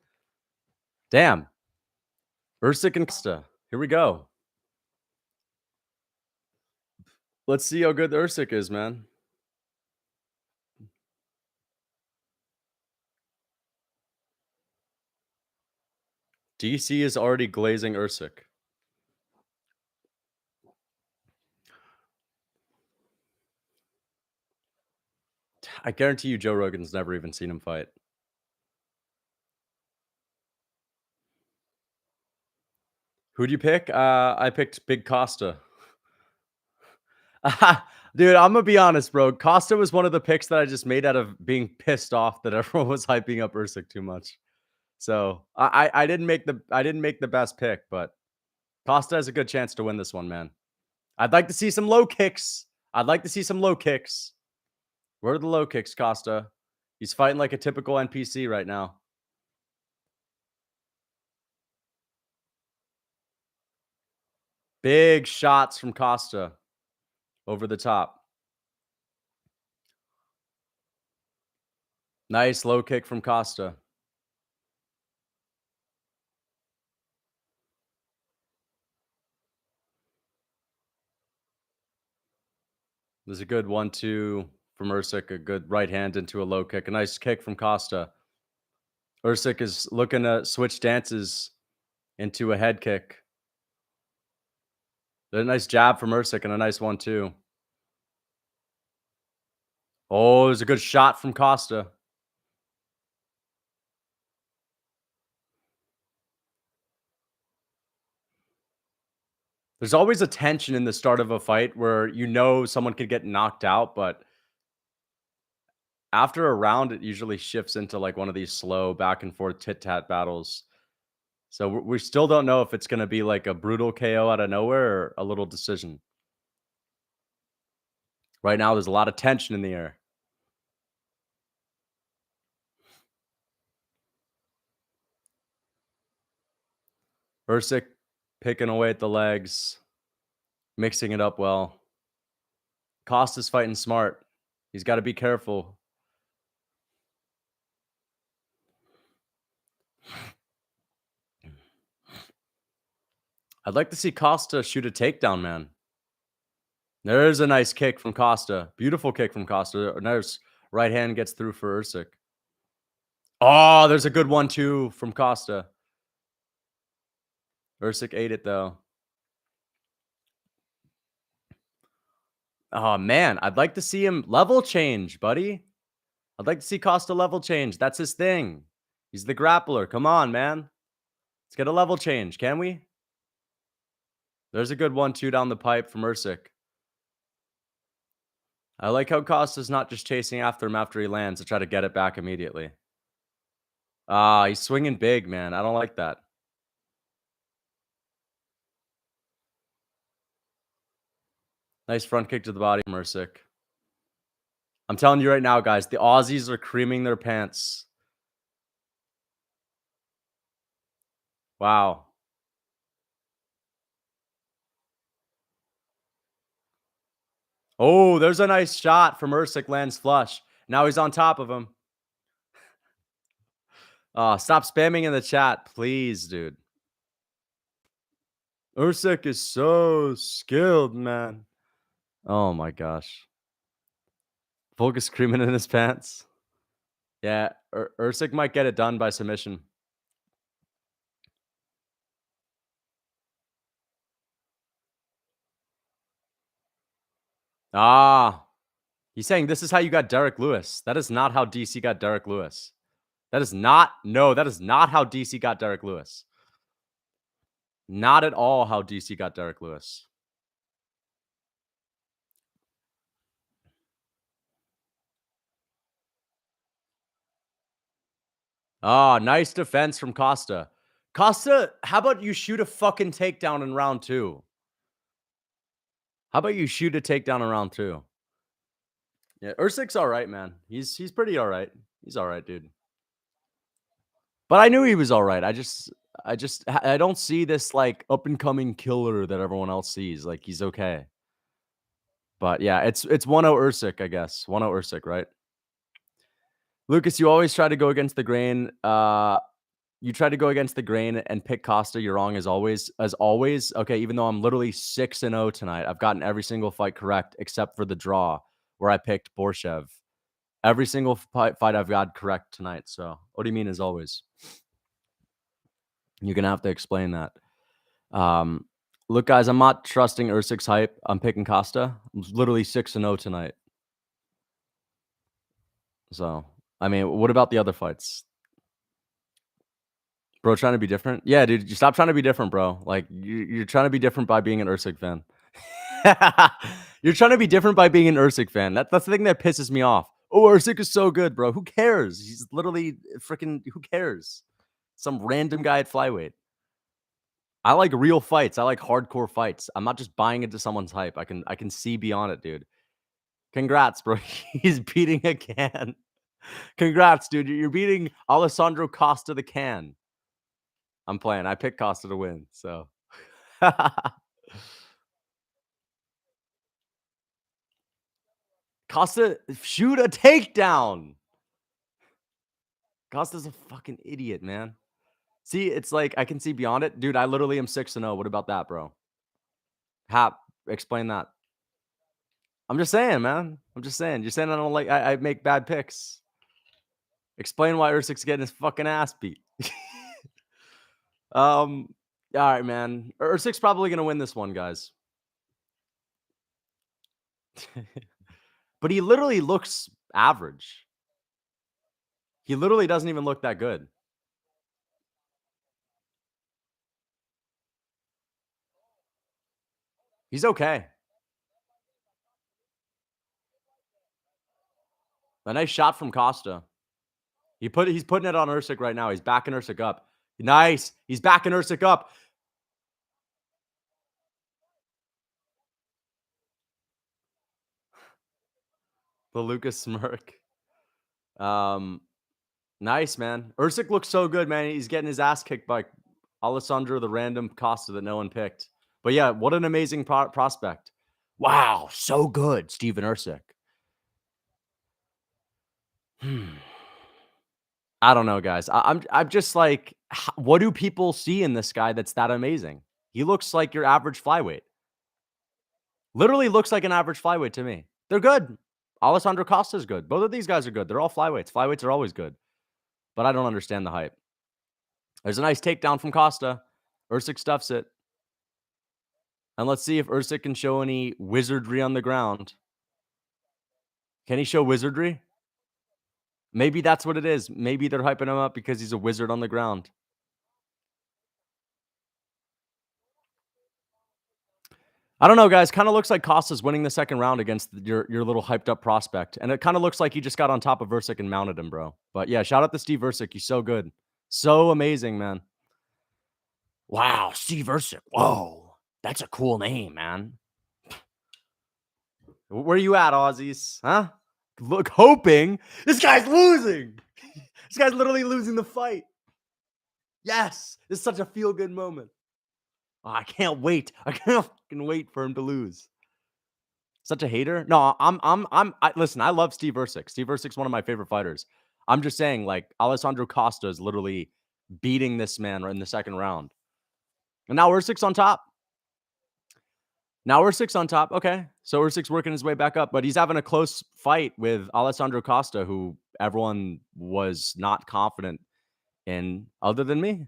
Damn. Usyk and Costa. Here we go. Let's see how good Usyk is, man. DC is already glazing Usyk. I guarantee you Joe Rogan's never even seen him fight. Who'd you pick? I picked Big Costa. Dude, I'm gonna be honest, bro. Costa was one of the picks that I just made out of being pissed off that everyone was hyping up Usyk too much. So I didn't make the best pick, but Costa has a good chance to win this one, man. I'd like to see some low kicks. I'd like to see some low kicks. Where are the low kicks, Costa? He's fighting like a typical NPC right now. Big shots from Costa over the top. Nice low kick from Costa. There's a good 1-2 from Usyk, a good right hand into a low kick. A nice kick from Costa. Usyk is looking to switch dances into a head kick. A nice jab from Usyk and a nice 1-2. Oh, there's a good shot from Costa. There's always a tension in the start of a fight where you know someone could get knocked out, but after a round, it usually shifts into like one of these slow back and forth tit tat battles. So we still don't know if it's going to be like a brutal KO out of nowhere or a little decision. Right now, there's a lot of tension in the air. Usyk picking away at the legs, mixing it up well. Costa's fighting smart. He's got to be careful. I'd like to see Costa shoot a takedown, man. There's a nice kick from Costa. Beautiful kick from Costa. Nice right hand gets through for Usyk. Oh, there's a good 1-2 from Costa. Usyk ate it though. Oh man, I'd like to see him level change, buddy. I'd like to see Costa level change. That's his thing. He's the grappler. Come on, man. Let's get a level change, can we? There's a good 1-2 down the pipe from Usyk. I like how Costa's not just chasing after him after he lands to try to get it back immediately. Ah, he's swinging big, man. I don't like that. Nice front kick to the body from Usyk. I'm telling you right now, guys, the Aussies are creaming their pants. Wow. Oh, there's a nice shot from Usyk, lands flush. Now he's on top of him. Stop spamming in the chat, please, dude. Usyk is so skilled, man. Oh my gosh. Volk is screaming in his pants. Yeah, Usyk might get it done by submission. He's saying this is how you got Derek Lewis. That is not how DC got Derek Lewis. That is not how DC got Derek Lewis. Not at all how DC got Derek Lewis. Nice defense from Costa. Costa, how about you shoot a fucking takedown in round 2? How about you shoot a takedown in round 2? Yeah, Usyk's all right, man. He's pretty all right. He's all right, dude. But I knew he was all right. I don't see this like up and coming killer that everyone else sees. Like he's okay. But yeah, it's 1-0 Usyk, I guess. 1-0 Usyk, right? Lucas, you always try to go against the grain. You try to go against the grain and pick Costa. You're wrong as always. As always. Okay, even though I'm literally 6-0 tonight, I've gotten every single fight correct except for the draw where I picked Borshev. Every single fight I've got correct tonight. So, what do you mean as always? You're gonna have to explain that. Look, guys, I'm not trusting Usyk's hype. I'm picking Costa. I'm literally 6-0 tonight. So, I mean, what about the other fights? Bro, trying to be different? Yeah, dude, you stop trying to be different, bro. Like, you're trying to be different by being an Usyk fan. You're trying to be different by being an Usyk fan. That's the thing that pisses me off. Oh, Usyk is so good, bro. Who cares? He's literally freaking. Who cares? Some random guy at flyweight. I like real fights. I like hardcore fights. I'm not just buying into someone's hype. I can see beyond it, dude. Congrats, bro. He's beating a can. Congrats, dude. You're beating Alessandro Costa the can. I'm playing. I picked Costa to win. So Costa shoot a takedown. Costa's a fucking idiot, man. See, it's like I can see beyond it. Dude, I literally am 6-0. What about that, bro? Hap, explain that. I'm just saying, man. I'm just saying. You're saying I don't like I make bad picks. Explain why Usyk's getting his fucking ass beat. All right, man. Usyk's probably gonna win this one, guys. But he literally looks average. He literally doesn't even look that good. He's okay. A nice shot from Costa. He's putting it on Usyk right now. He's backing Usyk up. Nice. He's backing Usyk up. The Lucas smirk. Nice, man. Usyk looks so good, man. He's getting his ass kicked by Alessandro, the random Costa that no one picked. But yeah, what an amazing prospect. Wow, so good, Steven Usyk. I don't know, guys. I'm just like, what do people see in this guy that's that amazing? He looks like your average flyweight. Literally looks like an average flyweight to me. They're good. Alessandro Costa's good. Both of these guys are good. They're all flyweights. Flyweights are always good. But I don't understand the hype. There's a nice takedown from Costa. Usyk stuffs it. And let's see if Usyk can show any wizardry on the ground. Can he show wizardry? Maybe that's what it is. Maybe they're hyping him up because he's a wizard on the ground. I don't know, guys. Kind of looks like Costa's winning the second round against your little hyped up prospect. And it kind of looks like he just got on top of Usyk and mounted him, bro. But yeah, shout out to Steve Usyk. He's so good. So amazing, man. Wow, Steve Usyk. Whoa. That's a cool name, man. Where you at, Aussies? Huh? Look, hoping. This guy's losing. This guy's literally losing the fight. Yes. It's such a feel-good moment. Oh, I can't wait. I can't fucking wait for him to lose. Such a hater? No, listen, I love Steve Usyk. Steve Usyk's one of my favorite fighters. I'm just saying, like, Alessandro Costa is literally beating this man in the second round. And now Usyk's on top. Now Usyk's on top. Okay. So Usyk's working his way back up, but he's having a close fight with Alessandro Costa, who everyone was not confident in other than me.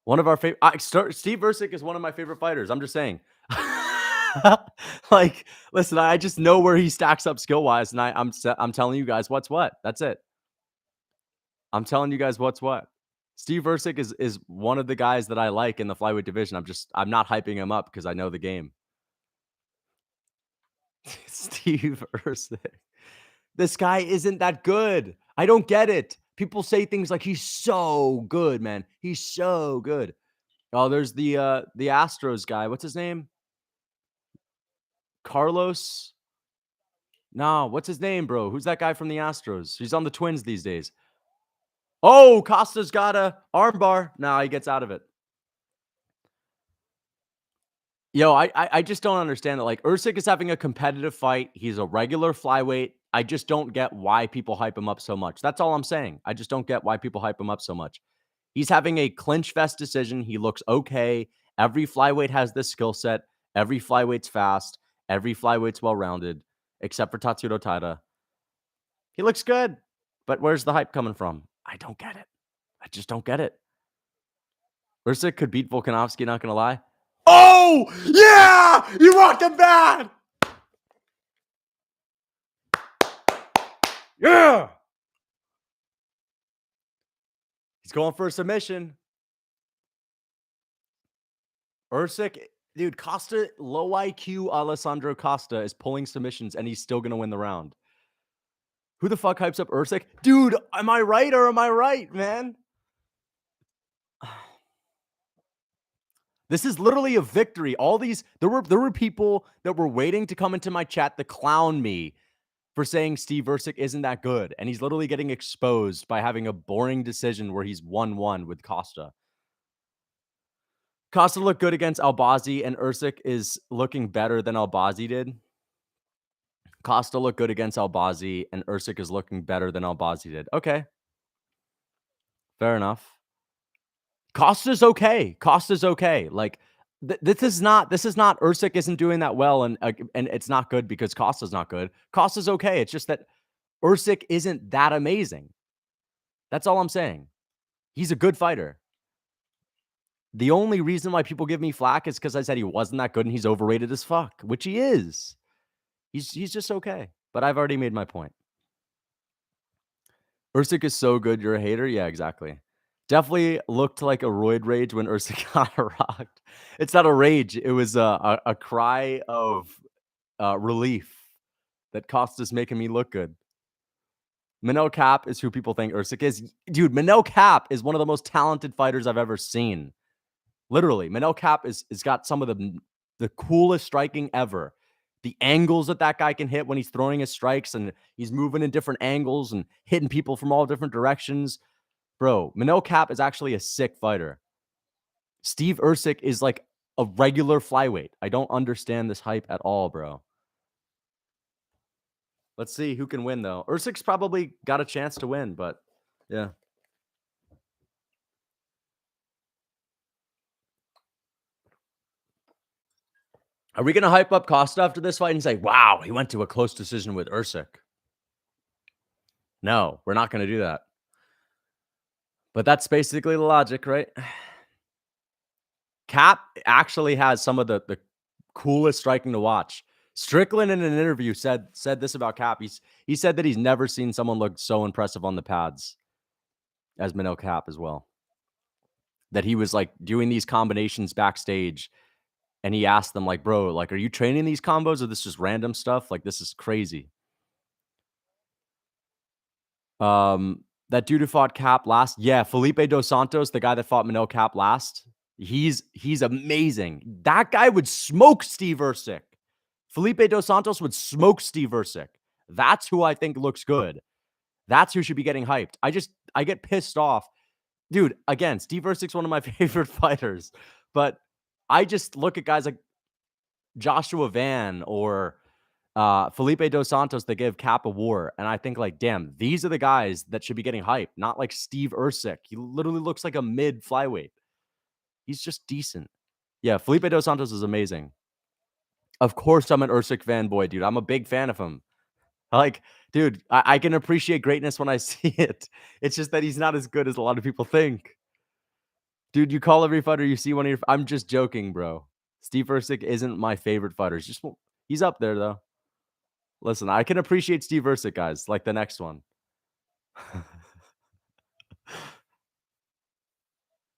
One of our favorite Steve Usyk is one of my favorite fighters. I'm just saying. Like, listen, I just know where he stacks up skill-wise, and I'm telling you guys what's what. That's it. I'm telling you guys what's what. Steve Usyk is one of the guys that I like in the flyweight division. I'm not hyping him up because I know the game. Steve Usyk. This guy isn't that good. I don't get it. People say things like he's so good, man. He's so good. Oh, there's the Astros guy. What's his name? Carlos? No, what's his name, bro? Who's that guy from the Astros? He's on the Twins these days. Oh, Costa's got a armbar. Nah, he gets out of it. Yo, I just don't understand it. Like, Usyk is having a competitive fight. He's a regular flyweight. I just don't get why people hype him up so much. That's all I'm saying. I just don't get why people hype him up so much. He's having a clinch fest decision. He looks okay. Every flyweight has this skill set. Every flyweight's fast. Every flyweight's well-rounded, except for Tatsuro Taira. He looks good, but where's the hype coming from? I don't get it. I just don't get it. Usyk could beat Volkanovski, not gonna lie. Oh, yeah! You rocked him bad! Yeah! He's going for a submission. Usyk, dude, Costa, low IQ Alessandro Costa is pulling submissions, and he's still gonna win the round. Who the fuck hypes up Usyk? Dude, am I right or am I right, man? This is literally a victory. All these there were people that were waiting to come into my chat to clown me for saying Steve Usyk isn't that good, and he's literally getting exposed by having a boring decision where he's 1-1 with Costa. Costa looked good against Albazi, and Usyk is looking better than Albazi did. Costa looked good against Albazi, and Usyk is looking better than Albazi did. Okay, fair enough. Costa's okay. Costa's okay. Like this is not Usyk isn't doing that well, and it's not good because Costa's not good. Costa's okay. It's just that Usyk isn't that amazing. That's all I'm saying. He's a good fighter. The only reason why people give me flack is because I said he wasn't that good and he's overrated as fuck, which he is. He's just okay. But I've already made my point. Usyk is so good, you're a hater? Yeah, exactly. Definitely looked like a roid rage when Usyk got rocked. It's not a rage. It was a cry of relief that Costa's making me look good. Manel Cap is who people think Usyk is. Dude, Manel Cap is one of the most talented fighters I've ever seen. Literally, Manel Cap is got some of the coolest striking ever. The angles that guy can hit when he's throwing his strikes, and he's moving in different angles and hitting people from all different directions. Bro, Manel Cap is actually a sick fighter. Steve Usyk is like a regular flyweight. I don't understand this hype at all, bro. Let's see who can win, though. Usyk's probably got a chance to win, but yeah. Are we going to hype up Costa after this fight and say, wow, he went to a close decision with Usyk? No, we're not going to do that. But that's basically the logic, right? Cap actually has some of the coolest striking to watch. Strickland in an interview said this about Cap. He said that he's never seen someone look so impressive on the pads as Manel Cap as well. That he was like doing these combinations backstage, and he asked them like, bro, like, are you training these combos or this is random stuff? Like, this is crazy. That dude who fought Cap last, yeah, Felipe Dos Santos, the guy that fought Manel Cap last, he's amazing. That guy would smoke Steve Usyk. Felipe Dos Santos would smoke Steve Usyk. That's who I think looks good. That's who should be getting hyped. I get pissed off. Dude, again, Steve Usyk's one of my favorite fighters, but I just look at guys like Joshua Van or Felipe Dos Santos that give Cap a war, and I think like, damn, these are the guys that should be getting hyped, not like Steve Usyk. He literally looks like a mid flyweight. He's just decent. Yeah, Felipe Dos Santos is amazing. Of course, I'm an Usyk fanboy, dude. I'm a big fan of him. Like, dude, I can appreciate greatness when I see it. It's just that he's not as good as a lot of people think. Dude, you call every fighter you see one of your... I'm just joking, bro. Steve Usyk isn't my favorite fighter. He's up there, though. Listen, I can appreciate Steve Usyk, guys, like the next one.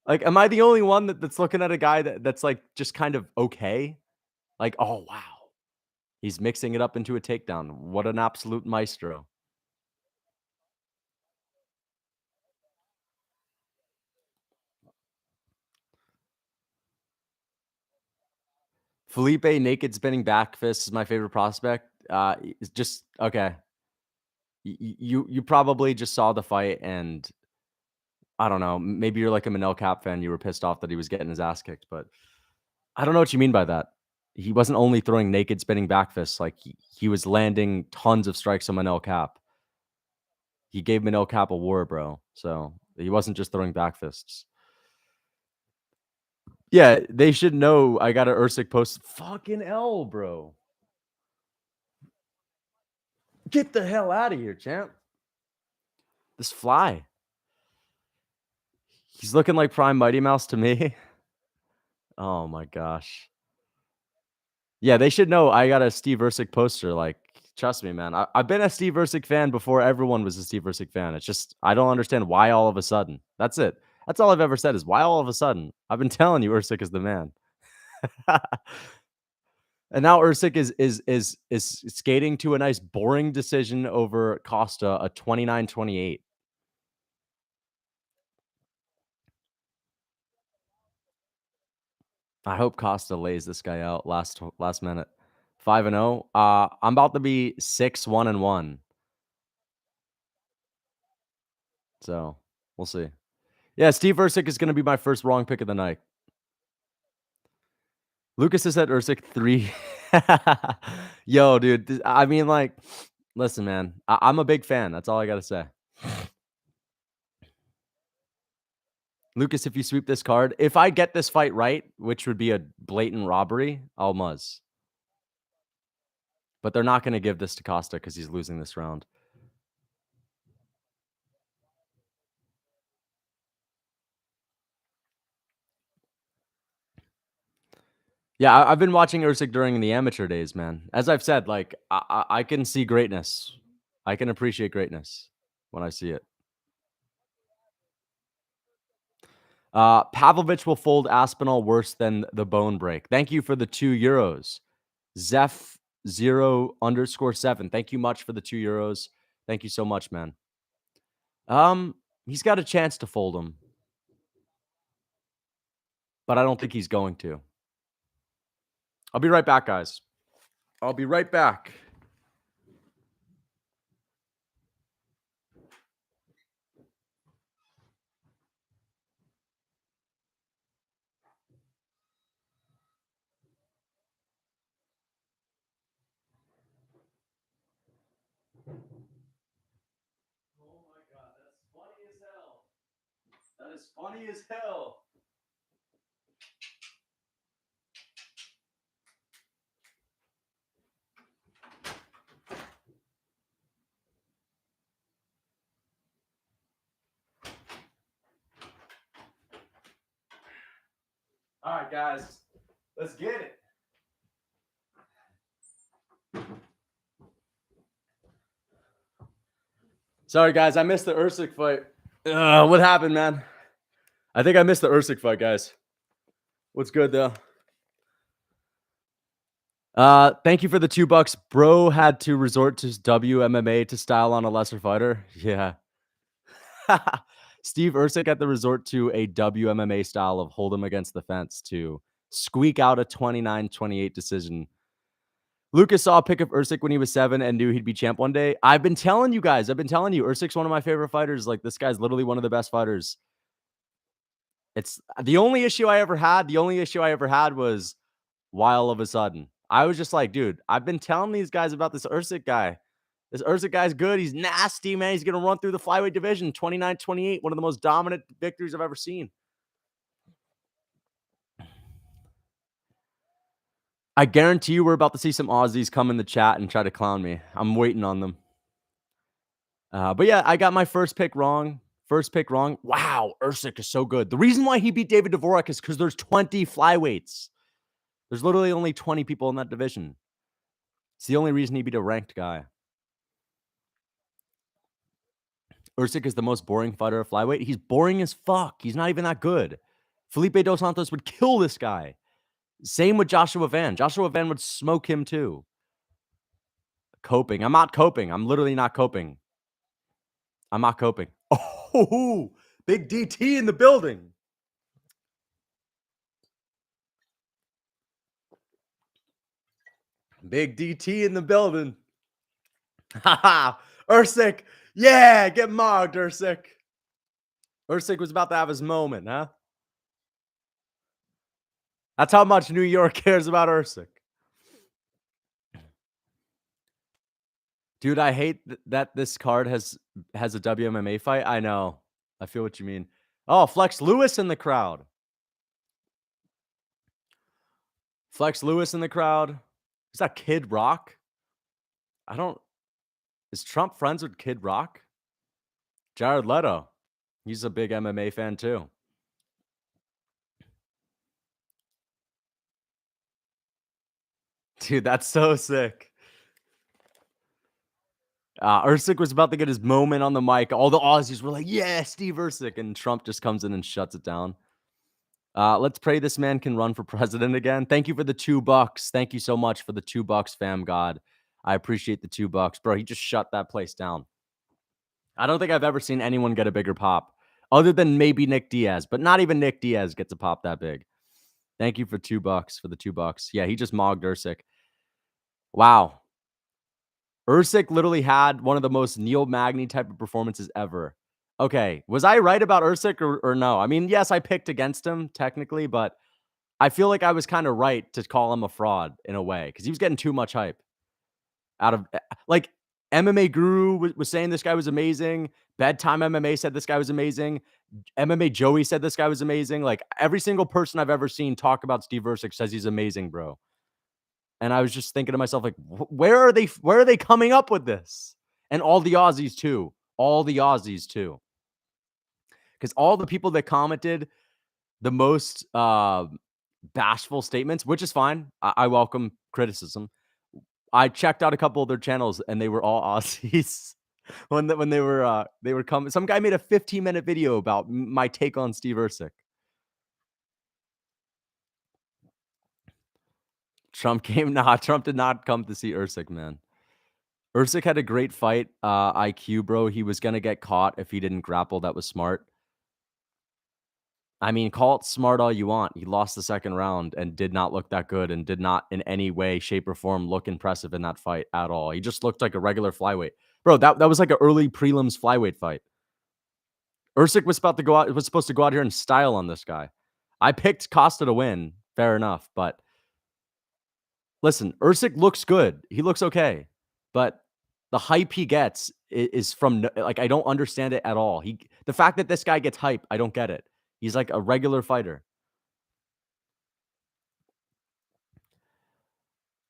Like, am I the only one that's looking at a guy that's like just kind of okay? Like, oh, wow. He's mixing it up into a takedown. What an absolute maestro. Felipe naked spinning back fist is my favorite prospect. It's just okay. You probably just saw the fight and I don't know. Maybe you're like a Manel Cap fan. You were pissed off that he was getting his ass kicked, but I don't know what you mean by that. He wasn't only throwing naked spinning back fists, like, he was landing tons of strikes on Manel Cap. He gave Manel Cap a war, bro, so he wasn't just throwing back fists. Yeah, they should know I got a Usyk post. Fucking L, bro. Get the hell out of here, champ. This fly. He's looking like Prime Mighty Mouse to me. Oh my gosh. Yeah, they should know I got a Steve Usyk poster. Like, trust me, man. I've been a Steve Usyk fan before everyone was a Steve Usyk fan. It's just I don't understand why all of a sudden. That's it. That's all I've ever said is why all of a sudden. I've been telling you Usyk is the man. And now Usyk is skating to a nice boring decision over Costa, a 29-28. I hope Costa lays this guy out last minute. 5-0. I'm about to be 6-1-1. So we'll see. Yeah, Steve Usyk is going to be my first wrong pick of the night. Lucas has said Usyk 3. Yo, dude. I mean, like, listen, man. I'm a big fan. That's all I got to say. Lucas, if you sweep this card, if I get this fight right, which would be a blatant robbery, I'll muzz. But they're not going to give this to Costa because he's losing this round. Yeah, I've been watching Usyk during the amateur days, man. As I've said, like, I can see greatness. I can appreciate greatness when I see it. Pavlovich will fold Aspinall worse than the bone break. Thank you for the €2. Zeph 0_7. Thank you much for the €2. Thank you so much, man. He's got a chance to fold him, but I don't think he's going to. I'll be right back, guys. I'll be right back. Oh my god, that's funny as hell. That is funny as hell. All right, guys, let's get it. Sorry, guys, I missed the Usyk fight. What happened, man? I think I missed the Usyk fight, guys. What's good, though? Thank you for the $2. Bro had to resort to WMMA to style on a lesser fighter. Yeah. Steve Usyk had to resort to a WMMA style of hold him against the fence to squeak out a 29-28 decision. Lucas saw a pic of Usyk when he was 7 and knew he'd be champ one day. I've been telling you guys. Usyk's one of my favorite fighters. Like, this guy's literally one of the best fighters. It's the only issue I ever had. The only issue I ever had was why all of a sudden. I was just like, dude, I've been telling these guys about this Usyk guy. This Usyk guy's good. He's nasty, man. He's going to run through the flyweight division. 29-28, one of the most dominant victories I've ever seen. I guarantee you we're about to see some Aussies come in the chat and try to clown me. I'm waiting on them. But yeah, I got my first pick wrong. Wow, Usyk is so good. The reason why he beat David Dvorak is because there's 20 flyweights. There's literally only 20 people in that division. It's the only reason he beat a ranked guy. Usyk is the most boring fighter of flyweight. He's boring as fuck. He's not even that good. Felipe Dos Santos would kill this guy. Same with Joshua Van. Joshua Van would smoke him too. Coping. I'm not coping. I'm literally not coping. I'm not coping. Oh, big DT in the building. Big DT in the building. Haha. Usyk. Yeah, get mogged, Usyk. Usyk was about to have his moment, huh? That's how much New York cares about Usyk. Dude, I hate that this card has a WMMA fight. I know. I feel what you mean. Oh, Flex Lewis in the crowd. Flex Lewis in the crowd. Is that Kid Rock? I don't. Is Trump friends with Kid Rock? Jared Leto. He's a big MMA fan too. Dude, that's so sick. Usyk was about to get his moment on the mic. All the Aussies were like, "Yeah, Steve Usyk," and Trump just comes in and shuts it down. Let's pray this man can run for president again. Thank you for the $2. Thank you so much for the $2, fam god. I appreciate the $2, bro. He just shut that place down. I don't think I've ever seen anyone get a bigger pop, other than maybe Nick Diaz, but not even Nick Diaz gets a pop that big. Thank you for $2 for the $2. Yeah, he just mogged Usyk. Wow. Usyk literally had one of the most Neil Magny type of performances ever. Okay, was I right about Usyk or no? I mean, yes, I picked against him technically, but I feel like I was kind of right to call him a fraud in a way because he was getting too much hype out of like MMA Guru was saying this guy was amazing. Bedtime MMA said this guy was amazing. MMA Joey said this guy was amazing. Like every single person I've ever seen talk about Steve Usyk says he's amazing, bro. And I was just thinking to myself, like, where are they? Where are they coming up with this? And all the Aussies too. All the Aussies too. Because all the people that commented the most bashful statements, which is fine. I welcome criticism. I checked out a couple of their channels, and they were all Aussies. when they were coming. Some guy made a 15-minute video about my take on Steve Usyk. Trump did not come to see Usyk, man. Usyk had a great fight IQ, bro. He was gonna get caught if he didn't grapple. That was smart. I mean, call it smart all you want. He lost the second round and did not look that good and did not in any way, shape, or form look impressive in that fight at all. He just looked like a regular flyweight. Bro, that was like an early prelims flyweight fight. Usyk was supposed to go out here and style on this guy. I picked Costa to win. Fair enough. But listen, Usyk looks good. He looks okay. But the hype he gets is from like I don't understand it at all. The fact that this guy gets hype, I don't get it. He's like a regular fighter.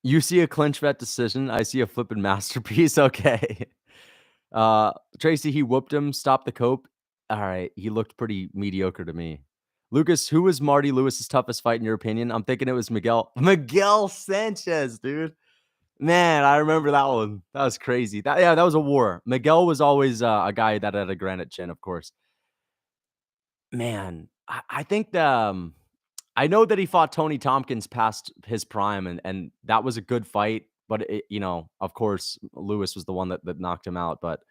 You see a clinch vet decision. I see a flipping masterpiece. Okay. Tracy, he whooped him, stopped the cope. All right. He looked pretty mediocre to me. Lucas, who was Marty Lewis's toughest fight in your opinion? I'm thinking it was Miguel Sanchez, dude. Man, I remember that one. That was crazy. That was a war. Miguel was always a guy that had a granite chin, of course. Man, I think I know that he fought Tony Tompkins past his prime, and that was a good fight. But of course, Lewis was the one that knocked him out. But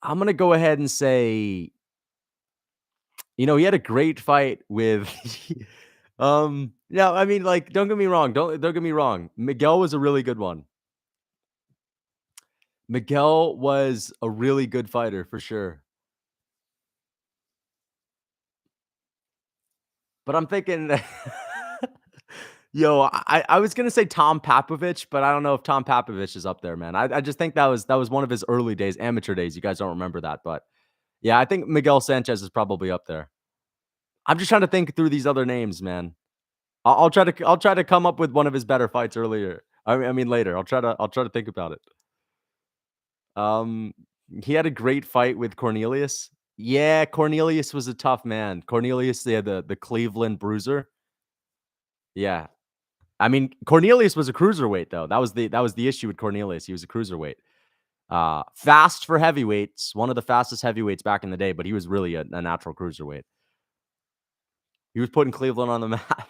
I'm gonna go ahead and say, he had a great fight with. Yeah, I mean, like, don't get me wrong. Don't get me wrong. Miguel was a really good one. Miguel was a really good fighter for sure. But I'm thinking, yo, I was gonna say Tom Papovich, but I don't know if Tom Papovich is up there, man. I just think that was one of his early days, amateur days. You guys don't remember that, but yeah, I think Miguel Sanchez is probably up there. I'm just trying to think through these other names, man. I'll try to come up with one of his better fights earlier. I mean later. I'll try to think about it. Um, he had a great fight with Cornelius. Yeah, Cornelius was a tough man. Cornelius, yeah, the Cleveland Bruiser. Yeah, I mean, Cornelius was a cruiserweight though. That was the issue with Cornelius. He was a cruiserweight. Fast for heavyweights, one of the fastest heavyweights back in the day, but he was really a natural cruiserweight. He was putting Cleveland on the map.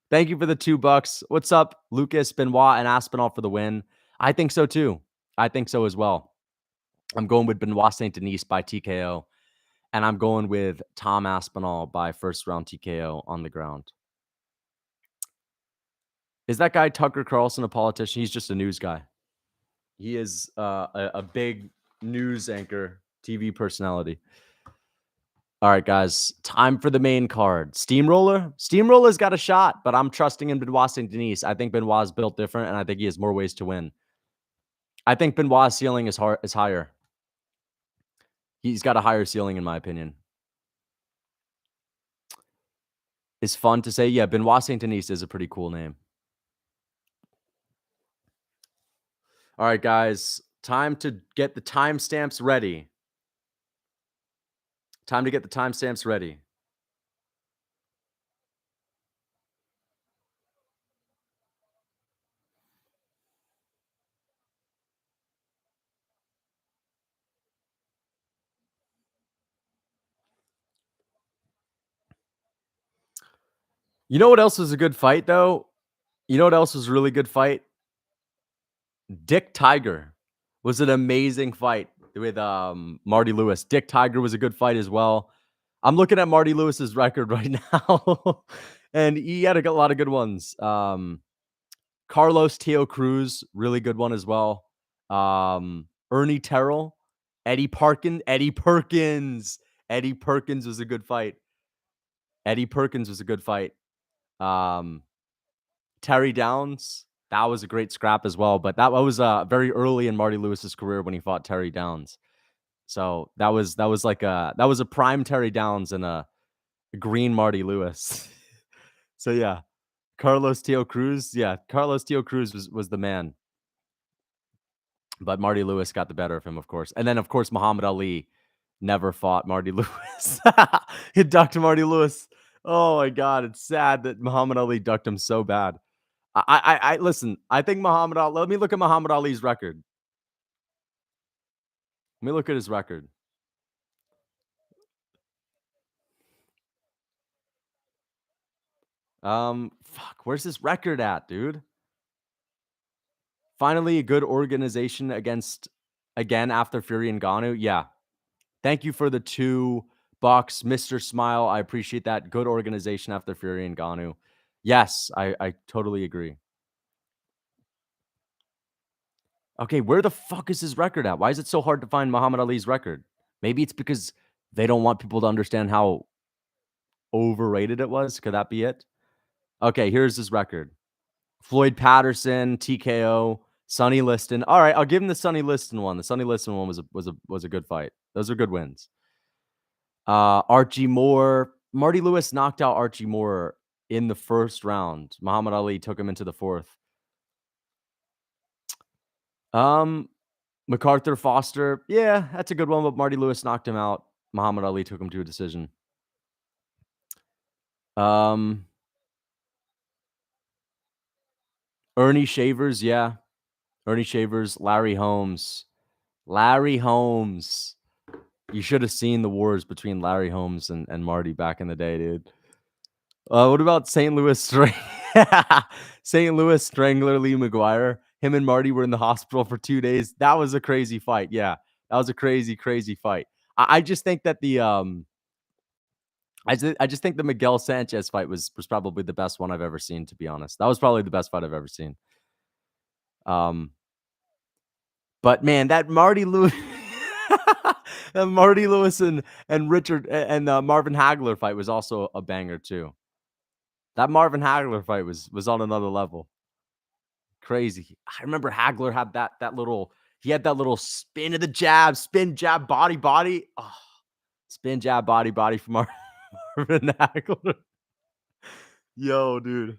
Thank you for the $2. What's up, Lucas, Benoit, and Aspinall for the win? I think so too. I think so as well. I'm going with Benoit St-Denis by TKO, and I'm going with Tom Aspinall by first round TKO on the ground. Is that guy Tucker Carlson a politician? He's just a news guy. He is a big news anchor, TV personality. All right, guys, time for the main card. Steamroller's got a shot, but I'm trusting in Benoit St-Denis. I think Benoit's built different, and I think he has more ways to win. I think Benoit's ceiling is higher. He's got a higher ceiling, in my opinion. It's fun to say. Yeah, Benoit St-Denis is a pretty cool name. All right, guys. Time to get the timestamps ready. Time to get the timestamps ready. You know what else was a good fight, though? You know what else was a really good fight? Dick Tiger was an amazing fight with Marty Lewis. Dick Tiger was a good fight as well. I'm looking at Marty Lewis's record right now, and he had a lot of good ones. Carlos Teo Cruz, really good one as well. Ernie Terrell, Eddie Perkins. Eddie Perkins was a good fight. Terry Downs, that was a great scrap as well. But that was very early in Marty Lewis's career when he fought Terry Downs. So that was a prime Terry Downs and a green Marty Lewis. So yeah, Carlos Teo Cruz. Yeah, Carlos Teo Cruz was the man. But Marty Lewis got the better of him, of course. And then, of course, Muhammad Ali never fought Marty Lewis. He ducked Marty Lewis. Oh my God, it's sad that Muhammad Ali ducked him so bad. I listen. I think Muhammad Ali. Let me look at Muhammad Ali's record. Let me look at his record. Fuck. Where's his record at, dude? Finally, a good organization again after Fury and Ngannou. Yeah. Thank you for the $2, Mr. Smile. I appreciate that. Good organization after Fury and Ngannou. Yes, I totally agree. Okay, where the fuck is his record at? Why is it so hard to find Muhammad Ali's record? Maybe it's because they don't want people to understand how overrated it was. Could that be it? Okay, here's his record. Floyd Patterson, TKO, Sonny Liston. All right, I'll give him the Sonny Liston one. The Sonny Liston one was a good fight. Those are good wins. Archie Moore. Marty Lewis knocked out Archie Moore in the first round. Muhammad Ali took him into the fourth. MacArthur Foster. Yeah, that's a good one, but Marty Lewis knocked him out. Muhammad Ali took him to a decision. Ernie Shavers. Yeah. Ernie Shavers. Larry Holmes. You should have seen the wars between Larry Holmes and Marty back in the day, dude. What about St. Louis St. Louis Strangler Lee McGuire? Him and Marty were in the hospital for 2 days. That was a crazy fight. Yeah, that was a crazy fight. I just think that I just think the Miguel Sanchez fight was probably the best one I've ever seen. To be honest, that was probably the best fight I've ever seen. But man, that Marty Lewis. Marty Lewis and Richard and Marvin Hagler fight was also a banger too. That Marvin Hagler fight was on another level. Crazy. I remember Hagler had that little spin of the jab, spin jab, body. Oh, spin jab, body from Marvin Hagler. Yo, dude.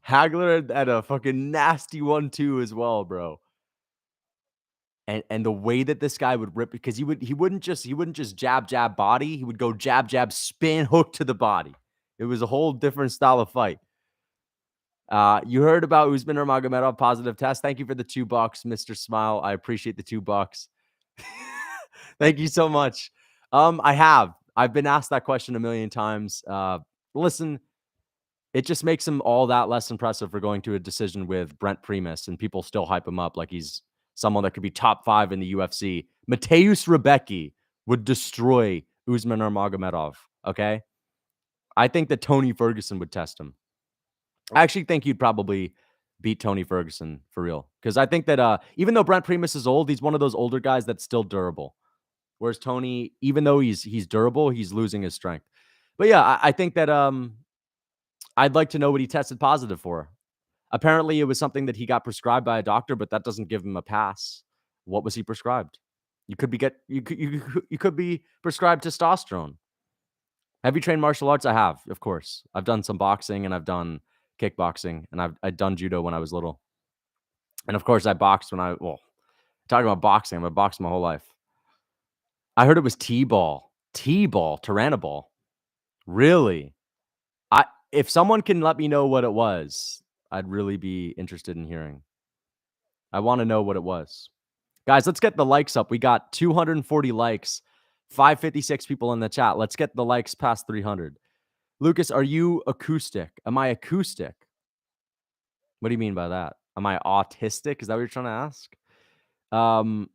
Hagler had a fucking nasty 1-2 as well, bro. And the way that this guy would rip, because he wouldn't just jab body, he would go jab spin hook to the body. It was a whole different style of fight. You heard about Usman Nurmagomedov positive test. Thank you for the $2, Mr. Smile. I appreciate the $2. Thank you so much. I've been asked that question a million times. Listen, it just makes him all that less impressive for going to a decision with Brent Primus, and people still hype him up like he's someone that could be top 5 in the UFC. Mateusz Rebecki would destroy Usman Nurmagomedov, okay? I think that Tony Ferguson would test him. I actually think he'd probably beat Tony Ferguson for real. Because I think that even though Brent Primus is old, he's one of those older guys that's still durable. Whereas Tony, even though he's durable, he's losing his strength. But yeah, I think that I'd like to know what he tested positive for. Apparently, it was something that he got prescribed by a doctor, but that doesn't give him a pass. What was he prescribed? You could be prescribed testosterone. Have you trained martial arts? I have, of course. I've done some boxing and I've done kickboxing and I've done judo when I was little. And of course I boxed talking about boxing, I've boxed my whole life. I heard it was T-ball, Tyrannoball. Really? If someone can let me know what it was, I'd really be interested in hearing. I want to know what it was. Guys, let's get the likes up. We got 240 likes, 556 people in the chat. Let's get the likes past 300. Lucas, are you acoustic? Am I acoustic? What do you mean by that? Am I autistic? Is that what you're trying to ask?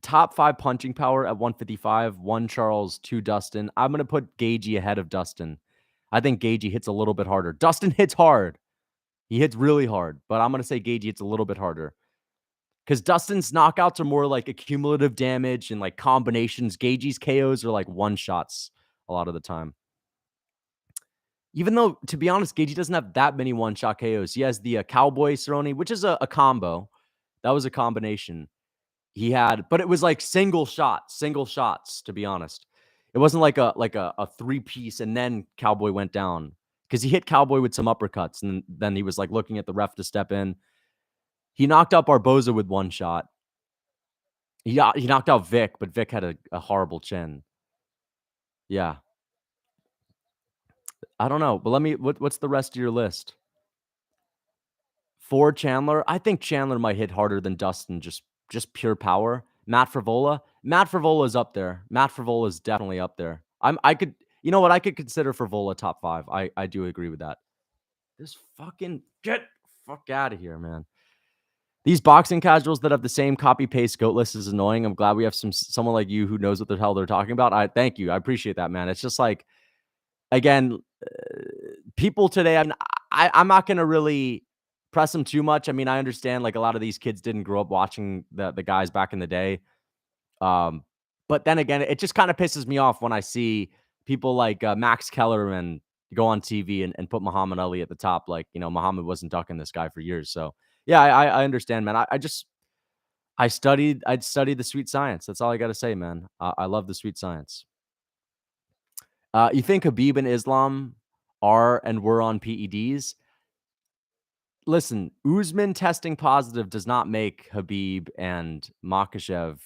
Top 5 punching power at 155, 1 Charles, 2 Dustin. I'm going to put Gagey ahead of Dustin. I think Gagey hits a little bit harder. Dustin hits hard. He hits really hard, but I'm going to say Gagey hits a little bit harder. Because Dustin's knockouts are more like accumulative damage and like combinations. Gagey's KOs are like one shots a lot of the time. Even though, to be honest, Gagey doesn't have that many one-shot KOs. He has the Cowboy Cerrone, which is a combo. That was a combination. He had, but it was like single shots, to be honest. It wasn't like a three-piece and then Cowboy went down. Because he hit Cowboy with some uppercuts, and then he was like looking at the ref to step in. He knocked out Barboza with one shot. He knocked out Vic, but Vic had a horrible chin. Yeah. I don't know, but what's the rest of your list? For Chandler, I think Chandler might hit harder than Dustin, just pure power. Matt Frevola is up there. Matt Frevola is definitely up there. I could, you know what? I could consider Frevola top 5. I do agree with that. This fucking get fuck out of here, man. These boxing casuals that have the same copy paste goat list is annoying. I'm glad we have someone like you who knows what the hell they're talking about. I thank you. I appreciate that, man. It's just like, again, people today. I'm not gonna really press them too much. I mean, I understand like a lot of these kids didn't grow up watching the guys back in the day. But then again, it just kind of pisses me off when I see people like Max Kellerman go on TV and put Muhammad Ali at the top. Like, Muhammad wasn't ducking this guy for years. So yeah, I understand, man. I'd studied the sweet science. That's all I got to say, man. I love the sweet science. You think Khabib and Islam are and were on PEDs? Listen, Usman testing positive does not make Khabib and Makhachev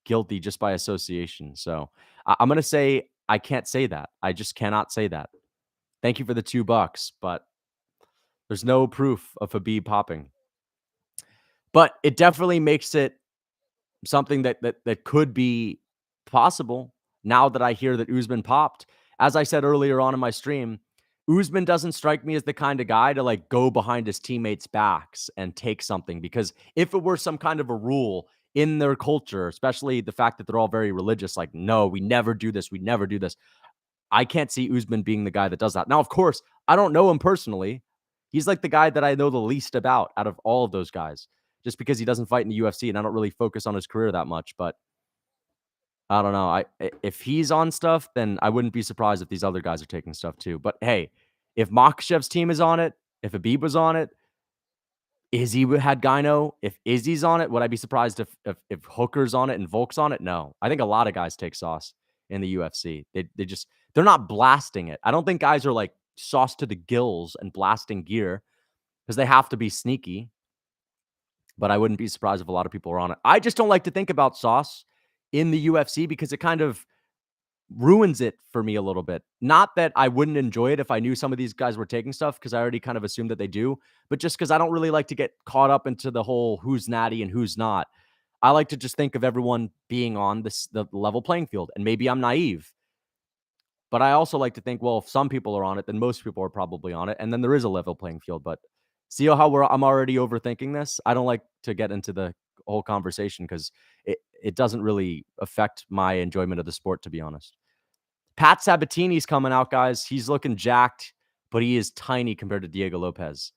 guilty just by association. So I'm going to say I can't say that. I just cannot say that. Thank you for the $2, but there's no proof of Khabib popping. But it definitely makes it something that could be possible now that I hear that Usman popped. As I said earlier on in my stream, Usman doesn't strike me as the kind of guy to like go behind his teammates' backs and take something, because if it were some kind of a rule in their culture, especially the fact that they're all very religious, like, no, we never do this. We never do this. I can't see Usman being the guy that does that. Now, of course, I don't know him personally. He's like the guy that I know the least about out of all of those guys, just because he doesn't fight in the UFC and I don't really focus on his career that much. But I don't know. If he's on stuff, then I wouldn't be surprised if these other guys are taking stuff too. But hey, if Makhachev's team is on it, if Habib was on it, Izzy had Gyno. If Izzy's on it, would I be surprised if Hooker's on it and Volk's on it? No. I think a lot of guys take sauce in the UFC. They're not blasting it. I don't think guys are like sauce to the gills and blasting gear because they have to be sneaky. But I wouldn't be surprised if a lot of people are on it. I just don't like to think about sauce in the UFC because it kind of ruins it for me a little bit. Not that I wouldn't enjoy it if I knew some of these guys were taking stuff, because I already kind of assumed that they do, but just because I don't really like to get caught up into the whole who's natty and who's not. I like to just think of everyone being on the level playing field, and maybe I'm naive, but I also like to think, well, if some people are on it, then most people are probably on it, and then there is a level playing field. But see how I'm already overthinking this? I don't like to get into the whole conversation because it doesn't really affect my enjoyment of the sport, to be honest. Pat Sabatini's coming out, guys. He's looking jacked, but he is tiny compared to Diego Lopez.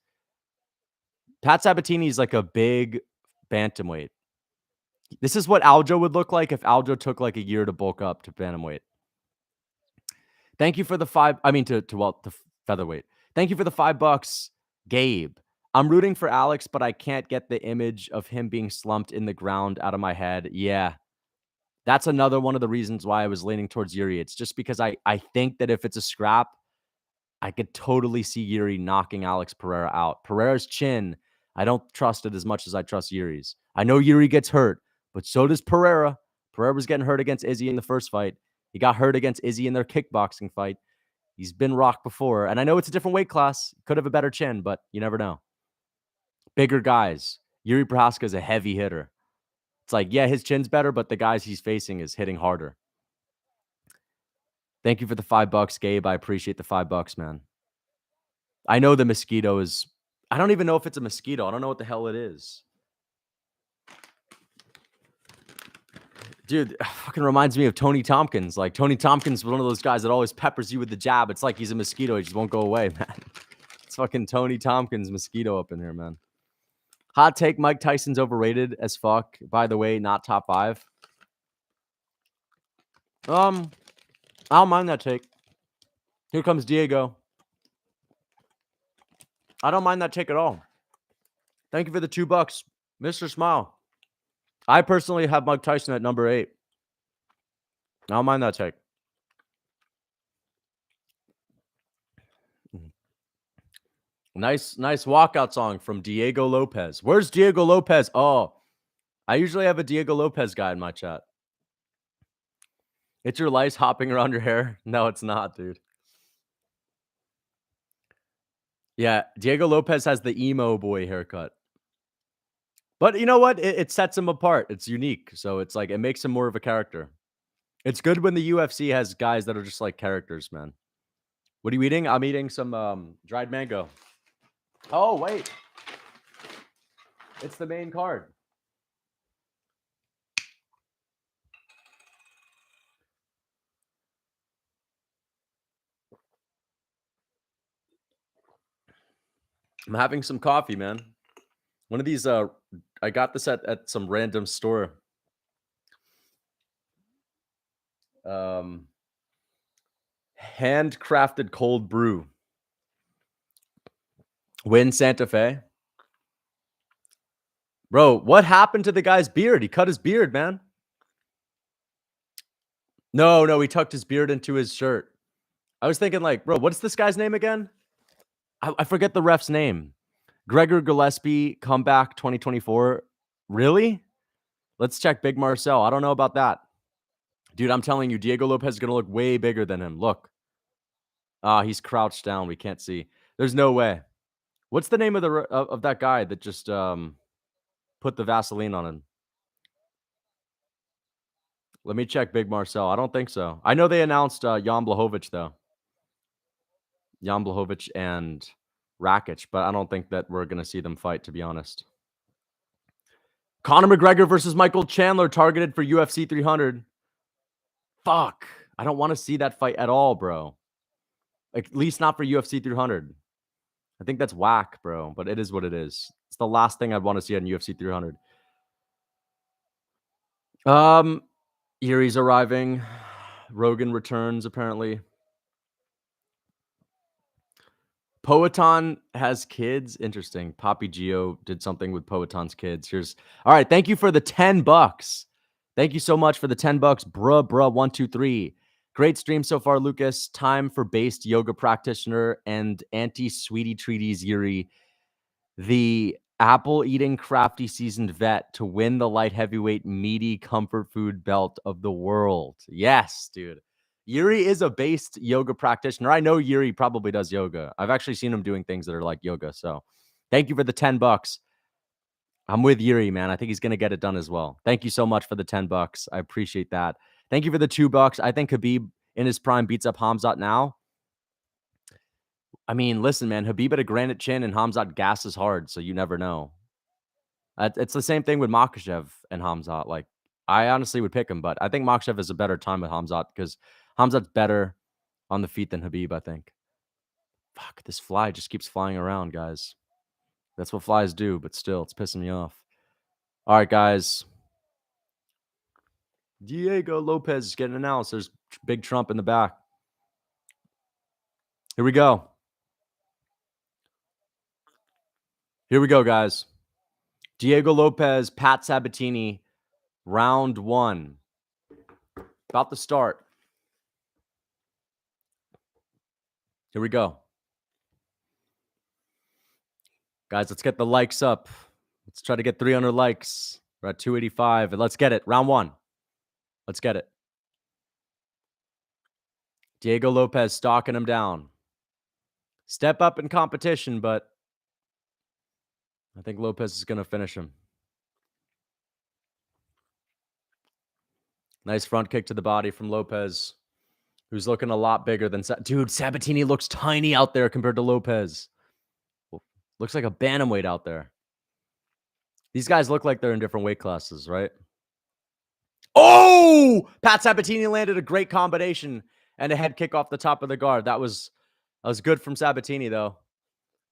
Pat Sabatini is like a big bantamweight. This is what Aljo would look like if Aljo took like a year to bulk up to bantamweight. Thank you for the to featherweight. Thank you for the $5, Gabe. I'm rooting for Alex, but I can't get the image of him being slumped in the ground out of my head. Yeah. That's another one of the reasons why I was leaning towards Jiri. It's just because I think that if it's a scrap, I could totally see Jiri knocking Alex Pereira out. Pereira's chin, I don't trust it as much as I trust Jiri's. I know Jiri gets hurt, but so does Pereira. Pereira was getting hurt against Izzy in the first fight. He got hurt against Izzy in their kickboxing fight. He's been rocked before. And I know it's a different weight class. Could have a better chin, but you never know. Bigger guys. Jiri Prochazka is a heavy hitter. It's like, yeah, his chin's better, but the guys he's facing is hitting harder. Thank you for the $5, Gabe. I appreciate the $5, man. I know the mosquito is... I don't even know if it's a mosquito. I don't know what the hell it is. Dude, fucking reminds me of Tony Tompkins. Like, Tony Tompkins was one of those guys that always peppers you with the jab. It's like he's a mosquito. He just won't go away, man. It's fucking Tony Tompkins mosquito up in here, man. Hot take, Mike Tyson's overrated as fuck. By the way, not top 5. I don't mind that take. Here comes Diego. I don't mind that take at all. Thank you for the $2, Mr. Smile. I personally have Mike Tyson at number 8. I don't mind that take. Nice walkout song from Diego Lopez. Where's Diego Lopez? Oh, I usually have a Diego Lopez guy in my chat. It's your lice hopping around your hair? No, it's not, dude. Yeah, Diego Lopez has the emo boy haircut. But you know what? It sets him apart. It's unique. So it's like, it makes him more of a character. It's good when the UFC has guys that are just like characters, man. What are you eating? I'm eating some dried mango. Oh, wait. It's the main card. I'm having some coffee, man. One of these, I got this at some random store. Handcrafted cold brew. Win Santa Fe. Bro, what happened to the guy's beard? He cut his beard, man. No, he tucked his beard into his shirt. I was thinking like, bro, what's this guy's name again? I forget the ref's name. Gregor Gillespie, comeback 2024. Really? Let's check Big Marcel. I don't know about that. Dude, I'm telling you, Diego Lopez is going to look way bigger than him. Look. He's crouched down. We can't see. There's no way. What's the name of the of that guy that just put the Vaseline on him? Let me check Big Marcel. I don't think so. I know they announced Jan Blachowicz, though. Jan Blachowicz and Rakic, but I don't think that we're going to see them fight, to be honest. Conor McGregor versus Michael Chandler targeted for UFC 300. Fuck. I don't want to see that fight at all, bro. At least not for UFC 300. I think that's whack, bro, but it is what it is. It's the last thing I'd want to see on UFC 300. Yuri's arriving. Rogan returns, apparently. Poeton has kids. Interesting. Poppy Gio did something with Poeton's kids. All right. Thank you for the $10. Thank you so much for the $10. Bruh, 123. Great stream so far, Lucas. Time for based yoga practitioner and anti-sweetie treaties Jiri, the apple-eating, crafty, seasoned vet to win the light heavyweight meaty comfort food belt of the world. Yes, dude. Jiri is a based yoga practitioner. I know Jiri probably does yoga. I've actually seen him doing things that are like yoga. So thank you for the $10. I'm with Jiri, man. I think he's going to get it done as well. Thank you so much for the $10. I appreciate that. Thank you for the $2. I think Khabib in his prime beats up Khamzat now. I mean, listen, man, Khabib had a granite chin and Khamzat gasses hard, so you never know. It's the same thing with Makhachev and Khamzat. Like, I honestly would pick him, but I think Makhachev has a better time with Khamzat because Khamzat's better on the feet than Khabib, I think. Fuck, this fly just keeps flying around, guys. That's what flies do, but still, it's pissing me off. All right, guys. Diego Lopez is getting announced. There's Big Trump in the back. Here we go. Here we go, guys. Diego Lopez, Pat Sabatini, round 1. About to start. Here we go. Guys, let's get the likes up. Let's try to get 300 likes. We're at 285, and let's get it. Round 1. Let's get it. Diego Lopez stalking him down. Step up in competition, but I think Lopez is going to finish him. Nice front kick to the body from Lopez, who's looking a lot bigger than... Dude, Sabatini looks tiny out there compared to Lopez. Looks like a bantamweight out there. These guys look like they're in different weight classes, right? Oh! Pat Sabatini landed a great combination and a head kick off the top of the guard. That was good from Sabatini, though.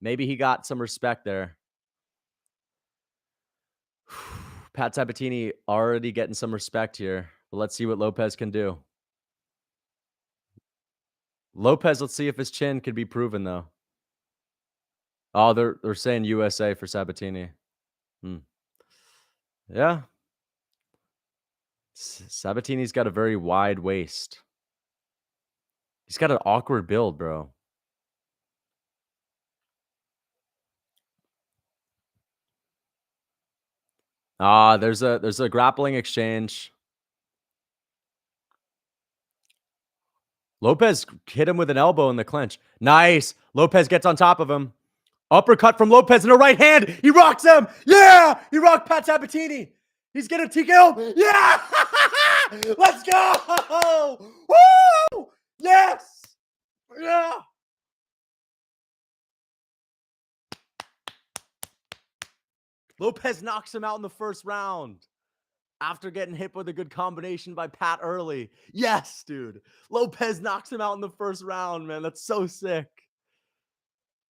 Maybe he got some respect there. Pat Sabatini already getting some respect here. But let's see what Lopez can do. Lopez, let's see if his chin could be proven, though. Oh, they're saying USA for Sabatini. Yeah. Sabatini's got a very wide waist. He's got an awkward build, bro. There's a grappling exchange. Lopez hit him with an elbow in the clinch. Nice. Lopez gets on top of him. Uppercut from Lopez in a right hand. He rocks him. Yeah. He rocked Pat Sabatini. He's getting TKO. Yeah. Let's go. Woo. Yes. Yeah. Lopez knocks him out in the first round after getting hit with a good combination by Pat early. Yes, dude. Lopez knocks him out in the first round, man. That's so sick.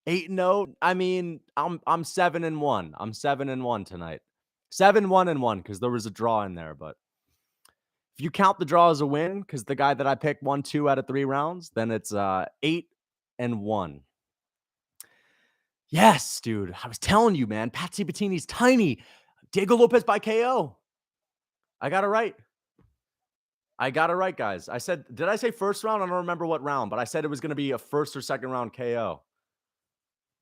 8-0. I mean, I'm 7-1. I'm 7-1 tonight. 7-1-1 because there was a draw in there. But if you count the draw as a win, because the guy that I picked won 2 out of 3 rounds, then it's 8-1. Yes, dude. I was telling you, man. Pat Sabatini's tiny. Diego Lopez by KO. I got it right. Guys. I said, did I say first round? I don't remember what round, but I said it was going to be a first or second round KO.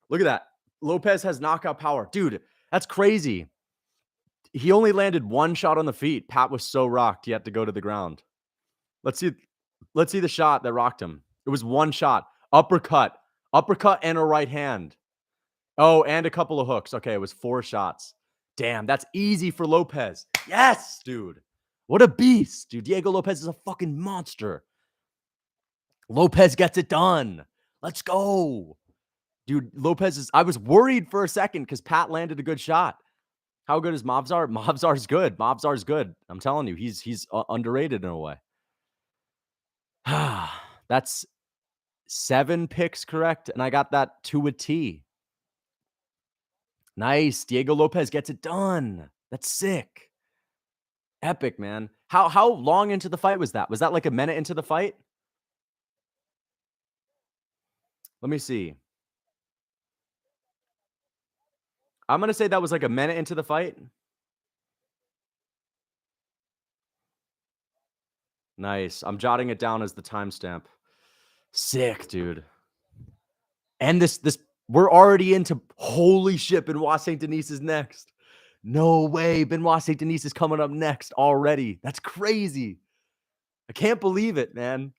Look at that. Lopez has knockout power. Dude, that's crazy. He only landed 1 shot on the feet. Pat was so rocked, he had to go to the ground. Let's see the shot that rocked him. It was 1 shot. Uppercut and a right hand. Oh, and a couple of hooks. Okay, it was 4 shots. Damn, that's easy for Lopez. Yes, dude. What a beast, dude. Diego Lopez is a fucking monster. Lopez gets it done. Let's go. Dude, Lopez is... I was worried for a second because Pat landed a good shot. How good is Mobzar? Mobzar's good. Mobzar's good. I'm telling you, he's underrated in a way. That's 7 picks correct, and I got that to a T. Nice. Diego Lopez gets it done. That's sick. Epic, man. How long into the fight was that? Was that like a minute into the fight? Let me see. I'm going to say that was like a minute into the fight. Nice. I'm jotting it down as the timestamp. Sick, dude. And this we're already into... Holy shit, Benoit St-Denis is next. No way. Benoit St-Denis is coming up next already. That's crazy. I can't believe it, man.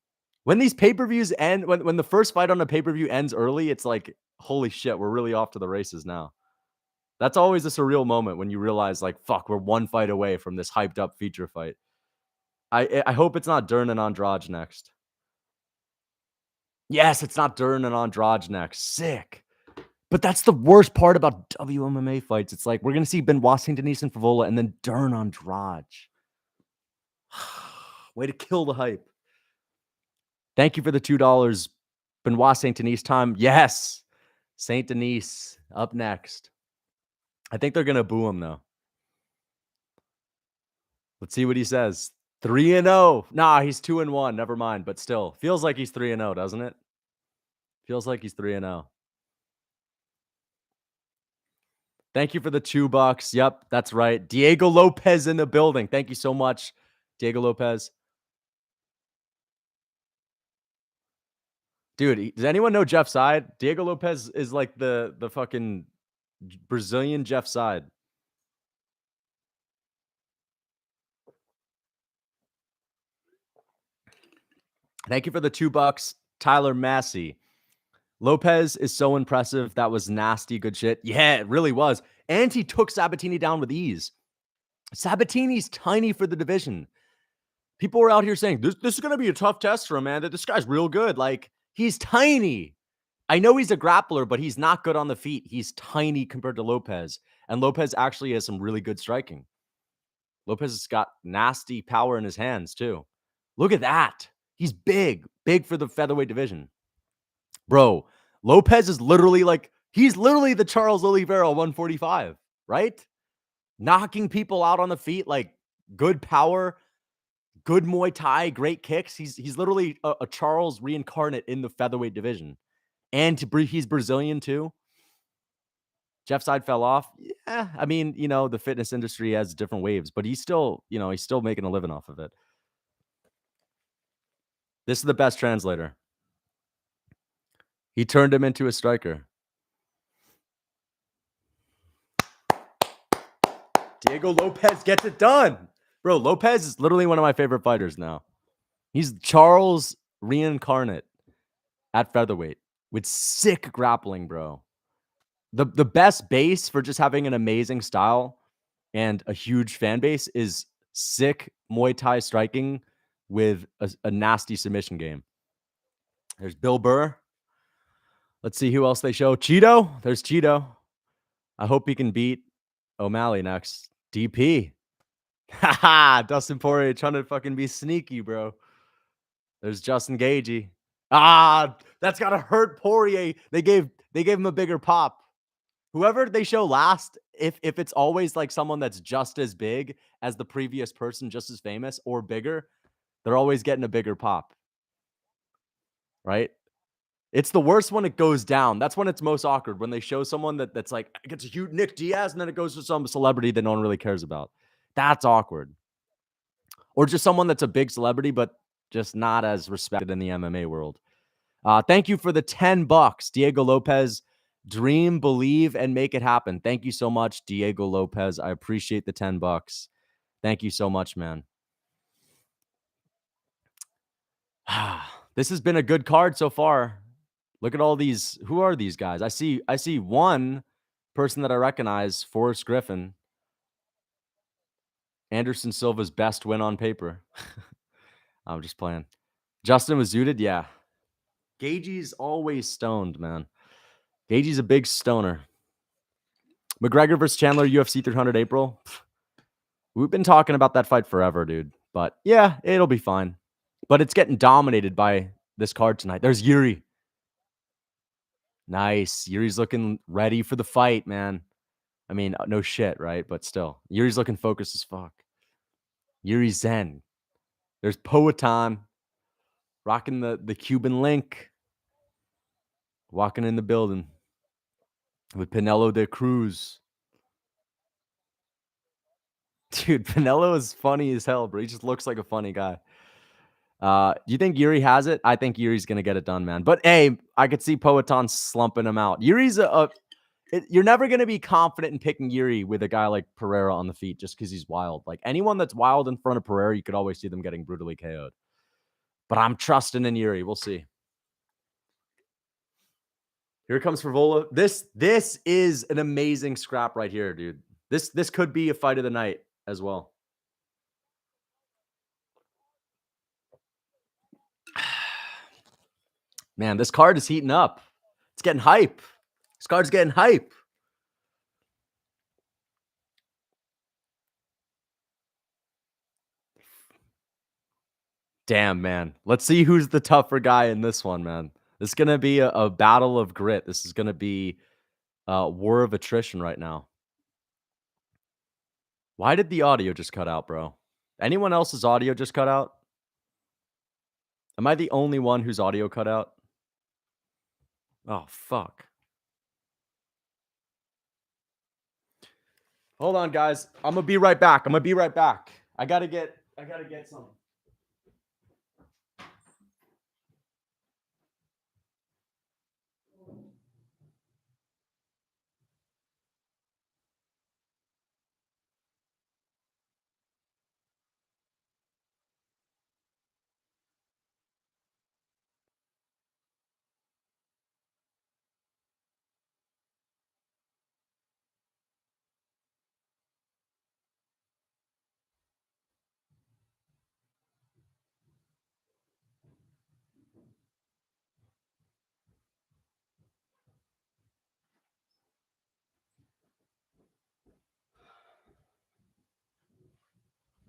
When these pay-per-views end, when the first fight on a pay-per-view ends early, it's like, holy shit, we're really off to the races now. That's always a surreal moment when you realize, like, fuck, we're 1 fight away from this hyped up feature fight. I hope it's not Dern and Andrade next. Yes, it's not Dern and Andrade next. Sick. But that's the worst part about WMMA fights. It's like, we're going to see Benoit St-Denis and Frevola and then Dern Andrade. Way to kill the hype. Thank you for the $2. Benoit St-Denis time. Yes. St-Denis up next. I think they're going to boo him, though. Let's see what he says. 3-0. Nah, he's 2-1. Never mind. But still, feels like he's 3-0, doesn't it? Feels like he's 3-0. Thank you for the $2. Yep, that's right. Diego Lopez in the building. Thank you so much, Diego Lopez. Dude, does anyone know Jeff Side? Diego Lopez is like the fucking Brazilian Jeff Side. Thank you for the $2, Tyler Massey. Lopez is so impressive. That was nasty, good shit. Yeah, it really was. And he took Sabatini down with ease. Sabatini's tiny for the division. People were out here saying, this is going to be a tough test for Amanda. This guy's real good. Like, he's tiny. I know he's a grappler, but he's not good on the feet. He's tiny compared to Lopez. And Lopez actually has some really good striking. Lopez has got nasty power in his hands, too. Look at that. He's big for the featherweight division. Bro, Lopez is literally like, he's literally the Charles Oliveira 145, right? Knocking people out on the feet, like good power, good Muay Thai, great kicks. He's literally a Charles reincarnate in the featherweight division. And he's Brazilian too. Jeff Side fell off. Yeah, I mean, the fitness industry has different waves, but he's still making a living off of it. This is the best translator. He turned him into a striker. Diego Lopez gets it done. Bro, Lopez is literally one of my favorite fighters now. He's Charles reincarnate at featherweight with sick grappling, bro. The best base for just having an amazing style and a huge fan base is sick Muay Thai striking with a nasty submission game. There's Bill Burr. Let's see who else they show. Cheeto. There's Cheeto. I hope he can beat O'Malley next. DP. Haha, Dustin Poirier trying to fucking be sneaky, bro. There's Justin Gaethje. That's gotta hurt Poirier. They gave him a bigger pop. Whoever they show last, if it's always like someone that's just as big as the previous person, just as famous or bigger, they're always getting a bigger pop. Right? It's the worst when it goes down. That's when it's most awkward, when they show someone that's like gets a huge Nick Diaz and then it goes to some celebrity that no one really cares about. That's awkward. Or just someone that's a big celebrity, but just not as respected in the MMA world. Thank you for the $10, Diego Lopez. Dream, believe, and make it happen. Thank you so much, Diego Lopez. I appreciate the $10. Thank you so much, man. This has been a good card so far. Look at all these. Who are these guys? I see one person that I recognize, Forrest Griffin. Anderson Silva's best win on paper. I'm just playing. Justin was zooted? Yeah. Gaethje's always stoned, man. Gaethje's a big stoner. McGregor versus Chandler, UFC 300 April. We've been talking about that fight forever, dude. But yeah, it'll be fine. But it's getting dominated by this card tonight. There's Jiri. Nice. Yuri's looking ready for the fight, man. I mean, no shit, right? But still, Yuri's looking focused as fuck. Yuri Zen. There's Poatan rocking the Cuban link. Walking in the building with Pinelo de Cruz. Dude, Pinelo is funny as hell, bro. He just looks like a funny guy. Do you think Yuri has it? I think Yuri's going to get it done, man. But, hey, I could see Poatan slumping him out. Yuri's you're never going to be confident in picking Yuri with a guy like Pereira on the feet just because he's wild. Like, anyone that's wild in front of Pereira, you could always see them getting brutally KO'd. But I'm trusting in Yuri. We'll see. Here comes Frevola. This is an amazing scrap right here, dude. This could be a fight of the night as well. Man, this card is heating up. It's getting hype. This card's getting hype. Damn, man. Let's see who's the tougher guy in this one, man. This is going to be a battle of grit. This is going to be a war of attrition right now. Why did the audio just cut out, bro? Anyone else's audio just cut out? Am I the only one whose audio cut out? Oh, fuck. Hold on, guys. I'm gonna be right back. I gotta get some.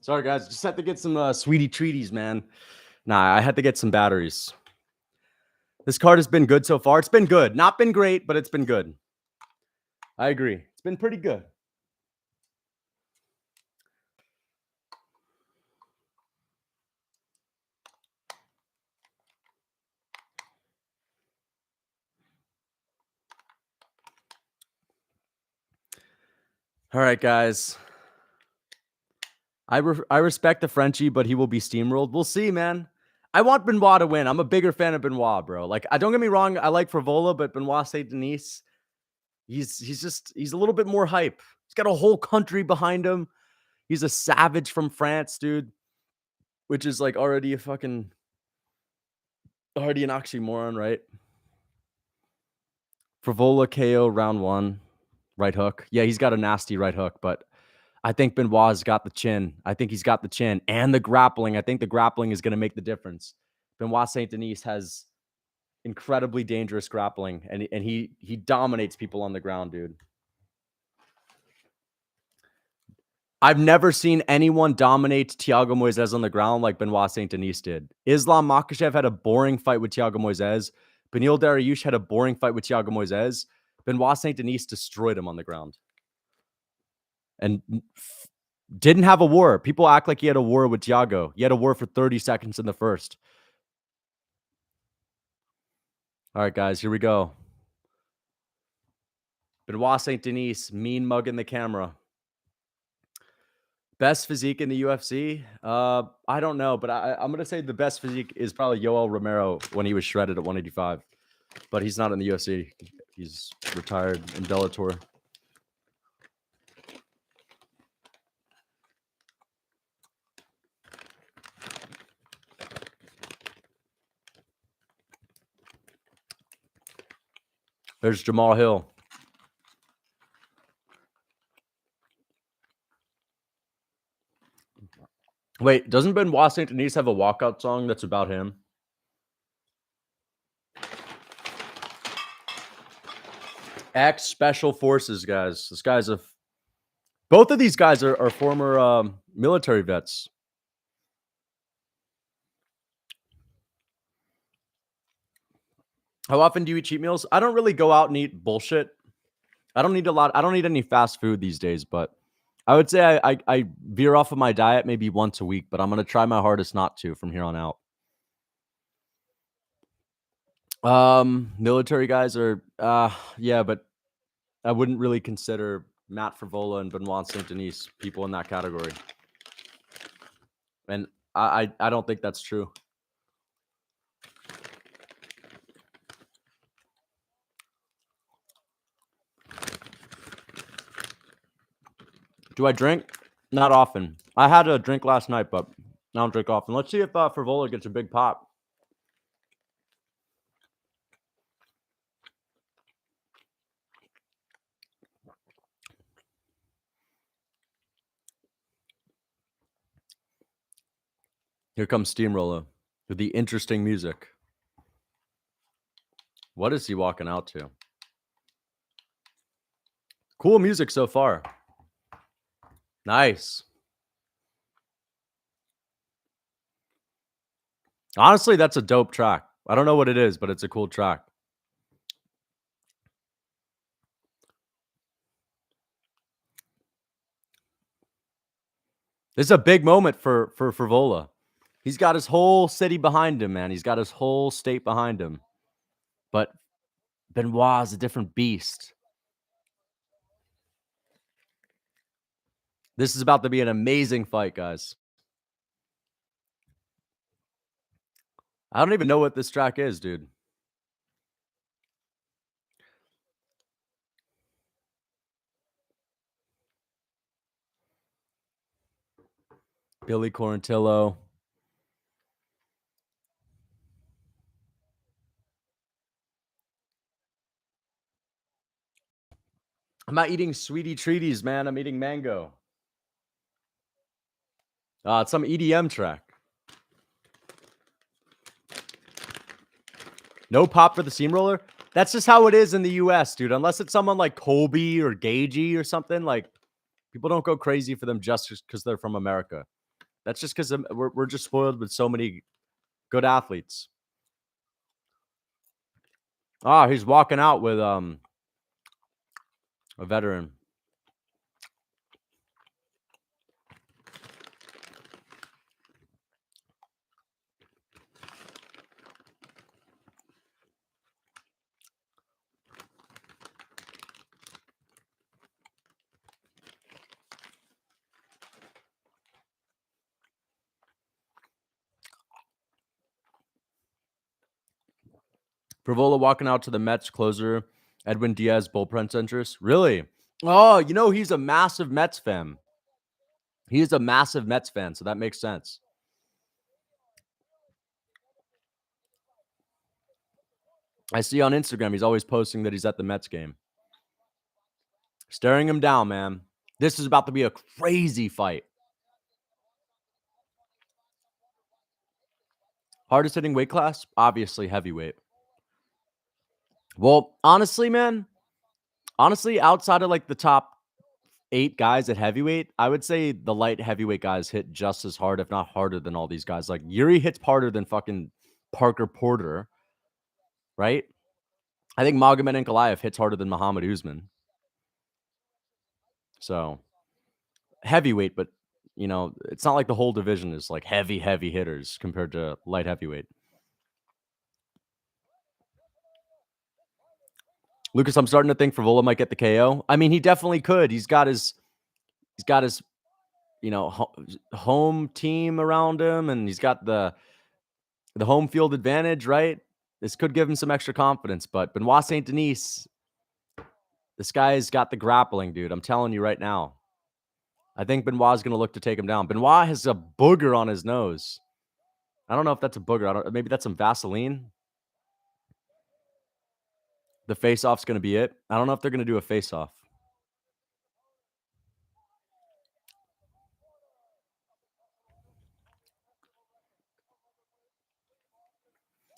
Sorry, guys. Just had to get some sweetie treaties, man. Nah, I had to get some batteries. This card has been good so far. It's been good. Not been great, but it's been good. I agree. It's been pretty good. All right, guys. I respect the Frenchie, but he will be steamrolled. We'll see, man. I want Benoit to win. I'm a bigger fan of Benoit, bro. Like, I don't get me wrong. I like Frevola, but Benoit St-Denis, he's a little bit more hype. He's got a whole country behind him. He's a savage from France, dude, which is like already an oxymoron, right? Frevola KO round 1, right hook. Yeah, he's got a nasty right hook, but I think Benoit's got the chin. I think he's got the chin and the grappling. I think the grappling is going to make the difference. Benoit St-Denis has incredibly dangerous grappling, and he dominates people on the ground, dude. I've never seen anyone dominate Thiago Moises on the ground like Benoit St-Denis did. Islam Makhachev had a boring fight with Thiago Moises. Beneil Dariush had a boring fight with Thiago Moises. Benoit St-Denis destroyed him on the ground. And didn't have a war. People act like he had a war with Thiago. He had a war for 30 seconds in the first. All right, guys, here we go. Benoit St-Denis, mean mugging the camera. Best physique in the UFC? I don't know, but I'm going to say the best physique is probably Yoel Romero when he was shredded at 185. But he's not in the UFC. He's retired in Bellator. There's Jamal Hill. Wait, doesn't Benoit St-Denis have a walkout song that's about him? Ex Special Forces, guys. This guy's both of these guys are former military vets. How often do you eat cheat meals? I don't really go out and eat bullshit. I don't need any fast food these days, but I would say I veer off of my diet maybe once a week, but I'm going to try my hardest not to from here on out. Military guys are, yeah, but I wouldn't really consider Matt Frevola and Benoit St-Denis people in that category. And I don't think that's true. Do I drink? Not often. I had a drink last night, but I don't drink often. Let's see if Frevola gets a big pop. Here comes Steamroller with the interesting music. What is he walking out to? Cool music so far. Nice. Honestly, that's a dope track. I don't know what it is, but it's a cool track. This is a big moment for Frevola. He's got his whole city behind him, man. He's got his whole state behind him. But Benoit is a different beast. This is about to be an amazing fight, guys. I don't even know what this track is, dude. Billy Quarantillo. I'm not eating sweetie treaties, man. I'm eating mango. It's some EDM track. No pop for the steamroller. That's just how it is in the US, dude. Unless it's someone like Colby or Gagey or something, like people don't go crazy for them just because they're from America. That's just because we're just spoiled with so many good athletes. He's walking out with a veteran. Frevola walking out to the Mets closer. Edwin Diaz bullpen centrist. Really? Oh, he's a massive Mets fan. He is a massive Mets fan, so that makes sense. I see on Instagram he's always posting that he's at the Mets game. Staring him down, man. This is about to be a crazy fight. Hardest hitting weight class? Obviously heavyweight. Well, honestly, man, outside of like the top 8 guys at heavyweight, I would say the light heavyweight guys hit just as hard, if not harder than all these guys. Like Yuri hits harder than fucking Parker Porter, right? I think Magomed Ankalaev hits harder than Muhammad Usman. So heavyweight, but it's not like the whole division is like heavy hitters compared to light heavyweight. Lucas, I'm starting to think Frevola might get the KO. I mean, he definitely could. He's got his home team around him, and he's got the home field advantage, right? This could give him some extra confidence, but Benoit St-Denis, this guy's got the grappling, dude. I'm telling you right now. I think Benoit's going to look to take him down. Benoit has a booger on his nose. I don't know if that's a booger. Maybe that's some Vaseline. The face-off's going to be it. I don't know if they're going to do a face-off.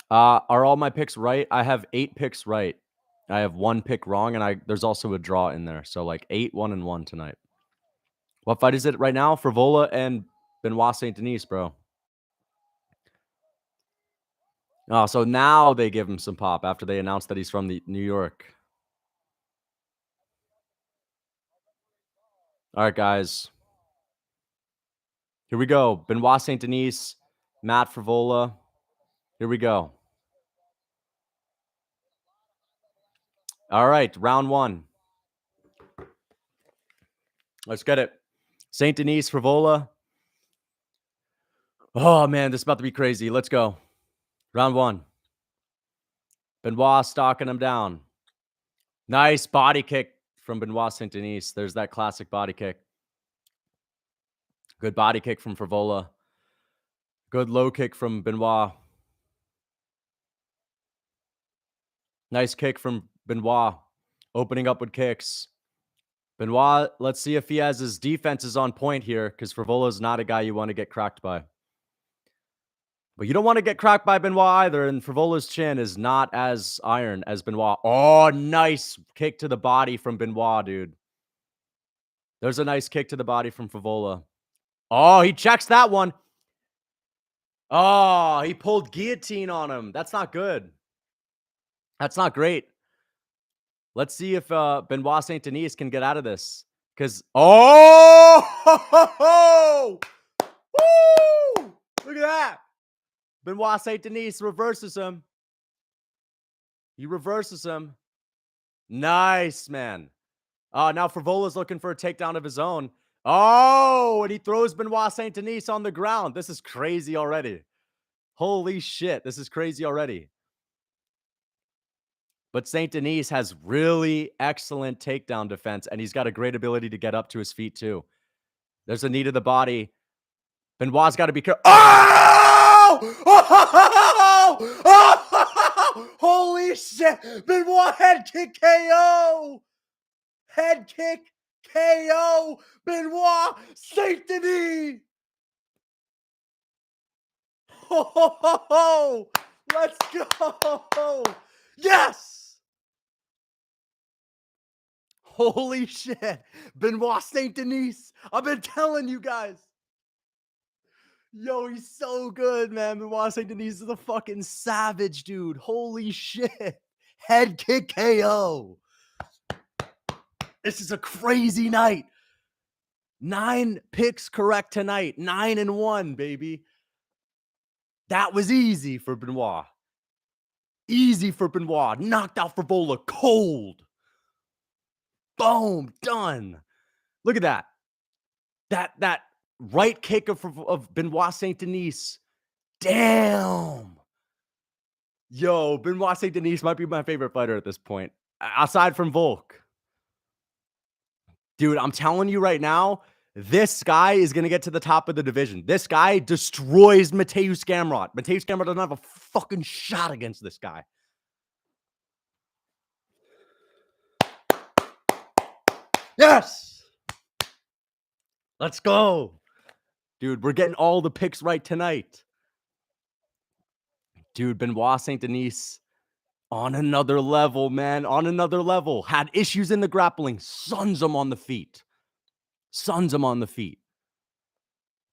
Are all my picks right? I have 8 picks right. I have 1 pick wrong, and there's also a draw in there. So like 8, 1, and 1 tonight. What fight is it right now? Frevola and Benoit St-Denis, bro. Oh, so now they give him some pop after they announced that he's from New York. All right, guys. Here we go. Benoit St-Denis, Matt Frevola. Here we go. All right, round 1. Let's get it. St-Denis, Frevola. Oh, man, this is about to be crazy. Let's go. Round 1. Benoit stalking him down. Nice body kick from Benoit St-Denis. There's that classic body kick. Good body kick from Frevola. Good low kick from Benoit. Nice kick from Benoit. Opening up with kicks. Benoit, let's see if he has his defenses on point here, because Frevola is not a guy you want to get cracked by. But you don't want to get cracked by Benoit either, and Frivola's chin is not as iron as Benoit. Oh, nice kick to the body from Benoit, dude. There's a nice kick to the body from Frevola. Oh, he checks that one. Oh, he pulled guillotine on him. That's not good. That's not great. Let's see if Benoit St-Denis can get out of this. Because, oh! Woo! Look at that. Benoit St-Denis reverses him. He reverses him. Nice, man. Now Frivola's looking for a takedown of his own. Oh, and he throws Benoit St-Denis on the ground. This is crazy already. Holy shit, this is crazy already. But St-Denis has really excellent takedown defense, and he's got a great ability to get up to his feet too. There's a knee to the body. Benoit's got to be careful. Oh! Oh! Oh! Holy shit! Benoit head kick KO! Head kick KO! Benoit St-Denis! Oh! Let's go! Yes! Holy shit! Benoit St-Denis! I've been telling you guys. Yo, he's so good, man. Benoit St-Denis is a fucking savage, dude. Holy shit. Head kick KO. This is a crazy night. 9 picks correct tonight. 9-1, baby. That was easy for Benoit. Easy for Benoit. Knocked out Frevola cold. Boom. Done. Look at that. That right kick of Benoit St-Denis. Damn. Yo, Benoit St-Denis might be my favorite fighter at this point, aside from Volk. Dude, I'm telling you right now, this guy is going to get to the top of the division. This guy destroys Mateusz Gamrot. Mateusz Gamrot doesn't have a fucking shot against this guy. Yes! Let's go. Dude, we're getting all the picks right tonight. Dude, Benoit St-Denis on another level, man. On another level. Had issues in the grappling. Suns him on the feet. Suns him on the feet.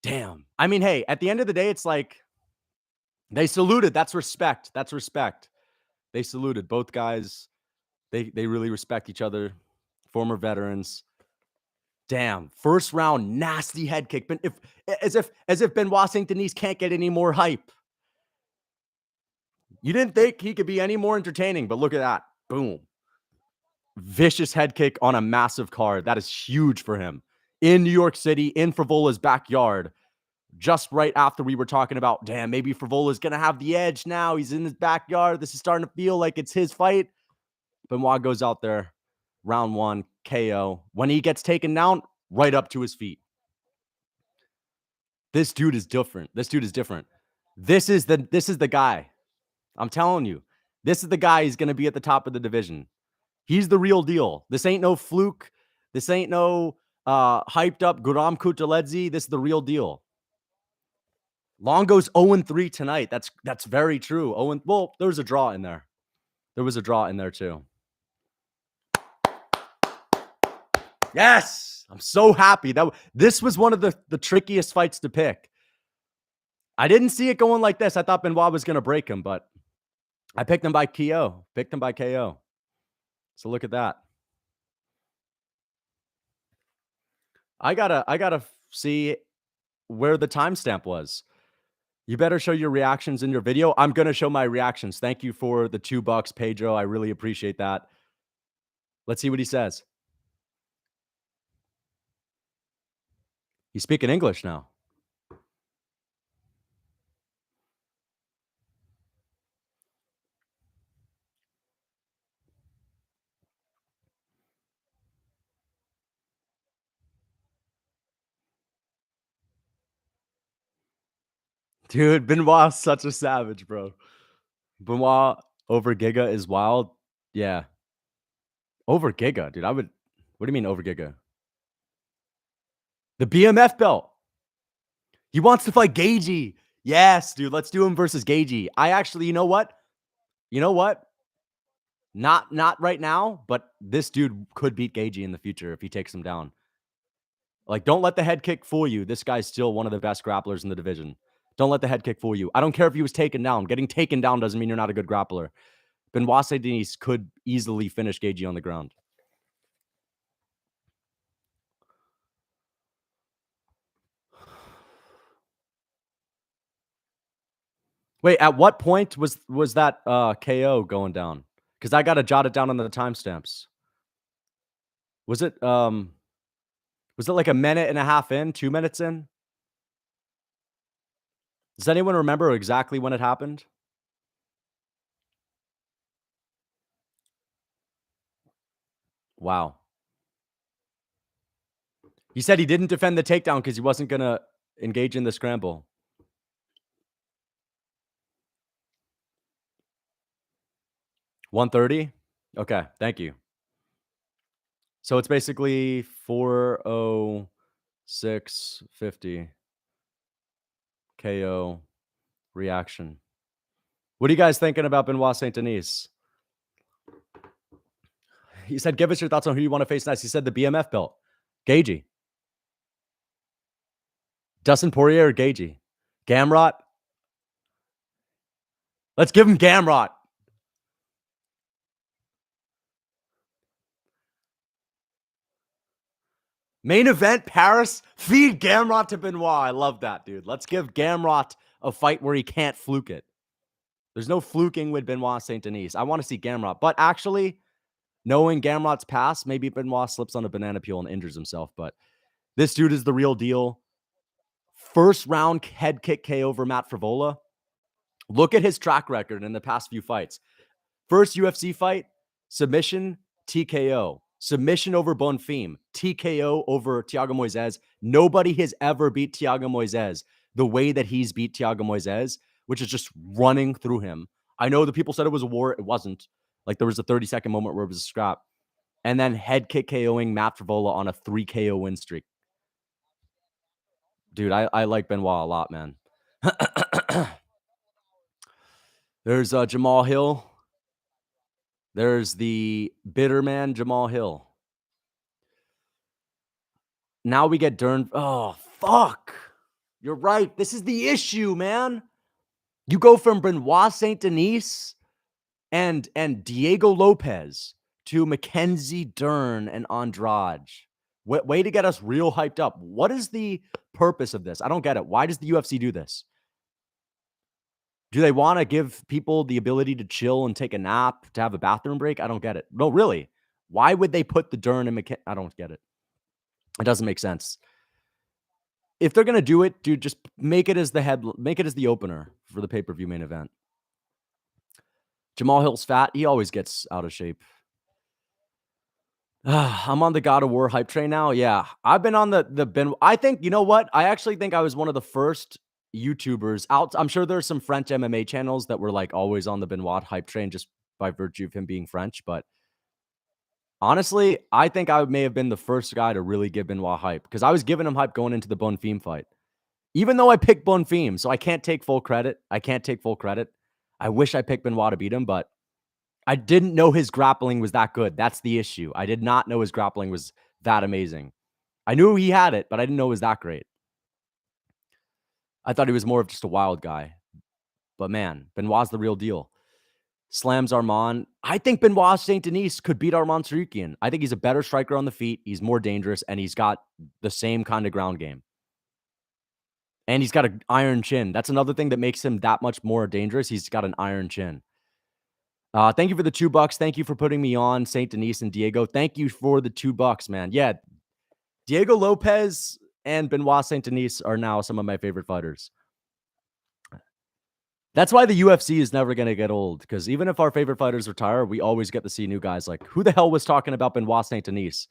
Damn. I mean, hey, at the end of the day, it's like they saluted. That's respect. That's respect. They saluted. Both guys, they really respect each other. Former veterans. Damn. First round, nasty head kick. But as if Benoit St-Denis can't get any more hype. You didn't think he could be any more entertaining, but look at that. Boom. Vicious head kick on a massive card. That is huge for him. In New York City, in Frevola's backyard. Just right after we were talking about, damn, maybe Frevola's going to have the edge now. He's in his backyard. This is starting to feel like it's his fight. Benoit goes out there. Round 1, KO. When he gets taken down, right up to his feet. This dude is different. This dude is different. This is the guy. I'm telling you. This is the guy who's going to be at the top of the division. He's the real deal. This ain't no fluke. This ain't no hyped up Guram Kutaledze. This is the real deal. Longo's 0-3 tonight. That's very true. Well, there was a draw in there. There was a draw in there too. Yes! I'm so happy. This was one of the trickiest fights to pick. I didn't see it going like this. I thought Benoit was going to break him, but I picked him by KO. Picked him by KO. So look at that. I gotta see where the timestamp was. You better show your reactions in your video. I'm going to show my reactions. Thank you for the $2, Pedro. I really appreciate that. Let's see what he says. He's speaking English now. Dude, Benoit's such a savage, bro. Benoit over Giga is wild. Yeah. Over Giga, dude. What do you mean over Giga? The BMF belt. He wants to fight Gagey. Yes, dude. Let's do him versus Gagey. I actually, you know what? Not right now, but this dude could beat Gagey in the future if he takes him down. Like, don't let the head kick fool you. This guy's still one of the best grapplers in the division. Don't let the head kick fool you. I don't care if he was taken down. Getting taken down doesn't mean you're not a good grappler. Benoit St-Denis could easily finish Gagey on the ground. Wait, at what point was that KO going down? Because I got to jot it down on the timestamps. Was it Was it like a minute and a half in, 2 minutes in? Does anyone remember exactly when it happened? Wow. He said he didn't defend the takedown because he wasn't gonna engage in the scramble. 130? Okay, thank you. So it's basically 406.50 KO reaction. What are you guys thinking about Benoit St-Denis? He said, "Give us your thoughts on who you want to face next." He said the BMF belt. Gagey. Dustin Poirier or Gagey? Gamrot? Let's give him Gamrot. Main event, Paris. Feed Gamrot to Benoit. I love that, dude. Let's give Gamrot a fight where he can't fluke it. There's no fluking with Benoit St-Denis. I want to see Gamrot. But actually, knowing Gamrot's past, maybe Benoit slips on a banana peel and injures himself. But this dude is the real deal. First round head kick KO over Matt Frevola. Look at his track record in the past few fights. First UFC fight, submission, TKO. Submission over Bonfim, TKO over Thiago Moises. Nobody has ever beat Thiago Moises the way that he's beat Thiago Moises, which is just running through him. I know the people said it was a war. It wasn't. Like there was a 30-second moment where it was a scrap. And then head kick KOing Matt Frevola on a 3 KO win streak. Dude, I like Benoit a lot, man. There's Jamal Hill. There's the bitter man, Jamal Hill. Now we get Dern. Oh, fuck. You're right. This is the issue, man. You go from Benoit St-Denis and Diego Lopez to Mackenzie Dern and Andrade. Way to get us real hyped up. What is the purpose of this? I don't get it. Why does the UFC do this? Do they want to give people the ability to chill and take a nap, to have a bathroom break? I don't get it. No, really. Why would they put the Dern and McKenzie? I don't get it. It doesn't make sense. If they're gonna do it, dude, just make it as the opener for the pay-per-view main event. Jamal Hill's fat. He always gets out of shape. I'm on the God of War hype train now. Yeah, I've been on the Ben. I think you know what? I actually think I was one of the first YouTubers out. I'm sure there's some French MMA channels that were like always on the Benoit hype train just by virtue of him being French. But honestly, I think I may have been the first guy to really give Benoit hype because I was giving him hype going into the Bonfim fight. Even though I picked Bonfim, so I can't take full credit. I wish I picked Benoit to beat him, but I didn't know his grappling was that good. That's the issue. I did not know his grappling was that amazing. I knew he had it, but I didn't know it was that great. I thought he was more of just a wild guy. But man, Benoit's the real deal. Slams Armand. I think Benoit St-Denis could beat Armand Tsarukyan. I think he's a better striker on the feet. He's more dangerous, and he's got the same kind of ground game. And he's got an iron chin. That's another thing that makes him that much more dangerous. He's got an iron chin. Thank you for the $2. Thank you for putting me on St-Denis and Diego. Thank you for the $2, man. Yeah, Diego Lopez and Benoit St-Denis are now some of my favorite fighters. That's why the UFC is never going to get old, because even if our favorite fighters retire, we always get to see new guys. Like, who the hell was talking about Benoit St-Denis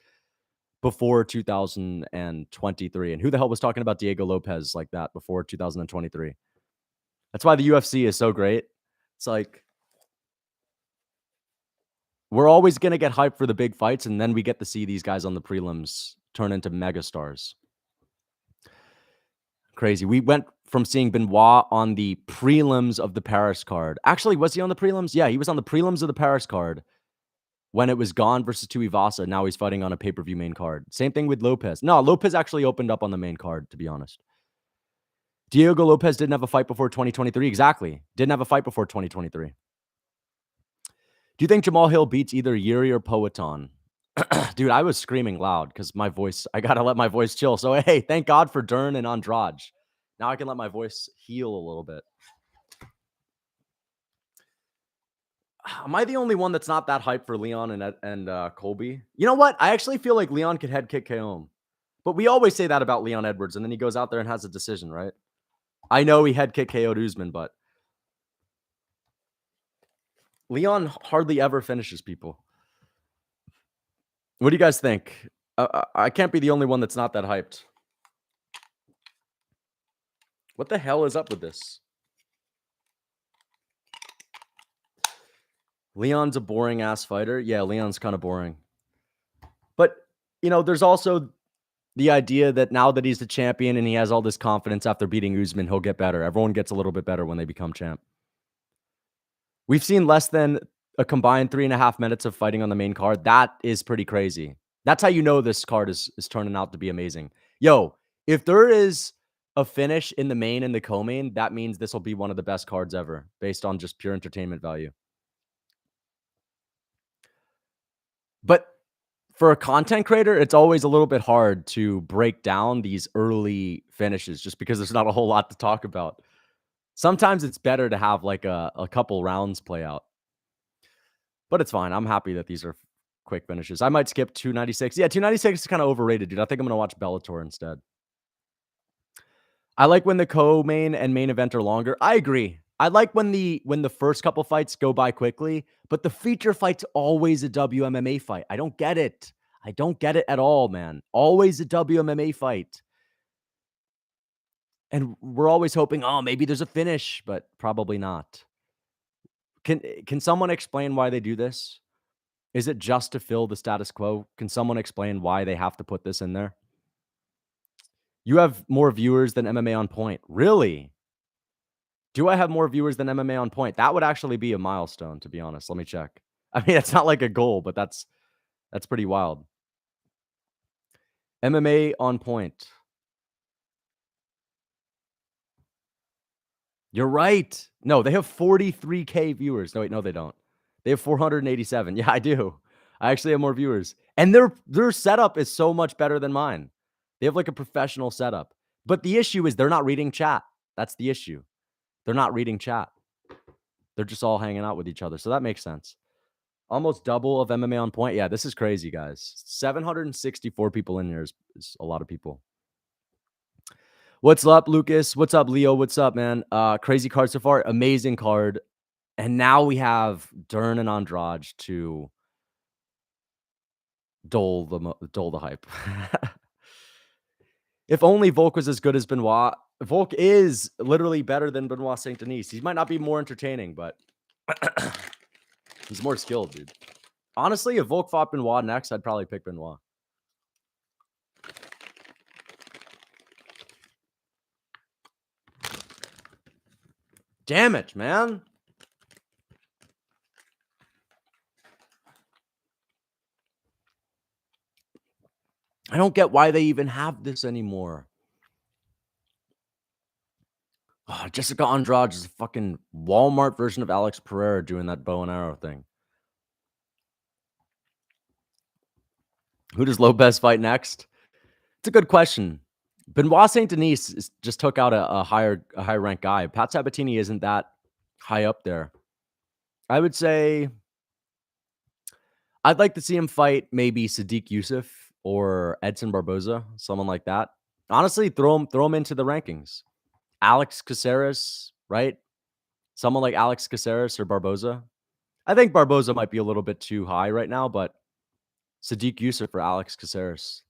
before 2023? And who the hell was talking about Diego Lopez like that before 2023? That's why the UFC is so great. It's like, we're always going to get hyped for the big fights, and then we get to see these guys on the prelims turn into megastars. Crazy. We went from seeing Benoit on the prelims of the Paris card. Actually, was he on the prelims? Yeah, he was on the prelims of the Paris card when it was Gone versus Tuivasa. Now he's fighting on a pay-per-view main card. Same thing with Lopez. No, Lopez actually opened up on the main card, to be honest. Diego Lopez didn't have a fight before 2023. Exactly. Didn't have a fight before 2023. Do you think Jamal Hill beats either Yuri or Poetan? Dude, I was screaming loud because I got to let my voice chill. So, hey, thank God for Dern and Andrade. Now I can let my voice heal a little bit. Am I the only one that's not that hyped for Leon and Colby? You know what? I actually feel like Leon could head kick KO him. But we always say that about Leon Edwards, and then he goes out there and has a decision, right? I know he head kick KO'd Usman, but Leon hardly ever finishes people. What do you guys think? I can't be the only one that's not that hyped. What the hell is up with this? Leon's a boring ass fighter. Yeah, Leon's kind of boring. But, there's also the idea that now that he's the champion and he has all this confidence after beating Usman, he'll get better. Everyone gets a little bit better when they become champ. We've seen less than a combined 3.5 minutes of fighting on the main card. That is pretty crazy. That's how you know this card is turning out to be amazing. Yo, if there is a finish in the main and the co-main, that means this will be one of the best cards ever based on just pure entertainment value. But for a content creator, it's always a little bit hard to break down these early finishes just because there's not a whole lot to talk about. Sometimes it's better to have like a couple rounds play out. But it's fine. I'm happy that these are quick finishes. I might skip 296. Yeah, 296 is kind of overrated, dude. I think I'm going to watch Bellator instead. I like when the co-main and main event are longer. I agree. I like when the first couple fights go by quickly, but the feature fight's always a WMMA fight. I don't get it. I don't get it at all, man. Always a WMMA fight. And we're always hoping, oh, maybe there's a finish, but probably not. Can someone explain why they do this? Is it just to fill the status quo? Can someone explain why they have to put this in there? You have more viewers than MMA on Point. Really? Do I have more viewers than MMA on Point? That would actually be a milestone, to be honest. Let me check. I mean, it's not like a goal, but that's pretty wild. MMA on Point. You're right. No, they have 43K viewers. No, wait, no, they don't. They have 487. Yeah, I do. I actually have more viewers. And their setup is so much better than mine. They have like a professional setup. But the issue is they're not reading chat. That's the issue. They're not reading chat. They're just all hanging out with each other. So that makes sense. Almost double of MMA on Point. Yeah, this is crazy, guys. 764 people in here is a lot of people. What's up, Lucas? What's up, Leo? What's up, man? Crazy card so far. Amazing card. And now we have Dern and Andrade to dole the hype. If only Volk was as good as Benoit. Volk is literally better than Benoit St-Denis. He might not be more entertaining, but he's more skilled, dude. Honestly, if Volk fought Benoit next, I'd probably pick Benoit. Damn it, man. I don't get why they even have this anymore. Oh, Jessica Andrade is a fucking Walmart version of Alex Pereira doing that bow and arrow thing. Who does Lopez fight next? It's a good question. Benoit St-Denis just took out a higher ranked guy. Pat Sabatini isn't that high up there. I would say I'd like to see him fight maybe Sadiq Youssef or Edson Barboza, someone like that. Honestly, throw him into the rankings. Alex Caceres, right? Someone like Alex Caceres or Barboza. I think Barboza might be a little bit too high right now, but Sadiq Youssef or Alex Caceres.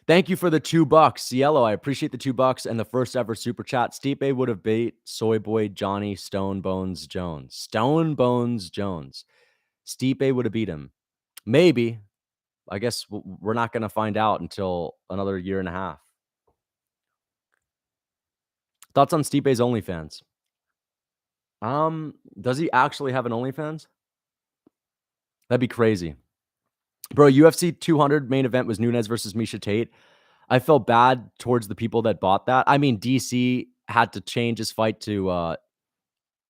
Thank you for the $2. Cielo, I appreciate the $2 and the first ever super chat. Stipe would have beat Soy Boy Johnny Stone Bones Jones. Stone Bones Jones. Stipe would have beat him. Maybe. I guess we're not going to find out until another year and a half. Thoughts on Stipe's OnlyFans? Does he actually have an OnlyFans? That'd be crazy. Bro, UFC 200 main event was Nunes versus Misha Tate. I felt bad towards the people that bought that. I mean, DC had to change his fight to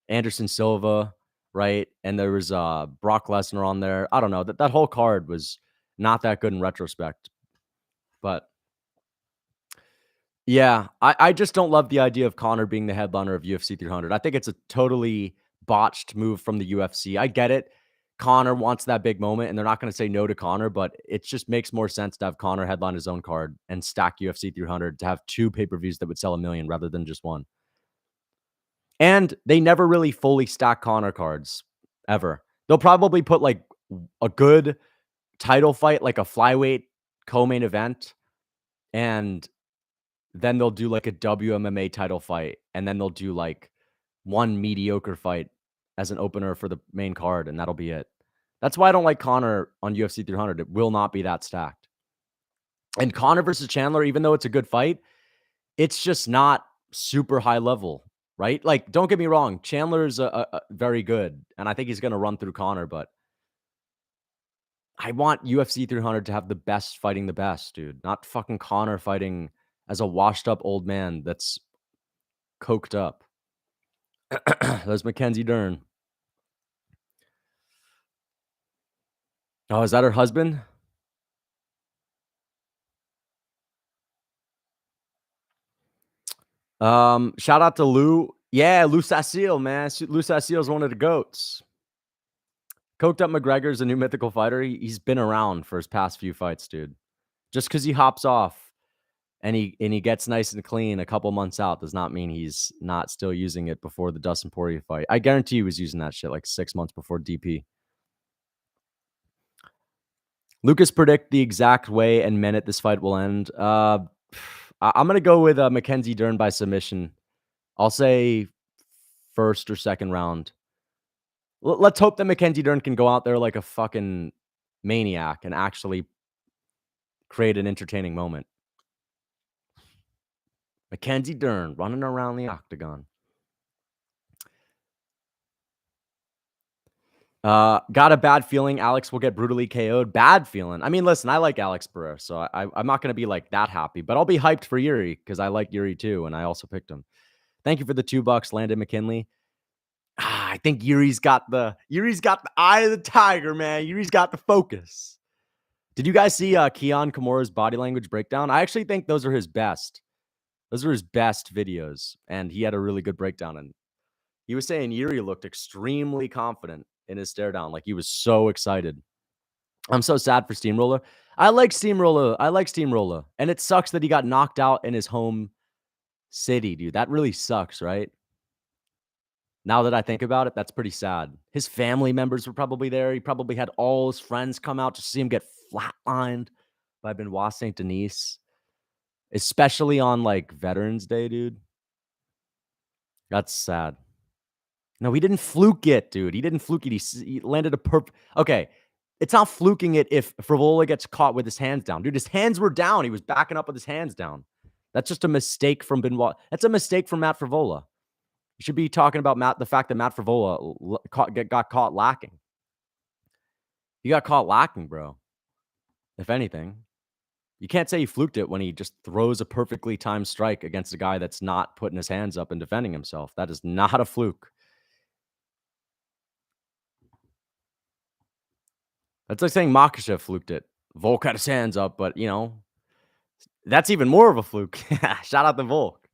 Anderson Silva, right? And there was Brock Lesnar on there. I don't know. That whole card was not that good in retrospect. But yeah, I just don't love the idea of Conor being the headliner of UFC 300. I think it's a totally botched move from the UFC. I get it. Conor wants that big moment, and they're not going to say no to Conor, but it just makes more sense to have Conor headline his own card and stack UFC 300 to have 2 pay-per-views that would sell 1 million rather than just 1. And they never really fully stack Conor cards ever. They'll probably put like a good title fight, like a flyweight co-main event, and then they'll do like a WMMA title fight, and then they'll do like one mediocre fight as an opener for the main card, and that'll be it. That's why I don't like Conor on UFC 300. It will not be that stacked. And Conor versus Chandler, even though it's a good fight, it's just not super high level, right? Like, don't get me wrong, Chandler's a very good, and I think he's going to run through Conor, but I want UFC 300 to have the best fighting the best, dude. Not fucking Conor fighting as a washed up old man that's coked up. There's Mackenzie Dern. Oh, is that her husband? Shout out to Lou. Yeah, Lou Sasil, man. Lou Sasil is one of the GOATs. Coked up McGregor's a new mythical fighter. He's been around for his past few fights, dude. Just because he hops off and he gets nice and clean a couple months out does not mean he's not still using it before the Dustin Poirier fight. I guarantee he was using that shit like 6 months before DP. Lucas, predict the exact way and minute this fight will end. I'm going to go with Mackenzie Dern by submission. I'll say first or second round. Let's hope that Mackenzie Dern can go out there like a fucking maniac and actually create an entertaining moment. Mackenzie Dern running around the octagon. Got a bad feeling Alex will get brutally KO'd. Bad feeling. I mean, listen, I like Alex Pereira, so I'm not going to be like that happy, but I'll be hyped for Jiri because I like Jiri too, and I also picked him. Thank you for the $2, Landon McKinley. I think Yuri's got the eye of the tiger, man. Yuri's got the focus. Did you guys see Keon Kimura's body language breakdown? I actually think those are his best. Those are his best videos, and he had a really good breakdown. And he was saying Jiri looked extremely confident in his stare down, like he was so excited. I'm so sad for Steamroller. I like Steamroller, and it sucks that he got knocked out in his home city, dude. That really sucks, right? Now that I think about it, that's pretty sad. His family members were probably there. He probably had all his friends come out to see him get flatlined by Benoit St-Denis, especially on like Veterans Day, dude. That's sad. No, he didn't fluke it, dude. He didn't fluke it. He landed a perfect. Okay, it's not fluking it if Frevola gets caught with his hands down, dude. His hands were down. He was backing up with his hands down. That's just a mistake from Benoit. That's a mistake from Matt Frevola. You should be talking about the fact that Matt Frevola got caught lacking. He got caught lacking, bro. If anything, you can't say he fluked it when he just throws a perfectly timed strike against a guy that's not putting his hands up and defending himself. That is not a fluke. That's like saying Makhachev fluked it. Volk had his hands up, but, you know, that's even more of a fluke. Shout out to Volk.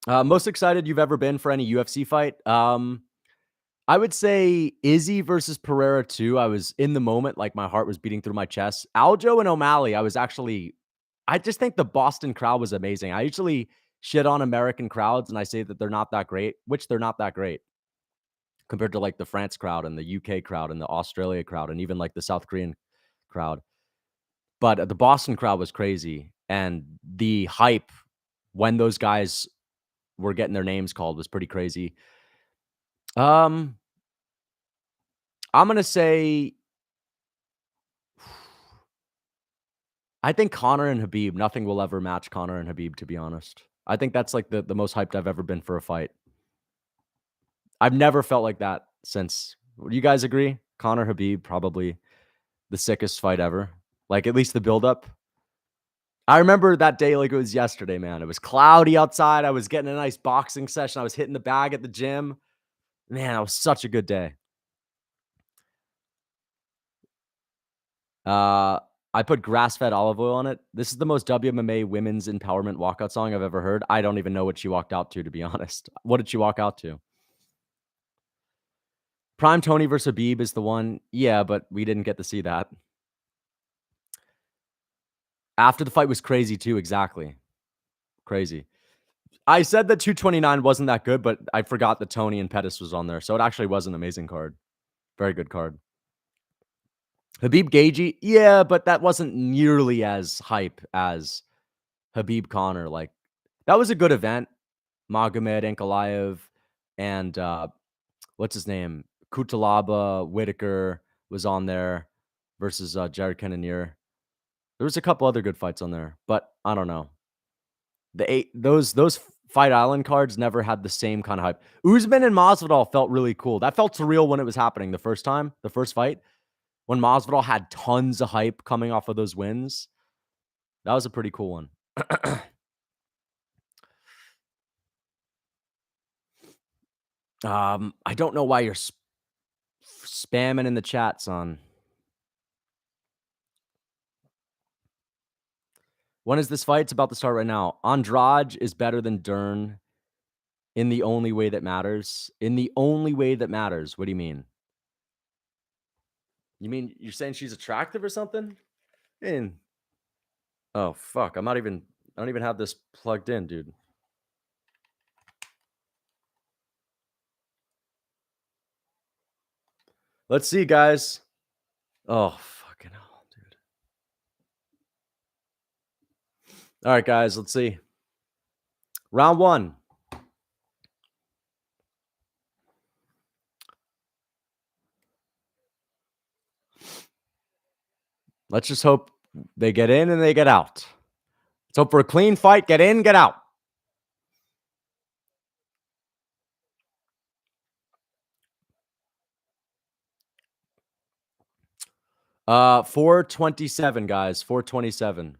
Most excited you've ever been for any UFC fight? I would say Izzy versus Pereira 2. I was in the moment, like my heart was beating through my chest. Aljo and O'Malley, I just think the Boston crowd was amazing. I usually shit on American crowds and I say that they're not that great, which they're not that great compared to like the France crowd and the UK crowd and the Australia crowd and even like the South Korean crowd. But the Boston crowd was crazy. And the hype when those guys were getting their names called was pretty crazy. I'm going to say, I think Conor and Khabib, nothing will ever match Conor and Khabib, to be honest. I think that's like the most hyped I've ever been for a fight. I've never felt like that since. Do you guys agree? Conor Khabib, probably the sickest fight ever. Like at least the buildup. I remember that day like it was yesterday, man. It was cloudy outside. I was getting a nice boxing session. I was hitting the bag at the gym. Man, that was such a good day. I put grass-fed olive oil on it. This is the most WMMA women's empowerment walkout song I've ever heard. I don't even know what she walked out to be honest. What did she walk out to? Prime Tony versus Habib is the one. Yeah, but we didn't get to see that. After the fight was crazy too, exactly. Crazy. I said that 229 wasn't that good, but I forgot that Tony and Pettis was on there. So it actually was an amazing card. Very good card. Habib Gagey, yeah, but that wasn't nearly as hype as Habib Connor. Like, that was a good event. Magomed Ankalaev and what's his name? Kutalaba Whitaker was on there versus Jared Cannonier. There was a couple other good fights on there, but I don't know. Those Fight Island cards never had the same kind of hype. Usman and Masvidal felt really cool. That felt surreal when it was happening the first time, the first fight, when Masvidal had tons of hype coming off of those wins. That was a pretty cool one. I don't know why you're spamming in the chat, son. When is this fight? It's about to start right now. Andrade is better than Dern in the only way that matters. In the only way that matters. What do you mean? You mean you're saying she's attractive or something? Oh fuck! I don't even have this plugged in, dude. Let's see, guys. Oh fucking hell, dude. All right, guys. Let's see. Round 1. Let's just hope they get in and they get out. Let's hope for a clean fight. Get in, get out. Uh, 427, guys. 427.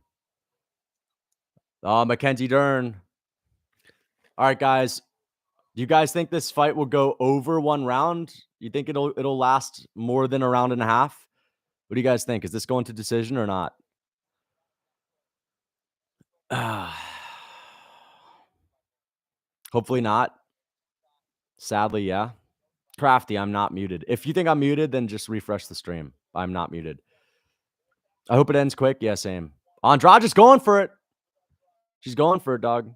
Mackenzie Dern. All right, guys. Do you guys think this fight will go over 1 round? You think it'll last more than a round and a half? What do you guys think? Is this going to decision or not? Hopefully not. Sadly, yeah. Crafty, I'm not muted. If you think I'm muted, then just refresh the stream. I'm not muted. I hope it ends quick. Yeah, same. Andrade is going for it. She's going for it, dog.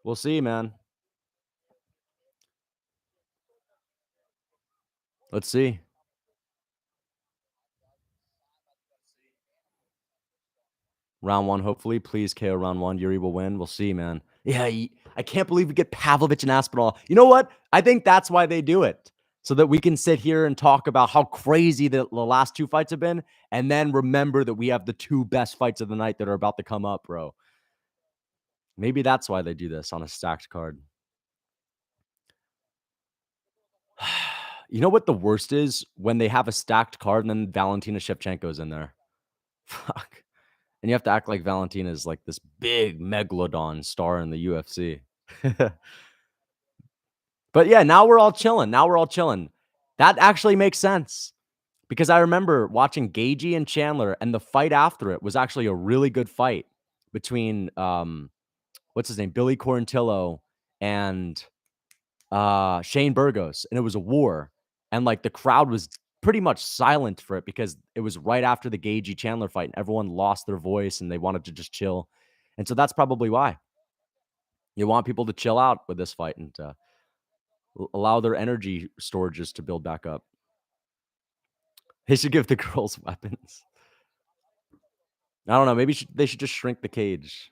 We'll see, man. Let's see. Round 1, hopefully. Please KO round 1. Jiri will win. We'll see, man. Yeah, I can't believe we get Pavlovich and Aspinall. You know what? I think that's why they do it. So that we can sit here and talk about how crazy the last 2 fights have been, and then remember that we have the 2 best fights of the night that are about to come up, bro. Maybe that's why they do this on a stacked card. You know what the worst is? When they have a stacked card and then Valentina Shevchenko's in there. Fuck. And you have to act like Valentina is like this big megalodon star in the UFC. But yeah, now we're all chilling. That actually makes sense. Because I remember watching Gagey and Chandler, and the fight after it was actually a really good fight between what's his name? Billy Quarantillo and Shane Burgos, and it was a war. And like the crowd was pretty much silent for it because it was right after the Gagey Chandler fight, and everyone lost their voice and they wanted to just chill. And so that's probably why you want people to chill out with this fight and allow their energy storages to build back up. They should give the girls weapons. I don't know. Maybe they should just shrink the cage.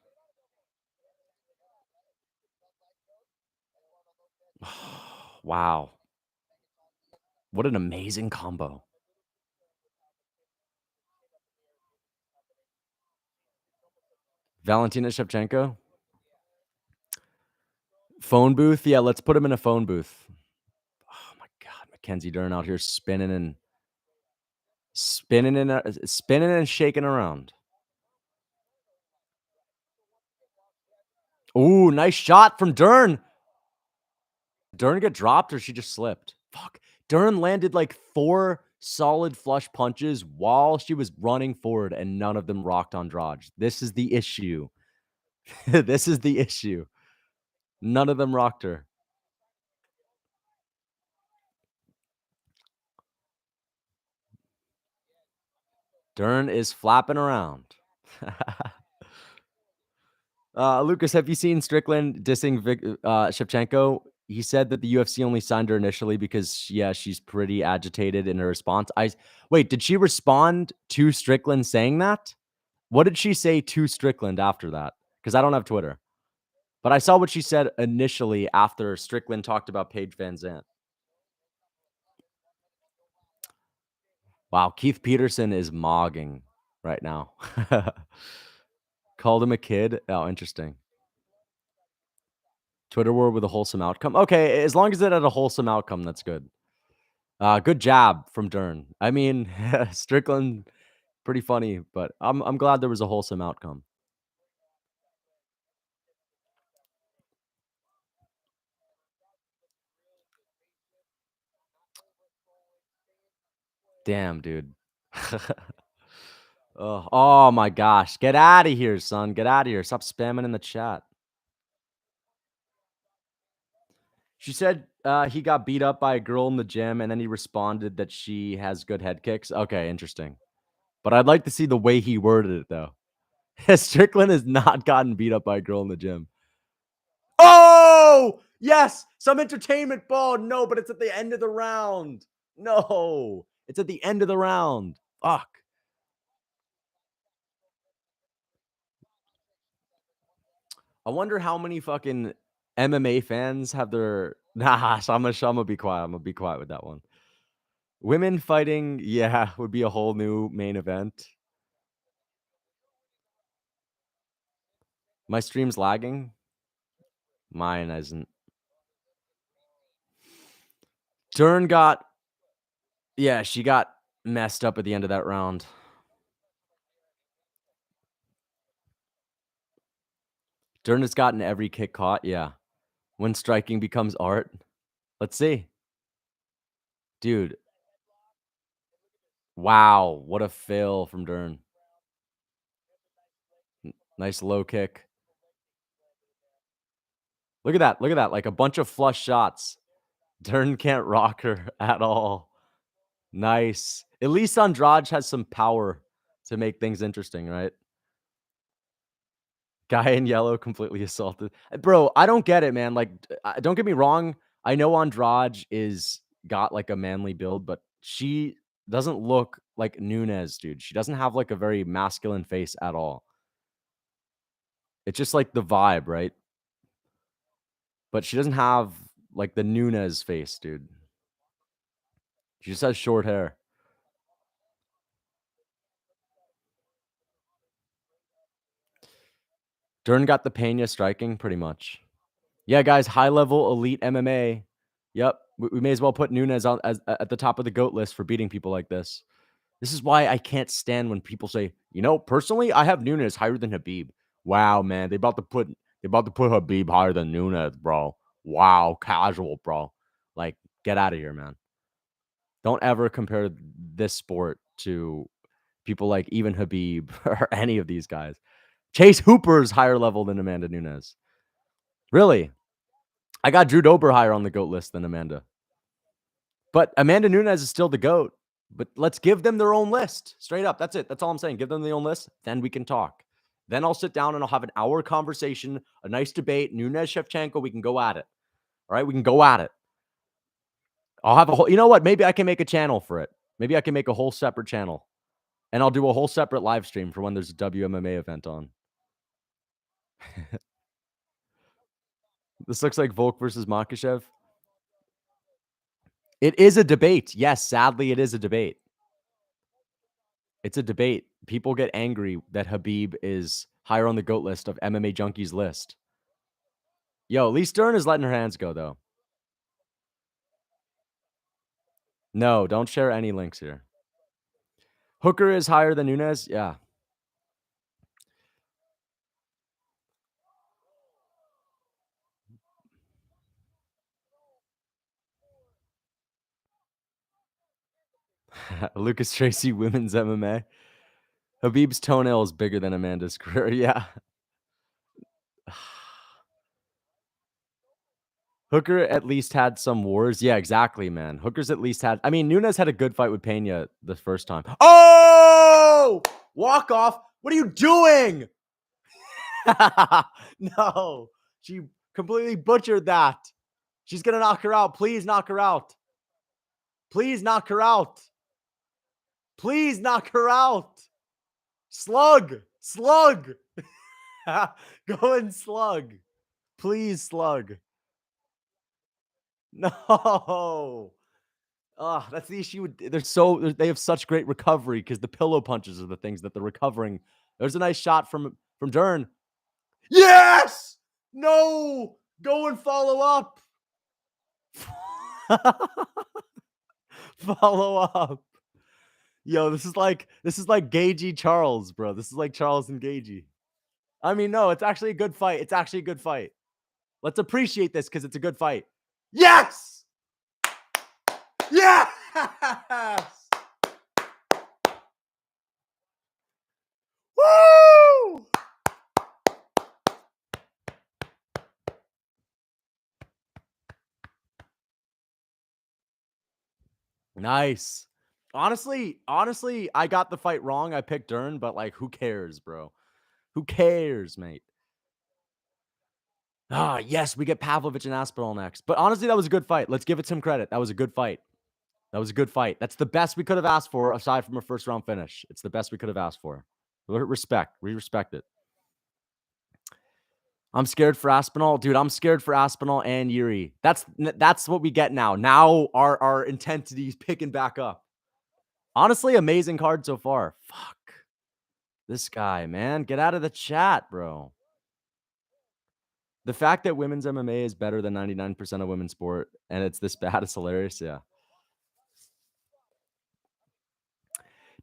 Wow. What an amazing combo. Valentina Shevchenko. Phone booth? Yeah, let's put him in a phone booth. Oh my God. Mackenzie Dern out here spinning and shaking around. Ooh, nice shot from Dern. Dern get dropped or she just slipped? Fuck. Dern landed like 4 solid flush punches while she was running forward, and none of them rocked Andrade. This is the issue. This is the issue. None of them rocked her. Dern is flapping around. Lucas, have you seen Strickland dissing Shevchenko? He said that the UFC only signed her initially because, yeah, she's pretty agitated in her response. Wait, did she respond to Strickland saying that? What did she say to Strickland after that? Because I don't have Twitter. But I saw what she said initially after Strickland talked about Paige Van Zandt. Wow, Keith Peterson is mogging right now. Called him a kid. Oh, interesting. Twitter war with a wholesome outcome. Okay, as long as it had a wholesome outcome, that's good. Good jab from Dern. I mean, Strickland, pretty funny, but I'm glad there was a wholesome outcome. Damn, dude. Oh my gosh. Get out of here, son. Get out of here. Stop spamming in the chat. She said he got beat up by a girl in the gym, and then he responded that she has good head kicks. Okay, interesting. But I'd like to see the way he worded it, though. Strickland has not gotten beat up by a girl in the gym. Oh, yes. Some entertainment ball. No, but it's at the end of the round. No, it's at the end of the round. Fuck. I wonder how many fucking MMA fans have their. Nah, so I'm gonna be quiet. I'm gonna be quiet with that one. Women fighting, yeah, would be a whole new main event. My stream's lagging. Mine isn't. Dern got, yeah, she got messed up at the end of that round. Dern has gotten every kick caught. Yeah. When striking becomes art. Let's see. Dude. Wow. What a fail from Dern. Nice low kick. Look at that. Look at that. Like a bunch of flush shots. Dern can't rock her at all. Nice. At least Andrade has some power to make things interesting, right? Guy in yellow completely assaulted. Bro, I don't get it, man. Like, don't get me wrong. I know Andrade is got like a manly build, but she doesn't look like Nunes, dude. She doesn't have like a very masculine face at all. It's just like the vibe, right? But she doesn't have like the Nunes face, dude. She just has short hair. Dern got the Pena striking pretty much. Yeah, guys, high level elite MMA. Yep, we may as well put Nunes on as at the top of the GOAT list for beating people like this. This is why I can't stand when people say, you know, personally, I have Nunes higher than Habib. Wow, man, they about to put Habib higher than Nunes, bro. Wow, casual, bro. Like, get out of here, man. Don't ever compare this sport to people like even Habib or any of these guys. Chase Hooper's higher level than Amanda Nunes. Really? I got Drew Dober higher on the GOAT list than Amanda. But Amanda Nunes is still the GOAT. But let's give them their own list. Straight up. That's it. That's all I'm saying. Give them their own list. Then we can talk. Then I'll sit down and I'll have an hour conversation, a nice debate. Nunes Shevchenko, we can go at it. All right. We can go at it. I'll have a whole, you know what? Maybe I can make a channel for it. Maybe I can make a whole separate channel. And I'll do a whole separate live stream for when there's a WMMA event on. This looks like Volk versus Makhachev. It is a debate. Yes, sadly, it is a debate. It's a debate. People get angry that Habib is higher on the GOAT list of MMA junkies list. Yo, Lee Stern is letting her hands go, though. No, don't share any links here. Hooker is higher than Nunes. Yeah. Lucas Tracy, women's MMA. Habib's toenail is bigger than Amanda's career. Yeah. Hooker at least had some wars. Yeah, exactly, man. Hooker's at least had. I mean, Nunes had a good fight with Pena the first time. Oh, walk off. What are you doing? No, she completely butchered that. She's going to knock her out. Please knock her out. Please knock her out. Please knock her out. Slug. Slug. Go and slug. Please slug. No. That's the issue. They have such great recovery because the pillow punches are the things that they're recovering. There's a nice shot from Dern. Yes! No! Go and follow up. Follow up. Yo, this is like Gagey Charles, bro. This is like Charles and Gagey. I mean, no, it's actually a good fight. It's actually a good fight. Let's appreciate this because it's a good fight. Yes! Yes! Woo! Nice. Honestly, I got the fight wrong. I picked Dern, but like, who cares, bro? Who cares, mate? Yes, we get Pavlovich and Aspinall next. But honestly, that was a good fight. Let's give it some credit. That was a good fight. That was a good fight. That's the best we could have asked for aside from a first round finish. It's the best we could have asked for. Respect. We respect it. I'm scared for Aspinall. Dude, I'm scared for Aspinall and Jiri. That's what we get now. Now our intensity is picking back up. Honestly, amazing card so far. Fuck. This guy, man. Get out of the chat, bro. The fact that women's MMA is better than 99% of women's sport and it's this bad is hilarious. Yeah.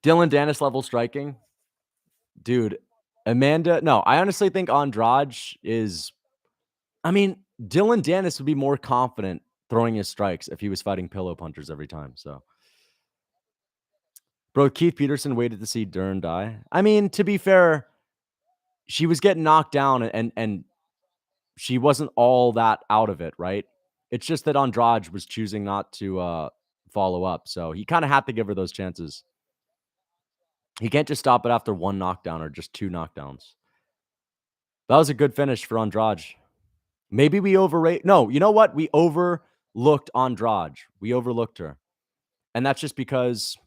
Dylan Dennis level striking. Dude, Amanda. No, I honestly think Andrade is. I mean, Dylan Dennis would be more confident throwing his strikes if he was fighting pillow punchers every time. So, bro, Keith Peterson waited to see Dern die. I mean, to be fair, she was getting knocked down and she wasn't all that out of it, right? It's just that Andrade was choosing not to follow up. So he kind of had to give her those chances. He can't just stop it after one knockdown or just two knockdowns. That was a good finish for Andrade. Maybe we overrate. No, you know what? We overlooked Andrade. We overlooked her. And that's just because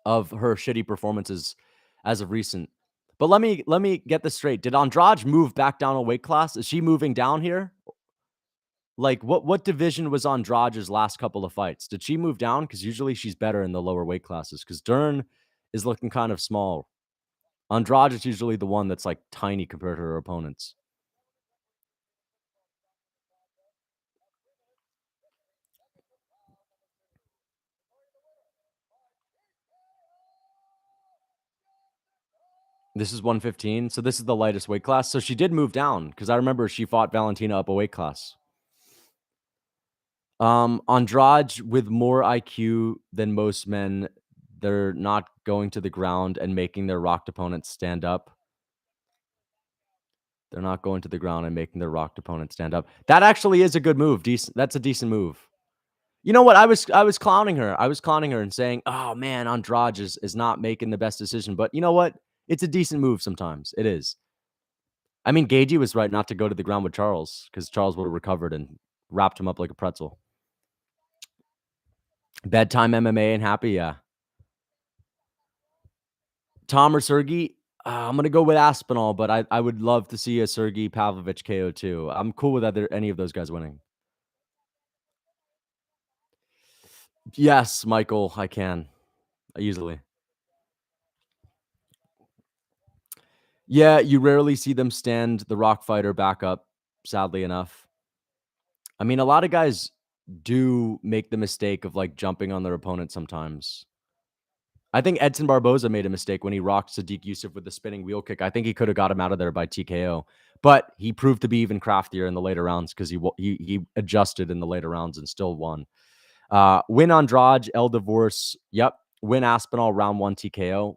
of her shitty performances as of recent. But let me get this straight. Did Andrade move back down a weight class? Is she moving down here? Like what division was Andrade's last couple of fights? Did she move down? Because usually she's better in the lower weight classes. Because Dern is looking kind of small. Andrade is usually the one that's like tiny compared to her opponents. This is 115. So this is the lightest weight class. So she did move down because I remember she fought Valentina up a weight class. Andrade with more IQ than most men, they're not going to the ground and making their rocked opponents stand up. They're not going to the ground and making their rocked opponents stand up. That actually is a good move. That's a decent move. You know what? I was clowning her. I was clowning her and saying, "Oh man, Andrade is not making the best decision." But you know what? It's a decent move sometimes. It is. I mean, Gagey was right not to go to the ground with Charles because Charles would have recovered and wrapped him up like a pretzel. Bedtime MMA and happy, yeah. Tom or Sergey? I'm going to go with Aspinall, but I would love to see a Sergei Pavlovich KO too. I'm cool with any of those guys winning. Yes, Michael, I can. Easily. Yeah, you rarely see them stand the Rock fighter back up, sadly enough. I mean, a lot of guys do make the mistake of like jumping on their opponent sometimes. I think Edson Barboza made a mistake when he rocked Sadiq Yusuf with the spinning wheel kick. I think he could have got him out of there by TKO, but he proved to be even craftier in the later rounds because he adjusted in the later rounds and still won. Win Andrade, El Divorce. Yep. Win Aspinall, round 1 TKO.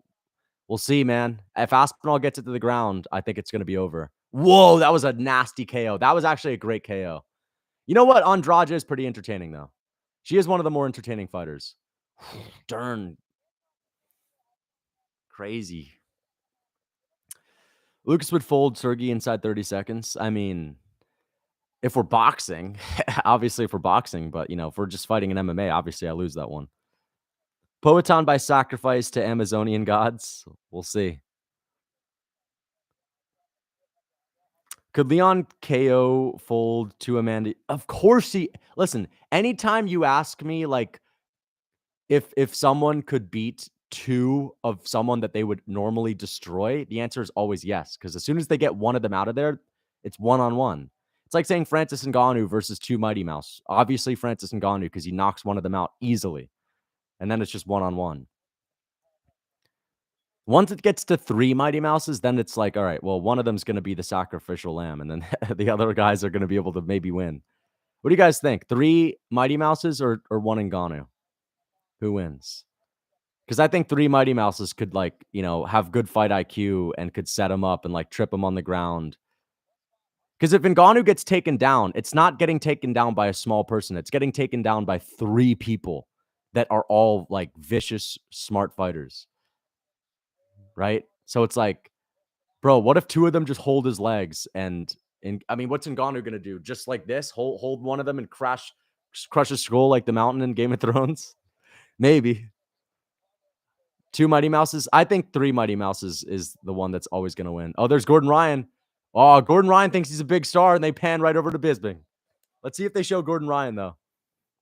We'll see, man. If Aspinall gets it to the ground, I think it's going to be over. Whoa, that was a nasty KO. That was actually a great KO. You know what? Andrade is pretty entertaining, though. She is one of the more entertaining fighters. Darn. Crazy. Lucas would fold Sergey inside 30 seconds. I mean, if we're boxing, obviously if we're boxing, but, if we're just fighting in MMA, obviously I lose that one. Poetan by sacrifice to Amazonian gods. We'll see. Could Leon KO fold to Amanda? Of course he. Listen, anytime you ask me, like, if someone could beat 2 of someone that they would normally destroy, the answer is always yes. Because as soon as they get one of them out of there, it's one-on-one. It's like saying Francis Ngannou versus 2 Mighty Mouse. Obviously, Francis Ngannou, because he knocks one of them out easily. And then it's just one-on-one. Once it gets to 3 Mighty Mouses, then it's like, all right, well, one of them's going to be the sacrificial lamb, and then the other guys are going to be able to maybe win. What do you guys think? 3 Mighty Mouses or 1 Ngannou? Who wins? Because I think 3 Mighty Mouses could, like, have good fight IQ and could set him up and, like, trip him on the ground. Because if Ngannou gets taken down, it's not getting taken down by a small person. It's getting taken down by 3 people that are all, like, vicious, smart fighters. Right? So it's like, bro, what if 2 of them just hold his legs and I mean, what's Ngannou gonna do? Just like this? Hold one of them and crush his skull like the mountain in Game of Thrones? Maybe. 2 Mighty Mouses? I think 3 Mighty Mouses is the one that's always gonna win. Oh, there's Gordon Ryan. Oh, Gordon Ryan thinks he's a big star, and they pan right over to Bisping. Let's see if they show Gordon Ryan, though.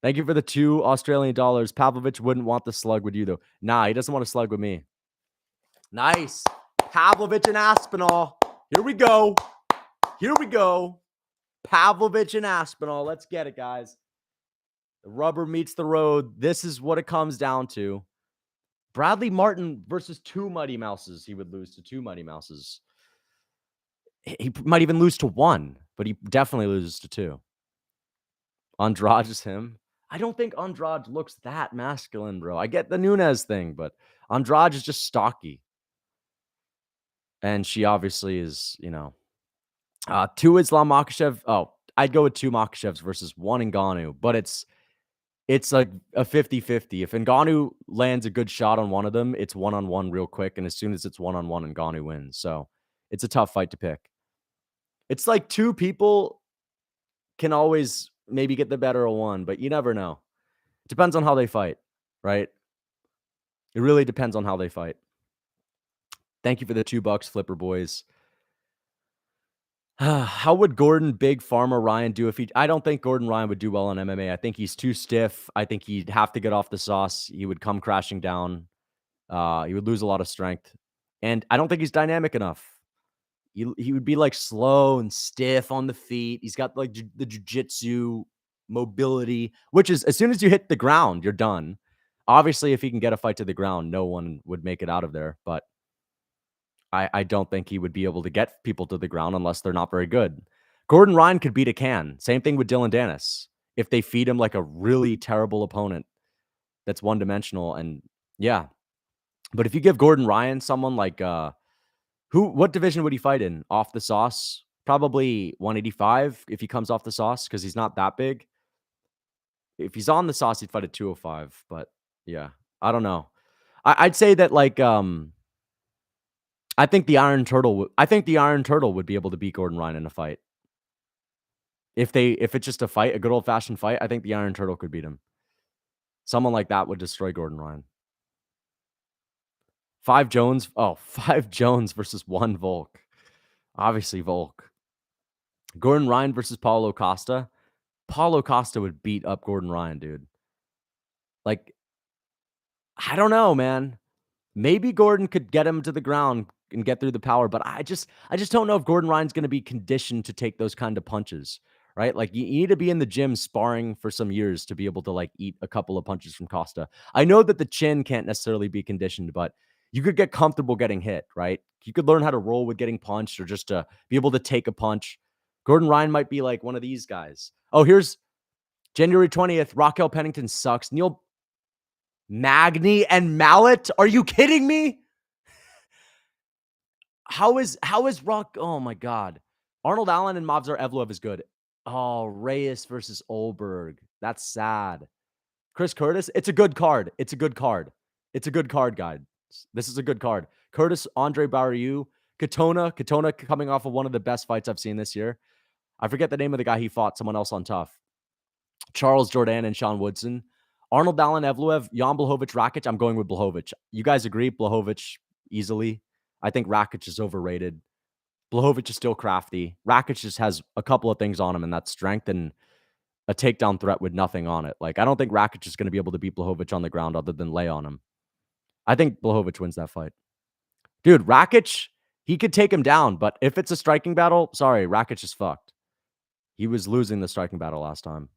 Thank you for the 2 Australian dollars. Pavlovich wouldn't want the slug with you, though. Nah, he doesn't want to slug with me. Nice. Pavlovich and Aspinall. Here we go. Here we go. Pavlovich and Aspinall. Let's get it, guys. The rubber meets the road. This is what it comes down to. Bradley Martin versus 2 Mighty Mouses. He would lose to 2 Mighty Mouses. He might even lose to 1, but he definitely loses to 2. Andrade is him. I don't think Andrade looks that masculine, bro. I get the Nunes thing, but Andrade is just stocky. And she obviously is, 2 Islam Makhachev. Oh, I'd go with 2 Makhachevs versus 1 Ngannou, but it's like a 50-50. If Ngannou lands a good shot on one of them, it's one-on-one real quick, and as soon as it's one-on-one, Ngannou wins. So it's a tough fight to pick. It's like 2 people can always maybe get the better of one, but you never know. It depends on how they fight, right? It really depends on how they fight. Thank you for the $2, Flipper Boys. How would Gordon, Big Pharma, Ryan do if he... I don't think Gordon Ryan would do well in MMA. I think he's too stiff. I think he'd have to get off the sauce. He would come crashing down. He would lose a lot of strength. And I don't think he's dynamic enough. He would be like slow and stiff on the feet. He's got like the jiu-jitsu mobility, which is as soon as you hit the ground, you're done. Obviously, if he can get a fight to the ground, no one would make it out of there. But I don't think he would be able to get people to the ground unless they're not very good. Gordon Ryan could beat a can. Same thing with Dylan Dennis. If they feed him like a really terrible opponent that's one-dimensional. And yeah. But if you give Gordon Ryan someone like what division would he fight in? Off the sauce? Probably 185 if he comes off the sauce, because he's not that big. If he's on the sauce, he'd fight at 205. But yeah, I don't know. I'd say that like I think the Iron Turtle would be able to beat Gordon Ryan in a fight. If it's just a fight, a good old-fashioned fight, I think the Iron Turtle could beat him. Someone like that would destroy Gordon Ryan. 5 Jones. Oh, 5 Jones versus 1 Volk. Obviously Volk. Gordon Ryan versus Paulo Costa. Paulo Costa would beat up Gordon Ryan, dude. Like, I don't know, man. Maybe Gordon could get him to the ground and get through the power, but I just don't know if Gordon Ryan's going to be conditioned to take those kind of punches, right? Like you need to be in the gym sparring for some years to be able to like eat a couple of punches from Costa. I know that the chin can't necessarily be conditioned, but you could get comfortable getting hit, right? You could learn how to roll with getting punched or just to be able to take a punch. Gordon Ryan might be like one of these guys. Oh, here's January 20th, Raquel Pennington sucks. Neil Magny and Mallet? Are you kidding me? How is Rock? Oh my God. Arnold Allen and Movsar Evloev is good. Oh, Reyes versus Olberg. That's sad. Chris Curtis, it's a good card. It's a good card. It's a good card, guys. This is a good card. Curtis, Andre Barriou, Katona coming off of one of the best fights I've seen this year. I forget the name of the guy he fought, someone else on Tough. Charles Jordan and Sean Woodson. Arnold Allen, Evloev, Jan Blachowicz, Rakic. I'm going with Blachowicz. You guys agree? Blachowicz easily. I think Rakic is overrated. Blachowicz is still crafty. Rakic just has a couple of things on him, and that's strength and a takedown threat with nothing on it. Like, I don't think Rakic is going to be able to beat Blachowicz on the ground other than lay on him. I think Blachowicz wins that fight. Dude, Rakic, he could take him down, but if it's a striking battle, sorry, Rakic is fucked. He was losing the striking battle last time.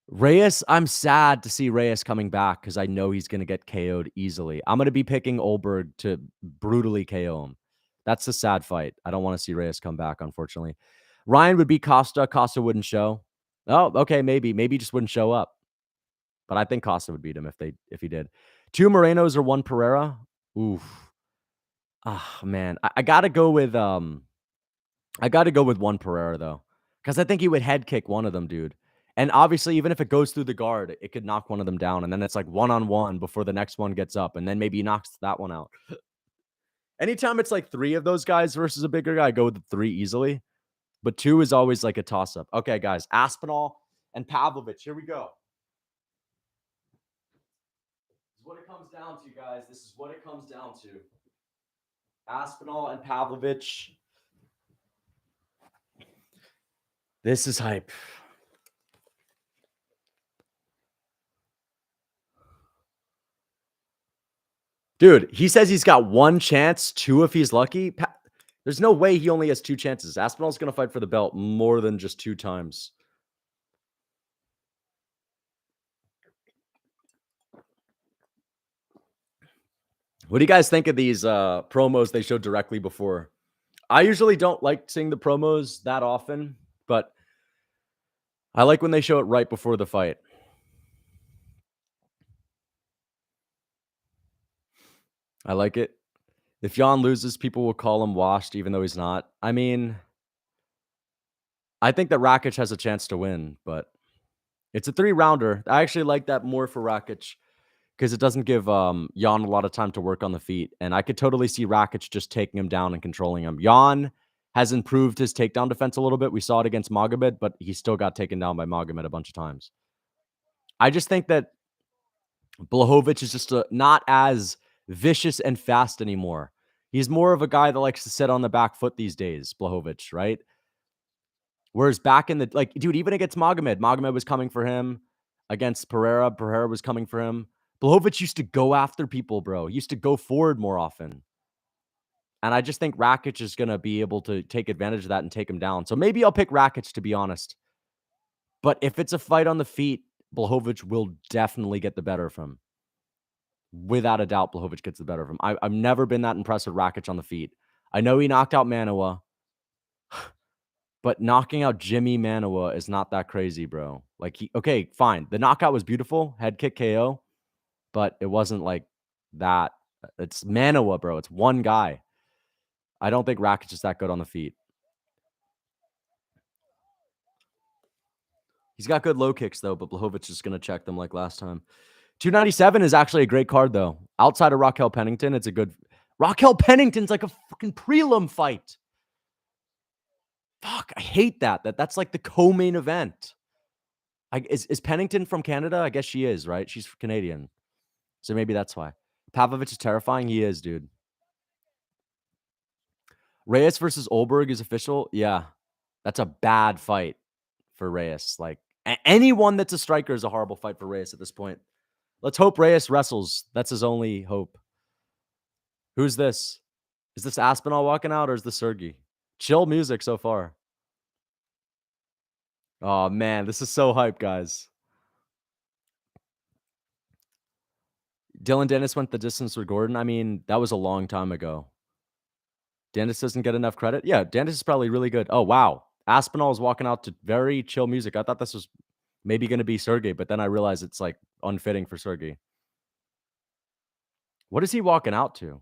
Reyes, I'm sad to see Reyes coming back because I know he's going to get KO'd easily. I'm going to be picking Olberg to brutally KO him. That's a sad fight. I don't want to see Reyes come back, unfortunately. Ryan would beat Costa. Costa wouldn't show. Oh, okay, maybe. Maybe he just wouldn't show up. But I think Costa would beat him if he did. 2 Morenos or 1 Pereira. Oof. Ah, man. I gotta go with 1 Pereira though. Because I think he would head kick one of them, dude. And obviously, even if it goes through the guard, it could knock one of them down. And then it's like 1-on-1 before the next one gets up. And then maybe he knocks that one out. Anytime it's like 3 of those guys versus a bigger guy, I go with the 3 easily. But 2 is always like a toss-up. Okay, guys. Aspinall and Pavlovich. Here we go. This is what it comes down to, guys. This is what it comes down to. Aspinall and Pavlovich. This is hype. Dude, he says he's got 1 chance, 2 if he's lucky. There's no way he only has 2 chances. Aspinall's going to fight for the belt more than just 2 times. What do you guys think of these promos they showed directly before? I usually don't like seeing the promos that often, but I like when they show it right before the fight. I like it. If Jan loses, people will call him washed, even though he's not. I mean, I think that Rakic has a chance to win, but it's a 3-rounder. I actually like that more for Rakic because it doesn't give Jan a lot of time to work on the feet. And I could totally see Rakic just taking him down and controlling him. Jan has improved his takedown defense a little bit. We saw it against Magomed, but he still got taken down by Magomed a bunch of times. I just think that Blachowicz is just not as vicious and fast anymore. He's more of a guy that likes to sit on the back foot these days, Blachowicz, right? Whereas back in the, like, dude, even against Magomed was coming for him. Against Pereira was coming for him. Blachowicz used to go after people, bro. He used to go forward more often. And I just think Rakic is going to be able to take advantage of that and take him down. So maybe I'll pick Rakic, to be honest. But if it's a fight on the feet, Blachowicz will definitely get the better of him. Without a doubt, Blachowicz gets the better of him. I've never been that impressed with Rakic on the feet. I know he knocked out Manoa, but knocking out Jimmy Manoa is not that crazy, bro. Like, okay, fine. The knockout was beautiful, head kick KO, but it wasn't like that. It's Manoa, bro. It's one guy. I don't think Rakic is that good on the feet. He's got good low kicks, though, but Blachowicz is going to check them like last time. 297 is actually a great card, though. Outside of Raquel Pennington, it's a good... Raquel Pennington's like a fucking prelim fight. Fuck, I hate that. That's like the co-main event. Is Pennington from Canada? I guess she is, right? She's Canadian. So maybe that's why. Pavlovich is terrifying. He is, dude. Reyes versus Olberg is official. Yeah, that's a bad fight for Reyes. Like, anyone that's a striker is a horrible fight for Reyes at this point. Let's hope Reyes wrestles. That's his only hope. Who's this? Is this Aspinall walking out or is this Sergei? Chill music so far. Oh, man, this is so hype, guys. Dylan Dennis went the distance with Gordon. I mean, that was a long time ago. Dennis doesn't get enough credit. Yeah, Dennis is probably really good. Oh, wow. Aspinall is walking out to very chill music. I thought this was maybe gonna be Sergey, but then I realized it's, like, unfitting for Sergey. What is he walking out to?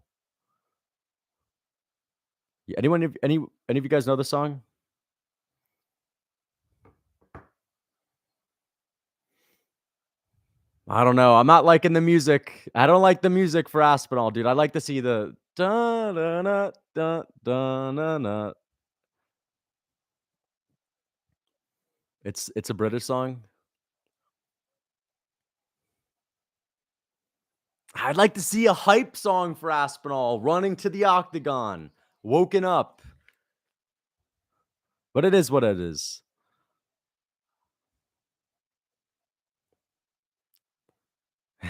Yeah, any of you guys know the song? I don't know. I'm not liking the music. I don't like the music for Aspinall, dude. I like to see the da da na da da na na. It's a British song. I'd like to see a hype song for Aspinall running to the octagon, woken up. But it is what it is.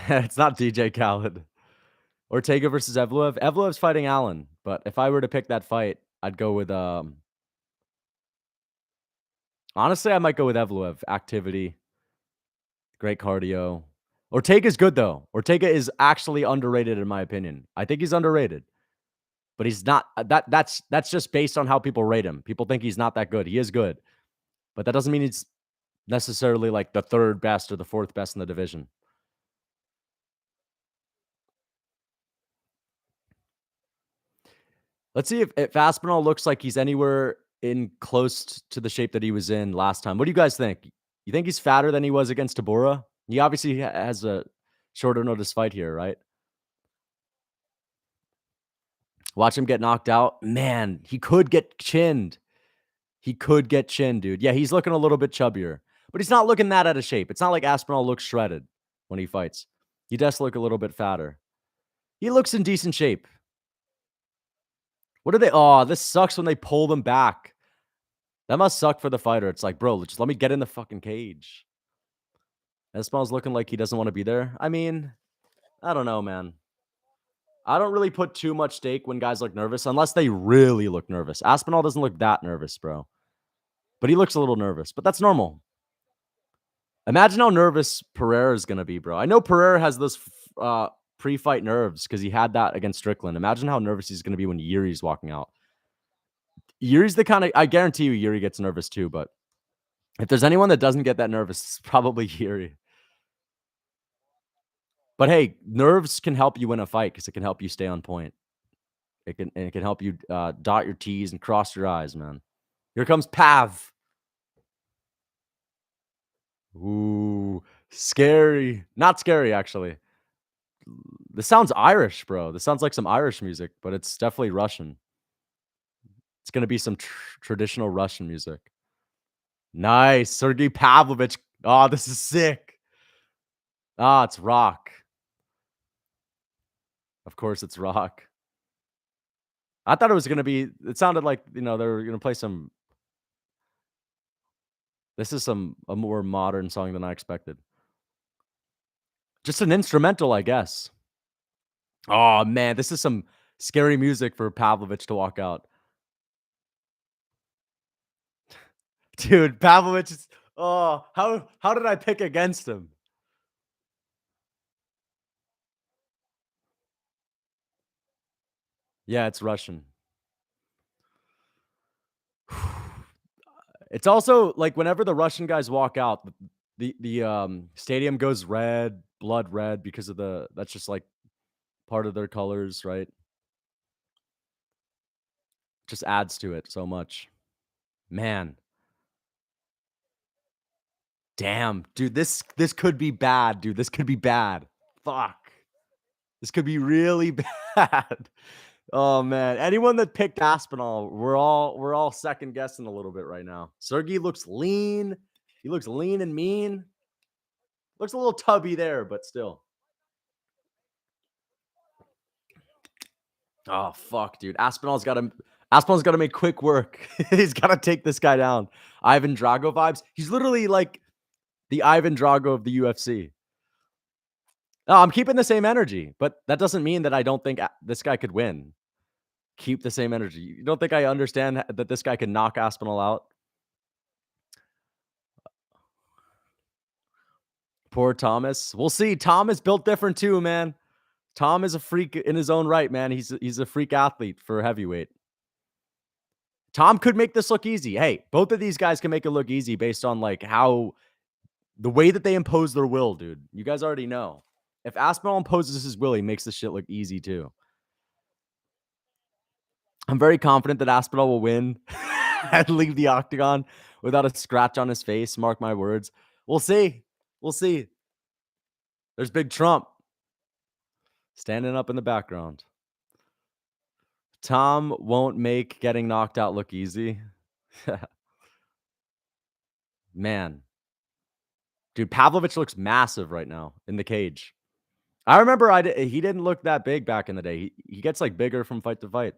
It's not DJ Khaled. Ortega versus Evloev. Evloev's fighting Allen, but if I were to pick that fight, I'd go with honestly, I might go with Evloev. Activity, great cardio. Ortega's good though. Ortega is actually underrated in my opinion. I think he's underrated, but he's not that's just based on how people rate him. People think he's not that good. He is good, but that doesn't mean he's necessarily like the third best or the fourth best in the division. Let's see if Aspinall looks like he's anywhere in close to the shape that he was in last time. What do you guys think? You think he's fatter than he was against Tabora? He obviously has a shorter notice fight here, right? Watch him get knocked out. Man, he could get chinned. He could get chinned, dude. Yeah, he's looking a little bit chubbier, but he's not looking that out of shape. It's not like Aspinall looks shredded when he fights. He does look a little bit fatter. He looks in decent shape. What are they? Oh, this sucks when they pull them back. That must suck for the fighter. It's like, bro, just let me get in the fucking cage. Aspinall's looking like he doesn't want to be there. I mean, I don't know, man. I don't really put too much stake when guys look nervous unless they really look nervous. Aspinall doesn't look that nervous, bro. But he looks a little nervous. But that's normal. Imagine how nervous Pereira is going to be, bro. I know Pereira has those pre-fight nerves because he had that against Strickland. Imagine how nervous he's going to be when Yuri's walking out. Yuri's the kind of, I guarantee you Yuri gets nervous too, but if there's anyone that doesn't get that nervous, it's probably Yuri. But hey, nerves can help you win a fight because it can help you stay on point. It can help you dot your T's and cross your I's, man. Here comes Pav. Ooh, scary. Not scary, actually. This sounds Irish, bro. This sounds like some Irish music, but it's definitely Russian. It's gonna be some traditional Russian music. Nice, Sergei Pavlovich. Oh, this is sick. Ah, it's rock. Of course, it's rock. I thought it was gonna be. It sounded like they were gonna play some. This is a more modern song than I expected. Just an instrumental, I guess. Oh man, this is some scary music for Pavlovich to walk out. Dude, Pavlovich is oh, how did I pick against him? Yeah, it's Russian. It's also like whenever the Russian guys walk out, the stadium goes red, blood red because of that's just like part of their colors, right? Just adds to it so much. Man, damn, dude, this could be bad, dude. This could be bad. Fuck. This could be really bad. Oh man, anyone that picked Aspinall, we're all second guessing a little bit right now. Sergey looks lean. He looks lean and mean. Looks a little tubby there, but still. Oh fuck, dude. Aspinall's got to make quick work. He's got to take this guy down. Ivan Drago vibes. He's literally like the Ivan Drago of the UFC. No, I'm keeping the same energy, but that doesn't mean that I don't think this guy could win. Keep the same energy. You don't think I understand that this guy can knock Aspinall out? Poor Thomas. We'll see. Tom is built different too, man. Tom is a freak in his own right, man. He's a freak athlete for heavyweight. Tom could make this look easy. Hey, both of these guys can make it look easy based on like how the way that they impose their will, dude. You guys already know. If Aspinall imposes his will, he makes this shit look easy too. I'm very confident that Aspinall will win and leave the octagon without a scratch on his face. Mark my words. We'll see. We'll see. There's Big Trump standing up in the background. Tom won't make getting knocked out look easy. Man. Dude, Pavlovich looks massive right now in the cage. I remember he didn't look that big back in the day. He gets like bigger from fight to fight.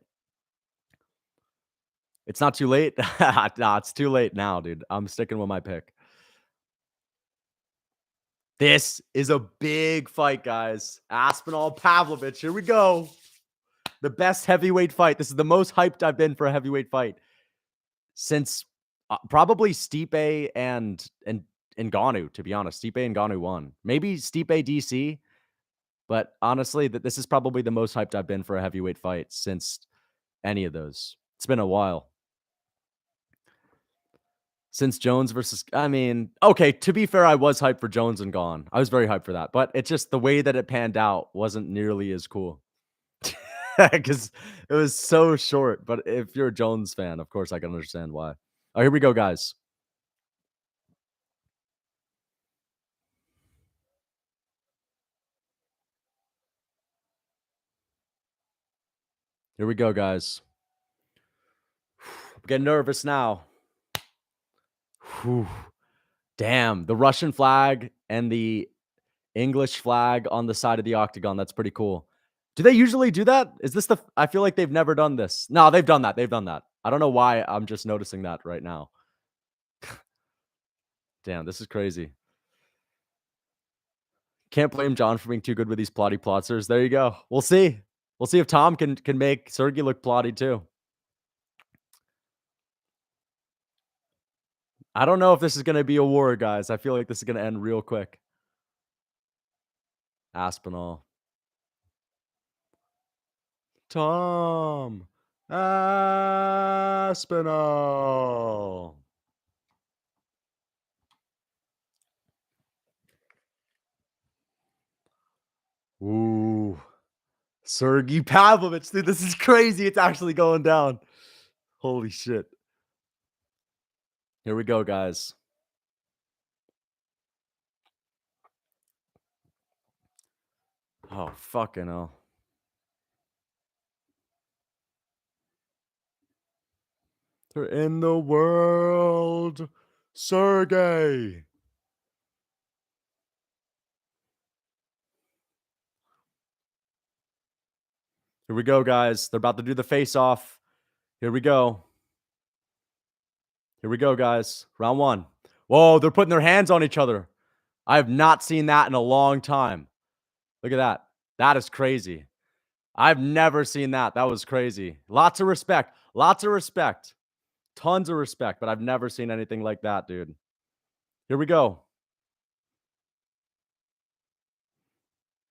It's not too late. Nah, it's too late now, dude. I'm sticking with my pick. This is a big fight, guys. Aspinall, Pavlovich. Here we go. The best heavyweight fight. This is the most hyped I've been for a heavyweight fight since probably Stipe and Ngannou, to be honest. Stipe and Ngannou won. Maybe Stipe DC, but honestly, this is probably the most hyped I've been for a heavyweight fight since any of those. It's been a while. Since Jones versus, I mean, okay, to be fair, I was hyped for Jones and Gone. I was very hyped for that, but it's just the way that it panned out wasn't nearly as cool because it was so short. But if you're a Jones fan, of course, I can understand why. Oh, here we go, guys. Here we go, guys. I'm getting nervous now. Whew. Damn, the Russian flag and the English flag on the side of the octagon. That's pretty cool. Do they usually do that? Is this I feel like they've never done this. No, they've done that. They've done that. I don't know why I'm just noticing that right now. Damn, this is crazy. Can't blame John for being too good with these plotty plotzers. There you go. We'll see. We'll see if Tom can make Sergey look plotty too. I don't know if this is going to be a war, guys. I feel like this is going to end real quick. Aspinall. Tom. Aspinall. Ooh. Sergei Pavlovich. Dude, this is crazy. It's actually going down. Holy shit. Here we go, guys. Oh, fucking hell. They're in the world. Sergey. Here we go, guys. They're about to do the face-off. Here we go. Here we go, guys. Round one. Whoa, they're putting their hands on each other. I have not seen that in a long time. Look at that. That is crazy. I've never seen that. That was crazy. Lots of respect. Lots of respect. Tons of respect, but I've never seen anything like that, dude. Here we go.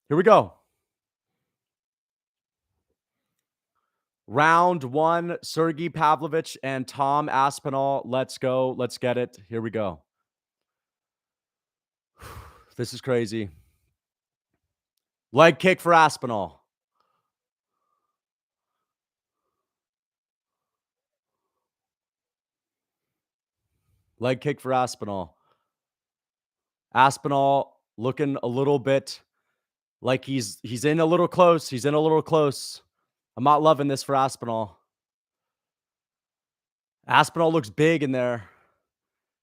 Here we go. Round one, Sergei Pavlovich and Tom Aspinall. Let's go. Let's get it. Here we go. This is crazy. Leg kick for Aspinall. Leg kick for Aspinall. Aspinall looking a little bit like he's in a little close. He's in a little close. I'm not loving this for Aspinall. Aspinall looks big in there.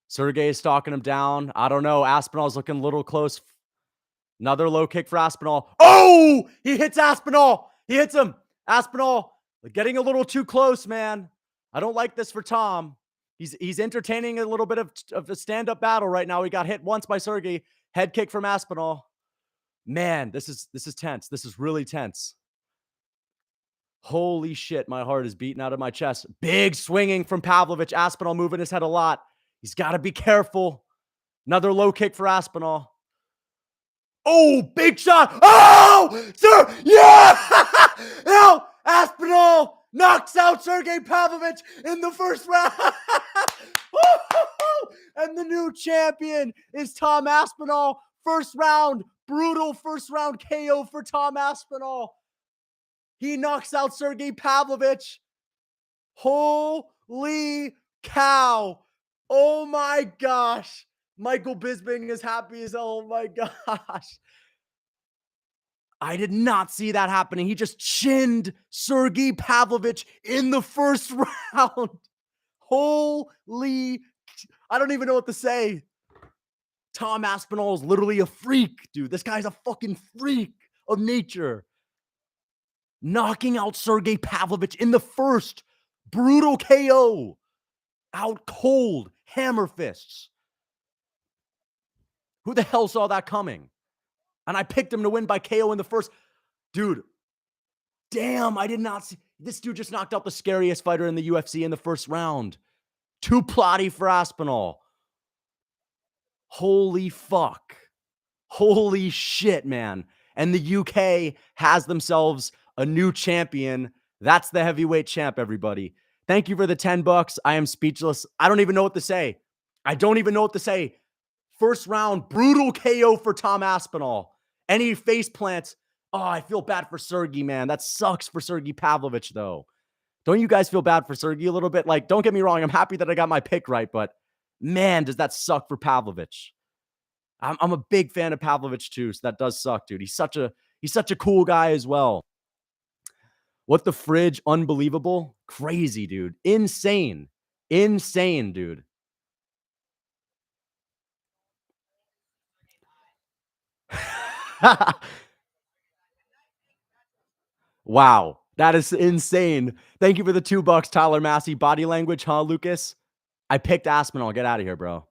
Sergey is stalking him down. I don't know. Aspinall's looking a little close. Another low kick for Aspinall. Oh, he hits Aspinall. He hits him. Aspinall getting a little too close, man. I don't like this for Tom. He's entertaining a little bit of a stand-up battle right now. He got hit once by Sergey. Head kick from Aspinall. Man, this is tense. This is really tense. Holy shit, my heart is beating out of my chest. Big swinging from Pavlovich. Aspinall moving his head a lot. He's got to be careful. Another low kick for Aspinall. Oh, big shot. Oh, sir. Yeah. No, Aspinall. knocks out Sergei Pavlovich in the first round. And the new champion is Tom Aspinall. First round, brutal first round KO for Tom Aspinall. He knocks out Sergei Pavlovich. Holy cow. Oh my gosh. Michael Bisping is happy as hell. Oh my gosh. I did not see that happening. He just chinned Sergei Pavlovich in the first round. Holy, I don't even know what to say. Tom Aspinall is literally a freak, dude. This guy's a fucking freak of nature. Knocking out Sergei Pavlovich in the first. Brutal KO. Out cold. Hammer fists. Who the hell saw that coming? And I picked him to win by KO in the first. Dude, damn, I did not see. This dude just knocked out the scariest fighter in the UFC in the first round. Too plotty for Aspinall. Holy fuck. Holy shit, man. And the UK has themselves a new champion. That's the heavyweight champ, everybody. Thank you for the $10. I am speechless. I don't even know what to say. I don't even know what to say. First round, brutal KO for Tom Aspinall. Any face plants. Oh, I feel bad for Sergei, man. That sucks for Sergei Pavlovich, though. Don't you guys feel bad for Sergei a little bit? Like, don't get me wrong. I'm happy that I got my pick right, but man, does that suck for Pavlovich. I'm a big fan of Pavlovich too, so that does suck, dude. He's such a cool guy as well. What the fridge? Unbelievable. Crazy, dude. Insane. Insane, dude. Wow. That is insane. Thank you for the $2, Tyler Massey. Body language, huh, Lucas? I picked Aspinall. Get out of here, bro.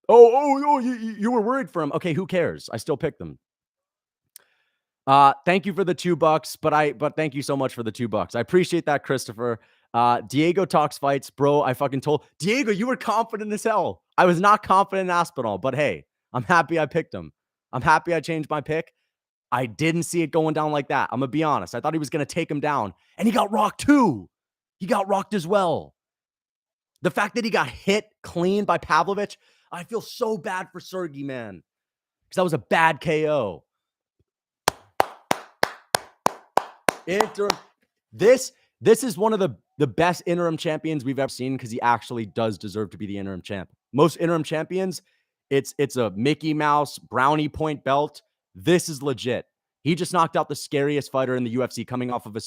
Oh, you were worried for him. Okay, who cares? I still picked them. Thank you for the $2, but thank you so much for the $2. I appreciate that, Christopher. Diego talks fights, bro. I fucking told Diego, you were confident as hell. I was not confident in Aspinall, but hey, I'm happy I picked him. I'm happy I changed my pick. I didn't see it going down like that. I'm gonna be honest. I thought he was gonna take him down, and he got rocked too. He got rocked as well. The fact that he got hit clean by Pavlovich, I feel so bad for Sergei, man, because that was a bad KO. This is one of the best interim champions we've ever seen because he actually does deserve to be the interim champ. Most interim champions, it's a Mickey Mouse brownie point belt. This is legit. He just knocked out the scariest fighter in the UFC coming off of a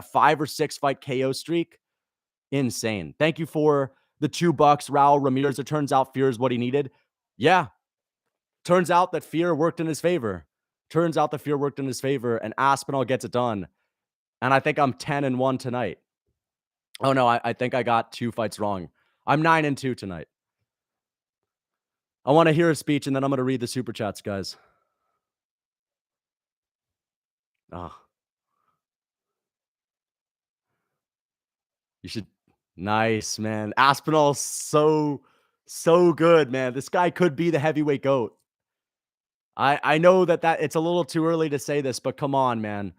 5 or 6 fight KO streak. Insane. Thank you for the $2, Raul Ramirez. It turns out fear is what he needed. Yeah. Turns out that fear worked in his favor. And Aspinall gets it done. And I think I'm 10-1 tonight. Oh, no, I think I got 2 fights wrong. I'm 9-2 tonight. I want to hear a speech, and then I'm going to read the super chats, guys. Oh. You should. Nice, man. Aspinall's so good, man. This guy could be the heavyweight GOAT. I know that it's a little too early to say this, but come on, man.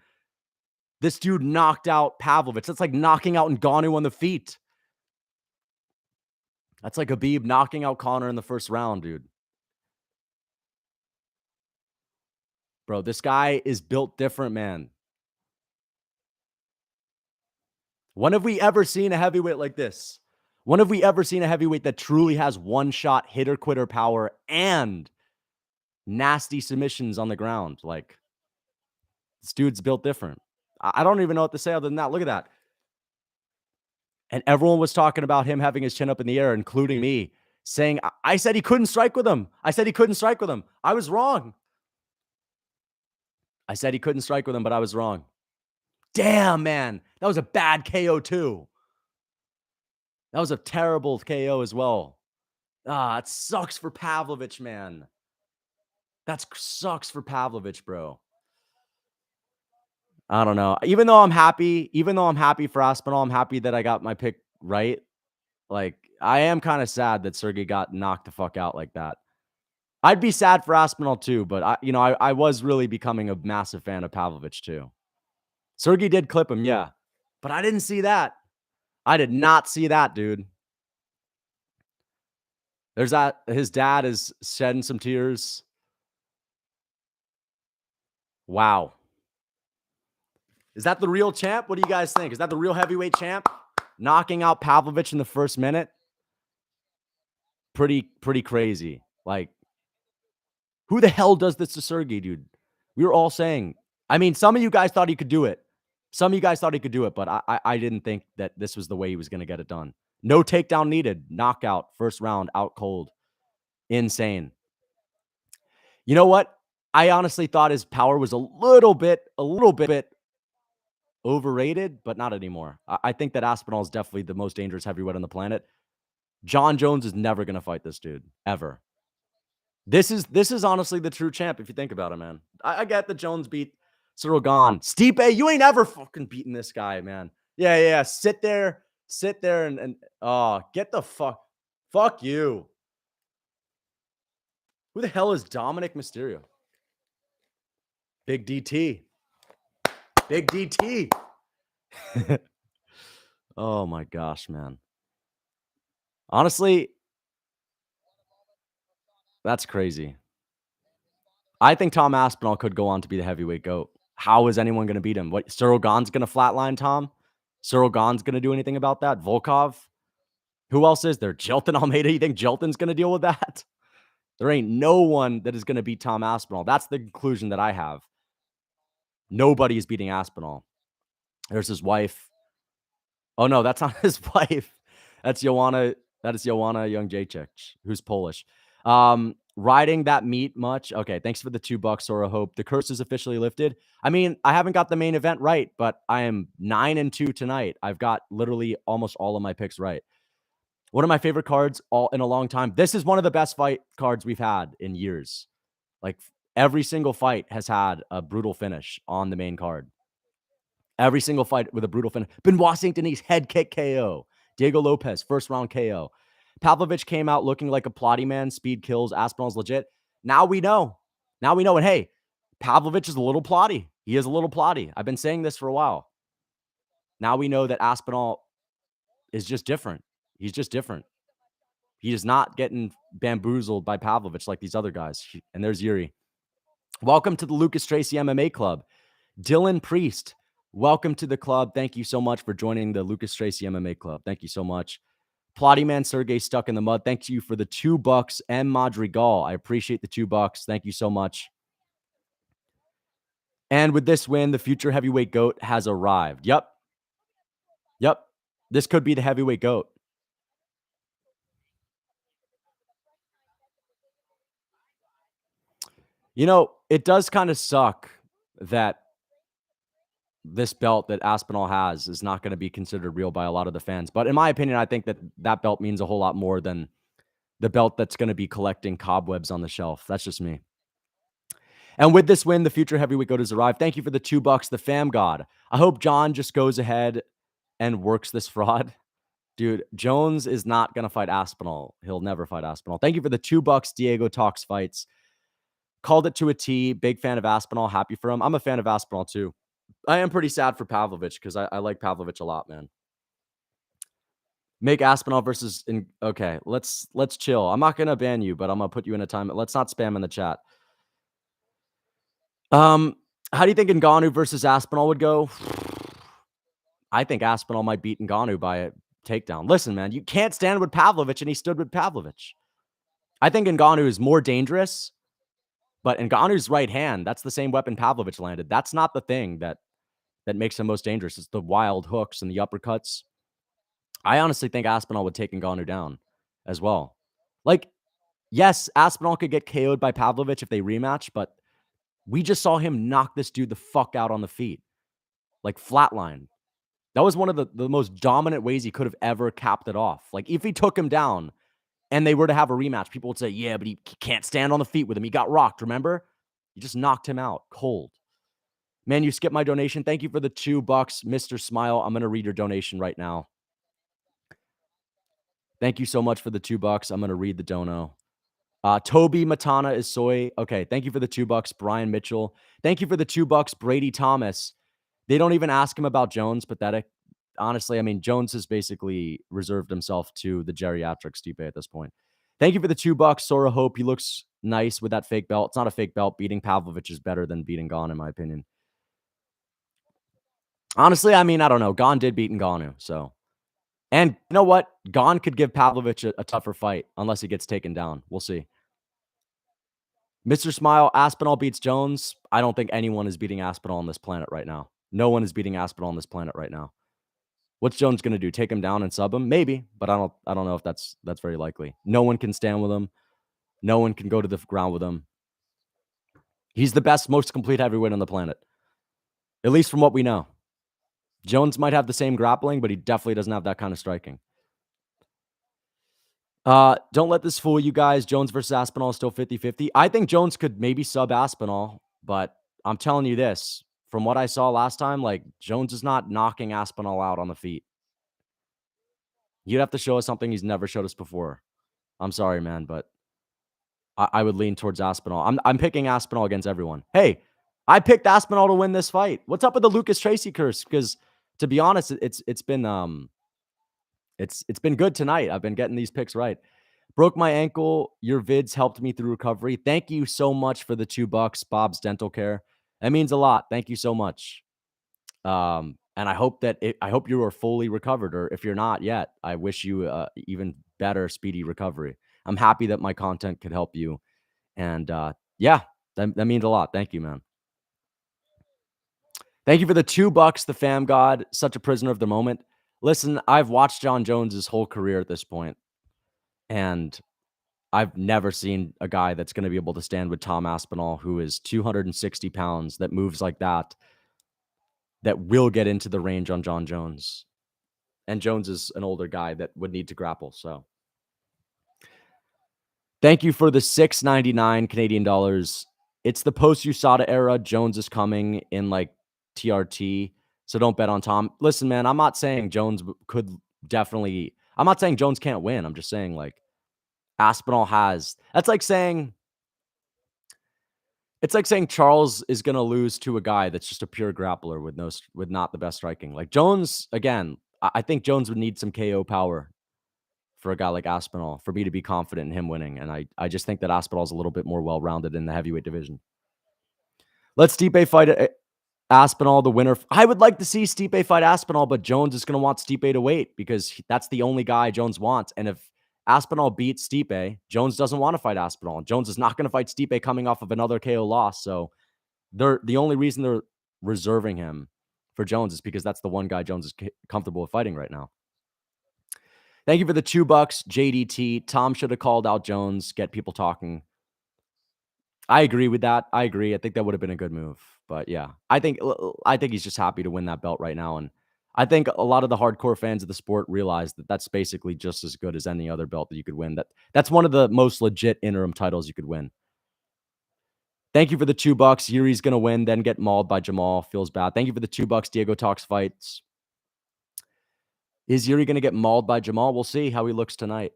This dude knocked out Pavlovich. That's like knocking out Ngannou on the feet. That's like Khabib knocking out Conor in the first round, dude. Bro, this guy is built different, man. When have we ever seen a heavyweight like this? When have we ever seen a heavyweight that truly has one-shot hitter-quitter power and nasty submissions on the ground? Like, this dude's built different. I don't even know what to say other than that. Look at that. And everyone was talking about him having his chin up in the air, including me, saying, I said he couldn't strike with him. I was wrong. I said he couldn't strike with him, but I was wrong. Damn, man. That was a bad KO too. That was a terrible KO as well. It sucks for Pavlovich, man. That sucks for Pavlovich, bro. I don't know. Even though I'm happy for Aspinall, I'm happy that I got my pick right. Like, I am kind of sad that Sergei got knocked the fuck out like that. I'd be sad for Aspinall too, but I was really becoming a massive fan of Pavlovich too. Sergei did clip him, yeah. But I didn't see that. I did not see that, dude. There's that. His dad is shedding some tears. Wow. Is that the real champ? What do you guys think? Is that the real heavyweight champ? Knocking out Pavlovich in the first minute? Pretty crazy. Like, who the hell does this to Sergey, dude? We were all saying. I mean, some of you guys thought he could do it. Some of you guys thought he could do it, but I didn't think that this was the way he was going to get it done. No takedown needed. Knockout. First round. Out cold. Insane. You know what? I honestly thought his power was a little bit overrated, but not anymore. I think that Aspinall is definitely the most dangerous heavyweight on the planet. John Jones is never going to fight this dude, ever. This is honestly the true champ if you think about it, man. I get that Jones beat Cyril Gahn. Stipe, you ain't ever fucking beaten this guy, man. Yeah. Sit there and get the fuck you. Who the hell is Dominic Mysterio? Big DT. Big DT. Oh my gosh, man. Honestly, that's crazy. I think Tom Aspinall could go on to be the heavyweight GOAT. How is anyone going to beat him? What, Cyril Gahn's going to flatline Tom? Cyril Gahn's going to do anything about that? Volkov? Who else is there? Jilton Almeida? You think Jilton's going to deal with that? There ain't no one that is going to beat Tom Aspinall. That's the conclusion that I have. Nobody is beating Aspinall. There's his wife. Oh, no, that's not his wife. That's Joanna. That is Joanna Jędrzejczyk, who's Polish. Riding that meat much? Okay, thanks for the $2, Sora Hope. The curse is officially lifted. I mean, I haven't got the main event right, but I am 9-2 tonight. I've got literally almost all of my picks right. One of my favorite cards all in a long time. This is one of the best fight cards we've had in years. Like, every single fight has had a brutal finish on the main card. Every single fight with a brutal finish. Benoit St-Denis head kick KO. Diego Lopez first round KO. Pavlovich came out looking like a plotty man. Speed kills. Aspinall's legit. Now we know. And hey, Pavlovich is a little plotty. He is a little plotty. I've been saying this for a while. Now we know that Aspinall is just different. He's just different. He is not getting bamboozled by Pavlovich like these other guys. And there's Jiri. Welcome to the Lucas Tracy MMA Club. Dylan Priest, welcome to the club. Thank you so much for joining the Lucas Tracy MMA Club. Thank you so much. Plotty Man Sergey stuck in the mud. Thank you for the $2. M. Madrigal. I appreciate the $2. Thank you so much. And with this win, the future heavyweight GOAT has arrived. Yep. This could be the heavyweight GOAT. You know, it does kind of suck that this belt that Aspinall has is not going to be considered real by a lot of the fans. But in my opinion, I think that that belt means a whole lot more than the belt that's going to be collecting cobwebs on the shelf. That's just me. And with this win, the future heavyweight GOAT has arrived. Thank you for the $2, the fam god. I hope John just goes ahead and works this fraud. Dude, Jones is not going to fight Aspinall. He'll never fight Aspinall. Thank you for the $2, Diego Talks Fights. Called it to a T. Big fan of Aspinall. Happy for him. I'm a fan of Aspinall too. I am pretty sad for Pavlovich because I like Pavlovich a lot, man. Make Aspinall versus... Okay, let's chill. I'm not going to ban you, but I'm going to put you in a time. Let's not spam in the chat. How do you think Ngannou versus Aspinall would go? I think Aspinall might beat Ngannou by a takedown. Listen, man, you can't stand with Pavlovich, and he stood with Pavlovich. I think Ngannou is more dangerous, but Ngannou's right hand, that's the same weapon Pavlovich landed. That's not the thing that makes him most dangerous. It's the wild hooks and the uppercuts. I honestly think Aspinall would take Ngannou down as well. Like, yes, Aspinall could get KO'd by Pavlovich if they rematch, but we just saw him knock this dude the fuck out on the feet. Like, flatline. That was one of the most dominant ways he could have ever capped it off. Like, if he took him down and they were to have a rematch, people would say, yeah, but he can't stand on the feet with him. He got rocked, remember? You just knocked him out cold. Man, you skipped my donation. Thank you for the $2, Mr. Smile. I'm going to read your donation right now. Thank you so much for the $2. I'm going to read the dono. Toby Matana is soy. Okay, thank you for the $2, Brian Mitchell. Thank you for the $2, Brady Thomas. They don't even ask him about Jones. Pathetic. honestly, I mean, Jones has basically reserved himself to the geriatric Stipe at this point. Thank you for the $2. Sora Hope. He looks nice with that fake belt. It's not a fake belt. Beating Pavlovich is better than beating Gon, in my opinion. Honestly, I mean, I don't know. Gon did beat Ngannou, so. And you know what? Gon could give Pavlovich a tougher fight unless he gets taken down. We'll see. Mr. Smile, Aspinall beats Jones. I don't think anyone is beating Aspinall on this planet right now. No one is beating Aspinall on this planet right now. What's Jones going to do? Take him down and sub him? Maybe, but I don't know if that's very likely. No one can stand with him. No one can go to the ground with him. He's the best, most complete heavyweight on the planet. At least from what we know. Jones might have the same grappling, but he definitely doesn't have that kind of striking. Don't let this fool you guys. Jones versus Aspinall is still 50-50. I think Jones could maybe sub Aspinall, but I'm telling you this. From what I saw last time, like, Jones is not knocking Aspinall out on the feet. You'd have to show us something he's never showed us before. I'm sorry, man, but I would lean towards Aspinall. I'm picking Aspinall against everyone. Hey, I picked Aspinall to win this fight. What's up with the Lucas Tracy curse? Because to be honest, it's been good tonight. I've been getting these picks right. Broke my ankle. Your vids helped me through recovery. Thank you so much for the $2, Bob's Dental Care. That means a lot. Thank you so much. And I hope I hope you are fully recovered, or if you're not yet, I wish you even better speedy recovery. I'm happy that my content could help you. And yeah, that means a lot. Thank you, man. Thank you for the $2, the fam god, such a prisoner of the moment. Listen, I've watched John Jones's whole career at this point, and I've never seen a guy that's going to be able to stand with Tom Aspinall, who is 260 pounds, that moves like that will get into the range on John Jones. And Jones is an older guy that would need to grapple. So thank you for the $6.99 Canadian dollars. It's the post USADA era. Jones is coming in like TRT. So don't bet on Tom. Listen, man, I'm not saying Jones could definitely. I'm not saying Jones can't win. I'm just saying, like, Aspinall has. That's like saying. It's like saying Charles is going to lose to a guy that's just a pure grappler with not the best striking. Like Jones, again, I think Jones would need some KO power for a guy like Aspinall for me to be confident in him winning. And I just think that Aspinall is a little bit more well-rounded in the heavyweight division. Let's Stipe fight Aspinall, the winner. I would like to see Stipe fight Aspinall, but Jones is going to want Stipe to wait because that's the only guy Jones wants. And if Aspinall beats Stipe, Jones doesn't want to fight Aspinall. Jones is not going to fight Stipe coming off of another KO loss. So the only reason they're reserving him for Jones is because that's the one guy Jones is comfortable with fighting right now. Thank you for the $2, JDT. Tom should have called out Jones, get people talking. I agree with that. I agree. I think that would have been a good move. But yeah, I think he's just happy to win that belt right now. And I think a lot of the hardcore fans of the sport realize that that's basically just as good as any other belt that you could win. That's one of the most legit interim titles you could win. Thank you for the $2. Yuri's going to win, then get mauled by Jamal. Feels bad. Thank you for the $2. Diego Talks Fights. Is Yuri going to get mauled by Jamal? We'll see how he looks tonight.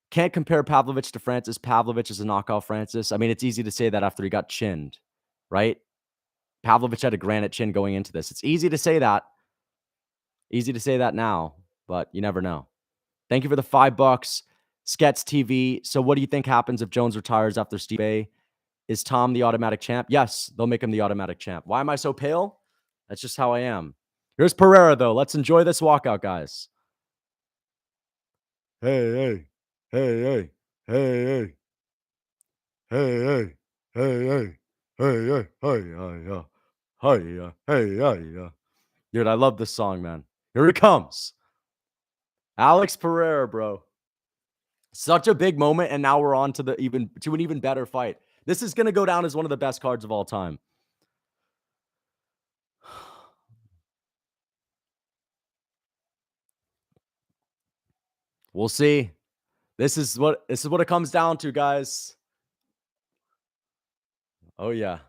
Can't compare Pavlovich to Francis. Pavlovich is a knockout Francis. I mean, it's easy to say that after he got chinned, right? Pavlovich had a granite chin going into this. It's easy to say that. Easy to say that now, but you never know. Thank you for the $5. Skets TV. So what do you think happens if Jones retires after Stipe? Is Tom the automatic champ? Yes, they'll make him the automatic champ. Why am I so pale? That's just how I am. Here's Pereira, though. Let's enjoy this walkout, guys. Hey, hey, hey, hey, hey, hey, hey, hey, hey, hey, hey, hey, hey, hey. Dude, I love this song, man. Here it comes. Alex Pereira, bro. Such a big moment, and now we're on to an even better fight. This is going to go down as one of the best cards of all time. We'll see. This is what it comes down to, guys. Oh yeah.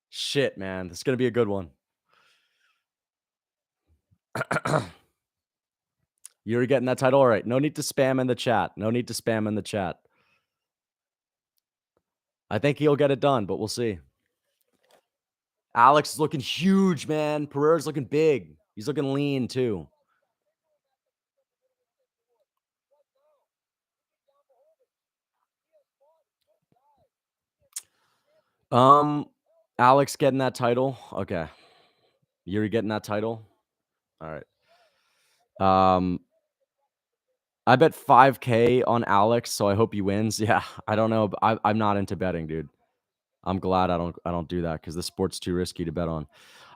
Shit, man. This is going to be a good one. You're getting that title. All right. No need to spam in the chat. No need to spam in the chat. I think he'll get it done, but we'll see. Alex is looking huge, man. Pereira's looking big. He's looking lean too. Alex getting that title. Okay. Yuri getting that title. All right. I bet 5K on Alex, so I hope he wins. Yeah, I don't know. But I'm not into betting, dude. I'm glad I don't do that because the sport's too risky to bet on.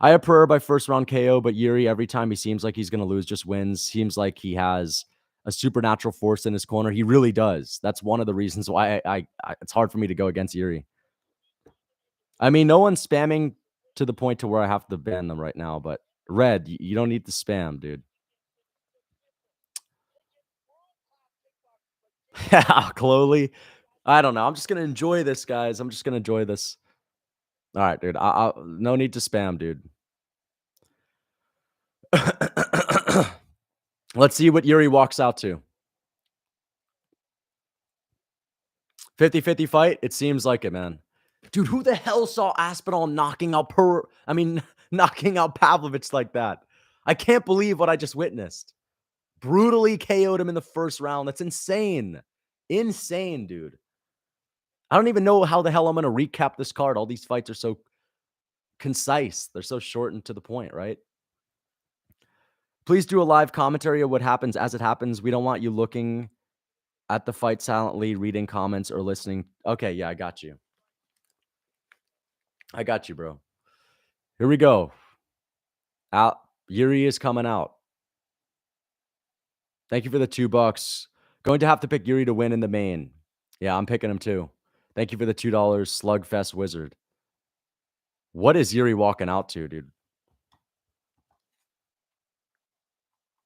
I have Pereira by first round KO, but Yuri, every time he seems like he's gonna lose, just wins. Seems like he has a supernatural force in his corner. He really does. That's one of the reasons why I it's hard for me to go against Yuri. I mean, no one's spamming to the point to where I have to ban them right now, but Red, you don't need to spam, dude. Yeah, Chloe. I don't know. I'm just gonna enjoy this, guys. I'm just gonna enjoy this. All right, dude. No need to spam, dude. Let's see what Yuri walks out to. 50-50 fight? It seems like it, man. Dude, who the hell saw Aspinall knocking out knocking out Pavlovich like that? I can't believe what I just witnessed. Brutally KO'd him in the first round. That's insane. Insane, dude. I don't even know how the hell I'm going to recap this card. All these fights are so concise. They're so short and to the point, right? Please do a live commentary of what happens as it happens. We don't want you looking at the fight silently, reading comments, or listening. Okay, yeah, I got you. I got you, bro. Here we go. Yuri is coming out. Thank you for the $2. Going to have to pick Yuri to win in the main. Yeah, I'm picking him too. Thank you for the $2, Slugfest Wizard. What is Yuri walking out to, dude?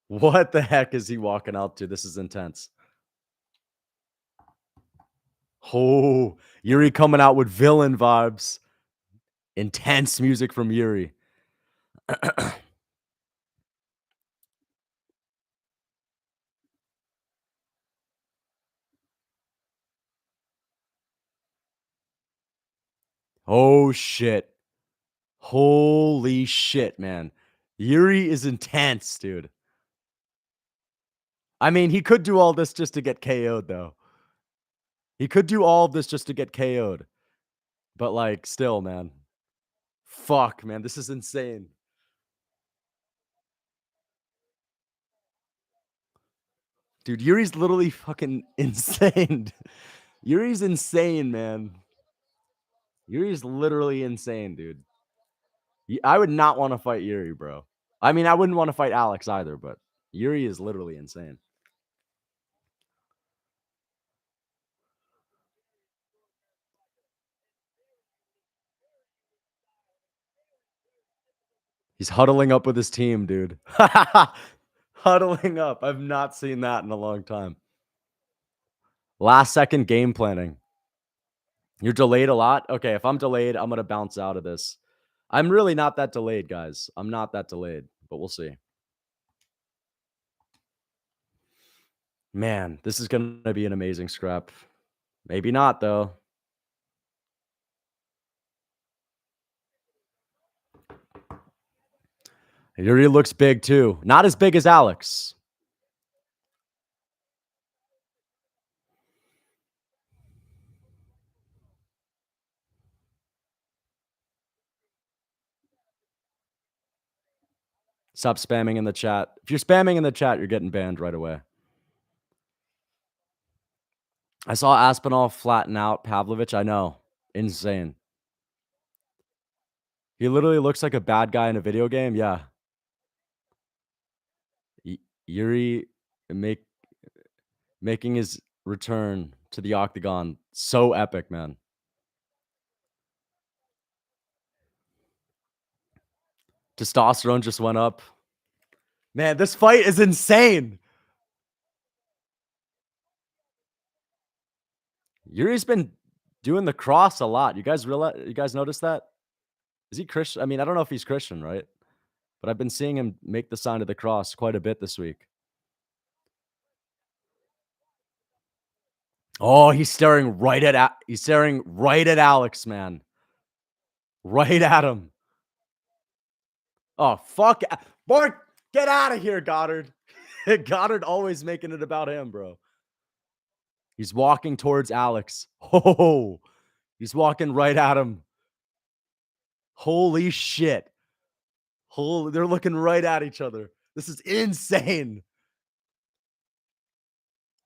What the heck is he walking out to? This is intense. Oh, Yuri coming out with villain vibes. Intense music from Yuri. Oh, shit. Holy shit, man. Yuri is intense, dude. I mean, he could do all this just to get KO'd, though. He could do all of this just to get KO'd. But, like, still, man. Fuck, man. This is insane. Dude, Yuri's literally fucking insane. Yuri's insane, man. Yuri's literally insane, dude. I would not want to fight Yuri, bro. I mean, I wouldn't want to fight Alex either, but Yuri is literally insane. He's huddling up with his team, dude. Huddling up. I've not seen that in a long time. Last second game planning. You're delayed a lot? Okay, if I'm delayed, I'm going to bounce out of this. I'm really not that delayed, guys. I'm not that delayed, but we'll see. Man, this is going to be an amazing scrap. Maybe not, though. Yuri looks big, too. Not as big as Alex. Stop spamming in the chat. If you're spamming in the chat, you're getting banned right away. I saw Aspinall flatten out Pavlovich. I know. Insane. He literally looks like a bad guy in a video game. Yeah. Yuri making his return to the octagon. So epic, man. Testosterone just went up. Man, this fight is insane. Yuri's been doing the cross a lot. You guys notice that? Is he Christian? I mean, I don't know if he's Christian, right? But I've been seeing him make the sign of the cross quite a bit this week. Oh, he's staring right at Alex, man. Right at him. Oh, fuck. Mark, Get out of here, Goddard. Goddard always making it about him, bro. He's walking towards Alex. Oh, he's walking right at him. Holy shit. Holy, they're looking right at each other. This is insane.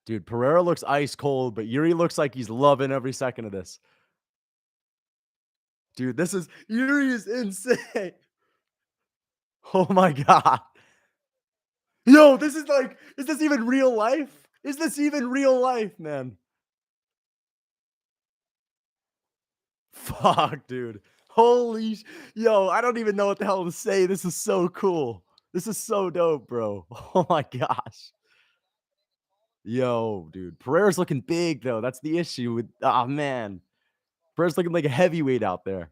Dude, Pereira looks ice cold, but Jiri looks like he's loving every second of this. Dude, Jiri is insane. Oh my God. Yo, this is like, is this even real life? Is this even real life, man? Fuck, dude. Yo, I don't even know what the hell to say. This is so cool. This is so dope, bro. Oh my gosh. Yo, dude. Pereira's looking big, though. That's the issue with, oh man. Pereira's looking like a heavyweight out there.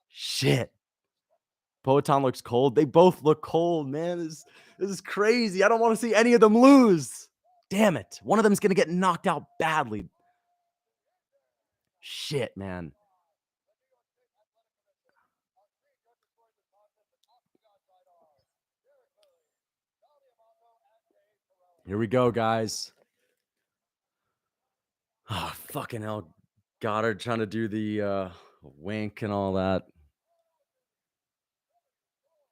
Shit. Poatan looks cold. They both look cold, man. This is crazy. I don't want to see any of them lose. Damn it. One of them's going to get knocked out badly. Shit, man. Here we go, guys. Oh, fucking hell. Goddard trying to do the wink and all that.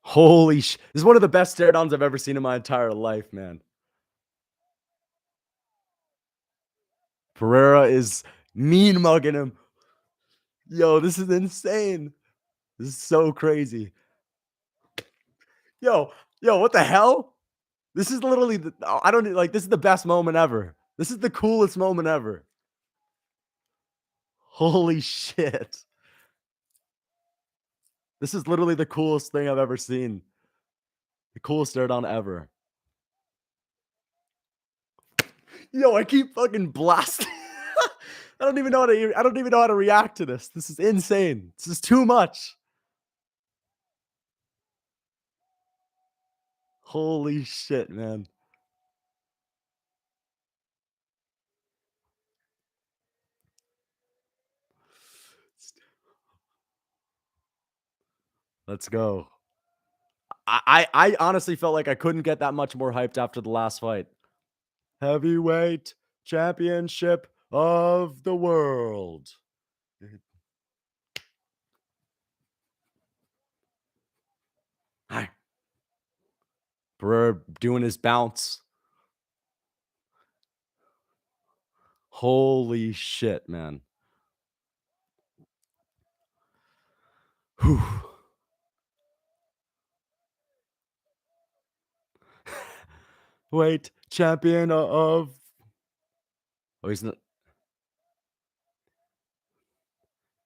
Holy sh! This is one of the best stare downs I've ever seen in my entire life, man. Pereira is mean mugging him. Yo, this is insane. This is so crazy. Yo, what the hell? This is literally I don't like, this is the best moment ever. This is the coolest moment ever. Holy shit. This is literally the coolest thing I've ever seen. The coolest stare down ever. Yo, I keep fucking blasting. I don't even know how to react to this. This is insane. This is too much. Holy shit, man. Let's go. I honestly felt like I couldn't get that much more hyped after the last fight. Heavyweight championship of the world. Hi. Pereira doing his bounce. Holy shit, man. Whew. Wait, champion of. Oh, he's not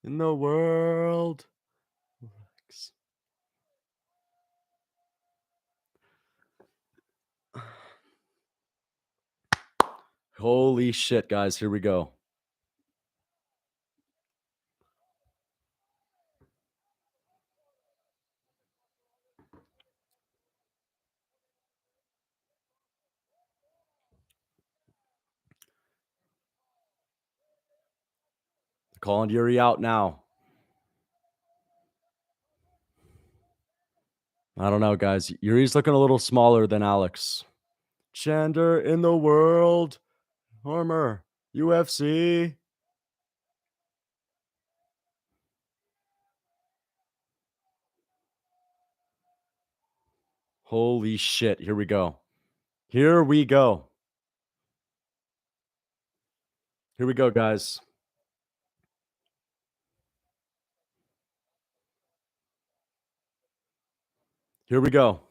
in the world. Holy shit, guys. Here we go. Calling Jiri out now. I don't know, guys. Yuri's looking a little smaller than Alex. Chander in the world. Armor. UFC. Holy shit. Here we go. Here we go. Here we go, guys. Here we go.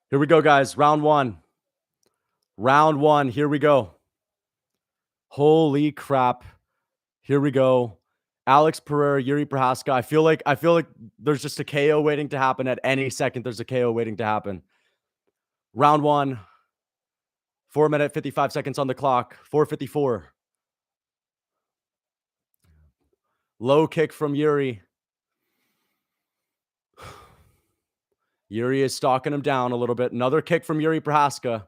Here we go, guys. Round one. Round one. Here we go. Holy crap. Here we go. Alex Pereira, Jiri Prochazka. I feel like there's just a KO waiting to happen at any second. There's a KO waiting to happen. Round one. 4 minute 55 seconds on the clock. 4:54. Low kick from Jiri. Jiri is stalking him down a little bit. Another kick from Jiri Prochazka.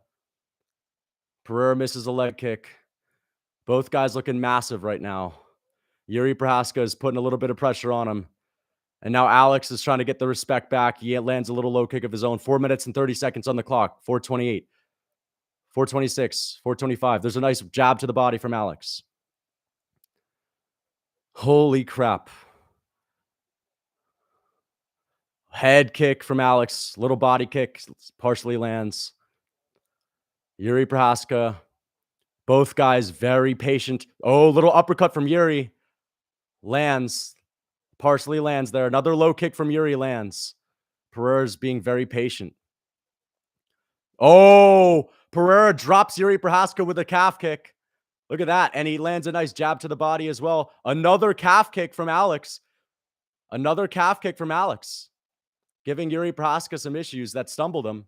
Pereira misses a leg kick. Both guys looking massive right now. Jiri Prochazka is putting a little bit of pressure on him. And now Alex is trying to get the respect back. He lands a little low kick of his own. 4 minutes and 30 seconds on the clock. 4:28, 4:26, 4:25. There's a nice jab to the body from Alex. Holy crap. Head kick from Alex. Little body kick. Partially lands. Jiri Prochazka. Both guys very patient. Oh, little uppercut from Jiri. Lands. Partially lands there. Another low kick from Jiri lands. Pereira's being very patient. Oh, Pereira drops Jiri Prochazka with a calf kick. Look at that. And he lands a nice jab to the body as well. Another calf kick from Alex. Another calf kick from Alex. Giving Jiri Prochazka some issues that stumbled him.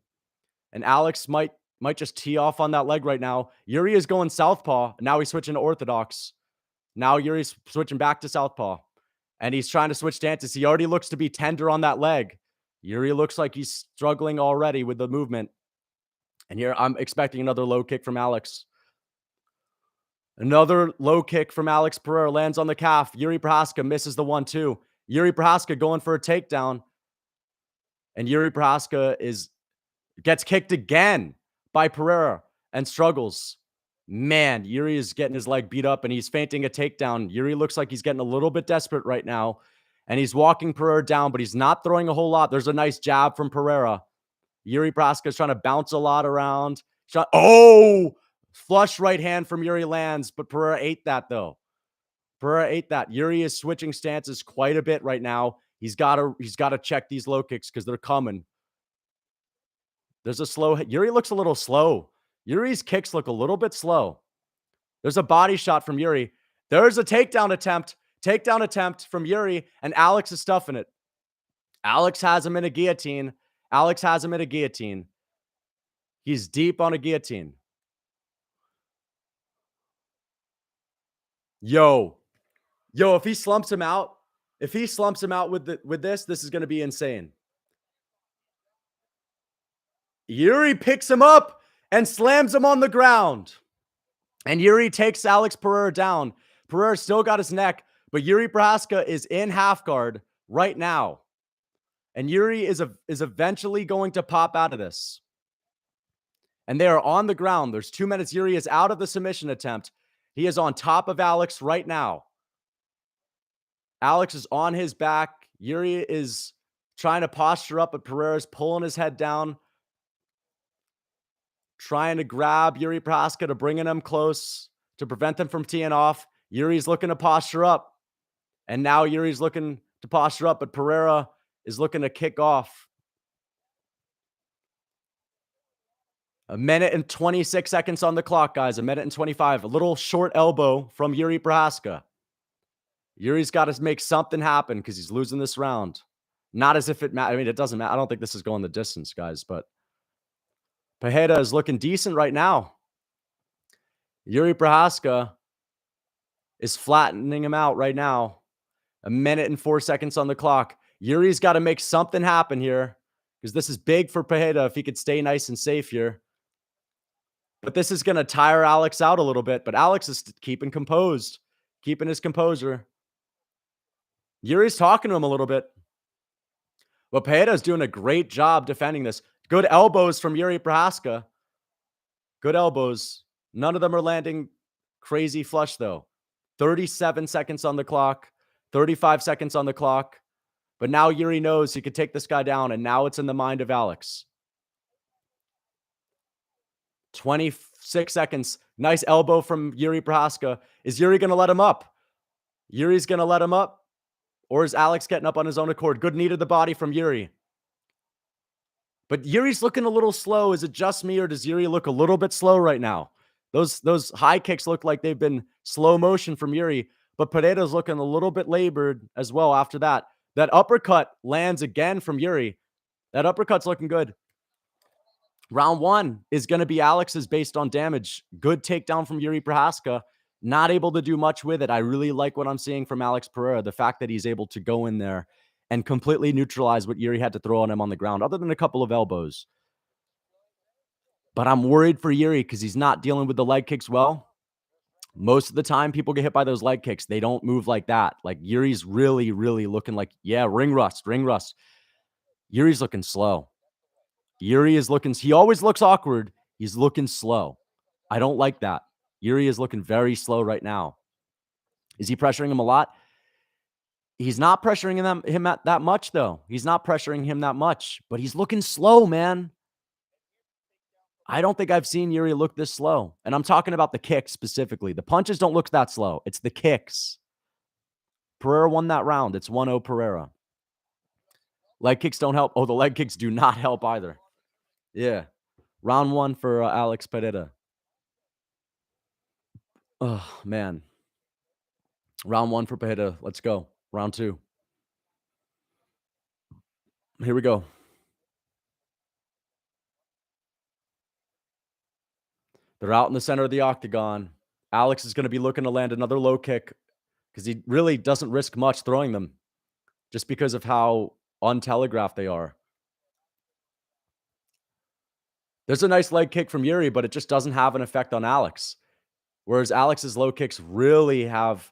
And Alex might just tee off on that leg right now. Jiri is going southpaw. Now he's switching to orthodox. Now Yuri's switching back to southpaw. And he's trying to switch stances. He already looks to be tender on that leg. Jiri looks like he's struggling already with the movement. And here I'm expecting another low kick from Alex. Another low kick from Alex Pereira lands on the calf. Jiri Prochazka misses the 1-2. Jiri Prochazka going for a takedown. And Jiri Prochazka gets kicked again by Pereira and struggles. Man, Jiri is getting his leg beat up and he's feinting a takedown. Jiri looks like he's getting a little bit desperate right now. And he's walking Pereira down, but he's not throwing a whole lot. There's a nice jab from Pereira. Jiri Prochazka is trying to bounce a lot around. Oh! Flush right hand from Jiri lands, but Pereira ate that though. Pereira ate that. Jiri is switching stances quite a bit right now. He's got to check these low kicks because they're coming. There's a slow hit. Jiri looks a little slow. Yuri's kicks look a little bit slow. There's a body shot from Jiri. There's a takedown attempt. Takedown attempt from Jiri, and Alex is stuffing it. Alex has him in a guillotine. Alex has him in a guillotine. He's deep on a guillotine. Yo, if he slumps him out, with this is going to be insane. Jiri picks him up and slams him on the ground. And Jiri takes Alex Pereira down. Pereira still got his neck, but Jiri Prochazka is in half guard right now. And Jiri is eventually going to pop out of this. And they are on the ground. There's 2 minutes. Jiri is out of the submission attempt. He is on top of Alex right now. Alex is on his back. Jiri is trying to posture up, but Pereira's pulling his head down. Trying to grab Jiri Prochazka to bring him close to prevent them from teeing off. Yuri's looking to posture up. And now Yuri's looking to posture up, but Pereira is looking to kick off. 1 minute and 26 seconds on the clock, guys. 1 minute and 25. A little short elbow from Jiri Prochazka. Yuri's got to make something happen because he's losing this round. Not as if it matters. I mean, it doesn't matter. I don't think this is going the distance, guys, but Pereira is looking decent right now. Jiri Prochazka is flattening him out right now. 1 minute and 4 seconds on the clock. Yuri's got to make something happen here because this is big for Pereira if he could stay nice and safe here. But this is going to tire Alex out a little bit. But Alex is keeping composed, keeping his composure. Yuri's talking to him a little bit. But Pereira is doing a great job defending this. Good elbows from Jiri Prochazka. Good elbows. None of them are landing crazy flush, though. 37 seconds on the clock. 35 seconds on the clock. But now Jiri knows he could take this guy down, and now it's in the mind of Alex. 26 seconds. Nice elbow from Jiri Prochazka. Is Jiri going to let him up? Yuri's going to let him up? Or is Alex getting up on his own accord? Good knee to the body from Jiri. But Yuri's looking a little slow. Is it just me, or does Jiri look a little bit slow right now? Those high kicks look like they've been slow motion from Jiri, but Pereira's looking a little bit labored as well after that. That uppercut lands again from Jiri. That uppercut's looking good. Round 1 is going to be Alex's based on damage. Good takedown from Jiri Prochazka. Not able to do much with it. I really like what I'm seeing from Alex Pereira. The fact that he's able to go in there and completely neutralize what Jiri had to throw on him on the ground, other than a couple of elbows. But I'm worried for Jiri because he's not dealing with the leg kicks well. Most of the time, people get hit by those leg kicks. They don't move like that. Like Yuri's really, really looking like, yeah, ring rust, ring rust. Yuri's looking slow. Yuri is looking, he always looks awkward. He's looking slow. I don't like that. Yuri is looking very slow right now. Is he pressuring him a lot? He's not pressuring him that much, though. He's not pressuring him that much, but he's looking slow, man. I don't think I've seen Yuri look this slow. And I'm talking about the kicks specifically. The punches don't look that slow. It's the kicks. Pereira won that round. It's 1-0 Pereira. Leg kicks don't help. Oh, the leg kicks do not help either. Yeah. Round 1 for Alex Pereira. Oh, man. Round 1 for Pereira. Let's go. Round 2. Here we go. They're out in the center of the octagon. Alex is going to be looking to land another low kick because he really doesn't risk much throwing them just because of how untelegraphed they are. There's a nice leg kick from Yuri, but it just doesn't have an effect on Alex. Whereas Alex's low kicks really have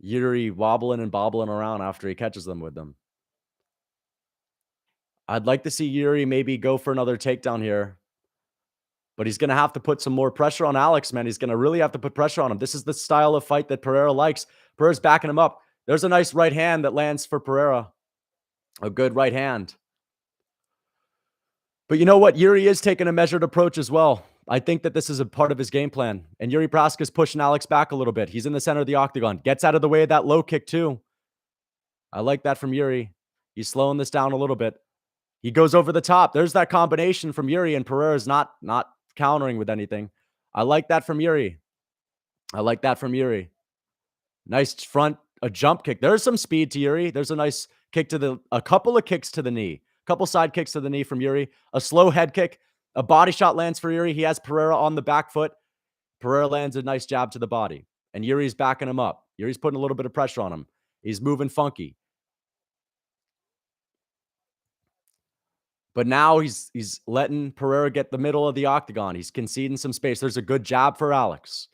Yuri wobbling and bobbling around after he catches them with them. I'd like to see Yuri maybe go for another takedown here. But he's going to have to put some more pressure on Alex, man. He's going to really have to put pressure on him. This is the style of fight that Pereira likes. Pereira's backing him up. There's a nice right hand that lands for Pereira. A good right hand. But you know what? Yuri is taking a measured approach as well. I think that this is a part of his game plan. And Jiri Prochazka is pushing Alex back a little bit. He's in the center of the octagon. Gets out of the way of that low kick too. I like that from Yuri. He's slowing this down a little bit. He goes over the top. There's that combination from Yuri, and Pereira's not countering with anything. I like that from Yuri. I like that from Yuri. Nice front, a jump kick. There's some speed to Yuri. There's a nice kick to a couple of kicks to the knee. A couple side kicks to the knee from Yuri. A slow head kick. A body shot lands for Yuri. He has Pereira on the back foot. Pereira lands a nice jab to the body. And Yuri's backing him up. Yuri's putting a little bit of pressure on him. He's moving funky. But now he's letting Pereira get the middle of the octagon. He's conceding some space. There's a good jab for Alex.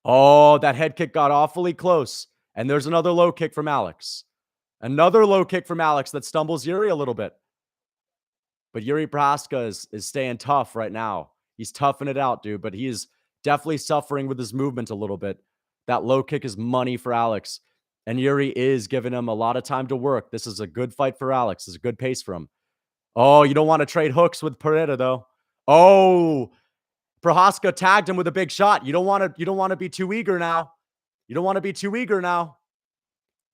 Oh, that head kick got awfully close. And there's another low kick from Alex. Another low kick from Alex that stumbles Yuri a little bit. But Jiri Prochazka is staying tough right now. He's toughing it out, dude. But he is definitely suffering with his movement a little bit. That low kick is money for Alex. And Yuri is giving him a lot of time to work. This is a good fight for Alex. This is a good pace for him. Oh, you don't want to trade hooks with Pereira, though. Oh, Prochazka tagged him with a big shot. You don't want to be too eager now. You don't want to be too eager now.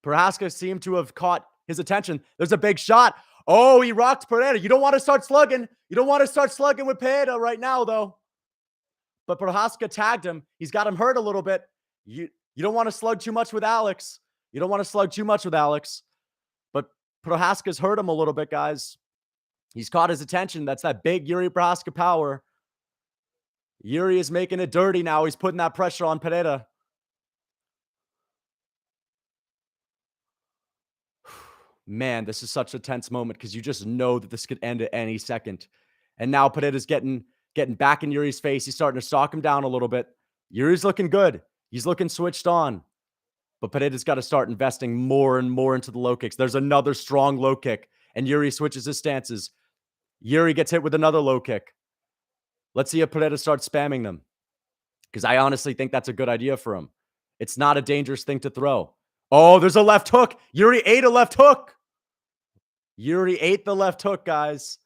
Prochazka seemed to have caught his attention. There's a big shot. Oh, he rocked Pereira. You don't want to start slugging. You don't want to start slugging with Pereira right now, though. But Prochazka tagged him. He's got him hurt a little bit. You don't want to slug too much with Alex. You don't want to slug too much with Alex. But Prochazka's hurt him a little bit, guys. He's caught his attention. That's that big Jiri Prochazka power. Yuri is making it dirty now. He's putting that pressure on Pereira. Man, this is such a tense moment because you just know that this could end at any second. And now Pereira's getting back in Yuri's face. He's starting to stalk him down a little bit. Yuri's looking good. He's looking switched on. But Pereira's got to start investing more and more into the low kicks. There's another strong low kick. And Yuri switches his stances. Yuri gets hit with another low kick. Let's see if Pereira starts spamming them. Because I honestly think that's a good idea for him. It's not a dangerous thing to throw. Oh, there's a left hook. Yuri ate a left hook. Yuri ate the left hook, guys.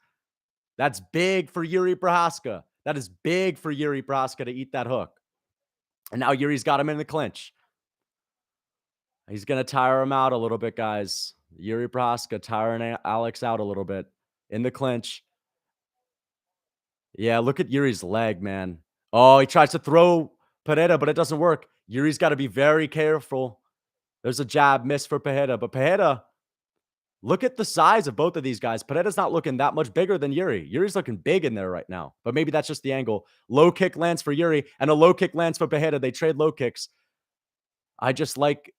That's big for Jiri Prochazka. That is big for Jiri Prochazka to eat that hook. And now Yuri's got him in the clinch. He's going to tire him out a little bit, guys. Jiri Prochazka tiring Alex out a little bit in the clinch. Yeah, look at Yuri's leg, man. Oh, he tries to throw Pereira, but it doesn't work. Yuri's got to be very careful. There's a jab miss for Pereira, but Pereira, look at the size of both of these guys. Pereira's not looking that much bigger than Yuri. Yuri's looking big in there right now, but maybe that's just the angle. Low kick lands for Yuri, and a low kick lands for Pereira. They trade low kicks. I just like,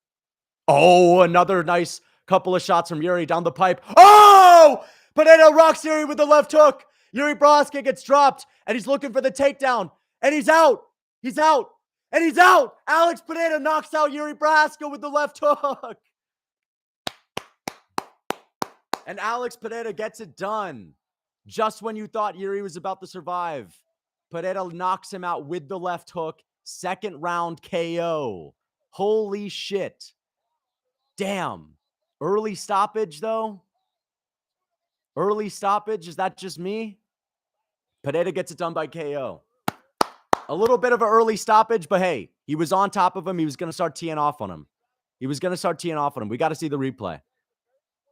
oh, another nice couple of shots from Yuri down the pipe. Oh! Pereira rocks Yuri with the left hook. Jiri Prochazka gets dropped, and he's looking for the takedown, and he's out. He's out. And he's out. Alex Pereira knocks out Jiri Prochazka with the left hook. And Alex Pereira gets it done. Just when you thought Jiri was about to survive, Pereira knocks him out with the left hook. Second round KO. Holy shit. Damn. Early stoppage, though? Early stoppage? Is that just me? Pereira gets it done by KO. A little bit of an early stoppage, but hey, he was on top of him. He was going to start teeing off on him. We got to see the replay.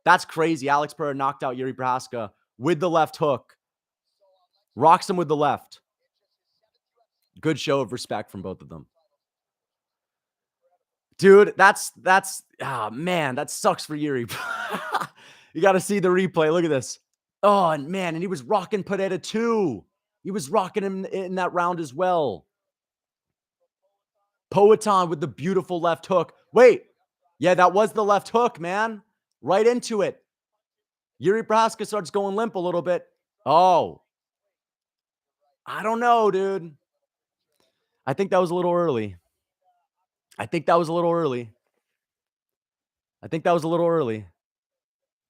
That's crazy. Alex Pereira knocked out Jiri Prochazka with the left hook. Rocks him with the left. Good show of respect from both of them. Dude, oh man, that sucks for Jiri. You got to see the replay. Look at this. Oh, and man, and he was rocking Pereira too. He was rocking him in that round as well. Poetan with the beautiful left hook. Wait. Yeah, that was the left hook, man. Right into it. Jiri Prochazka starts going limp a little bit. Oh. I don't know, dude. I think that was a little early.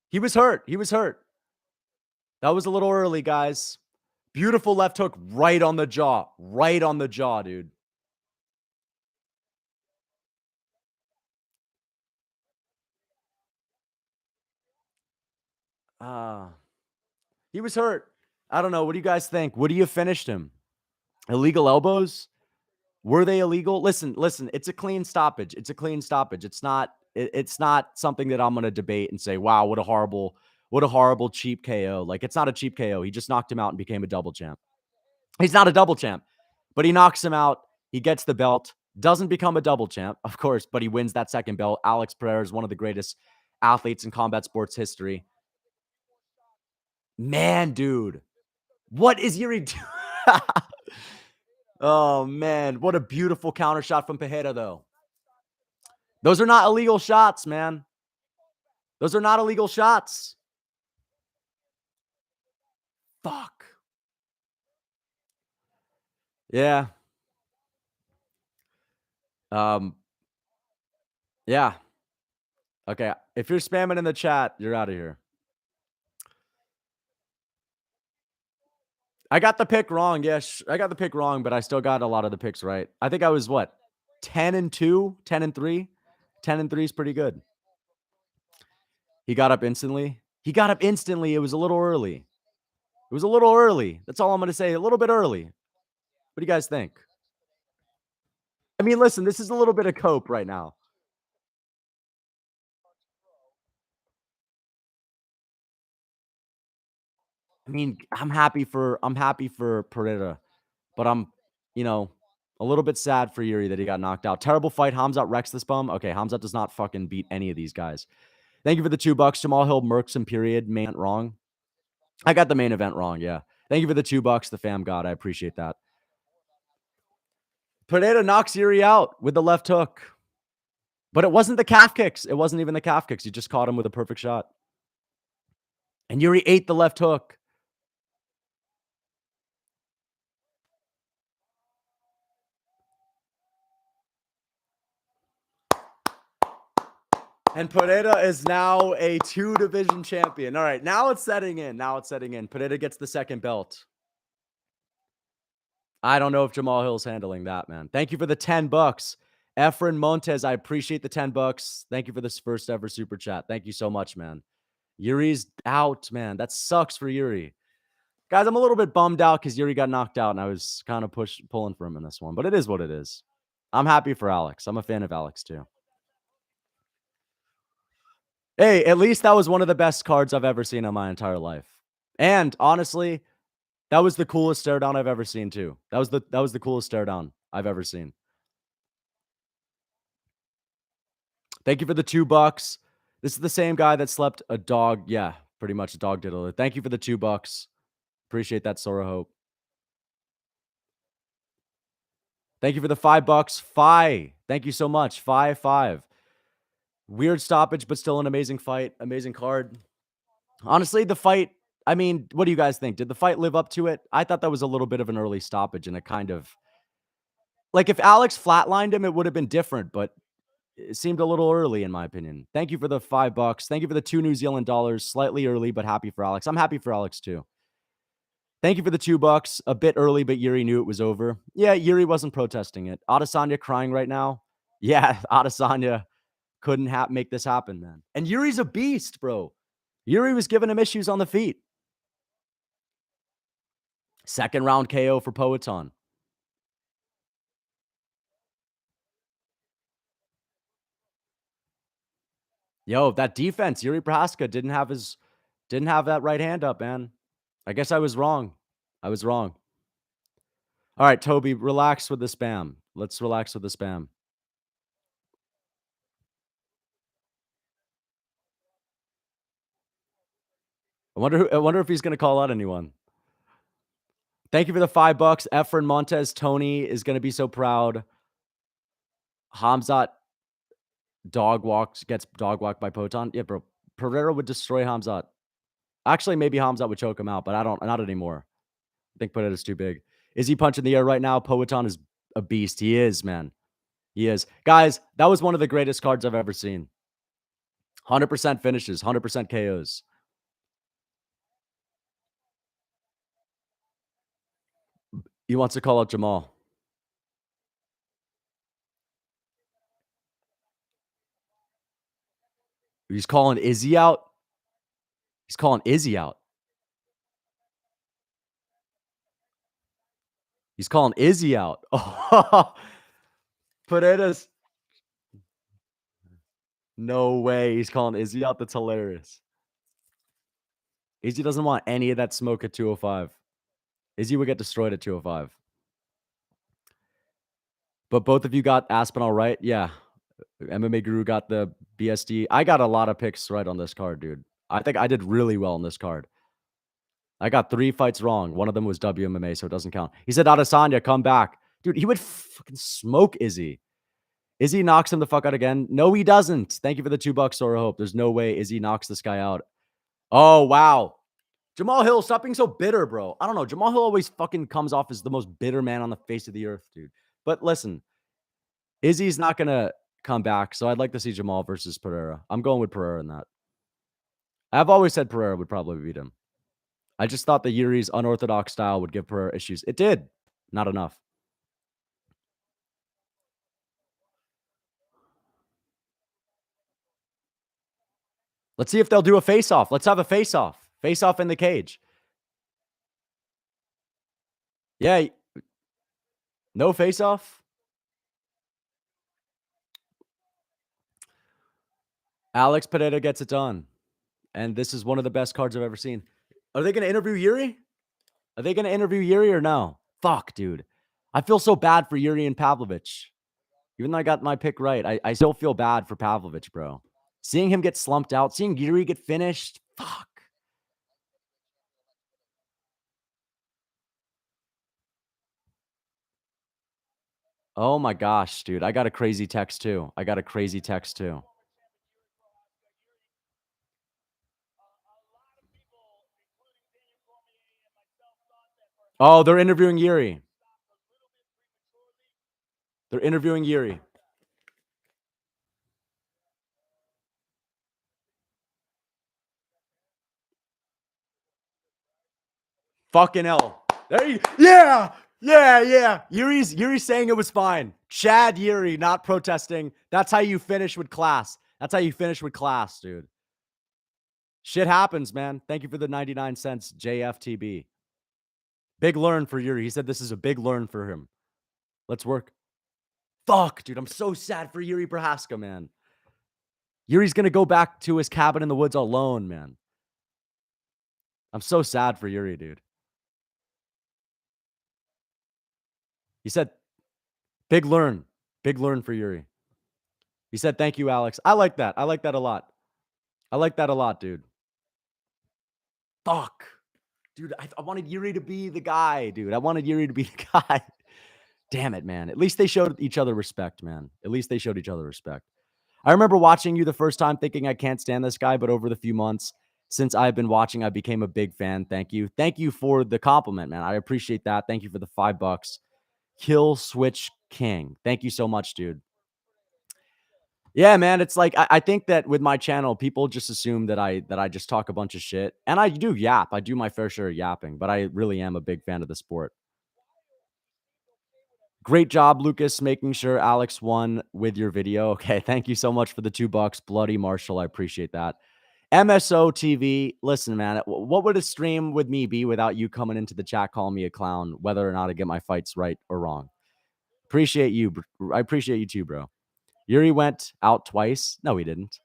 He was hurt. That was a little early, guys. Beautiful left hook right on the jaw. Dude. He was hurt. I don't know. What do you guys think? Would he have finished him? Illegal elbows? Were they illegal? Listen. It's a clean stoppage. It's not something that I'm going to debate and say, wow, what a horrible cheap KO. Like, it's not a cheap KO. He just knocked him out and became a double champ. He's not a double champ, but he knocks him out. He gets the belt. Doesn't become a double champ, of course, but he wins that second belt. Alex Pereira is one of the greatest athletes in combat sports history. Man, dude. What is Jiri doing? Oh, man. What a beautiful counter shot from Pereira, though. Those are not illegal shots, man. Those are not illegal shots. Fuck. Yeah. Yeah. Okay. If you're spamming in the chat, you're out of here. I got the pick wrong. Yes, I got the pick wrong, but I still got a lot of the picks right. I think I was what? 10-2, 10-3. 10-3 is pretty good. He got up instantly. It was a little early. That's all I'm going to say. A little bit early. What do you guys think? I mean, listen, this is a little bit of cope right now. I mean, I'm happy for Pereira, but I'm, a little bit sad for Jiri that he got knocked out. Terrible fight. Hamzat wrecks this bum. Okay, Hamzat does not fucking beat any of these guys. Thank you for the $2. Jamal Hill mercs him, period. Main event wrong. I got the main event wrong, yeah. Thank you for the $2, the fam god. I appreciate that. Pereira knocks Jiri out with the left hook. But it wasn't the calf kicks. It wasn't even the calf kicks. He just caught him with a perfect shot. And Jiri ate the left hook. And Pereira is now a 2-division champion. All right, now it's setting in. Pereira gets the second belt. I don't know if Jamal Hill's handling that, man. Thank you for the $10. Efren Montes, I appreciate the $10. Thank you for this first ever super chat. Thank you so much, man. Jiri's out, man. That sucks for Jiri. Guys, I'm a little bit bummed out because Jiri got knocked out, and I was kind of pulling for him in this one. But it is what it is. I'm happy for Alex. I'm a fan of Alex, too. Hey, at least that was one of the best cards I've ever seen in my entire life. And honestly, that was the coolest stare down I've ever seen, too. That was the coolest stare down I've ever seen. Thank you for the $2. This is the same guy that slept a dog. Yeah, pretty much a dog diddler. Thank you for the $2. Appreciate that, Sora Hope. Thank you for the $5. Thank you so much. 5. Weird stoppage, but still an amazing fight. Amazing card. Honestly, the fight, I mean, what do you guys think? Did the fight live up to it? I thought that was a little bit of an early stoppage, and it kind of Like, if Alex flatlined him, it would have been different, but it seemed a little early, in my opinion. Thank you for the $5. Thank you for the 2 New Zealand dollars. Slightly early, but happy for Alex. I'm happy for Alex, too. Thank you for the $2. A bit early, but Yuri knew it was over. Yeah, Yuri wasn't protesting it. Adesanya crying right now. Yeah, Adesanya couldn't make this happen, man. And Yuri's a beast, bro. Yuri was giving him issues on the feet. Second round KO for Poetan. Yo, that defense, Jiri Prochazka didn't have that right hand up, man. I guess I was wrong. I was wrong. All right, Toby, relax with the spam. Let's relax with the spam. I wonder if he's going to call out anyone. Thank you for the $5. Efren Montez Tony is going to be so proud. Hamzat gets dog walked by Poetan. Yeah, bro. Pereira would destroy Hamzat. Actually, maybe Hamzat would choke him out, but not anymore. I think Pereira's too big. Is he punching the air right now? Poetan is a beast. He is, man. He is. Guys, that was one of the greatest cards I've ever seen. 100% finishes, 100% KOs. He wants to call out Jamal. He's calling Izzy out. He's calling Izzy out. He's calling Izzy out. Oh, Pereira's. No way. He's calling Izzy out. That's hilarious. Izzy doesn't want any of that smoke at 205. Izzy would get destroyed at 205. But both of you got Aspinall right. Yeah. MMA Guru got the BSD. I got a lot of picks right on this card, dude. I think I did really well on this card. I got 3 fights wrong. One of them was WMMA, so it doesn't count. He said, Adesanya, come back. Dude, he would fucking smoke Izzy. Izzy knocks him the fuck out again. No, he doesn't. Thank you for the $2, Sora Hope. There's no way Izzy knocks this guy out. Oh, wow. Jamal Hill, stop being so bitter, bro. I don't know. Jamal Hill always fucking comes off as the most bitter man on the face of the earth, dude. But listen, Izzy's not going to come back, so I'd like to see Jamal versus Pereira. I'm going with Pereira in that. I've always said Pereira would probably beat him. I just thought that Yuri's unorthodox style would give Pereira issues. It did. Not enough. Let's see if they'll do a face-off. Let's have a face-off. Face-off in the cage. Yeah. No face-off? Alex Pereira gets it done. And this is one of the best cards I've ever seen. Are they going to interview Jiri? Are they going to interview Jiri or no? Fuck, dude. I feel so bad for Jiri and Pavlovich. Even though I got my pick right, I still feel bad for Pavlovich, bro. Seeing him get slumped out, seeing Jiri get finished, fuck. Oh my gosh, dude. I got a crazy text too. Oh, they're interviewing Jiri. They're interviewing Jiri. Fucking hell. There you Yeah. Yuri's saying it was fine. Chad Jiri not protesting. That's how you finish with class. Dude. Shit happens, man. Thank you for the 99 cents, JFTB. Big learn for Jiri. He said this is a big learn for him. Let's work. Fuck, dude. I'm so sad for Jiri Prochazka, man. Yuri's going to go back to his cabin in the woods alone, man. I'm so sad for Jiri, dude. He said, big learn for Jiri. He said, thank you, Alex. I like that. I like that a lot, dude. Fuck. Dude, I wanted Jiri to be the guy, dude. Damn it, man. At least they showed each other respect, man. I remember watching you the first time thinking I can't stand this guy, but over the few months since I've been watching, I became a big fan. Thank you. Thank you for the compliment, man. I appreciate that. Thank you for the $5. Kill Switch king. Thank you so much, dude. Yeah, man. It's like I think that with my channel, people just assume that I just talk a bunch of shit. And I do yap. I do my fair share of yapping, but I really am a big fan of the sport. Great job, Lucas, making sure Alex won with your video. Okay, thank you so much for the $2. Bloody Marshall. I appreciate that. MSO TV. Listen, man, what would a stream with me be without you coming into the chat calling me a clown, whether or not I get my fights right or wrong? Appreciate you. I appreciate you too, bro. Yuri went out twice. No, he didn't.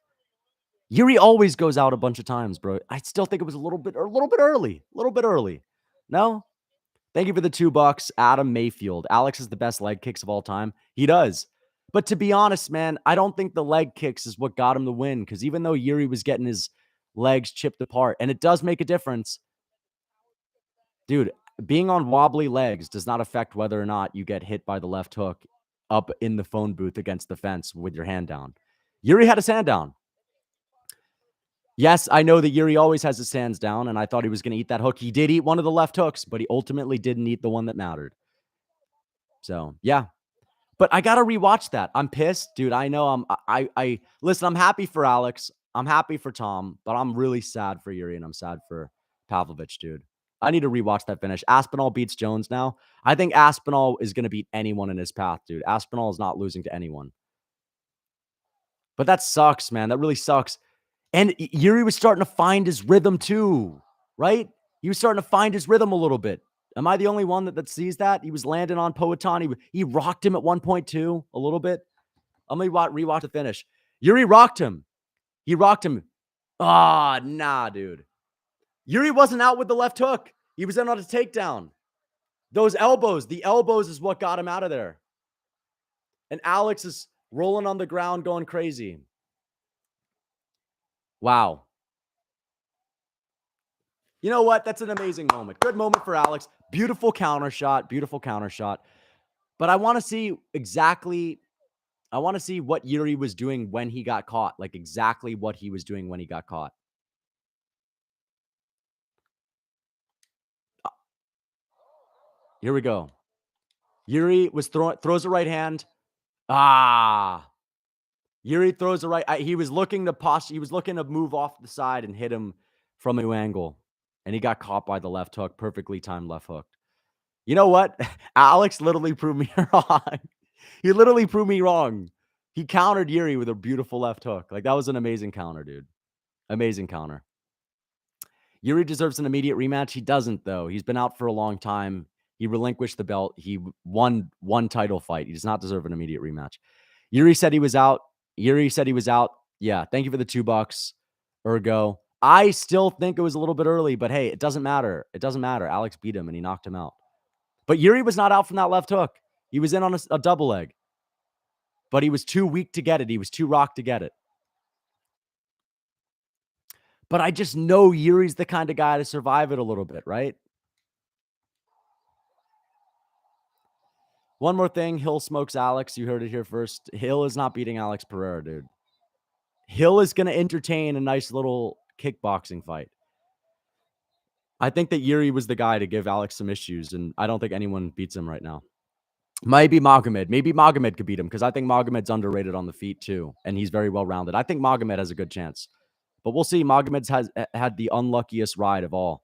Yuri always goes out a bunch of times, bro. I still think it was a little bit early. A little bit early. No? Thank you for the $2. Adam Mayfield. Alex is the best leg kicks of all time. He does. But to be honest, man, I don't think the leg kicks is what got him the win. Because even though Yuri was getting his legs chipped apart, and it does make a difference, dude, being on wobbly legs does not affect whether or not you get hit by the left hook up in the phone booth against the fence with your hand down. Yuri had his hand down. Yes, I know that Yuri always has his hands down, and I thought he was going to eat that hook. He did eat one of the left hooks, but he ultimately didn't eat the one that mattered. So, yeah. But I got to rewatch that. I'm pissed, dude. I know I listen, I'm happy for Alex. I'm happy for Tom, but I'm really sad for Yuri and I'm sad for Pavlovich, dude. I need to rewatch that finish. Aspinall beats Jones now. I think Aspinall is going to beat anyone in his path, dude. Aspinall is not losing to anyone. But that sucks, man. That really sucks. And Yuri was starting to find his rhythm too, right? He was starting to find his rhythm a little bit. Am I the only one that sees that? He was landing on Poatan. He rocked him at 1.2 a little bit. I'm going to rewatch the finish. Yuri rocked him. He rocked him. Ah, nah, dude. Yuri wasn't out with the left hook. He was in on a takedown. Those elbows, the elbows is what got him out of there. And Alex is rolling on the ground going crazy. Wow. You know what? That's an amazing moment. Good moment for Alex. Beautiful counter shot. Beautiful counter shot. But I want to see what Yuri was doing when he got caught. Like exactly what he was doing when he got caught. Here we go. Yuri was throws a right hand. Yuri throws a right. He was looking to move off the side and hit him from a new angle. And he got caught by the left hook. Perfectly timed left hook. You know what? Alex literally proved me wrong. He literally proved me wrong. He countered Yuri with a beautiful left hook. Like, that was an amazing counter, dude. Amazing counter. Yuri deserves an immediate rematch. He doesn't, though. He's been out for a long time. He relinquished the belt. He won one title fight. He does not deserve an immediate rematch. Yuri said he was out. Yeah, thank you for the $2. Ergo. I still think it was a little bit early, but hey, it doesn't matter. It doesn't matter. Alex beat him, and he knocked him out. But Yuri was not out from that left hook. He was in on a double leg. But he was too weak to get it. He was too rocked to get it. But I just know Yuri's the kind of guy to survive it a little bit, right? One more thing. Hill smokes Alex. You heard it here first. Hill is not beating Alex Pereira, dude. Hill is going to entertain a nice little kickboxing fight. I think that Yuri was the guy to give Alex some issues, and I don't think anyone beats him right now. Maybe Magomed. Maybe Magomed could beat him because I think Magomed's underrated on the feet too, and he's very well-rounded. I think Magomed has a good chance. But we'll see. Magomed's had the unluckiest ride of all.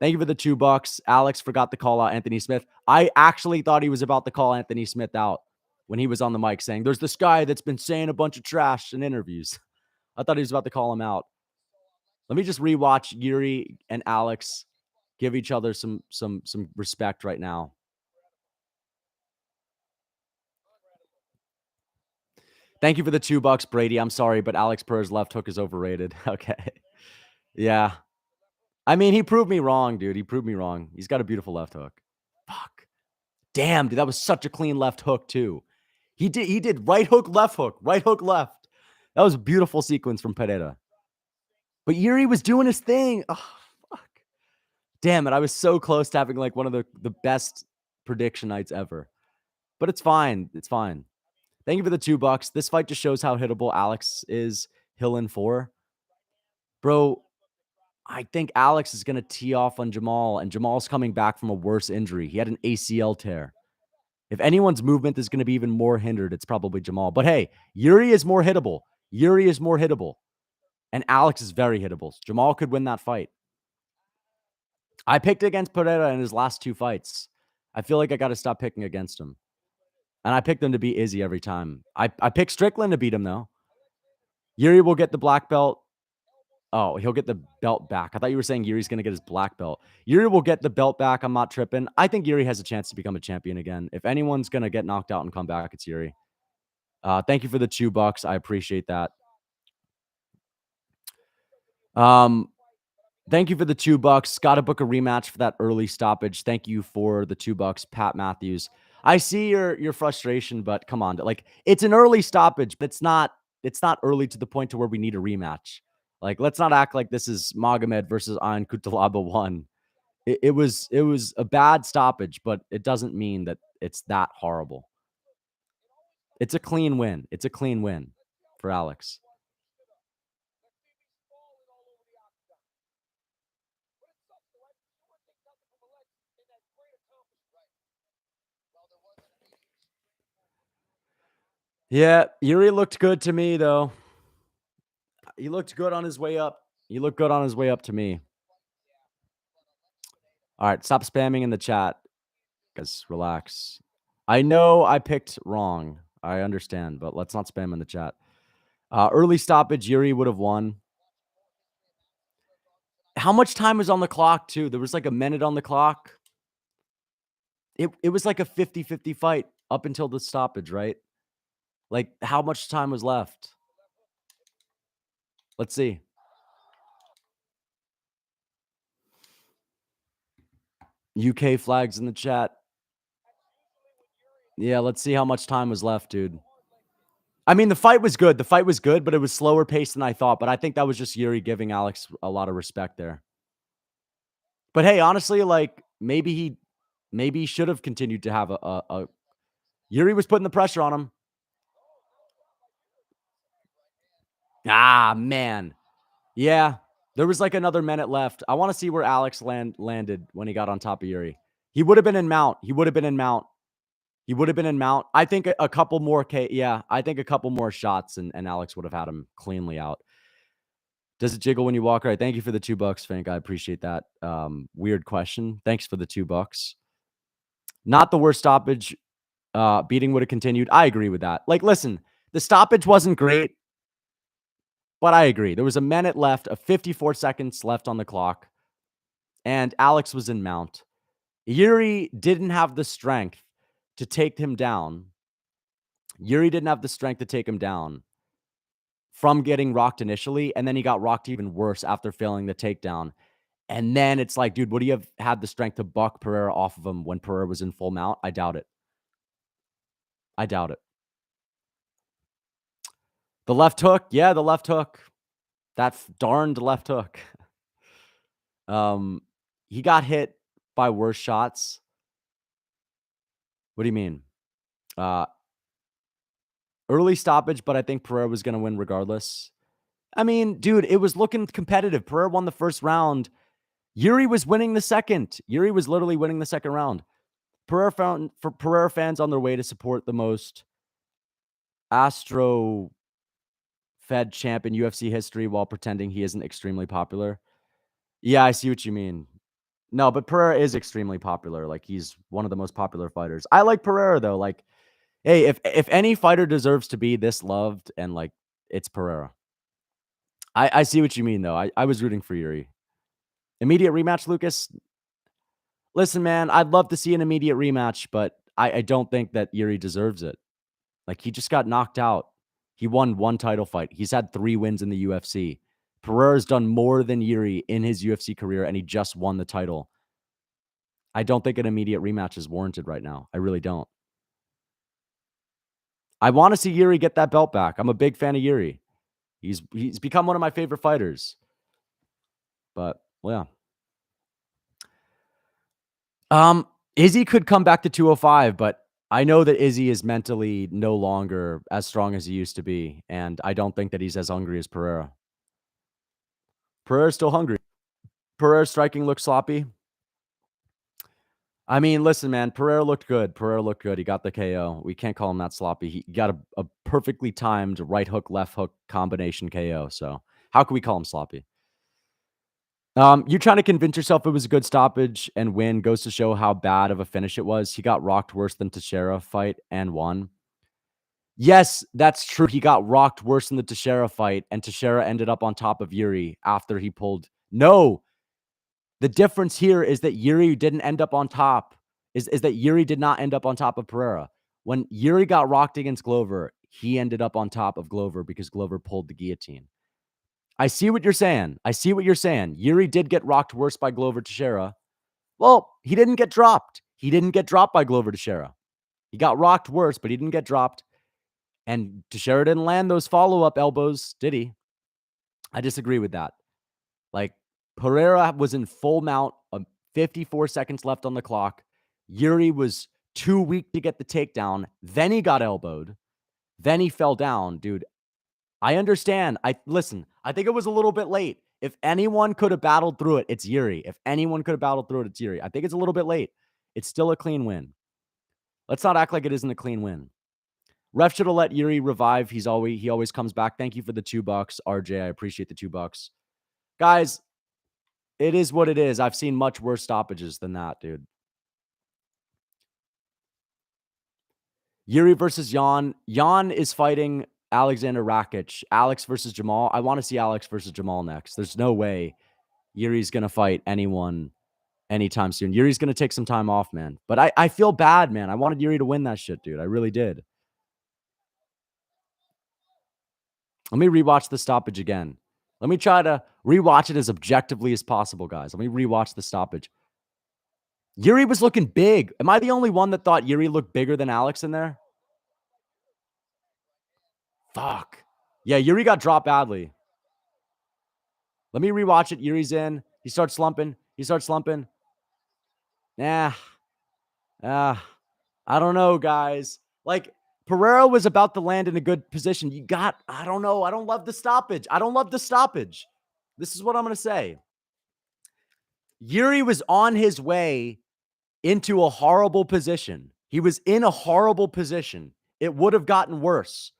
Thank you for the $2. Alex forgot to call out Anthony Smith. I actually thought he was about to call Anthony Smith out when he was on the mic saying, there's this guy that's been saying a bunch of trash in interviews. I thought he was about to call him out. Let me just rewatch Yuri and Alex give each other some respect right now. Thank you for the $2, Brady. I'm sorry, but Alex Pereira's left hook is overrated. Okay. Yeah. I mean, he proved me wrong, dude. He proved me wrong. He's got a beautiful left hook. Fuck. Damn, dude. That was such a clean left hook, too. He did right hook, left. That was a beautiful sequence from Pereira. But Yuri was doing his thing. Oh, fuck. Damn it. I was so close to having like one of the best prediction nights ever. But it's fine. It's fine. Thank you for the $2. This fight just shows how hittable Alex is. Hill in 4. Bro, I think Alex is going to tee off on Jamal, and Jamal's coming back from a worse injury. He had an ACL tear. If anyone's movement is going to be even more hindered, it's probably Jamal. But hey, Jiri is more hittable. Jiri is more hittable. And Alex is very hittable. Jamal could win that fight. I picked against Pereira in his last 2 fights. I feel like I got to stop picking against him. And I picked him to beat Izzy every time. I picked Strickland to beat him, though. Jiri will get the black belt. Oh, he'll get the belt back. I thought you were saying Yuri's going to get his black belt. Jiri will get the belt back. I'm not tripping. I think Jiri has a chance to become a champion again. If anyone's going to get knocked out and come back, it's Jiri. Thank you for the $2. I appreciate that. Thank you for the $2. Got to book a rematch for that early stoppage. Thank you for the $2, Pat Matthews. I see your frustration, but come on, like it's an early stoppage, but it's not early to the point to where we need a rematch. Like, let's not act like this is Magomed versus Ion Kutalaba 1. It was a bad stoppage, but it doesn't mean that it's that horrible. It's a clean win. It's a clean win for Alex. Yeah, Jiri looked good to me, though. He looked good on his way up. He looked good on his way up to me. All right, stop spamming in the chat. Guys, relax. I know I picked wrong. I understand, but let's not spam in the chat. Early stoppage, Jiri would have won. How much time was on the clock, too? There was like a minute on the clock. It was like a 50-50 fight up until the stoppage, right? Like, how much time was left? Let's see. UK flags in the chat. Yeah, let's see how much time was left, dude. I mean, the fight was good. The fight was good, but it was slower paced than I thought. But I think that was just Jiri giving Alex a lot of respect there. But hey, honestly, like maybe he should have continued to have a Jiri was putting the pressure on him. Ah, man. Yeah. There was like another minute left. I want to see where Alex landed when he got on top of Jiri. He would have been in mount. He would have been in mount. He would have been in mount. I think a couple more I think a couple more shots and Alex would have had him cleanly out. Does it jiggle when you walk? Right. Thank you for the $2, Frank. I appreciate that. Weird question. Thanks for the $2. Not the worst stoppage. Beating would have continued. I agree with that. Like, listen, the stoppage wasn't great, but I agree. There was a minute left, 54 seconds left on the clock, and Alex was in mount. Jiri didn't have the strength to take him down. Jiri didn't have the strength to take him down from getting rocked initially, and then he got rocked even worse after failing the takedown. And then it's like, dude, would he have had the strength to buck Pereira off of him when Pereira was in full mount? I doubt it. I doubt it. The left hook. Yeah, the left hook. That darned left hook. He got hit by worse shots. What do you mean? Early stoppage, but I think Pereira was going to win regardless. I mean, dude, it was looking competitive. Pereira won the first round. Jiri was winning the second. Jiri was literally winning the second round. Pereira fans on their way to support the most Astro Fed champ in UFC history while pretending he isn't extremely popular. Yeah, I see what you mean. No, but Pereira is extremely popular. Like, he's one of the most popular fighters. I like Pereira, though. Like, hey, if any fighter deserves to be this loved, and like, it's Pereira. I see what you mean, though. I was rooting for Jiri. Immediate rematch, Lucas? Listen, man, I'd love to see an immediate rematch, but I don't think that Jiri deserves it. Like, he just got knocked out. He won 1 title fight. He's had 3 wins in the UFC. Pereira's done more than Jiri in his UFC career, and he just won the title. I don't think an immediate rematch is warranted right now. I really don't. I want to see Jiri get that belt back. I'm a big fan of Jiri. He's become one of my favorite fighters. But, well, yeah. Izzy could come back to 205, but I know that Izzy is mentally no longer as strong as he used to be, and I don't think that he's as hungry as Pereira. Pereira's still hungry. Pereira's striking looks sloppy. I mean, listen, man, Pereira looked good. Pereira looked good. He got the KO. We can't call him that sloppy. He got a perfectly timed right hook, left hook combination KO. So how can we call him sloppy? You trying to convince yourself it was a good stoppage and win goes to show how bad of a finish it was. He got rocked worse than Teixeira fight and won. Yes, that's true. He got rocked worse than the Teixeira fight, and Teixeira ended up on top of Yuri after he pulled. No, the difference here is that Yuri didn't end up on top. Is that Yuri did not end up on top of Pereira. When Yuri got rocked against Glover, he ended up on top of Glover because Glover pulled the guillotine. I see what you're saying. I see what you're saying. Yuri did get rocked worse by Glover Teixeira. Well, he didn't get dropped. He didn't get dropped by Glover Teixeira. He got rocked worse, but he didn't get dropped. And Teixeira didn't land those follow-up elbows, did he? I disagree with that. Like, Pereira was in full mount, 54 seconds left on the clock. Yuri was too weak to get the takedown. Then he got elbowed. Then he fell down. Dude, I understand. Listen, I think it was a little bit late. If anyone could have battled through it, it's Yuri. If anyone could have battled through it, it's Yuri. I think it's a little bit late. It's still a clean win. Let's not act like it isn't a clean win. Ref should have let Yuri revive. He always comes back. Thank you for the $2, RJ. I appreciate the $2. Guys, it is what it is. I've seen much worse stoppages than that, dude. Yuri versus Jan. Jan is fighting Alexander Rakic. Alex versus Jamal. I want to see Alex versus Jamal next. There's no way Yuri's going to fight anyone anytime soon. Yuri's going to take some time off, man. But I feel bad, man. I wanted Yuri to win that shit, dude. I really did. Let me rewatch the stoppage again. Let me try to rewatch it as objectively as possible, guys. Let me rewatch the stoppage. Yuri was looking big. Am I the only one that thought Yuri looked bigger than Alex in there? Fuck. Yeah, Yuri got dropped badly. Let me rewatch it. Yuri's in. He starts slumping. Nah. I don't know, guys. Like, Pereira was about to land in a good position. I don't know. I don't love the stoppage. This is what I'm going to say. Yuri was on his way into a horrible position. He was in a horrible position. It would have gotten worse,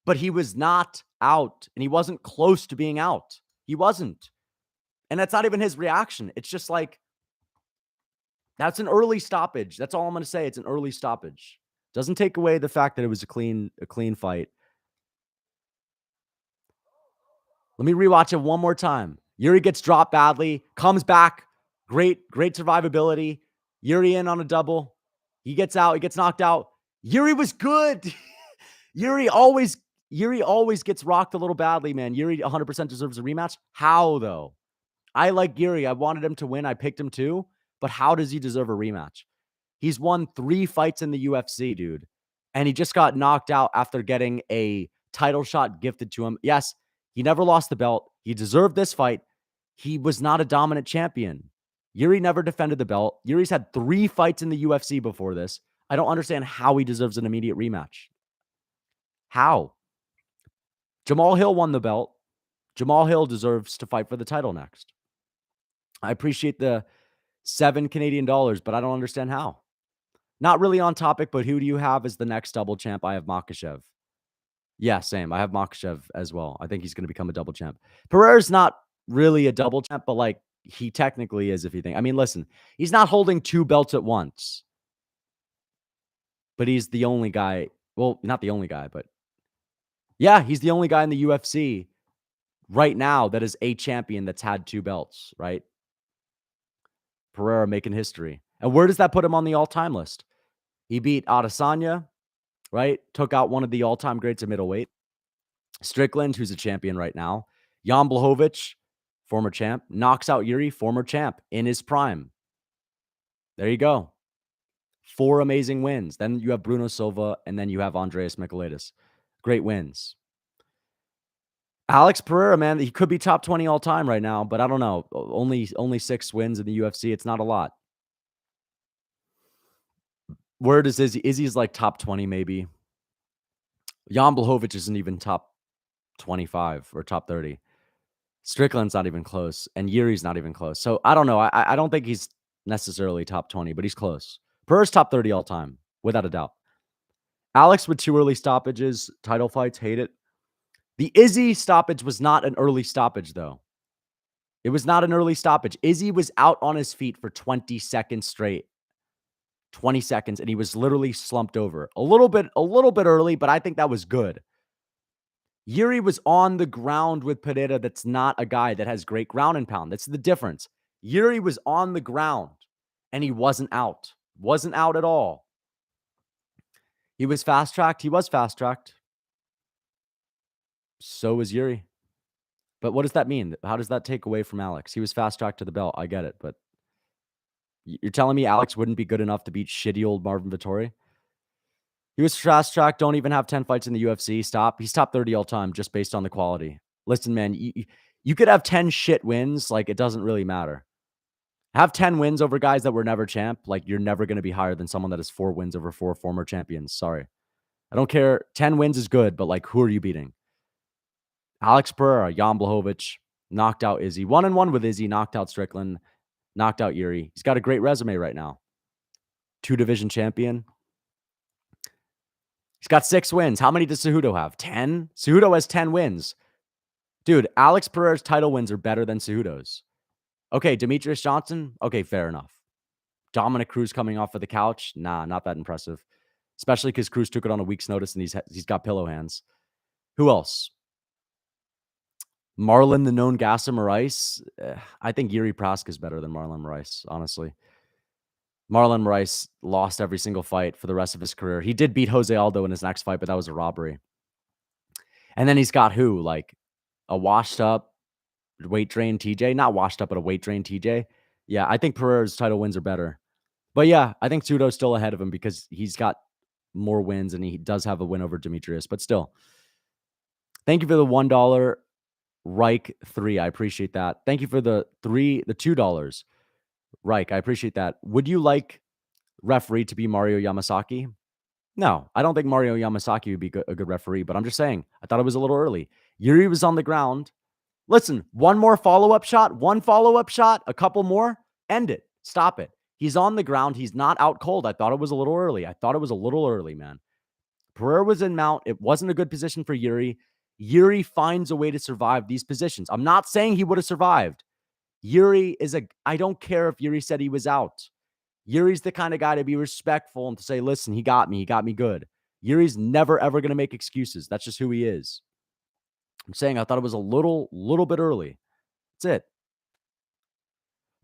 but he was not out, and he wasn't close to being out. He wasn't. And that's not even his reaction. It's just like, that's an early stoppage. That's all I'm going to say. It's an early stoppage. Doesn't take away the fact that it was a clean fight. Let me rewatch it one more time. Yuri gets dropped badly, comes back. Great survivability. Yuri in on a double. He gets out. He gets knocked out. Yuri was good. Yuri always gets rocked a little badly, man. Yuri 100% deserves a rematch. How, though? I like Yuri. I wanted him to win. I picked him too. But how does he deserve a rematch? He's won 3 fights in the UFC, dude. And he just got knocked out after getting a title shot gifted to him. Yes, he never lost the belt. He deserved this fight. He was not a dominant champion. Yuri never defended the belt. Yuri's had 3 fights in the UFC before this. I don't understand how he deserves an immediate rematch. How? Jamal Hill won the belt. Jamal Hill deserves to fight for the title next. I appreciate the $7 Canadian, but I don't understand how. Not really on topic, but who do you have as the next double champ? I have Makhachev. Yeah, same. I have Makhachev as well. I think he's going to become a double champ. Pereira's not really a double champ, but like he technically is if you think. I mean, listen, he's not holding 2 belts at once. But he's the only guy. Well, not the only guy, but yeah, he's the only guy in the UFC right now that is a champion that's had 2 belts, right? Pereira making history. And where does that put him on the all-time list? He beat Adesanya, right? Took out one of the all-time greats at middleweight. Strickland, who's a champion right now. Jan Blachowicz, former champ. Knocks out Yuri, former champ, in his prime. There you go. 4 amazing wins. Then you have Bruno Silva, and then you have Andreas Michailidis. Great wins. Alex Pereira, man, he could be top 20 all time right now, but I don't know. Only 6 wins in the UFC. It's not a lot. Where does Izzy? Izzy's like top 20, maybe. Jan Blachowicz isn't even top 25 or top 30. Strickland's not even close, and Yuri's not even close. So I don't know. I don't think he's necessarily top 20, but he's close. Pereira's top 30 all time, without a doubt. Alex with 2 early stoppages, title fights, hate it. The Izzy stoppage was not an early stoppage, though. It was not an early stoppage. Izzy was out on his feet for 20 seconds straight. 20 seconds, and he was literally slumped over. A little bit early, but I think that was good. Jiri was on the ground with Pereira. That's not a guy that has great ground and pound. That's the difference. Jiri was on the ground, and he wasn't out. Wasn't out at all. He was fast-tracked. He was fast-tracked. So was Jiri. But what does that mean? How does that take away from Alex? He was fast-tracked to the belt. I get it, but you're telling me Alex wouldn't be good enough to beat shitty old Marvin Vettori? He was fast-tracked, don't even have 10 fights in the UFC. Stop. He's top 30 all time just based on the quality. Listen, man, you could have 10 shit wins. Like, it doesn't really matter. Have 10 wins over guys that were never champ. Like, you're never going to be higher than someone that has 4 wins over 4 former champions. Sorry. I don't care. 10 wins is good, but, like, who are you beating? Alex Pereira, Jan Blachowicz, knocked out Izzy. 1-1 with Izzy, knocked out Strickland, knocked out Jiri. He's got a great resume right now. 2-division champion. He's got 6 wins. How many does Cejudo have? 10? Cejudo has 10 wins. Dude, Alex Pereira's title wins are better than Cejudo's. Okay, Demetrius Johnson? Okay, fair enough. Dominic Cruz coming off of the couch? Nah, not that impressive. Especially because Cruz took it on a week's notice and he's got pillow hands. Who else? Marlon the known Gasser Moraes? I think Jiri Prochazka is better than Marlon Moraes, honestly. Marlon Moraes lost every single fight for the rest of his career. He did beat Jose Aldo in his next fight, but that was a robbery. And then he's got who? Like a washed up weight drain TJ? Not washed up, but a weight drain TJ. Yeah, I think Pereira's title wins are better. But yeah, I think Cejudo's still ahead of him because he's got more wins and he does have a win over Demetrius. But still, thank you for the $1 Reich 3. I appreciate that. Thank you for the $2 Reich. I appreciate that. Would you like referee to be Mario Yamasaki? No, I don't think Mario Yamasaki would be a good referee, but I'm just saying, I thought it was a little early. Jiri was on the ground. Listen, one more follow-up shot, a couple more, end it. Stop it. He's on the ground. He's not out cold. I thought it was a little early. Man. Pereira was in mount. It wasn't a good position for Jiri. Jiri finds a way to survive these positions. I'm not saying he would have survived. Jiri I don't care if Jiri said he was out. Yuri's the kind of guy to be respectful and to say, listen, he got me good. Yuri's never, ever going to make excuses. That's just who he is. I'm saying I thought it was a little bit early. That's it.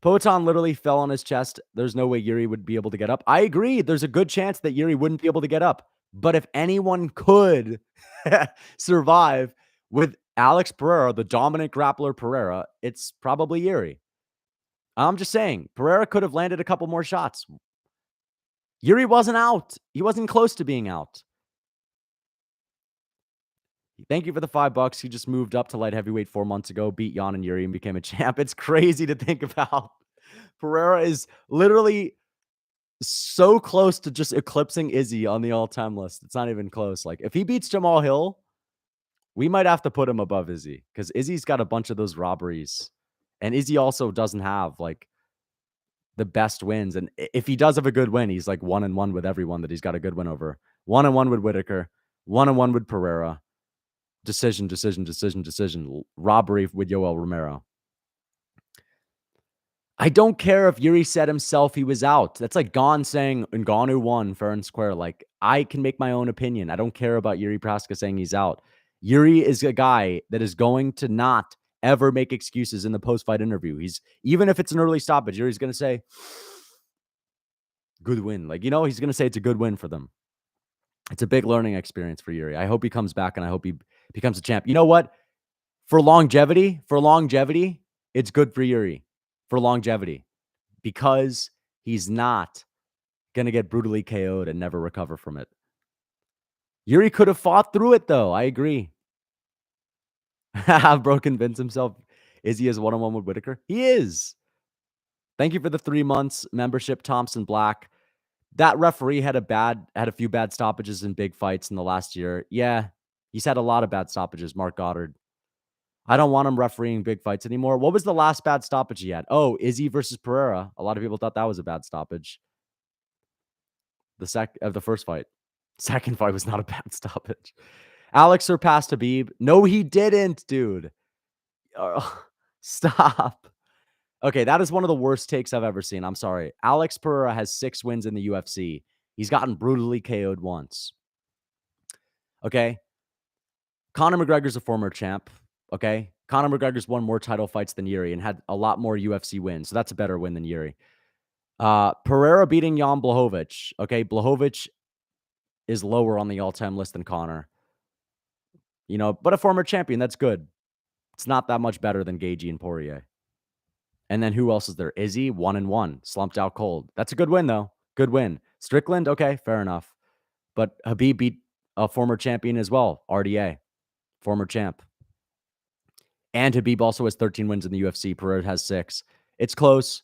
Poatan literally fell on his chest. There's no way Jiri would be able to get up. I agree. There's a good chance that Jiri wouldn't be able to get up. But if anyone could survive with Alex Pereira, the dominant grappler Pereira, it's probably Jiri. I'm just saying, Pereira could have landed a couple more shots. Jiri wasn't out. He wasn't close to being out. Thank you for the $5. He just moved up to light heavyweight 4 months ago, beat Jan and Jiri, and became a champ. It's crazy to think about. Pereira is literally so close to just eclipsing Izzy on the all-time list. It's not even close. Like, if he beats Jamal Hill, we might have to put him above Izzy because Izzy's got a bunch of those robberies. And Izzy also doesn't have, like, the best wins. And if he does have a good win, he's like 1-1 with everyone that he's got a good win over. 1-1 with Whitaker. 1-1 with Pereira. Decision. Robbery with Yoel Romero. I don't care if Jiri said himself he was out. That's like Gon saying Ngannou won fair and square. Like, I can make my own opinion. I don't care about Jiri Prochazka saying he's out. Jiri is a guy that is going to not ever make excuses in the post-fight interview. Even if it's an early stoppage, Yuri's going to say, good win. Like, he's going to say it's a good win for them. It's a big learning experience for Jiri. I hope he comes back and I hope he becomes a champ. You know what? For longevity, it's good for Jiri. For longevity. Because he's not going to get brutally KO'd and never recover from it. Jiri could have fought through it, though. I agree. Bro convinced himself Izzy is 1-1 with Whitaker. He is. Thank you for the 3 months membership, Thompson Black. That referee had a few bad stoppages in big fights in the last year. Yeah, he's had a lot of bad stoppages, Mark Goddard. I don't want him refereeing big fights anymore. What was the last bad stoppage he had? Oh, Izzy versus Pereira. A lot of people thought that was a bad stoppage. The first fight. Second fight was not a bad stoppage. Alex surpassed Khabib. No, he didn't, dude. Stop. Okay, that is one of the worst takes I've ever seen. I'm sorry. Alex Pereira has 6 wins in the UFC. He's gotten brutally KO'd once. Okay. Conor McGregor's a former champ. Okay. Conor McGregor's won more title fights than Jiri and had a lot more UFC wins. So that's a better win than Jiri. Pereira beating Jan Blachowicz. Okay. Blachowicz is lower on the all-time list than Conor. You know, but a former champion. That's good. It's not that much better than Gaethje and Poirier. And then who else is there? Izzy, 1-1, slumped out cold. That's a good win, though. Good win. Strickland, okay, fair enough. But Khabib beat a former champion as well, RDA, former champ. And Khabib also has 13 wins in the UFC. Pereira has 6. It's close.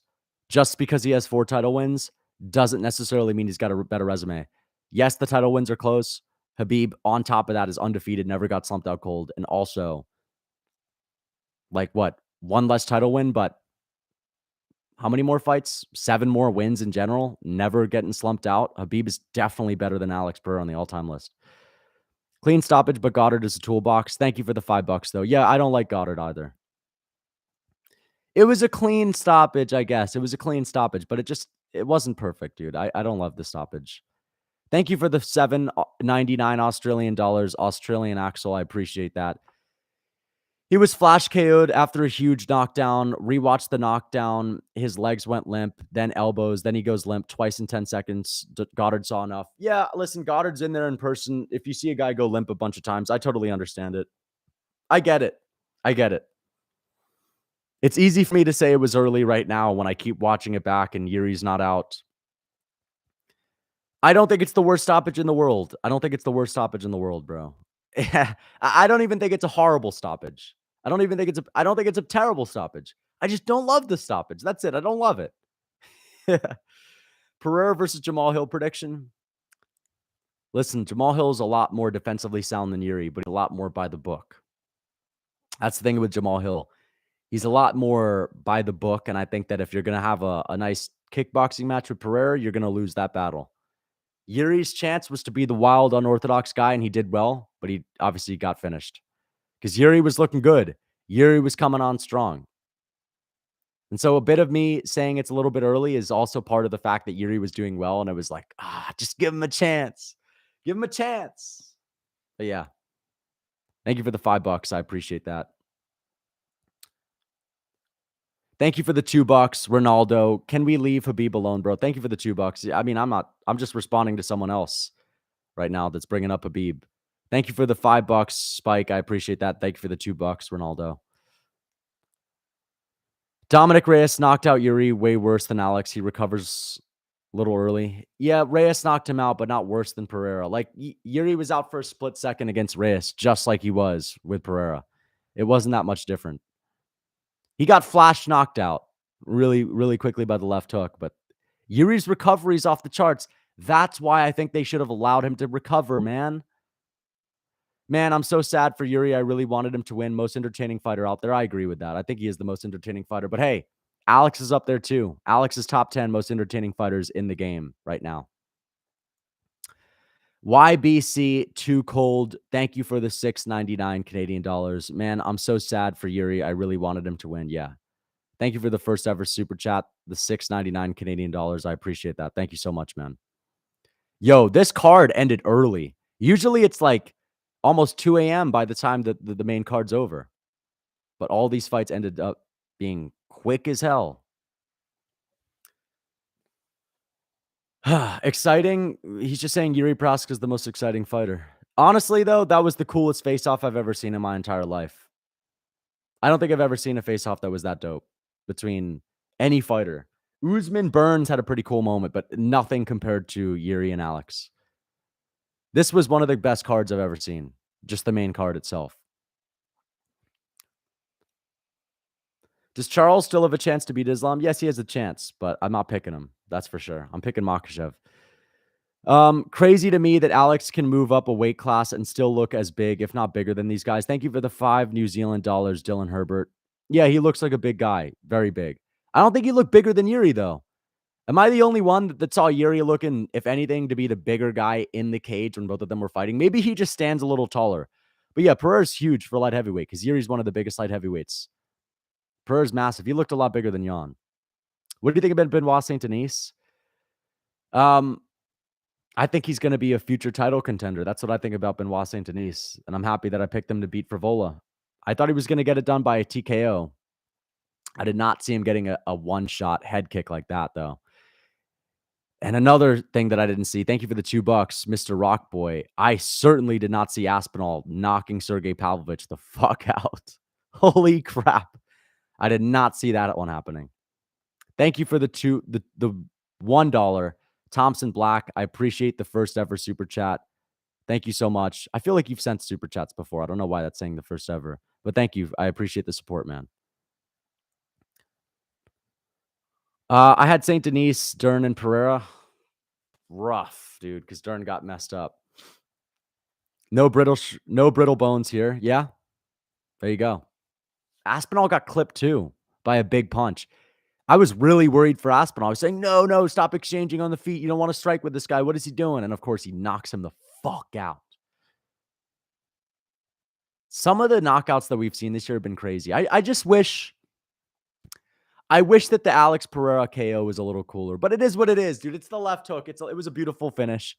Just because he has 4 title wins doesn't necessarily mean he's got a better resume. Yes, the title wins are close. Khabib, on top of that, is undefeated, never got slumped out cold. And also, like what? 1 less title win, but how many more fights? 7 more wins in general. Never getting slumped out. Khabib is definitely better than Alex Pereira on the all-time list. Clean stoppage, but Goddard is a toolbox. Thank you for the $5, though. Yeah, I don't like Goddard either. It was a clean stoppage, I guess. It was a clean stoppage, but it wasn't perfect, dude. I don't love the stoppage. Thank you for the $7.99 Australian dollars, Australian Axel. I appreciate that. He was flash KO'd after a huge knockdown. Rewatched the knockdown. His legs went limp, then elbows. Then he goes limp twice in 10 seconds. Goddard saw enough. Yeah, listen, Goddard's in there in person. If you see a guy go limp a bunch of times, I totally understand it. I get it. I get it. It's easy for me to say it was early right now when I keep watching it back and Yuri's not out. I don't think it's the worst stoppage in the world. I don't think it's the worst stoppage in the world, bro. I don't even think it's a horrible stoppage. I don't think it's a terrible stoppage. I just don't love the stoppage. That's it. I don't love it. Pereira versus Jamal Hill prediction. Listen, Jamal Hill is a lot more defensively sound than Jiri, but a lot more by the book. That's the thing with Jamal Hill. He's a lot more by the book, and I think that if you're going to have a nice kickboxing match with Pereira, you're going to lose that battle. Yuri's chance was to be the wild, unorthodox guy, and he did well, but he obviously got finished. Because Jiri was looking good. Jiri was coming on strong. And so a bit of me saying it's a little bit early is also part of the fact that Jiri was doing well, and I was like, just give him a chance. Give him a chance. But yeah. Thank you for the $5. I appreciate that. Thank you for the $2, Ronaldo. Can we leave Khabib alone, bro? Thank you for the $2. I mean, I'm just responding to someone else right now that's bringing up Khabib. Thank you for the $5, Spike. I appreciate that. Thank you for the $2, Ronaldo. Dominic Reyes knocked out Jiri way worse than Alex. He recovers a little early. Yeah, Reyes knocked him out, but not worse than Pereira. Like, Jiri was out for a split second against Reyes, just like he was with Pereira. It wasn't that much different. He got flash knocked out really, really quickly by the left hook, but Yuri's recovery is off the charts. That's why I think they should have allowed him to recover, man. Man, I'm so sad for Jiri. I really wanted him to win. Most entertaining fighter out there. I agree with that. I think he is the most entertaining fighter. But hey, Alex is up there too. Alex is top 10 most entertaining fighters in the game right now. YBC Too Cold. Thank you for the $6.99 Canadian dollars. Man, I'm so sad for Jiri. I really wanted him to win. Yeah. Thank you for the first ever super chat. The $6.99 Canadian dollars. I appreciate that. Thank you so much, man. Yo, this card ended early. Usually it's like almost 2 a.m. by the time that the main card's over. But all these fights ended up being quick as hell. Exciting. He's just saying Jiri Prochazka is the most exciting fighter. Honestly, though, that was the coolest face-off I've ever seen in my entire life. I don't think I've ever seen a face-off that was that dope between any fighter. Usman Burns had a pretty cool moment, but nothing compared to Jiri and Alex. This was one of the best cards I've ever seen. Just the main card itself. Does Charles still have a chance to beat Islam? Yes, he has a chance, but I'm not picking him. That's for sure. I'm picking Makhachev. Crazy to me that Alex can move up a weight class and still look as big, if not bigger than these guys. Thank you for the 5 New Zealand dollars, Dylan Herbert. Yeah, he looks like a big guy. Very big. I don't think he looked bigger than Jiri, though. Am I the only one that saw Jiri looking, if anything, to be the bigger guy in the cage when both of them were fighting? Maybe he just stands a little taller. But yeah, Pereira's huge for light heavyweight because Yuri's one of the biggest light heavyweights. Pereira's massive. He looked a lot bigger than Jan. What do you think about Benoit St-Denis? I think he's going to be a future title contender. That's what I think about Benoit St-Denis. And I'm happy that I picked him to beat Frevola. I thought he was going to get it done by a TKO. I did not see him getting a one-shot head kick like that, though. And another thing that I didn't see, thank you for the $2, Mr. Rockboy. I certainly did not see Aspinall knocking Sergei Pavlovich the fuck out. Holy crap. I did not see that one happening. Thank you for the $1. Thompson Black, I appreciate the first ever super chat. Thank you so much. I feel like you've sent super chats before. I don't know why that's saying the first ever, but thank you. I appreciate the support, man. I had St. Denis, Dern, and Pereira. Rough, dude, because Dern got messed up. No brittle bones here. Yeah, there you go. Aspinall got clipped too by a big punch. I was really worried for Aspinall. I was saying, no, stop exchanging on the feet. You don't want to strike with this guy. What is he doing? And of course, he knocks him the fuck out. Some of the knockouts that we've seen this year have been crazy. I just wish that the Alex Pereira KO was a little cooler, but it is what it is, dude. It's the left hook. It was a beautiful finish.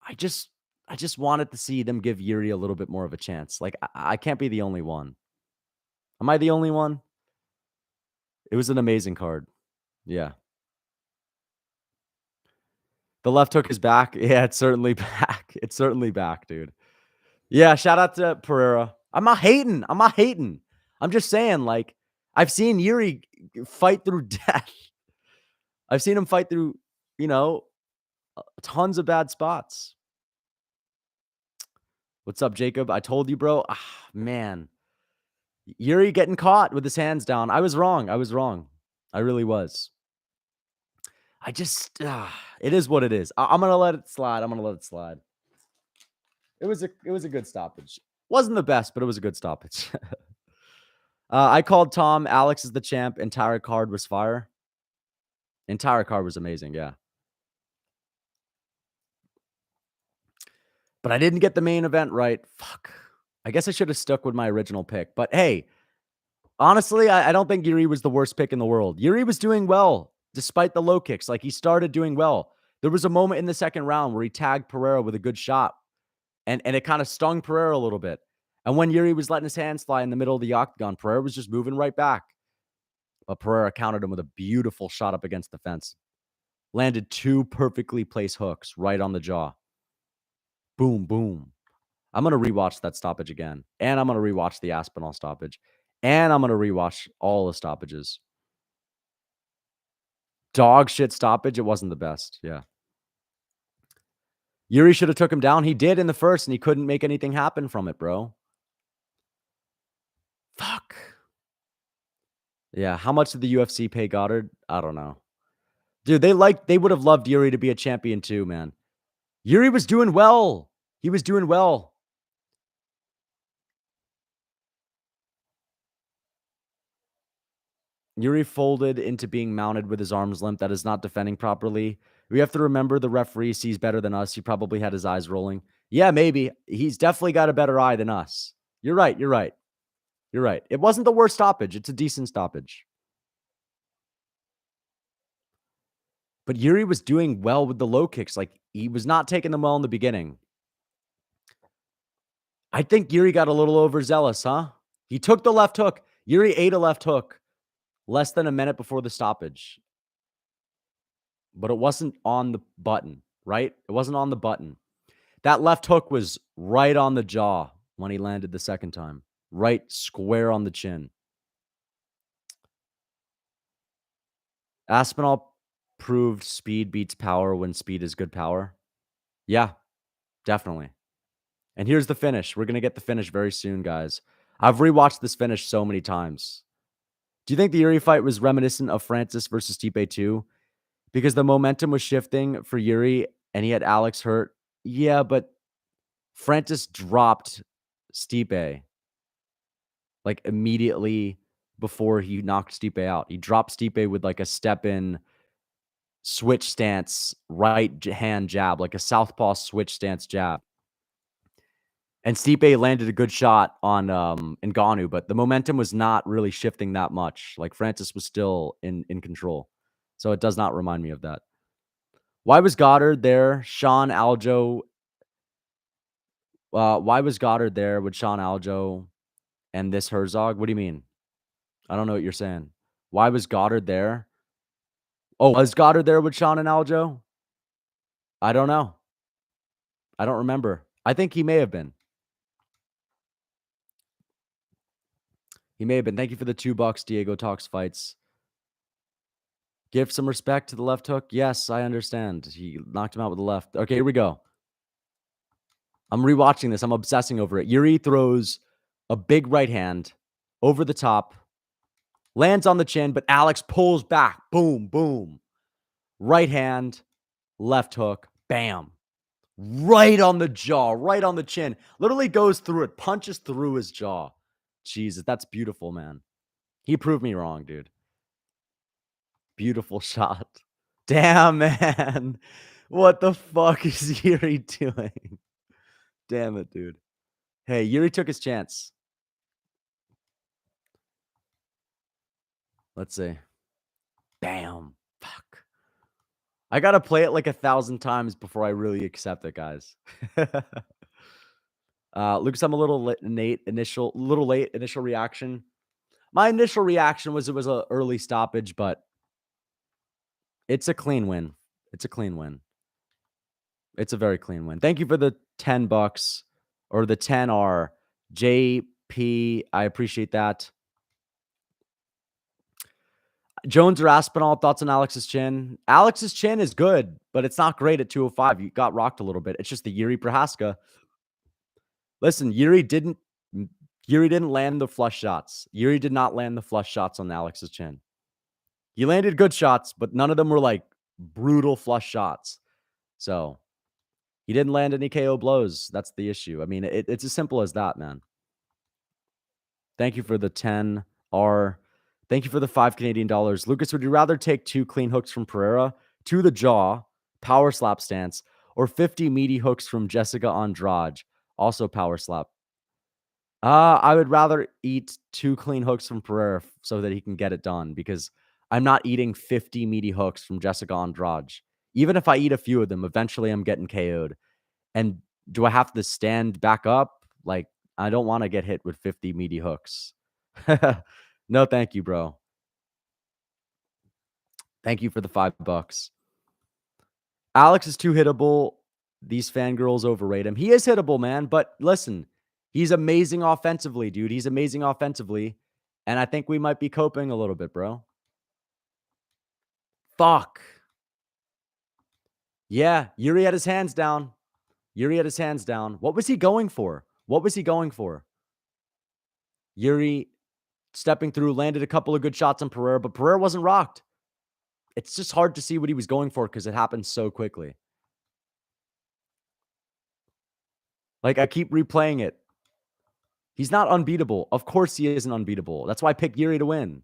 I just wanted to see them give Jiri a little bit more of a chance. Like, I can't be the only one. Am I the only one? It was an amazing card. Yeah. The left hook is back. Yeah, it's certainly back. It's certainly back, dude. Yeah, shout out to Pereira. I'm not hating. I'm just saying, like, I've seen Jiri fight through death. I've seen him fight through, tons of bad spots. What's up, Jacob? I told you, bro. Man. Jiri getting caught with his hands down. I was wrong. I really was. It is what it is. I'm going to let it slide. It was a good stoppage. Wasn't the best, but it was a good stoppage. I called Tom. Alex is the champ. Entire card was fire. Entire card was amazing, yeah. But I didn't get the main event right. Fuck. I guess I should have stuck with my original pick. But hey, honestly, I don't think Jiri was the worst pick in the world. Jiri was doing well, despite the low kicks. Like, he started doing well. There was a moment in the second round where he tagged Pereira with a good shot. And it kind of stung Pereira a little bit. And when Jiri was letting his hands fly in the middle of the octagon, Pereira was just moving right back. But Pereira countered him with a beautiful shot up against the fence. Landed 2 perfectly placed hooks right on the jaw. Boom, boom. I'm going to rewatch that stoppage again. And I'm going to rewatch the Aspinall stoppage. And I'm going to rewatch all the stoppages. Dog shit stoppage. It wasn't the best. Yeah. Jiri should have took him down. He did in the first, and he couldn't make anything happen from it, bro. Fuck. Yeah. How much did the UFC pay Goddard? I don't know. Dude, they would have loved Jiri to be a champion too, man. Jiri was doing well. He was doing well. Jiri folded into being mounted with his arms limp. That is not defending properly. We have to remember the referee sees better than us. He probably had his eyes rolling. Yeah, maybe. He's definitely got a better eye than us. You're right. It wasn't the worst stoppage. It's a decent stoppage. But Jiri was doing well with the low kicks. Like, he was not taking them well in the beginning. I think Jiri got a little overzealous, huh? He took the left hook. Jiri ate a left hook less than a minute before the stoppage. But it wasn't on the button, right? It wasn't on the button. That left hook was right on the jaw when he landed the second time. Right square on the chin. Aspinall proved speed beats power when speed is good power. Yeah, definitely. And here's the finish. We're going to get the finish very soon, guys. I've rewatched this finish so many times. Do you think the Jiri fight was reminiscent of Francis versus Stipe 2? because the momentum was shifting for Yuri and he had Alex hurt. Yeah, but Francis dropped Stipe like immediately before he knocked Stipe out. He dropped Stipe with like a step in switch stance, hand jab, like a southpaw switch stance jab. And Stipe landed a good shot on Ngannou, but the momentum was not really shifting that much. Like Francis was still in control. So it does not remind me of that. Why was Goddard there? Sean Aljo. Why was Goddard there with Sean Aljo and this Herzog? What do you mean? I don't know what you're saying. Why was Goddard there? Oh, was Goddard there with Sean and Aljo? I don't know. I don't remember. I think he may have been. He may have been. Thank you for the $2. Diego Talks Fights. Give some respect to the left hook. Yes, I understand. He knocked him out with the left. Okay, here we go. I'm rewatching this. I'm obsessing over it. Yuri throws a big right hand over the top, lands on the chin, but Alex pulls back. Boom, boom. Right hand, left hook, bam. Right on the jaw, right on the chin. Literally goes through it, punches through his jaw. Jesus, that's beautiful, man. He proved me wrong, dude. Beautiful shot. Damn, man. What the fuck is Yuri doing? Damn it, dude. Hey, Yuri took his chance. Let's see. Bam. Fuck. I gotta play it like 1,000 times before I really accept it, guys. Lucas, I'm a little late initial reaction. My initial reaction was it was an early stoppage, but it's a clean win. It's a clean win. It's a very clean win. Thank you for the $10 or the 10R. JP, I appreciate that. Jones or Aspinall, thoughts on Alex's chin? Alex's chin is good, but it's not great at 205. You got rocked a little bit. It's just the Jiri Prochazka. Listen, Yuri didn't land the flush shots. Yuri did not land the flush shots on Alex's chin. He landed good shots, but none of them were like brutal flush shots. So he didn't land any KO blows. That's the issue. I mean, it's as simple as that, man. Thank you for the 10R. Thank you for the 5 Canadian dollars. Lucas, would you rather take 2 clean hooks from Pereira to the jaw, power slap stance, or 50 meaty hooks from Jessica Andrade, also power slap? I would rather eat 2 clean hooks from Pereira so that he can get it done, because I'm not eating 50 meaty hooks from Jessica Andrade. Even if I eat a few of them, eventually I'm getting KO'd. And do I have to stand back up? Like, I don't want to get hit with 50 meaty hooks. No, thank you, bro. Thank you for the $5. Alex is too hittable. These fangirls overrate him. He is hittable, man. But listen, he's amazing offensively, dude. He's amazing offensively. And I think we might be coping a little bit, bro. Fuck. Yeah, Yuri had his hands down. Yuri had his hands down. What was he going for? What was he going for? Yuri stepping through, landed a couple of good shots on Pereira, but Pereira wasn't rocked. It's just hard to see what he was going for because it happened so quickly. Like, I keep replaying it. He's not unbeatable. Of course he isn't unbeatable. That's why I picked Yuri to win.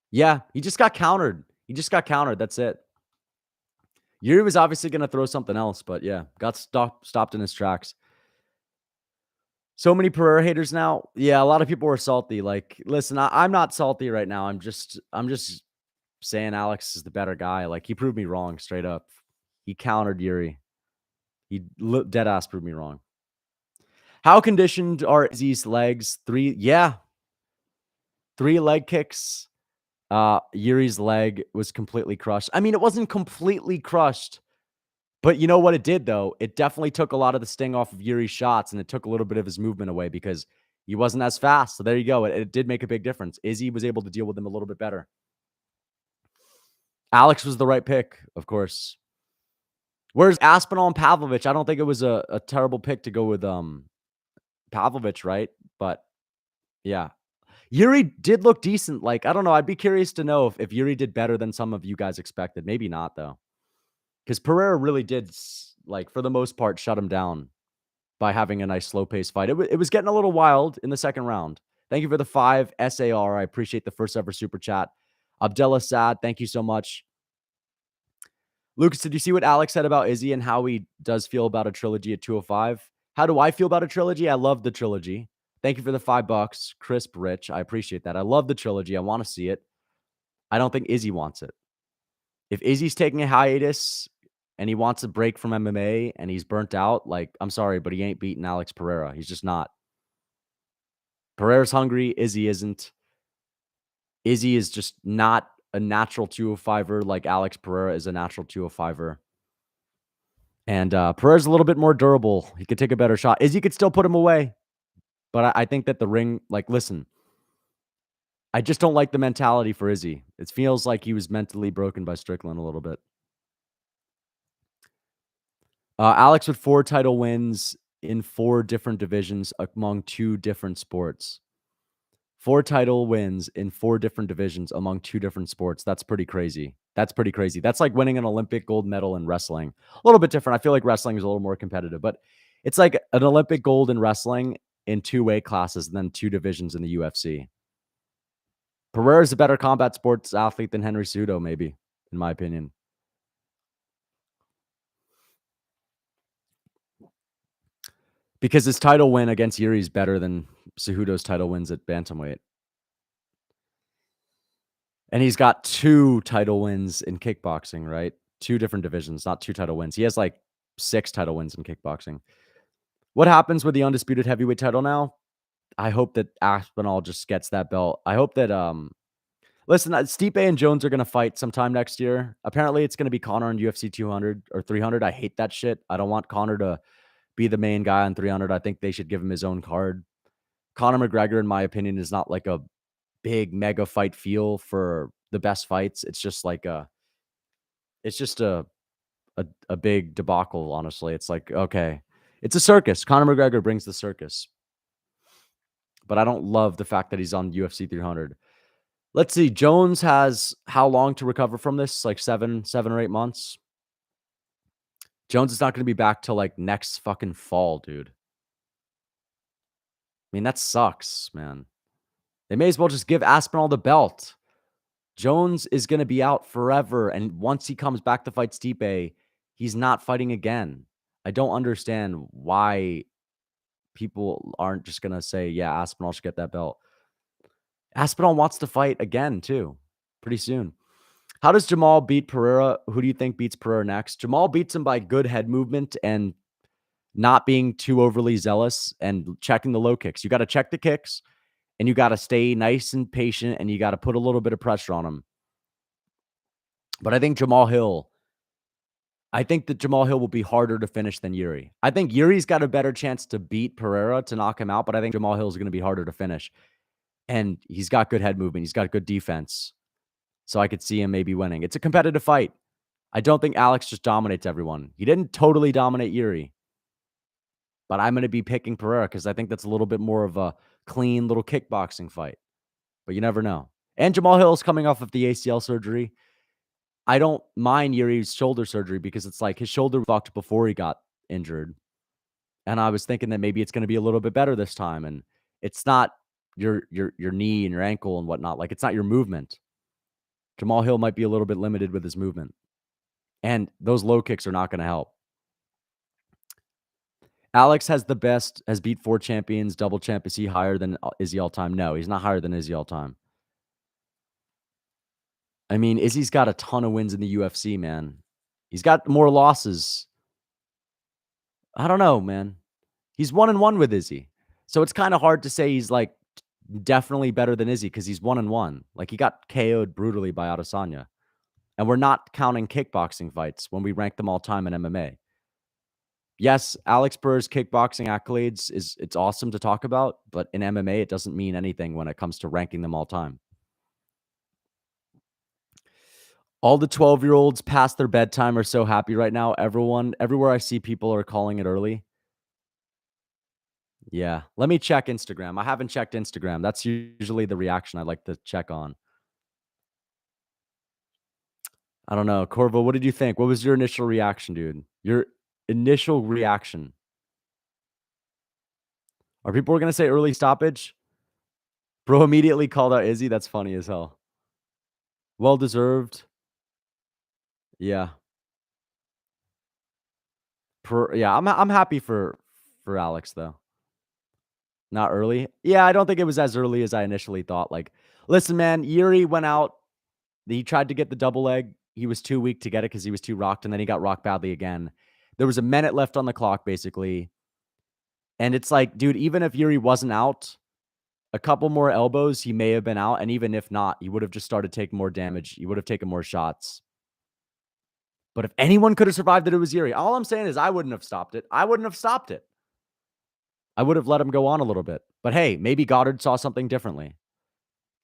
Yeah, he just got countered. He just got countered. That's it. Yuri was obviously going to throw something else, but yeah, got stopped in his tracks. So many Pereira haters now. Yeah, a lot of people were salty. Like, listen, I'm not salty right now. I'm just saying Alex is the better guy. Like, he proved me wrong straight up. He countered Yuri. He dead ass proved me wrong. How conditioned are Izzy's legs? 3 leg kicks. Yuri's leg was completely crushed. I mean, it wasn't completely crushed, but you know what it did, though? It definitely took a lot of the sting off of Yuri's shots, and it took a little bit of his movement away because he wasn't as fast. So there you go. It did make a big difference. Izzy was able to deal with him a little bit better. Alex was the right pick, of course. Whereas Aspinall and Pavlovich, I don't think it was a terrible pick to go with Pavlovich, right? But yeah. Yuri did look decent. Like, I don't know. I'd be curious to know if Yuri did better than some of you guys expected. Maybe not, though. Because Pereira really did, like, for the most part, shut him down by having a nice slow-paced fight. It was getting a little wild in the second round. Thank you for the 5 SAR. I appreciate the first ever super chat. Abdullah Sad, thank you so much. Lucas, did you see what Alex said about Izzy and how he does feel about a trilogy at 205? How do I feel about a trilogy? I love the trilogy. Thank you for the $5. Crisp Rich. I appreciate that. I love the trilogy. I want to see it. I don't think Izzy wants it. If Izzy's taking a hiatus and he wants a break from MMA and he's burnt out, like, I'm sorry, but he ain't beating Alex Pereira. He's just not. Pereira's hungry. Izzy isn't. Izzy is just not a natural 205er like Alex Pereira is a natural 205er. And Pereira's a little bit more durable. He could take a better shot. Izzy could still put him away. But I think that the ring, like, listen, I just don't like the mentality for Izzy. It feels like he was mentally broken by Strickland a little bit. Alex with 4 title wins in 4 different divisions among 2 different sports. 4 title wins in 4 different divisions among 2 different sports. That's pretty crazy. That's pretty crazy. That's like winning an Olympic gold medal in wrestling. A little bit different. I feel like wrestling is a little more competitive, but it's like an Olympic gold in wrestling in 2 weight classes and then 2 divisions in the UFC. Pereira's a better combat sports athlete than Henry Cejudo, maybe, in my opinion. Because his title win against Yuri is better than Cejudo's title wins at bantamweight. And he's got 2 title wins in kickboxing, right? 2 different divisions, not 2 title wins. He has like 6 title wins in kickboxing. What happens with the undisputed heavyweight title now? I hope that Aspinall just gets that belt. I hope that listen, Stipe and Jones are going to fight sometime next year. Apparently, it's going to be Conor on UFC 200 or 300. I hate that shit. I don't want Conor to be the main guy on 300. I think they should give him his own card. Conor McGregor, in my opinion, is not like a big mega fight feel for the best fights. It's just like it's just a big debacle, honestly. It's like, okay, it's a circus. Conor McGregor brings the circus. But I don't love the fact that he's on UFC 300. Let's see. Jones has how long to recover from this? Like 7 or 8 months. Jones is not going to be back till like next fucking fall, dude. I mean, that sucks, man. They may as well just give Aspinall the belt. Jones is going to be out forever. And once he comes back to fight Stipe, he's not fighting again. I don't understand why people aren't just going to say, yeah, Aspinall should get that belt. Aspinall wants to fight again, too, pretty soon. How does Jamal beat Pereira? Who do you think beats Pereira next? Jamal beats him by good head movement and not being too overly zealous and checking the low kicks. You got to check the kicks and you got to stay nice and patient and you got to put a little bit of pressure on him. But I think that Jamal Hill will be harder to finish than Yuri. I think Yuri's got a better chance to beat Pereira to knock him out, but I think Jamal Hill is going to be harder to finish. And he's got good head movement. He's got good defense. So I could see him maybe winning. It's a competitive fight. I don't think Alex just dominates everyone. He didn't totally dominate Yuri. But I'm going to be picking Pereira because I think that's a little bit more of a clean little kickboxing fight. But you never know. And Jamal Hill's coming off of the ACL surgery. I don't mind Yuri's shoulder surgery because it's like his shoulder fucked before he got injured. And I was thinking that maybe it's going to be a little bit better this time. And it's not your knee and your ankle and whatnot. Like, it's not your movement. Jamal Hill might be a little bit limited with his movement. And those low kicks are not going to help. Alex has beat 4 champions, double champ. Is he higher than Izzy all time? No, he's not higher than Izzy all time. I mean, Izzy's got a ton of wins in the UFC, man. He's got more losses. I don't know, man. He's 1-1 with Izzy. So it's kind of hard to say he's like definitely better than Izzy because he's 1-1. Like, he got KO'd brutally by Adesanya. And we're not counting kickboxing fights when we rank them all time in MMA. Yes, Alex Pereira's kickboxing accolades it's awesome to talk about, but in MMA, it doesn't mean anything when it comes to ranking them all time. All the 12-year-olds past their bedtime are so happy right now. Everywhere I see people are calling it early. Yeah. Let me check Instagram. I haven't checked Instagram. That's usually the reaction I like to check on. I don't know. Corvo, what did you think? What was your initial reaction, dude? Your initial reaction. Are people going to say early stoppage? Bro immediately called out Izzy. That's funny as hell. Well deserved. Yeah. Yeah, I'm happy for Alex though. Not early. Yeah, I don't think it was as early as I initially thought. Like, listen, man, Jiri went out. He tried to get the double leg. He was too weak to get it because he was too rocked, and then he got rocked badly again. There was a minute left on the clock, basically. And it's like, dude, even if Jiri wasn't out, a couple more elbows, he may have been out. And even if not, he would have just started taking more damage. He would have taken more shots. But if anyone could have survived it, it was Jiri. All I'm saying is I wouldn't have stopped it. I wouldn't have stopped it. I would have let him go on a little bit. But hey, maybe Goddard saw something differently.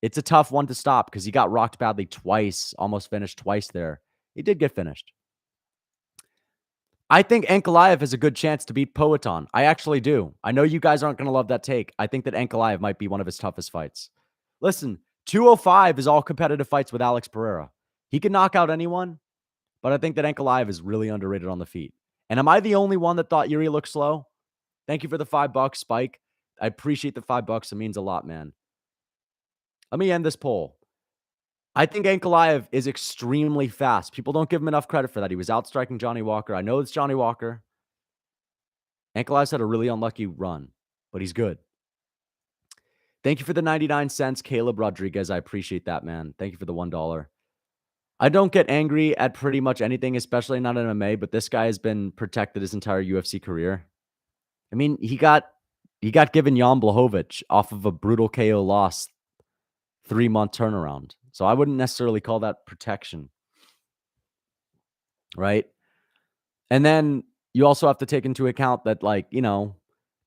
It's a tough one to stop because he got rocked badly twice, almost finished twice there. He did get finished. I think Ankalaev has a good chance to beat Poetan. I actually do. I know you guys aren't going to love that take. I think that Ankalaev might be one of his toughest fights. Listen, 205 is all competitive fights with Alex Pereira. He can knock out anyone, but I think that Ankalaev is really underrated on the feet. And am I the only one that thought Jiri looked slow? Thank you for the $5, Spike. I appreciate the $5. It means a lot, man. Let me end this poll. I think Ankalaev is extremely fast. People don't give him enough credit for that. He was outstriking Johnny Walker. I know it's Johnny Walker. Ankalaev's had a really unlucky run, but he's good. Thank you for the 99 cents, Caleb Rodriguez. I appreciate that, man. Thank you for the $1. I don't get angry at pretty much anything, especially not in MMA, but this guy has been protected his entire UFC career. I mean, he got given Jan Blachowicz off of a brutal KO loss, 3-month turnaround. So I wouldn't necessarily call that protection. Right? And then you also have to take into account that, like, you know,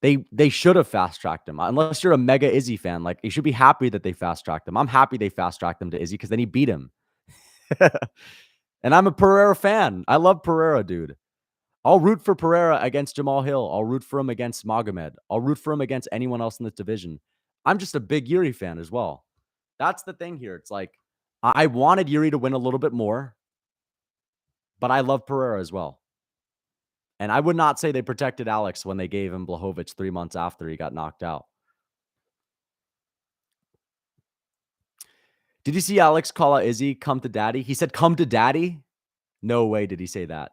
they should have fast-tracked him. Unless you're a mega Izzy fan, like, you should be happy that they fast-tracked him. I'm happy they fast-tracked him to Izzy because then he beat him. And I'm a Pereira fan. I love Pereira, dude. I'll root for Pereira against Jamal Hill. I'll root for him against Magomed. I'll root for him against anyone else in this division. I'm just a big Jiri fan as well. That's the thing here. It's like, I wanted Jiri to win a little bit more, but I love Pereira as well. And I would not say they protected Alex when they gave him Blachowicz 3 months after he got knocked out. Did you see Alex call out Izzy, come to daddy? He said, come to daddy? No way did he say that.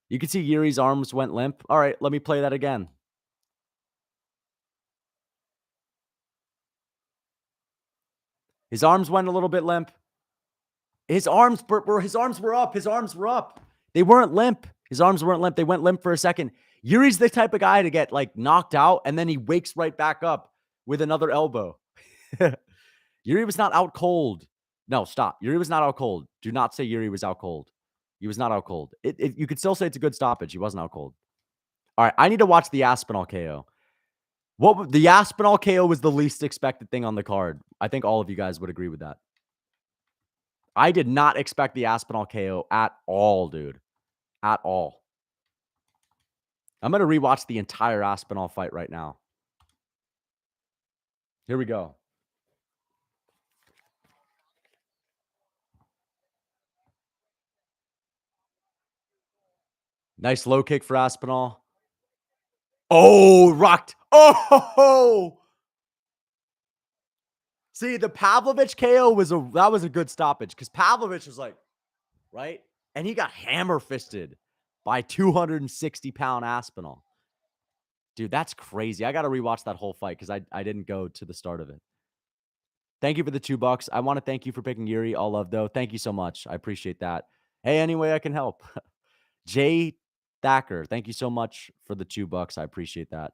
You can see Yuri's arms went limp. All right, let me play that again. His arms went a little bit limp. His arms were up. His arms were up. They weren't limp. His arms weren't limp. They went limp for a second. Yuri's the type of guy to get like knocked out and then he wakes right back up with another elbow. Jiri was not out cold. No, stop. Jiri was not out cold. Do not say Jiri was out cold. He was not out cold. You could still say it's a good stoppage. He wasn't out cold. All right, I need to watch the Aspinall KO. The Aspinall KO was the least expected thing on the card. I think all of you guys would agree with that. I did not expect the Aspinall KO at all, dude. At all. I'm going to rewatch the entire Aspinall fight right now. Here we go. Nice low kick for Aspinall. Oh, rocked. Oh! See, the Pavlovich KO was a good stoppage because Pavlovich was like, right? And he got hammer fisted by 260-pound Aspinall. Dude, that's crazy. I got to rewatch that whole fight because I didn't go to the start of it. Thank you for the $2. I want to thank you for picking Jiri. All love, though. Thank you so much. I appreciate that. Hey, any way I can help. Jay Thacker, thank you so much for the $2. I appreciate that.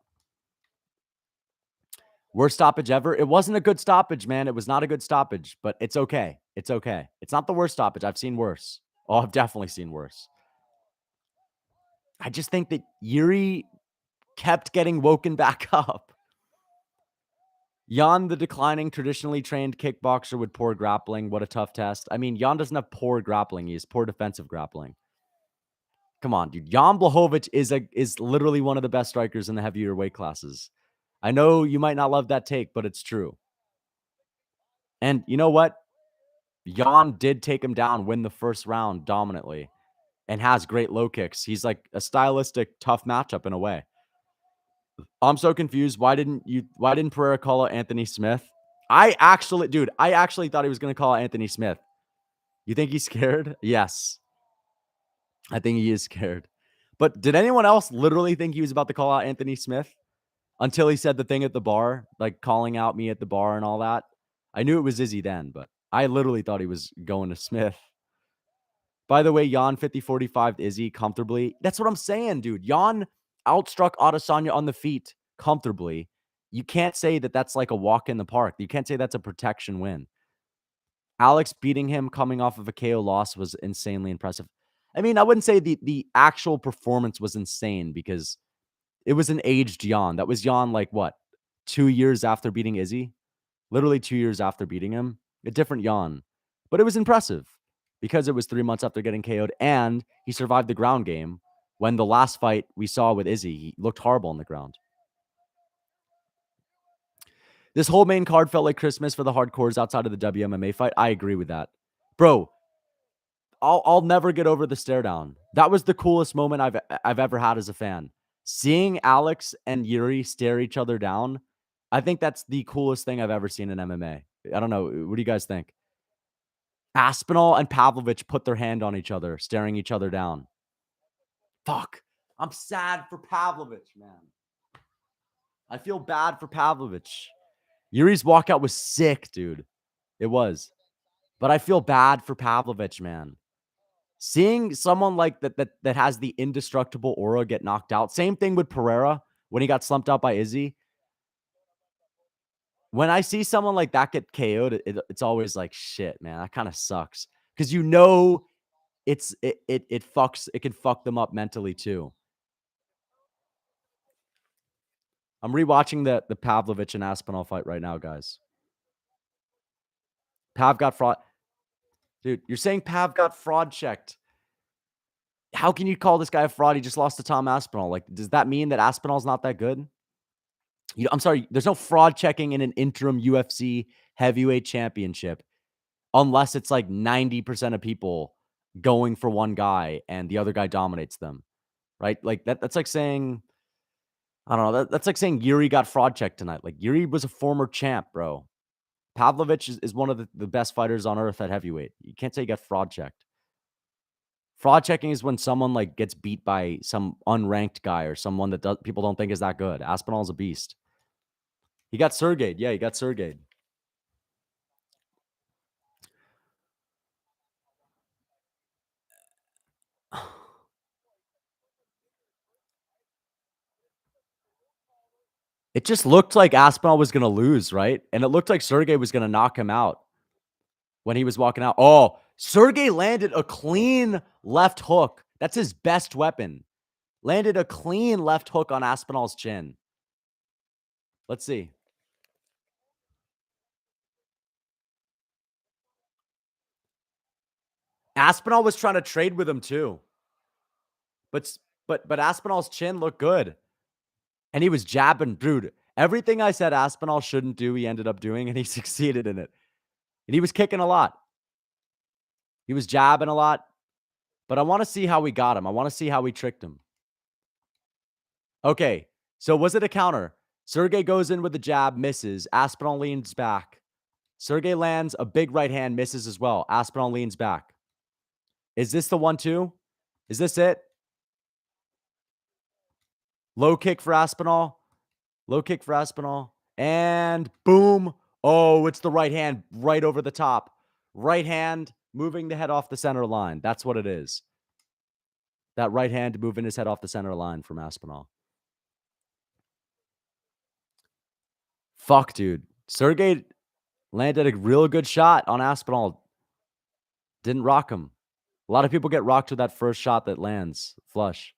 Worst stoppage ever? It wasn't a good stoppage, man. It was not a good stoppage, but it's okay. It's okay. It's not the worst stoppage. I've seen worse. Oh, I've definitely seen worse. I just think that Jiri kept getting woken back up. Jan, the declining, traditionally trained kickboxer with poor grappling. What a tough test. I mean, Jan doesn't have poor grappling. He has poor defensive grappling. Come on, dude. Jan Blachowicz is literally one of the best strikers in the heavier weight classes. I know you might not love that take, but it's true. And you know what? Jan did take him down, win the first round dominantly, and has great low kicks. He's like a stylistic, tough matchup in a way. I'm so confused. Why didn't Pereira call out Anthony Smith? I actually thought he was going to call out Anthony Smith. You think he's scared? Yes. I think he is scared. But did anyone else literally think he was about to call out Anthony Smith until he said the thing at the bar, like calling out me at the bar and all that? I knew it was Izzy then, but I literally thought he was going to Smith. By the way, Jan 50-45 Izzy comfortably. That's what I'm saying, dude. Jan outstruck Adesanya on the feet comfortably. You can't say that that's like a walk in the park. You can't say that's a protection win. Alex beating him coming off of a KO loss was insanely impressive. I mean, I wouldn't say the actual performance was insane because it was an aged Jan. That was Jan like what? 2 years after beating Izzy? Literally 2 years after beating him. A different Jan. But it was impressive because it was 3 months after getting KO'd and he survived the ground game when the last fight we saw with Izzy, he looked horrible on the ground. This whole main card felt like Christmas for the hardcores outside of the WMMA fight. I agree with that. Bro, I'll never get over the stare down. That was the coolest moment I've ever had as a fan. Seeing Alex and Jiri stare each other down, I think that's the coolest thing I've ever seen in MMA. I don't know. What do you guys think? Aspinall and Pavlovich put their hand on each other, staring each other down. Fuck. I'm sad for Pavlovich, man. I feel bad for Pavlovich. Yuri's walkout was sick, dude. It was. But I feel bad for Pavlovich, man. Seeing someone like that has the indestructible aura get knocked out. Same thing with Pereira when he got slumped out by Izzy. When I see someone like that get KO'd, it's always like, shit, man, that kind of sucks. Because you know it can fuck them up mentally too. I'm rewatching the Pavlovich and Aspinall fight right now, guys. Pav got fraud. Dude, you're saying Pav got fraud checked. How can you call this guy a fraud? He just lost to Tom Aspinall. Like, does that mean that Aspinall's not that good? I'm sorry. There's no fraud checking in an interim UFC heavyweight championship unless it's like 90% of people going for one guy and the other guy dominates them, right? Like that's like saying, I don't know. That's like saying Jiri got fraud checked tonight. Like Jiri was a former champ, bro. Pavlovich is one of the best fighters on earth at heavyweight. You can't say he got fraud checked. Fraud checking is when someone like gets beat by some unranked guy or someone that people don't think is that good. Aspinall's a beast. He got Sergey'd. Yeah, he got Sergey'd. It just looked like Aspinall was going to lose, right? And it looked like Sergey was going to knock him out when he was walking out. Oh, Sergey landed a clean left hook. That's his best weapon. Landed a clean left hook on Aspinall's chin. Let's see. Aspinall was trying to trade with him too. But Aspinall's chin looked good. And he was jabbing, dude. Everything I said Aspinall shouldn't do, he ended up doing, and he succeeded in it. And he was kicking a lot. He was jabbing a lot. But I want to see how we got him. I want to see how we tricked him. Okay, so was it a counter? Sergey goes in with the jab, misses. Aspinall leans back. Sergey lands a big right hand, misses as well. Aspinall leans back. Is this the 1-2? Is this it? Low kick for Aspinall. Low kick for Aspinall. And boom. Oh, it's the right hand right over the top. Right hand moving the head off the center line. That's what it is. That right hand moving his head off the center line from Aspinall. Fuck, dude. Sergey landed a real good shot on Aspinall. Didn't rock him. A lot of people get rocked with that first shot that lands flush.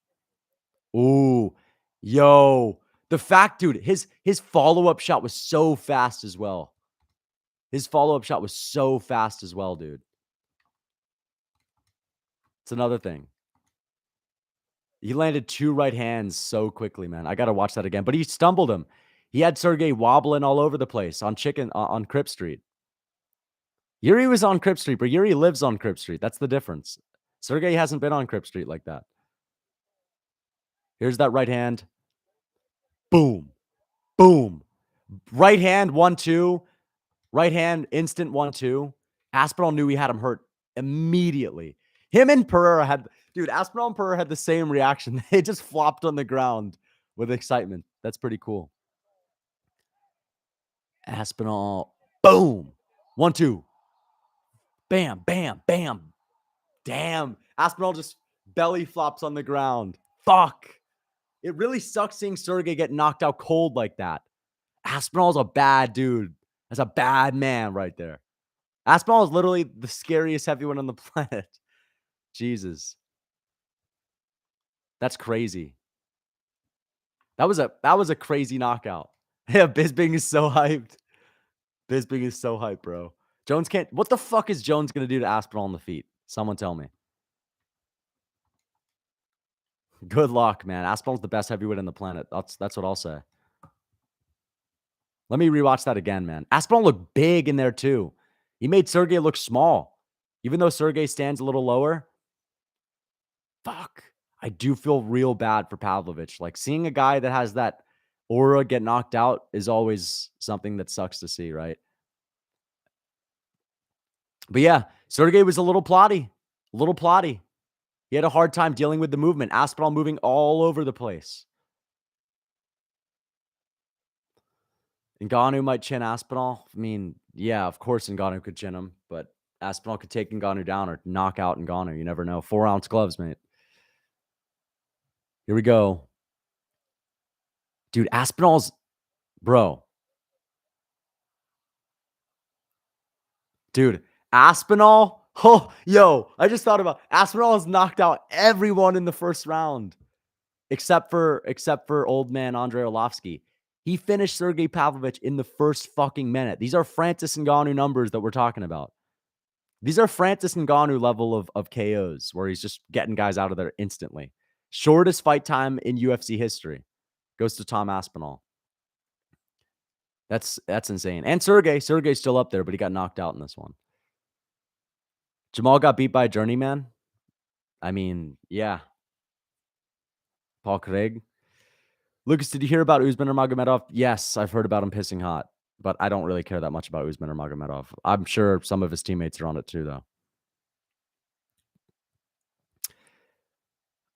Ooh, yo. The fact, dude, his follow-up shot was so fast as well. His follow-up shot was so fast as well, dude. It's another thing. He landed 2 right hands so quickly, man. I gotta watch that again, but he stumbled him. He had Sergey wobbling all over the place on Crip Street. Yuri was on Crip Street, but Yuri lives on Crip Street. That's the difference. Sergey hasn't been on Crip Street like that. Here's that right hand. Boom. Boom. Right hand, 1-2. Right hand, instant 1-2. Aspinall knew he had him hurt immediately. Him and Pereira Aspinall and Pereira had the same reaction. They just flopped on the ground with excitement. That's pretty cool. Aspinall, boom. 1-2. Bam, bam, bam. Damn. Aspinall just belly flops on the ground. Fuck. It really sucks seeing Sergey get knocked out cold like that. Aspinall's a bad dude. That's a bad man right there. Aspinall is literally the scariest heavyweight on the planet. Jesus. That's crazy. That was a crazy knockout. Yeah, Bisping is so hyped. Bisping is so hyped, bro. Jones can't. What the fuck is Jones gonna do to Aspinall on the feet? Someone tell me. Good luck, man. Aspinall's the best heavyweight on the planet. That's what I'll say. Let me rewatch that again, man. Aspinall looked big in there too. He made Sergey look small. Even though Sergey stands a little lower. Fuck. I do feel real bad for Pavlovich. Like, seeing a guy that has that aura get knocked out is always something that sucks to see, right? But yeah, Sergey was a little plotty. A little plotty. He had a hard time dealing with the movement. Aspinall moving all over the place. Ngannou might chin Aspinall. I mean, yeah, of course Ngannou could chin him, but Aspinall could take Ngannou down or knock out Ngannou. You never know. 4-ounce gloves, mate. Here we go. Dude, Aspinall's... Bro. Dude, Aspinall... Oh, yo, I just thought about... Aspinall has knocked out everyone in the first round. Except for old man Andrei Arlovsky. He finished Sergei Pavlovich in the first fucking minute. These are Francis Ngannou numbers that we're talking about. These are Francis Ngannou level of KOs where he's just getting guys out of there instantly. Shortest fight time in UFC history goes to Tom Aspinall. That's insane. And Sergey's still up there, but he got knocked out in this one. Jamal got beat by a journeyman. I mean, yeah. Paul Craig. Lucas, did you hear about Usman or Magomedov? Yes, I've heard about him pissing hot, but I don't really care that much about Usman or Magomedov. I'm sure some of his teammates are on it too, though.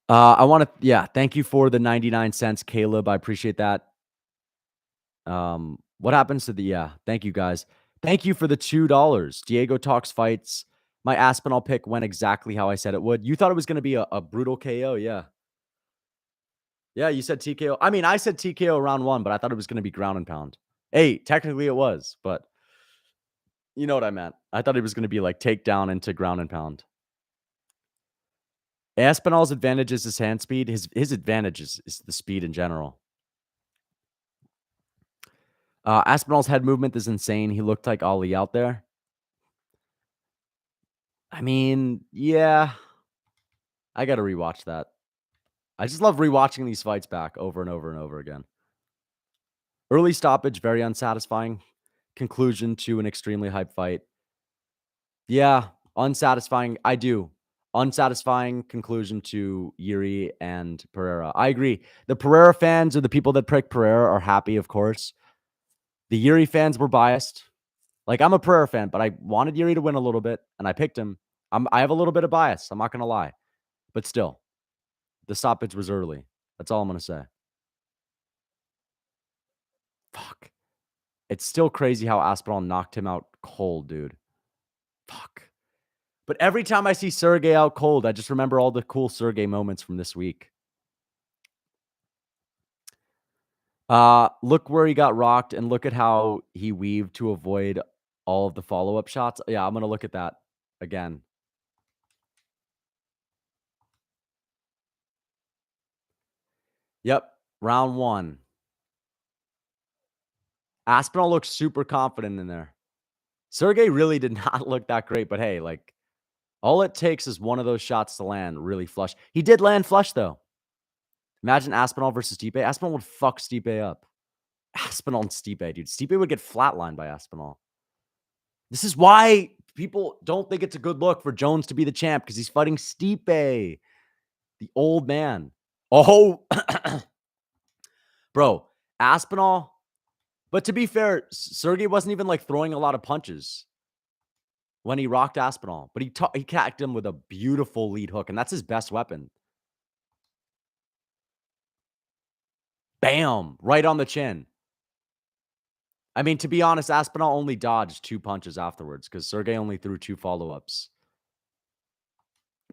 I want to, thank you for the 99 cents, Caleb. I appreciate that. What happens to thank you guys. Thank you for the $2. Diego talks fights. My Aspinall pick went exactly how I said it would. You thought it was going to be a brutal KO, yeah. Yeah, you said TKO. I mean, I said TKO round 1, but I thought it was going to be ground and pound. Hey, technically it was, but you know what I meant. I thought it was going to be like takedown into ground and pound. Aspinall's advantage is his hand speed. His advantage is the speed in general. Aspinall's head movement is insane. He looked like Ali out there. I mean, yeah. I got to rewatch that. I just love rewatching these fights back over and over and over again. Early stoppage, very unsatisfying. Conclusion to an extremely hyped fight. Yeah, unsatisfying. I do. Unsatisfying conclusion to Jiri and Pereira. I agree. The Pereira fans or the people that pick Pereira are happy, of course. The Jiri fans were biased. Like, I'm a Pereira fan, but I wanted Jiri to win a little bit, and I picked him. I have a little bit of bias. I'm not going to lie. But still, the stoppage was early. That's all I'm going to say. Fuck. It's still crazy how Aspinall knocked him out cold, dude. Fuck. But every time I see Sergey out cold, I just remember all the cool Sergey moments from this week. Look where he got rocked and look at how he weaved to avoid all of the follow-up shots. Yeah, I'm going to look at that again. Yep, round 1. Aspinall looks super confident in there. Sergey really did not look that great, but hey, like, all it takes is one of those shots to land really flush. He did land flush, though. Imagine Aspinall versus Stipe. Aspinall would fuck Stipe up. Aspinall and Stipe, dude. Stipe would get flatlined by Aspinall. This is why people don't think it's a good look for Jones to be the champ, because he's fighting Stipe, the old man. Oh, bro, Aspinall. But to be fair, Sergey wasn't even like throwing a lot of punches when he rocked Aspinall, but he cacked him with a beautiful lead hook, and that's his best weapon. Bam, right on the chin. I mean, to be honest, Aspinall only dodged 2 punches afterwards because Sergey only threw 2 follow-ups.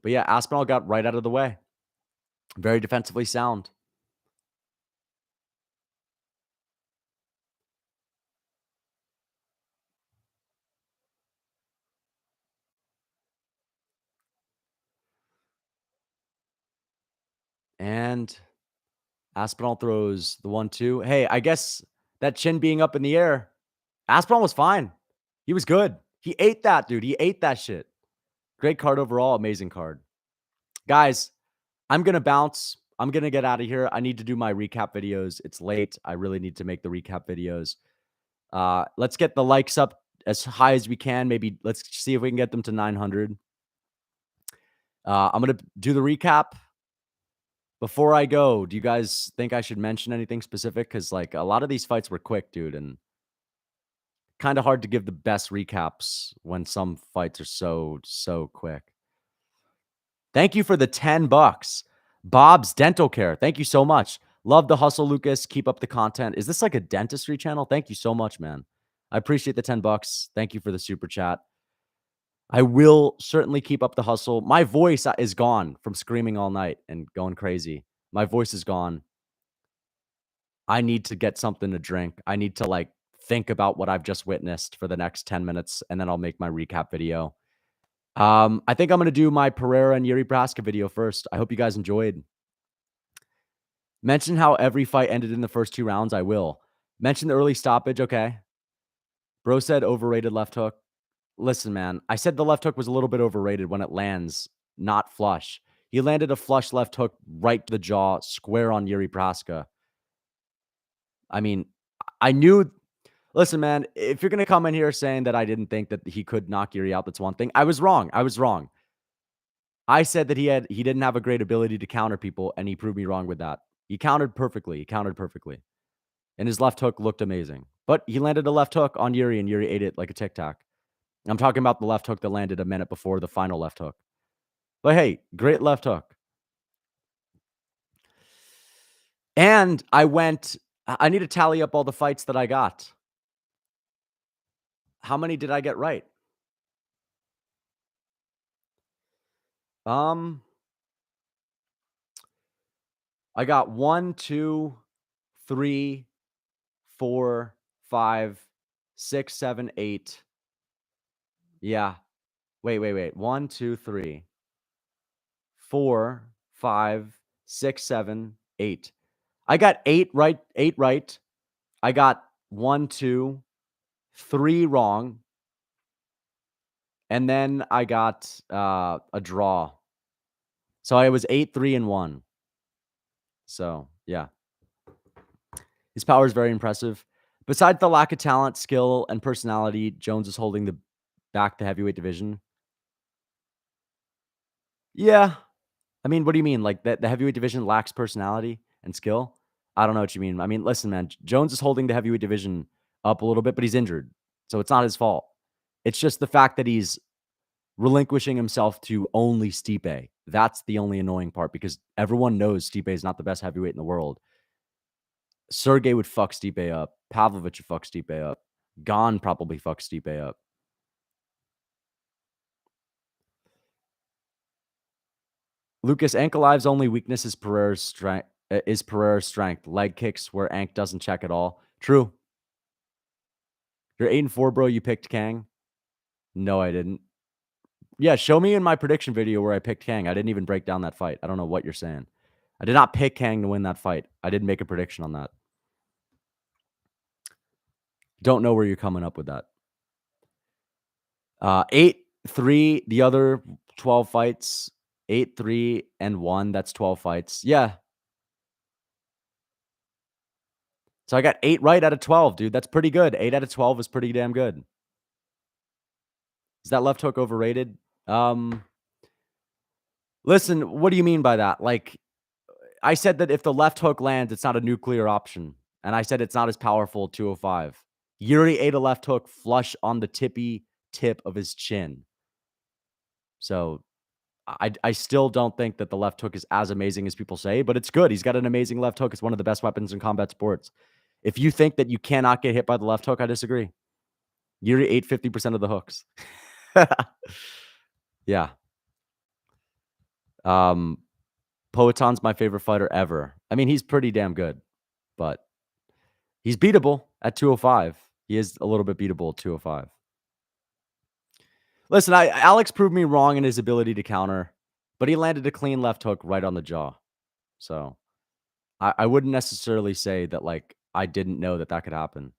But yeah, Aspinall got right out of the way. Very defensively sound. And Aspinall throws the 1-2. Hey, I guess that chin being up in the air, Aspinall was fine. He was good. He ate that, dude. He ate that shit. Great card overall. Amazing card. Guys, I'm going to bounce. I'm going to get out of here. I need to do my recap videos. It's late. I really need to make the recap videos. Let's get the likes up as high as we can. Maybe let's see if we can get them to 900. I'm going to do the recap. Before I go, do you guys think I should mention anything specific? Because like a lot of these fights were quick, dude, and kind of hard to give the best recaps when some fights are so quick. Thank you for the $10. Bob's Dental Care. Thank you so much. Love the hustle, Lucas. Keep up the content. Is this like a dentistry channel? Thank you so much, man. I appreciate the $10. Thank you for the super chat. I will certainly keep up the hustle. My voice is gone from screaming all night and going crazy. My voice is gone. I need to get something to drink. I need to like think about what I've just witnessed for the next 10 minutes, and then I'll make my recap video. I think I'm going to do my Pereira and Jiri Prochazka video first. I hope you guys enjoyed. Mention how every fight ended in the first 2 rounds. I will. Mention the early stoppage. Okay. Bro said overrated left hook. Listen, man, I said the left hook was a little bit overrated when it lands, not flush. He landed a flush left hook right to the jaw, square on Jiri Prochazka. I mean, I knew. Listen, man, if you're going to come in here saying that I didn't think that he could knock Jiri out, that's one thing. I was wrong. I said that he didn't have a great ability to counter people, and he proved me wrong with that. He countered perfectly. And his left hook looked amazing. But he landed a left hook on Jiri, and Jiri ate it like a Tic Tac. I'm talking about the left hook that landed a minute before the final left hook. But hey, great left hook. And I need to tally up all the fights that I got. How many did I get right? I got 1, 2, 3, 4, 5, 6, 7, 8. Yeah. Wait. 1, 2, 3, 4, 5, 6, 7, 8. I got 8 right. 8 right. I got 1, 2, 3 wrong. And then I got a draw. So I was 8, 3, and 1. So yeah. His power is very impressive. Besides the lack of talent, skill, and personality, Jones is holding the heavyweight division. Yeah. I mean, what do you mean? Like the heavyweight division lacks personality and skill? I don't know what you mean. I mean, listen, man, Jones is holding the heavyweight division up a little bit, but he's injured. So it's not his fault. It's just the fact that he's relinquishing himself to only Stipe. That's the only annoying part, because everyone knows Stipe is not the best heavyweight in the world. Sergey would fuck Stipe up. Pavlovich would fuck Stipe up. Gon probably fucks Stipe up. Lucas, Ankalaev's only weakness is Pereira's strength. Leg kicks where Ank doesn't check at all. True. You're 8-4, bro. You picked Kang? No, I didn't. Yeah, show me in my prediction video where I picked Kang. I didn't even break down that fight. I don't know what you're saying. I did not pick Kang to win that fight. I didn't make a prediction on that. Don't know where you're coming up with that. 8-3, the other 12 fights. 8-3 and 1. That's 12 fights. Yeah. So I got 8 right out of 12, dude. That's pretty good. 8 out of 12 is pretty damn good. Is that left hook overrated? Listen, what do you mean by that? Like, I said that if the left hook lands, it's not a nuclear option. And I said it's not as powerful at 205. Jiri ate a left hook flush on the tippy tip of his chin. So I still don't think that the left hook is as amazing as people say, but it's good. He's got an amazing left hook. It's one of the best weapons in combat sports. If you think that you cannot get hit by the left hook, I disagree. Jiri ate 50% of the hooks. Yeah. Poeton's my favorite fighter ever. I mean, he's pretty damn good, but he's beatable at 205. He is a little bit beatable at 205. Listen, Alex proved me wrong in his ability to counter, but he landed a clean left hook right on the jaw. So I wouldn't necessarily say that, like, I didn't know that that could happen.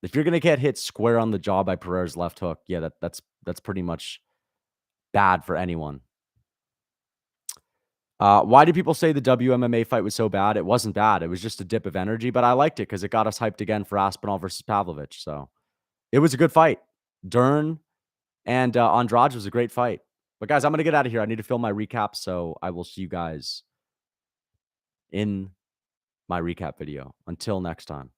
If you're going to get hit square on the jaw by Pereira's left hook, yeah, that's pretty much bad for anyone. Why do people say the WMMA fight was so bad? It wasn't bad. It was just a dip of energy, but I liked it because it got us hyped again for Aspinall versus Pavlovich. So it was a good fight. Dern and Andrade was a great fight. But guys, I'm going to get out of here. I need to film my recap, so I will see you guys in my recap video. Until next time.